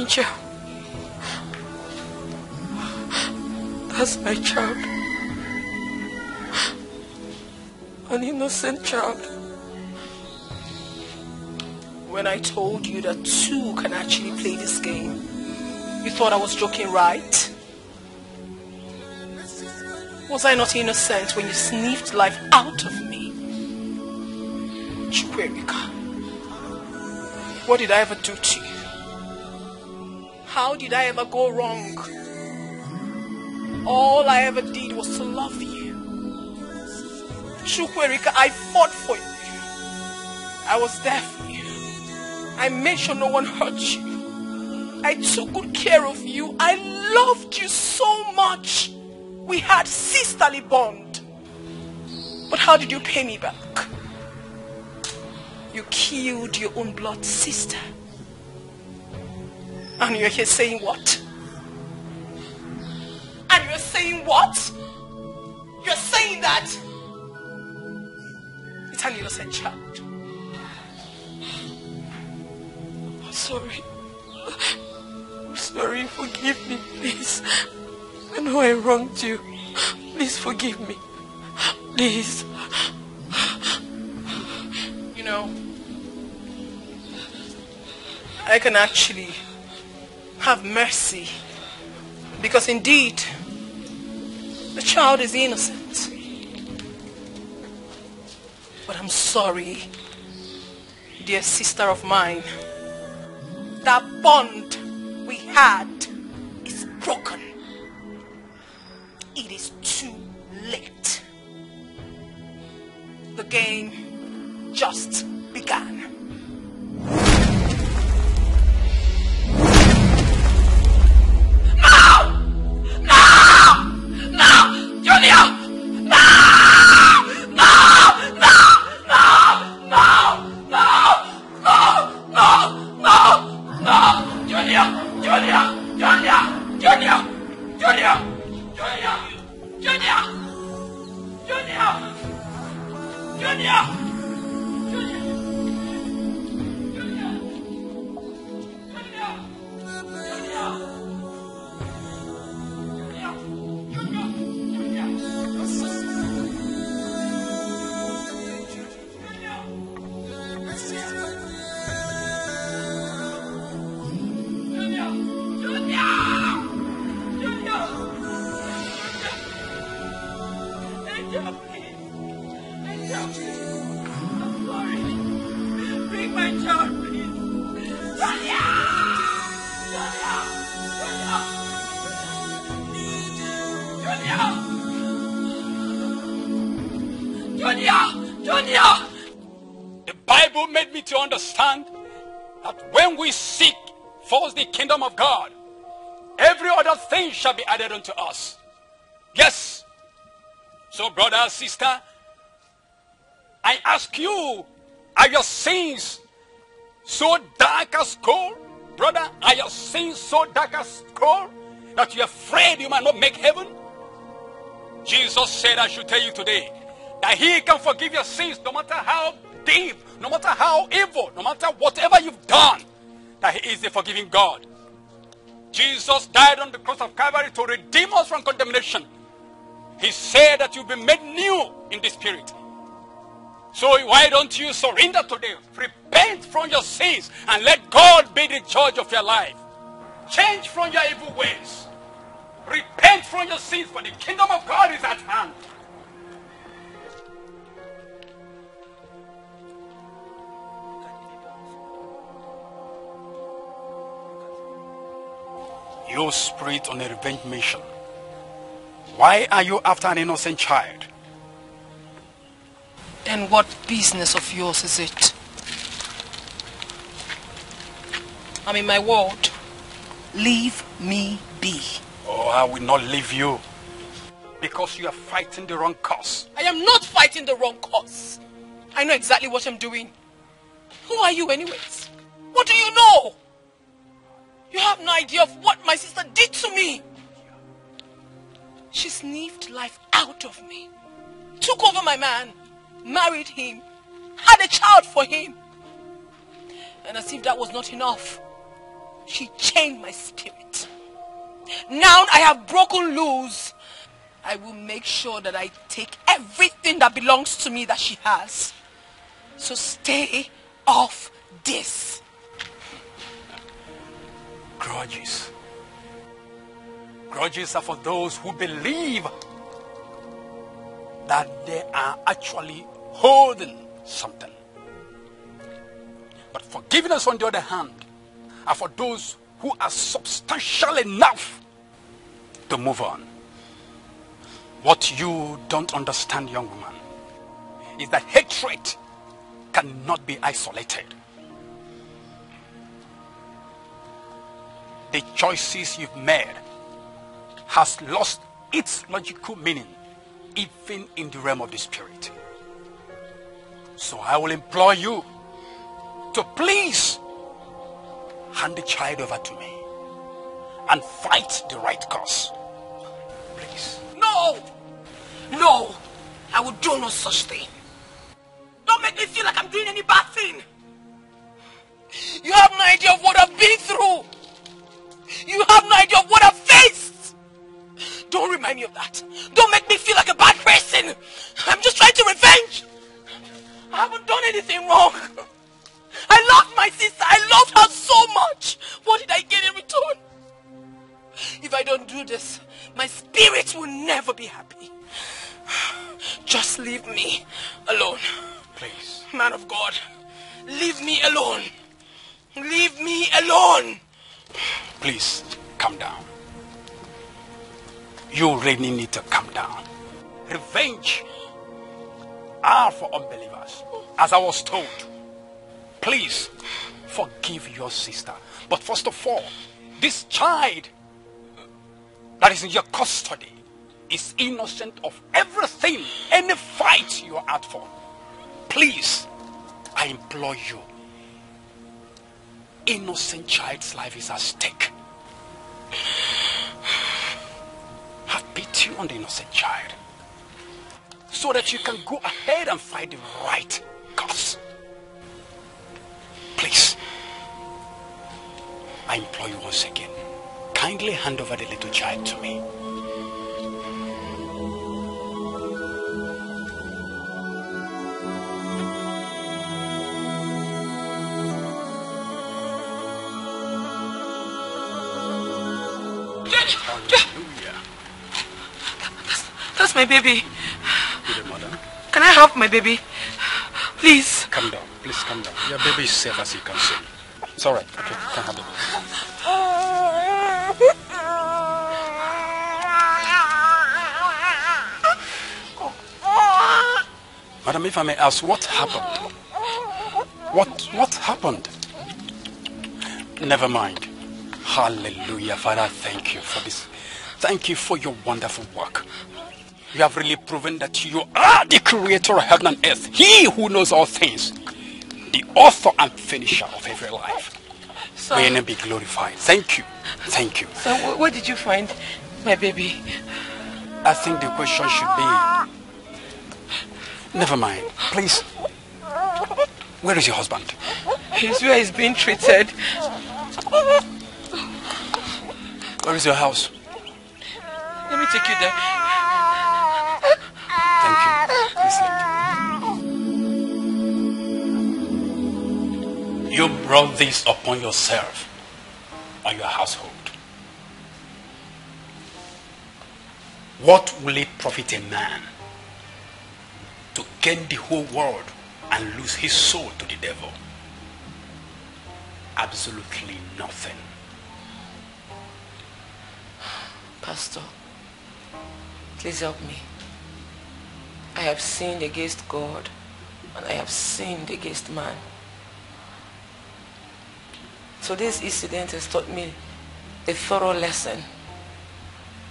Angel. That's my child. An innocent child. When I told you that two can actually play this game, you thought I was joking, right? Was I not innocent when you sniffed life out of me? Chukwuemeka, what did I ever do to you? How did I ever go wrong? All I ever did was to love you. Chukwuemeka, I fought for you. I was there for you. I made sure no one hurt you. I took good care of you. I loved you so much. We had sisterly bond. But how did you pay me back? You killed your own blood sister. And you're here saying what? And you're saying what? You're saying that it's an innocent child. I'm sorry. I'm sorry. Forgive me, please. I know I wronged you. Please forgive me. Please. You know, I can actually have mercy, because indeed the child is innocent. But I'm sorry, dear sister of mine, that bond we had is broken. It is too late. The game just began. The Bible made me to understand that when we seek first the kingdom of God, every other thing shall be added unto us. Yes. So brother, sister, I ask you, are your sins so dark as coal? Brother, are your sins so dark as coal that you're afraid you might not make heaven? Jesus said, I should tell you today, that he can forgive your sins no matter how deep, no matter how evil, no matter whatever you've done, that he is the forgiving God. Jesus died on the cross of Calvary to redeem us from condemnation. He said that you'll be made new in the spirit. So why don't you surrender today? Repent from your sins and let God be the judge of your life. Change from your evil ways. Repent from your sins, for the kingdom of God is at hand. You spirit on a revenge mission. Why are you after an innocent child? And what business of yours is it? I'm in my ward. Leave me be. Oh, I will not leave you. Because you are fighting the wrong cause. I am not fighting the wrong cause. I know exactly what I'm doing. Who are you anyways? What do you know? You have no idea of what my sister did to me. She sniffed life out of me. Took over my man. Married him. Had a child for him. And as if that was not enough, She chained my spirit. Now I have broken loose. I will make sure that I take everything that belongs to me that she has. So stay off this. Grudges. Grudges are for those who believe that they are actually holding something. But forgiveness, on the other hand, are for those who are substantial enough to move on. What you don't understand, young woman, is that hatred cannot be isolated. The choices you've made has lost its logical meaning, even in the realm of the spirit. So I will implore you to please hand the child over to me and fight the right cause. Please. No! No! I will do no such thing. Don't make me feel like I'm doing any bad thing. You have no idea of what I've been through. You have no idea of what I've faced. Don't remind me of that. Don't make me feel like a bad person. I'm just trying to revenge. I haven't done anything wrong. I loved my sister. I loved her so much. What did I get in return? If I don't do this, my spirit will never be happy. Just leave me alone. Please. Man of God, leave me alone. Leave me alone. Please, calm down. You really need to calm down. Revenge are for unbelievers, as I was told. Please, forgive your sister. But first of all, this child that is in your custody is innocent of everything, any fight you are out for. Please, I implore you. Innocent child's life is at stake. Have pity on the innocent child, so that you can go ahead and fight the right cause. Please, I implore you once again, kindly hand over the little child to me. That's my baby. Good mother. Can I have my baby? Please. Calm down. Please calm down. Your baby is safe, as you can see. It's alright. Okay, you can have the baby. Madam, if I may ask, what happened? What happened? Never mind. Hallelujah. Father, thank you for this. Thank you for your wonderful work. You have really proven that you are the creator of heaven and earth. He who knows all things. The author and finisher of every life. So, may your name be glorified. Thank you. Thank you. So where did you find my baby? I think the question should be... Never mind. Please. Where is your husband? He's where he's being treated. Where is your house? Let me take you there. Thank you. Please. You brought this upon yourself and your household. What will it profit a man to gain the whole world and lose his soul to the devil? Absolutely nothing. Pastor, please help me. I have sinned against God and I have sinned against man. So this incident has taught me a thorough lesson.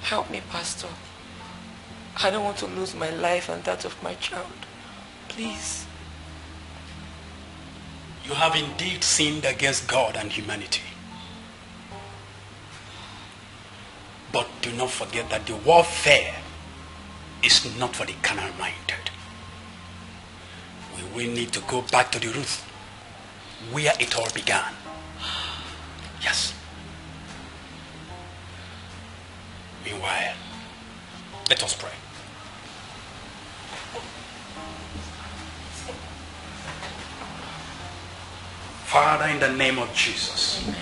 Help me, Pastor. I don't want to lose my life and that of my child. Please. You have indeed sinned against God and humanity. But do not forget that the warfare is not for the carnal-minded. We will need to go back to the root where it all began. Yes. Meanwhile, let us pray. Father, in the name of Jesus, amen.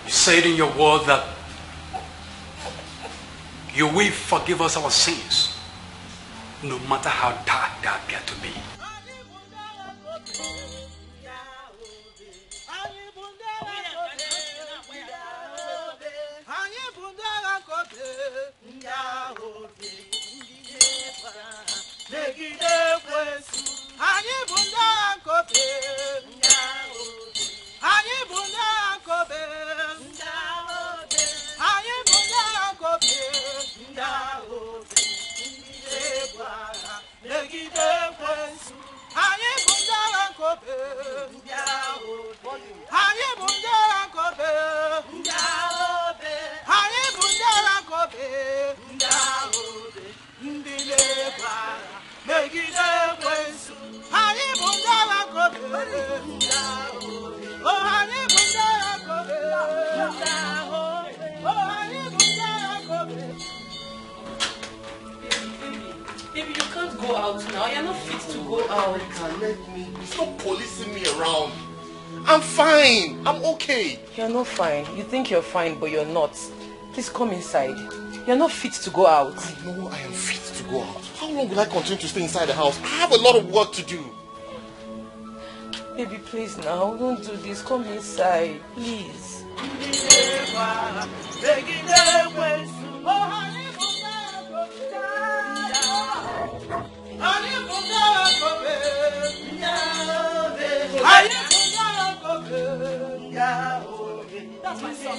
You said in your word that you will forgive us our sins, no matter how dark they appear to be. Baby, you can't go out now. You're not fit to go out. Let me. Stop policing me around. I'm fine. I'm okay. You're not fine. You think you're fine, but you're not. Please come inside. You're not fit to go out. I know I am fit to go out. How long will I continue to stay inside the house? I have a lot of work to do. Baby, please now. Don't do this. Come inside. Please. That's my song.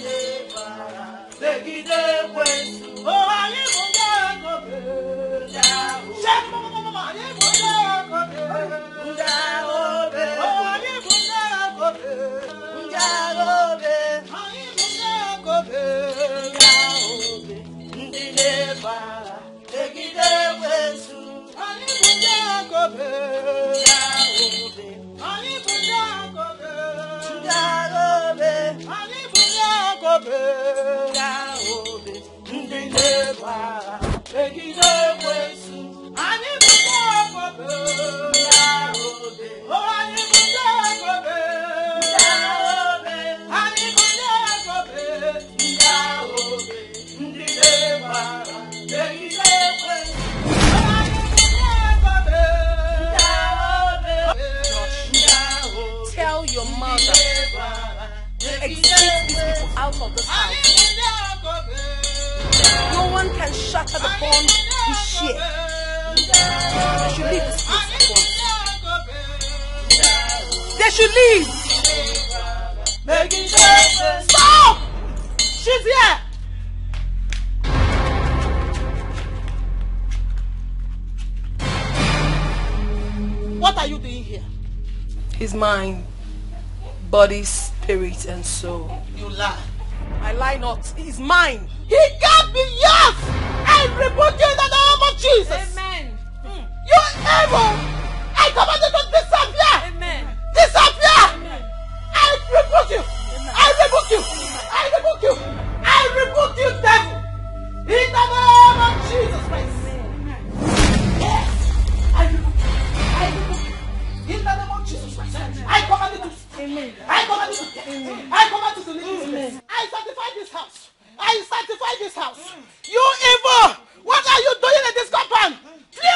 Tell your mother exit these people out of this house. No one can shatter the bond we share. They should leave this place at once. They should leave. Stop! She's here. What are you doing here? He's mine. Body, spirit, and soul. You lie. I lie not. He's mine. He can't be yours! I rebuke you in the name of Jesus! Amen. You evil! I command you to disappear! Amen. Disappear! Amen. I rebuke you! Amen. I rebuke you! I rebuke you! I rebuke you, devil! In the name of Jesus Christ! Yes! I rebuke you! I rebuke you! In the name of Jesus Christ! I command you to... Amen. I command you to... Amen. I command you to leave this place. I sanctify this house. I sanctify this house. You evil! What are you doing in this compound? Flee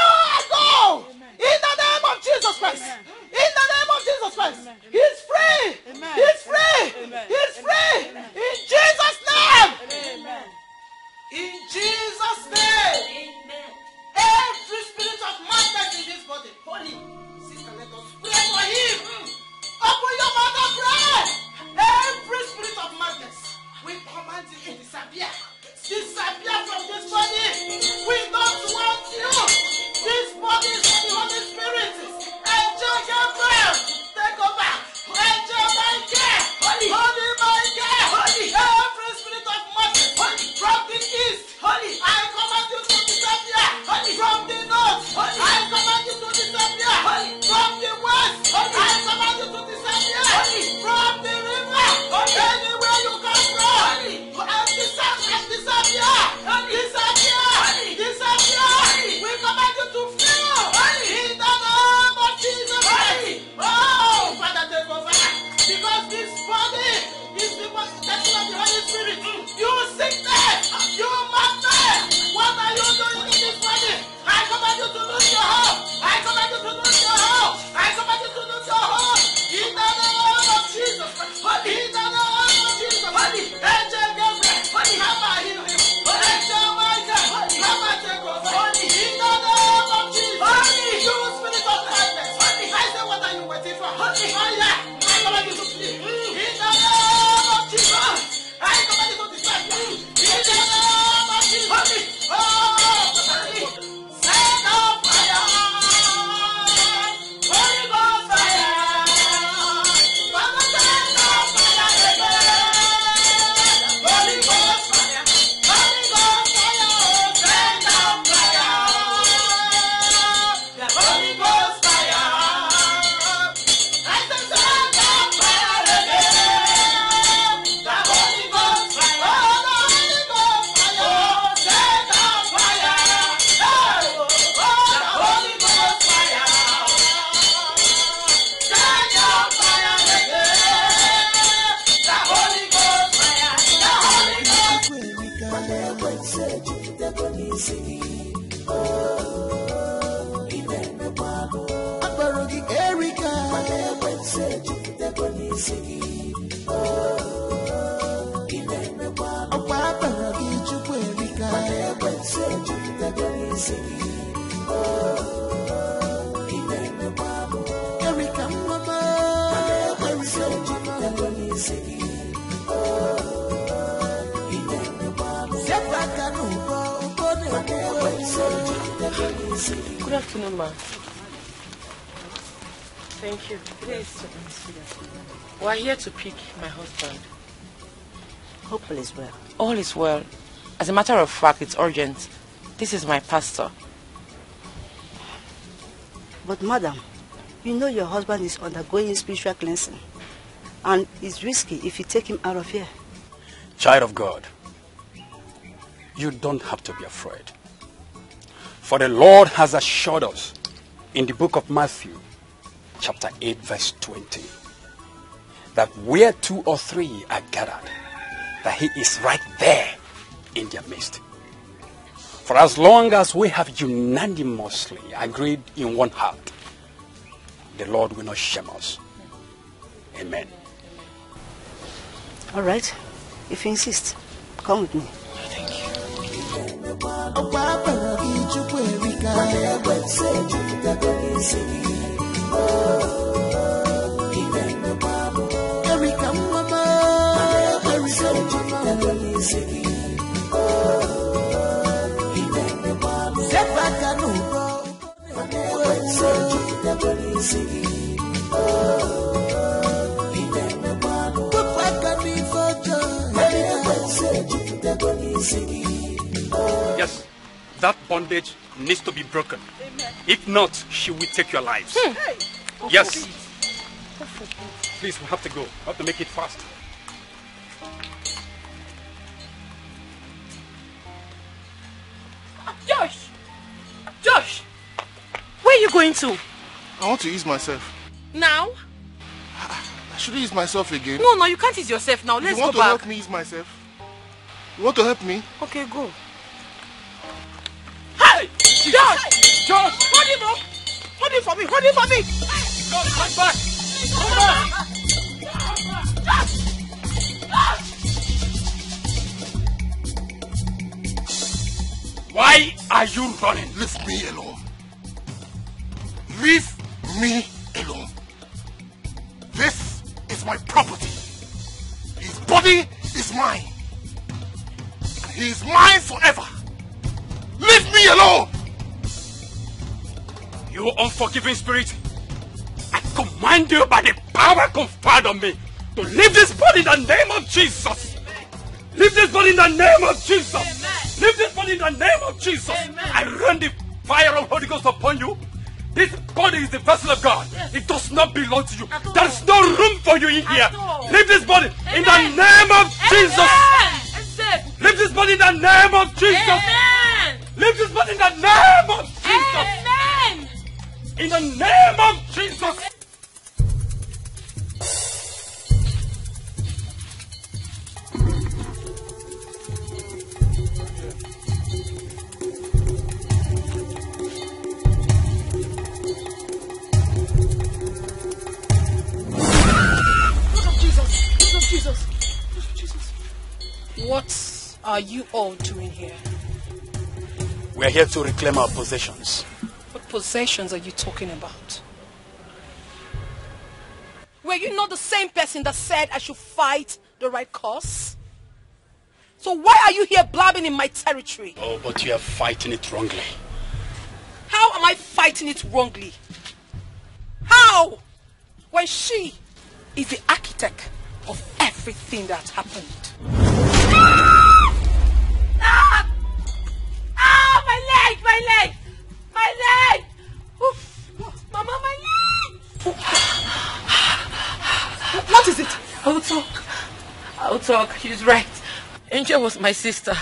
go! In the name of Jesus Christ. In the name of Jesus Christ. He's free. He's free. He's free. In Jesus' name. In Jesus' name. Every spirit of madness in this body. Holy. Sister, let us pray for him. Open your mouth and pray. Every spirit of madness, we command you to disappear. Disappear Good afternoon, ma'am. Thank you. Please. We are here to pick my husband. Hope all is well. All is well. As a matter of fact, it's urgent. This is my pastor. But madam, you know your husband is undergoing spiritual cleansing. And it's risky if you take him out of here. Child of God, you don't have to be afraid. For the Lord has assured us in the book of Matthew, chapter 8, verse 20, that where 2 or 3 are gathered, that he is right there in their midst. For as long as we have unanimously agreed in one heart, the Lord will not shame us. Amen. All right, if you insist, come with me. Thank you. Yes, that bondage needs to be broken. Amen. If not, she will take your lives. Yes. Please, we have to go. We have to make it fast. Josh! Josh! Where are you going to? I want to ease myself. Now? I shouldn't ease myself again. No, you can't ease yourself now. Let's go back. You want to help me ease myself? You want to help me? Okay, go. Hey! Josh! Josh! Hold him up! Hold him for me! Hold him for me! Josh, come back! Come back! Why are you running? Leave me alone. Leave me alone. This is my property. His body is mine. And he is mine forever. Leave me alone! You unforgiving spirit, I command you by the power conferred on me to leave this body in the name of Jesus. Leave this body in the name of Jesus. Amen. Leave this body in the name of Jesus. Amen. I run the fire of Holy Ghost upon you. This body is the vessel of God. Yes. It does not belong to you. There is no room for you in here. Leave this body. Amen. In the name of Jesus. Leave this body in the name of Jesus. Amen. Leave this body in the name of Jesus. Amen. In the name of Jesus. What are you all doing here? We are here to reclaim our possessions. What possessions are you talking about? Were you not the same person that said I should fight the right cause? So why are you here blabbing in my territory? Oh, but you are fighting it wrongly. How am I fighting it wrongly? How? When she is the architect of everything that happened. Ah! Ah! My leg! My leg! My leg! Oof. Mama, my leg! What is it? I'll talk. I'll talk. She's right. Angel was my sister.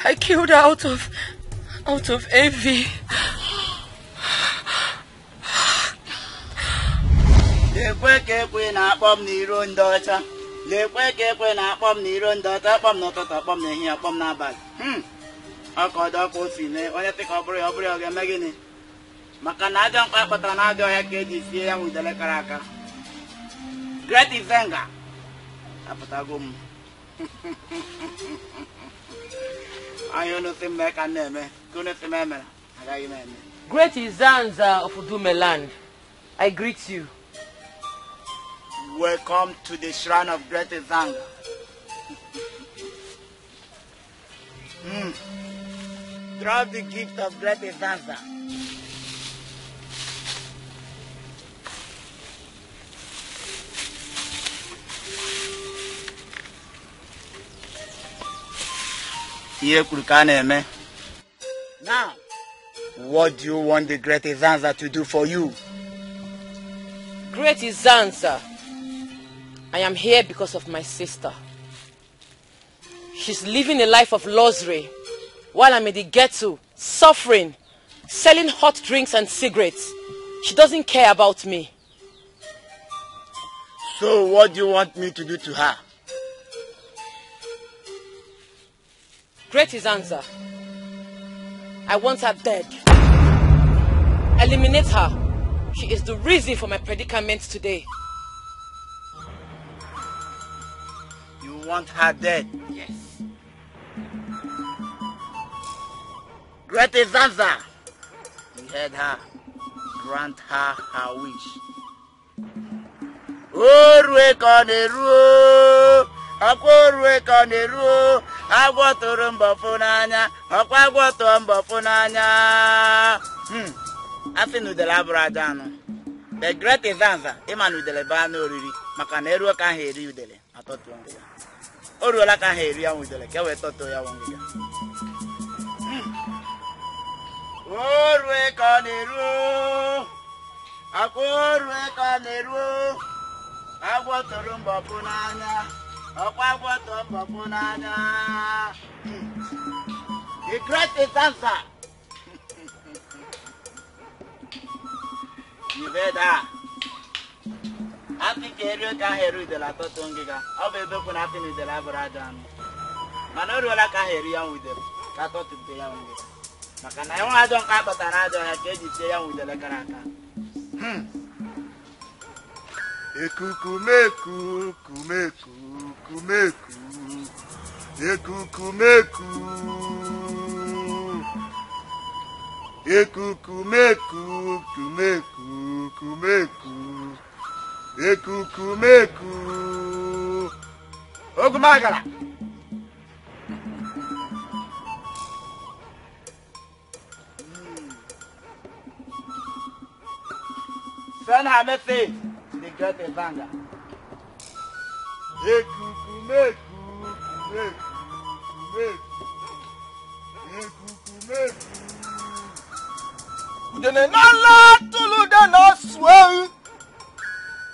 I killed her out of envy. Makana aja ngkwa kpatara aja ya keji sie ya widele karaka. Great Izenga. Apatagum. Ayo no theme ka neme. Kuno theme mera. Agayi meme. Great Izanza of Udumeland, I greet you. Welcome to the shrine of Great Izanga. Drop the gift of Great Izanga. Now, what do you want the Great Izanza to do for you? Great Izanza, I am here because of my sister. She's living a life of luxury while I'm in the ghetto, suffering, selling hot drinks and cigarettes. She doesn't care about me. So what do you want me to do to her? Great Izanza, I want her dead. Eliminate her. She is the reason for my predicament today. You want her dead? Yes. Great Izanza, you heard her. Grant her her wish. Orwe kaneru, akorwe kaneru, agwatoro mbafunanya, akwagwato mbafunanya. Afinu de la bradano. The Great Izanza, Emanu de la bano riri, makaneru kan heri udele, atoto ongiga. Oruola kan heri ya udele, kewe toto ya ongiga. Orwe kaneru, akorwe kaneru, agwatoro mbafunanya, akwagwato mbafunanya. The Great Izanza. You heard that? I think you can hear the la totongiga. I'll be looking at in the labradan. Manola can hear you with them. Cato to pay on it. Macana, I don't have but another cage say with the lacaraka. Ekukumeku, kumeku, kumeku. Ekukumeku. Ekukumeku, kumeku, kumeku. Ekukumeku. Ogumagala. Send her message to the Great Izanga. Ekukumeku, kumeku, kumeku. Ekukumeku. Udene nala tulu de na swell.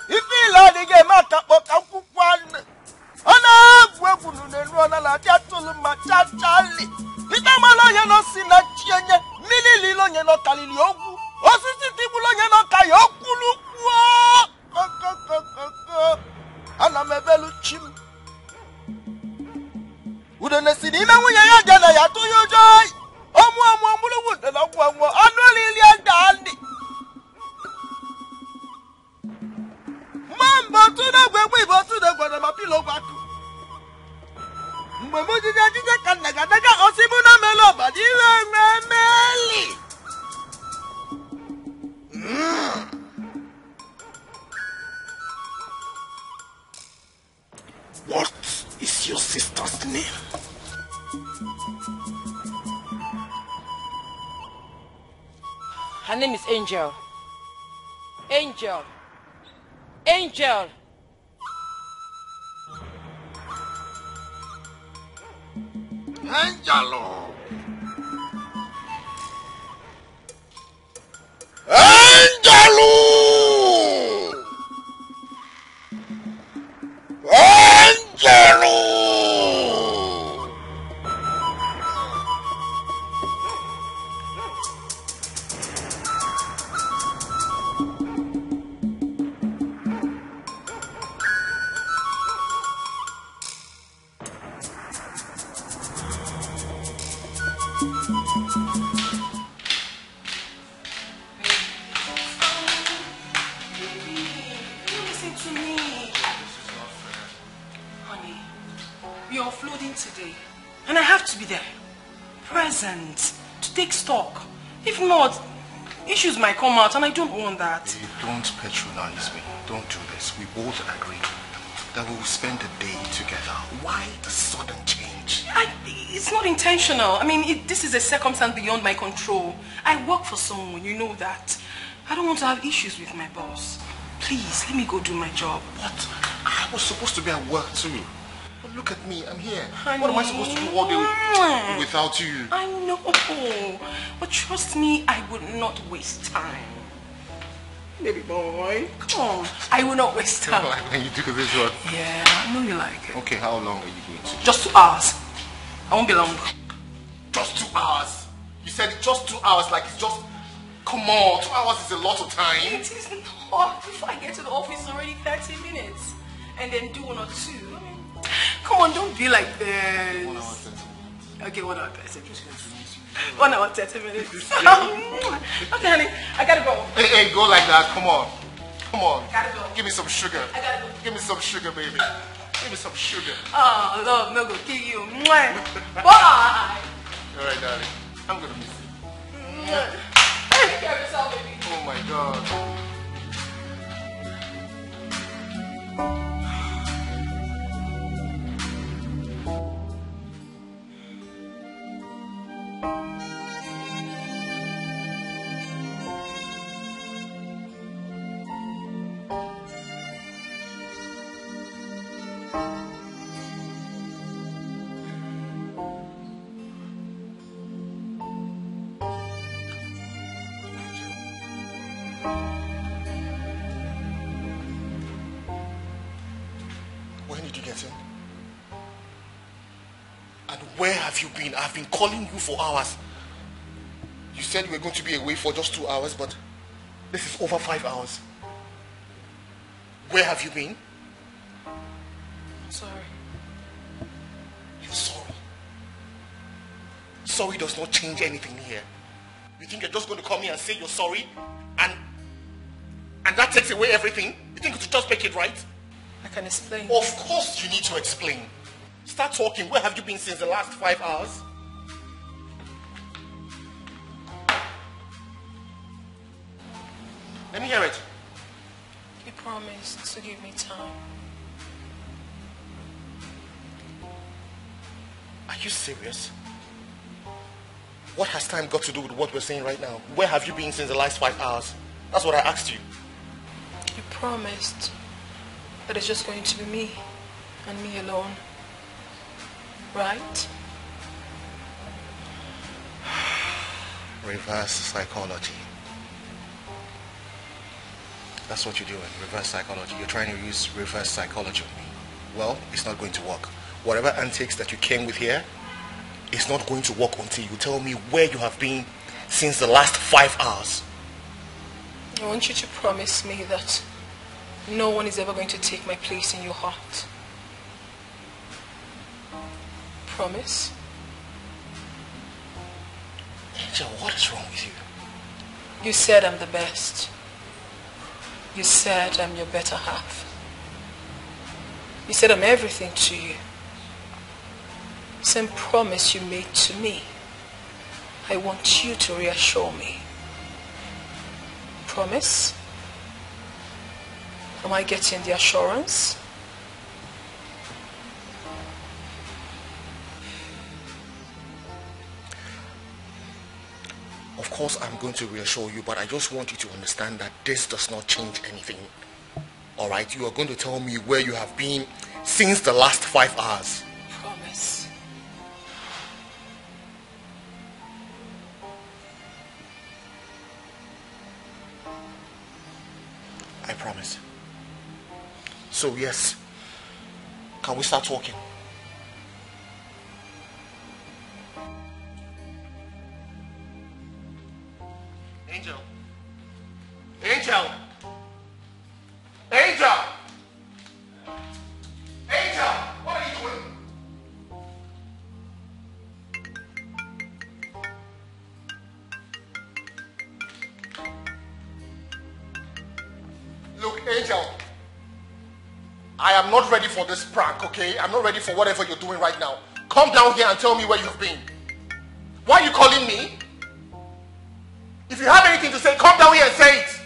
Ifi la de ge mata poka kukwan. Ana gwegunu ne no na la dia tulu ma chachali. Ita malo ye no sina chienye, milili lo ye no kalili ogu. Osisi tibulo ye no kayokulu kwa. Ana mebelu chim. Udene sini me wuye ya jana ya to yo joy. Omu wood and annually and dandy. Mambo to the way we go to the Guadamapilo back. Mamuji Canagaga or Simona Melo, but What is your sister's name? Her name is Angel. Angel. Angel. Angelo. Angelo. Angelo. to me. Honey, we are offloading today. And I have to be there. Present. To take stock. If not, issues might come out and I don't want that. Babe, don't patronize me. Don't do this. We both agreed that we will spend the day together. Why the sudden change? It's not intentional. I mean, this is a circumstance beyond my control. I work for someone, you know that. I don't want to have issues with my boss. Please, let me go do my job. What? I was supposed to be at work too. But look at me, I'm here. Honey. What am I supposed to do all day without you? I know. But trust me, I would not waste time. Baby boy, come on. I will not waste time. Like when you do this one? Yeah, I know you like it. Okay, how long are you going to do? Just 2 hours. I won't be long. Just 2 hours? You said just 2 hours like it's just... Come on, 2 hours is a lot of time. It is not. Before I get to the office, it's already 30 minutes. And then do 1 or 2. Come on, don't be like this. 1 hour 30 minutes. Okay, 1 hour 30 minutes. 1 hour 30 minutes. Okay, honey, I gotta go. Hey, go like that. Come on. Come on. Gotta go. Give me some sugar. I gotta go. Give me some sugar, baby. Give me some sugar. Oh, love, no go kill you. Bye. Alright, darling. I'm gonna miss you. Take care of yourself, baby. Oh my God. When did you get in? And where have you been? I've been calling you for hours. You said you were going to be away for just 2 hours, but this is over 5 hours. Where have you been? I'm sorry. You're sorry. Sorry does not change anything here. You think you're just going to come here and say you're sorry and that takes away everything? You think you should just make it right? I can explain. Of course you need to explain. Start talking. Where have you been since the last 5 hours? Let me hear it. You promised to give me time. Are you serious? What has time got to do with what we're saying right now? Where have you been since the last 5 hours? That's what I asked you. You promised that it's just going to be me and me alone. Right? Reverse psychology. That's what you're doing, reverse psychology. You're trying to use reverse psychology on me. Well, it's not going to work. Whatever antics that you came with here, it's not going to work until you tell me where you have been since the last 5 hours. I want you to promise me that no one is ever going to take my place in your heart. Promise? Angel, what is wrong with you? You said I'm the best. You said I'm your better half. You said I'm everything to you. Same promise you made to me. I want you to reassure me. Promise? Am I getting the assurance? Of course I'm going to reassure you, but I just want you to understand that this does not change anything. Alright, you are going to tell me where you have been since the last 5 hours. Promise. I promise. So yes, can we start talking? Angel. Angel. Angel. Angel, what are you doing? Look, Angel, I am not ready for this prank, okay? I'm not ready for whatever you're doing right now. Come down here and tell me where you've been. Why are you calling me? If you have anything to say, come down here and say it.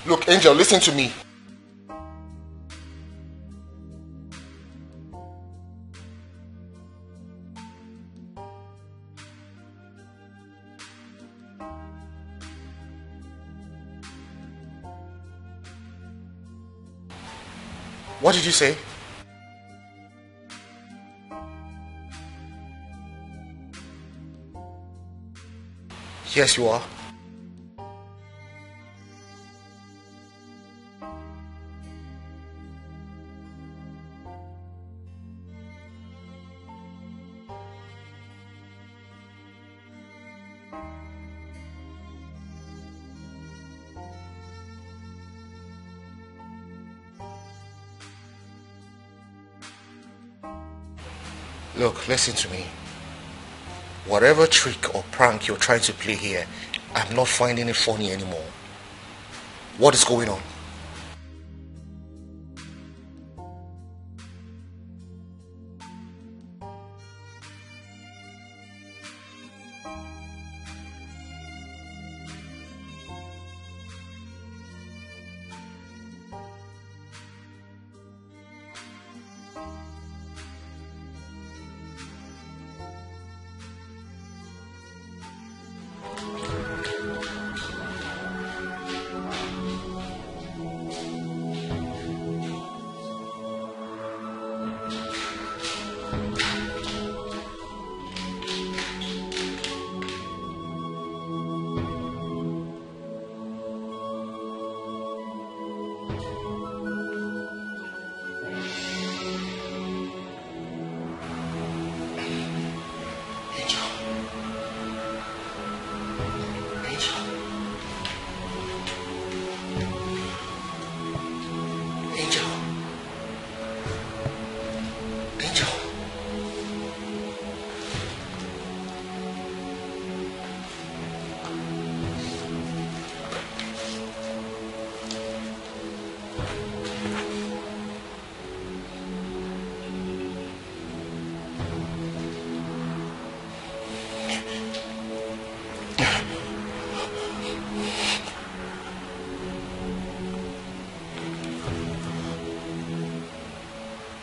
Look, Angel, listen to me. What did you say? Yes, you are. Look, listen to me. Whatever trick or prank you're trying to play here, I'm not finding it funny anymore. What is going on?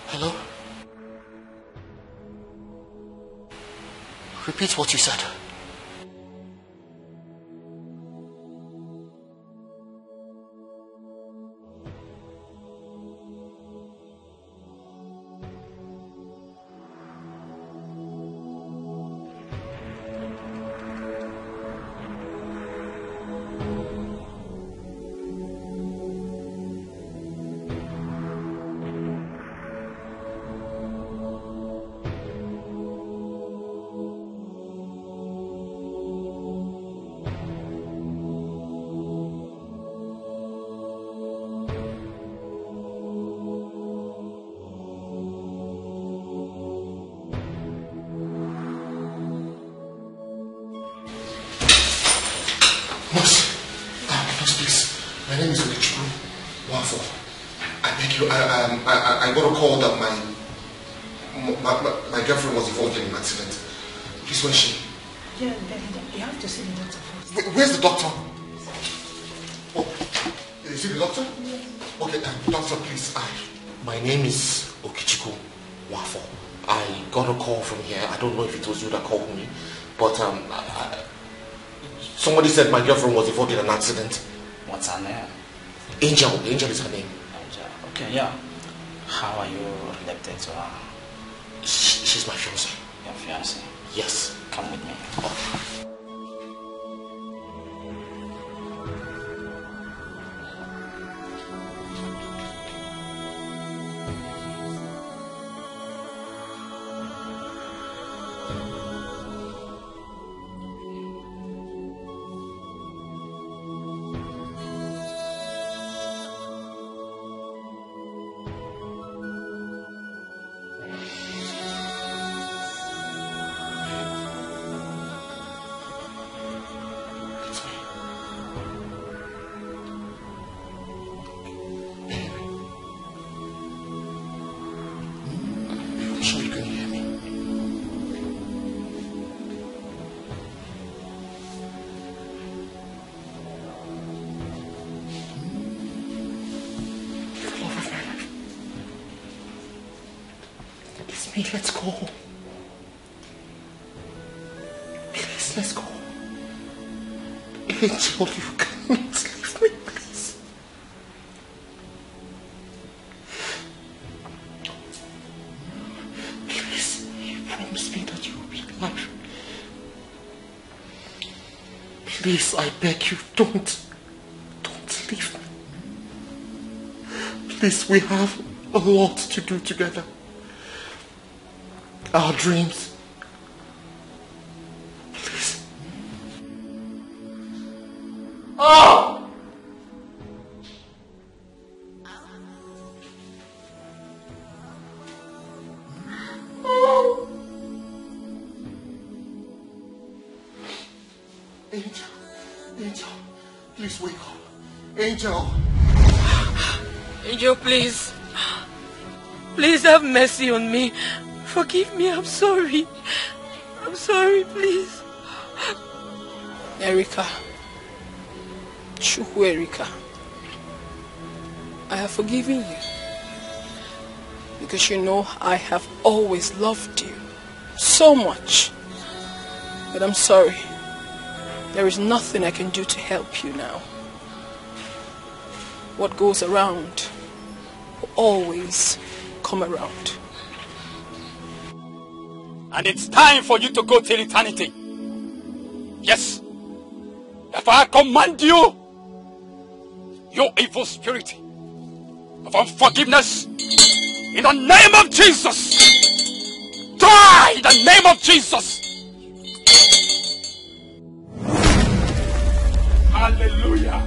Hello? Repeat what you said. I got a call that my girlfriend was involved in an accident. Please, where's she? Yeah, you have to see the doctor first. Where's the doctor? Oh, is it the doctor? Yes. Okay, doctor, please. My name is Okichiko Wafo. I got a call from here. I don't know if it was you that called me, but somebody said my girlfriend was involved in an accident. What's her name? Angel. Angel is her name. Angel. Okay, yeah. How are you related to her? She's my fiancée. Your fiancée? Yes. Come with me. Oh. I'm sure you can hear me. Love of my life. It's me, let's go. Please, let's go. Angel, you cannot leave me, please. Please, you promise me that you will be alive. Please, I beg you, don't leave me. Please, we have a lot to do together. Our dreams. Please. Oh! Oh! Angel, please wake up. Angel. Angel, please. Please have mercy on me. Forgive me, I'm sorry. I'm sorry, please. Erica. Chukwu Erica. I have forgiven you. Because you know I have always loved you so much. But I'm sorry. There is nothing I can do to help you now. What goes around will always come around. And it's time for you to go till eternity. Yes. If I command you, you evil spirit of unforgiveness, in the name of Jesus, die in the name of Jesus. Hallelujah.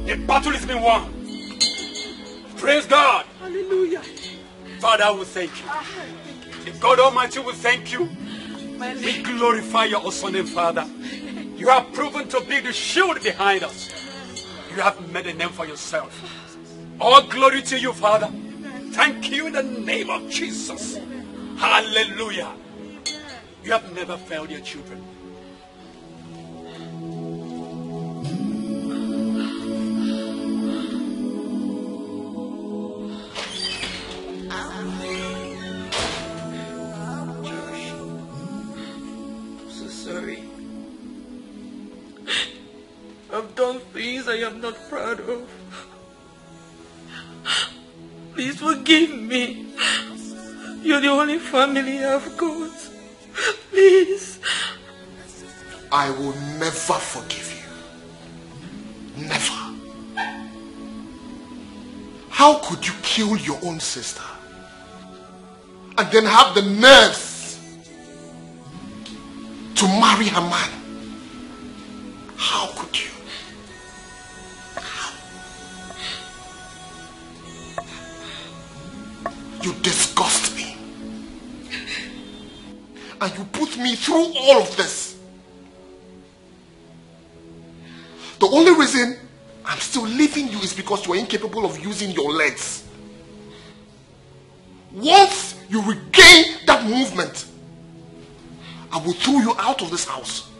The battle has been won. Praise God. Hallelujah. Father, we thank you. The God Almighty will thank you. We glorify your awesome name, Father. You have proven to be the shield behind us. You have made a name for yourself. All glory to you, Father. Thank you in the name of Jesus. Hallelujah. You have never failed your children. I've done things I am not proud of. Please forgive me. You're the only family I've got. Please. I will never forgive you. Never. How could you kill your own sister and then have the nerves to marry her man? How could you? You disgust me. And you put me through all of this. The only reason I'm still leaving you is because you are incapable of using your legs. Once you regain that movement, I will throw you out of this house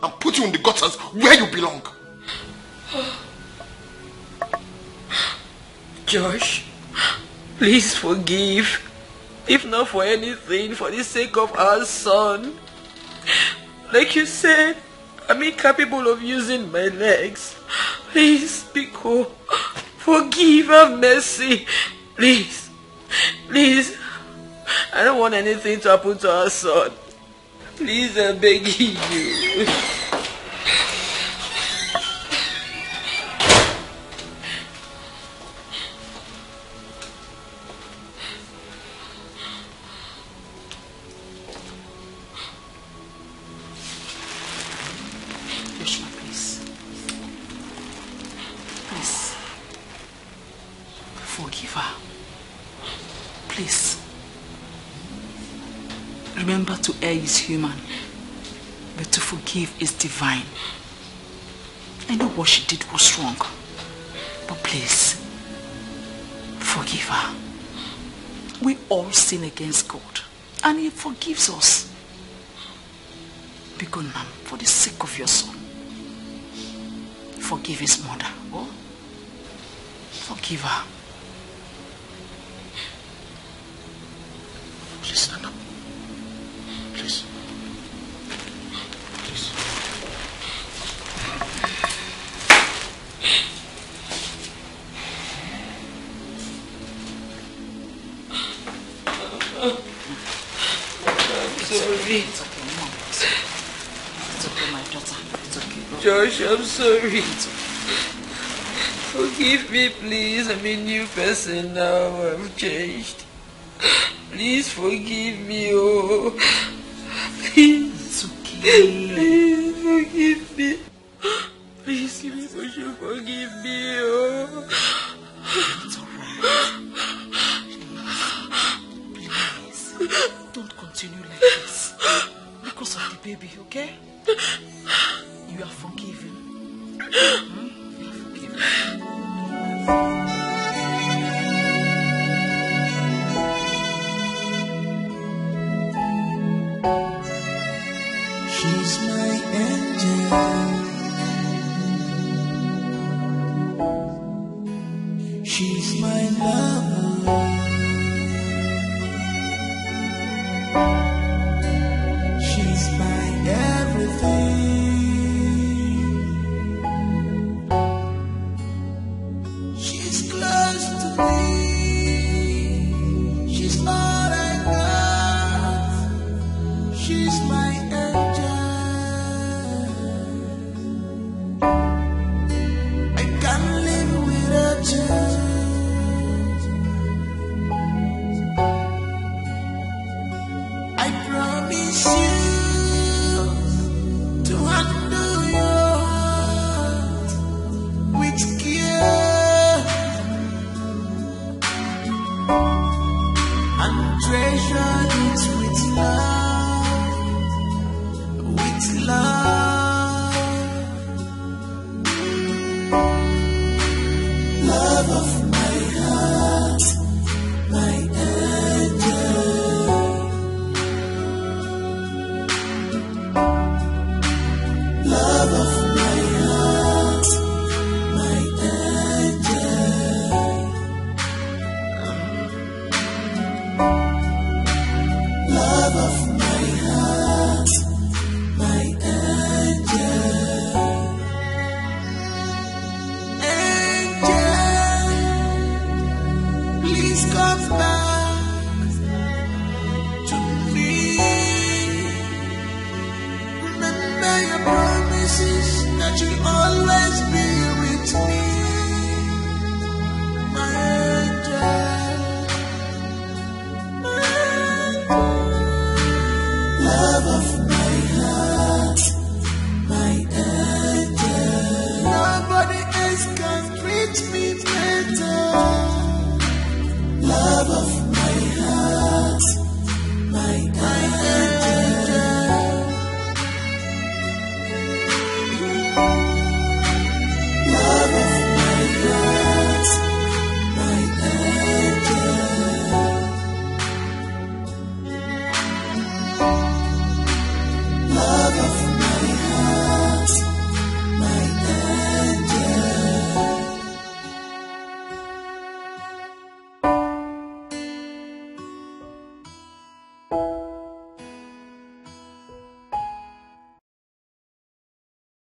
and put you in the gutters where you belong. Josh, please forgive. If not for anything, for the sake of our son. Like you said, I'm incapable of using my legs. Please, Biko, forgive, have mercy. Please, please. I don't want anything to happen to our son. Please, I'm begging you. Joshua, please. Please. Forgive her. Please. Remember, to err is human, but to forgive is divine. I know what she did was wrong, but please, forgive her. We all sin against God, and He forgives us. Because now, for the sake of your son, forgive his mother. Oh, forgive her. Please stand up. Please. Please. Sorry. It's okay, Mom. It's okay, my daughter. It's okay. Josh, I'm sorry. Forgive me, please. I'm a new person now. I've changed. Please forgive me, oh. Please. It's okay. Please forgive me. Please give me forgive me, oh. It's alright. Please. Don't continue like this. Because of the baby, okay? You are forgiven. You are forgiven. She's my angel. She's my lover. She's my everything. She's close to me. She's all I got. She's my angel. I can't live without you. I promise you to handle your heart with care and treasure it with love, with love. Love of my heart, my angel. Love of my heart, my angel. Love of my heart, my angel. Angel, please come back to me. Remember your promises that you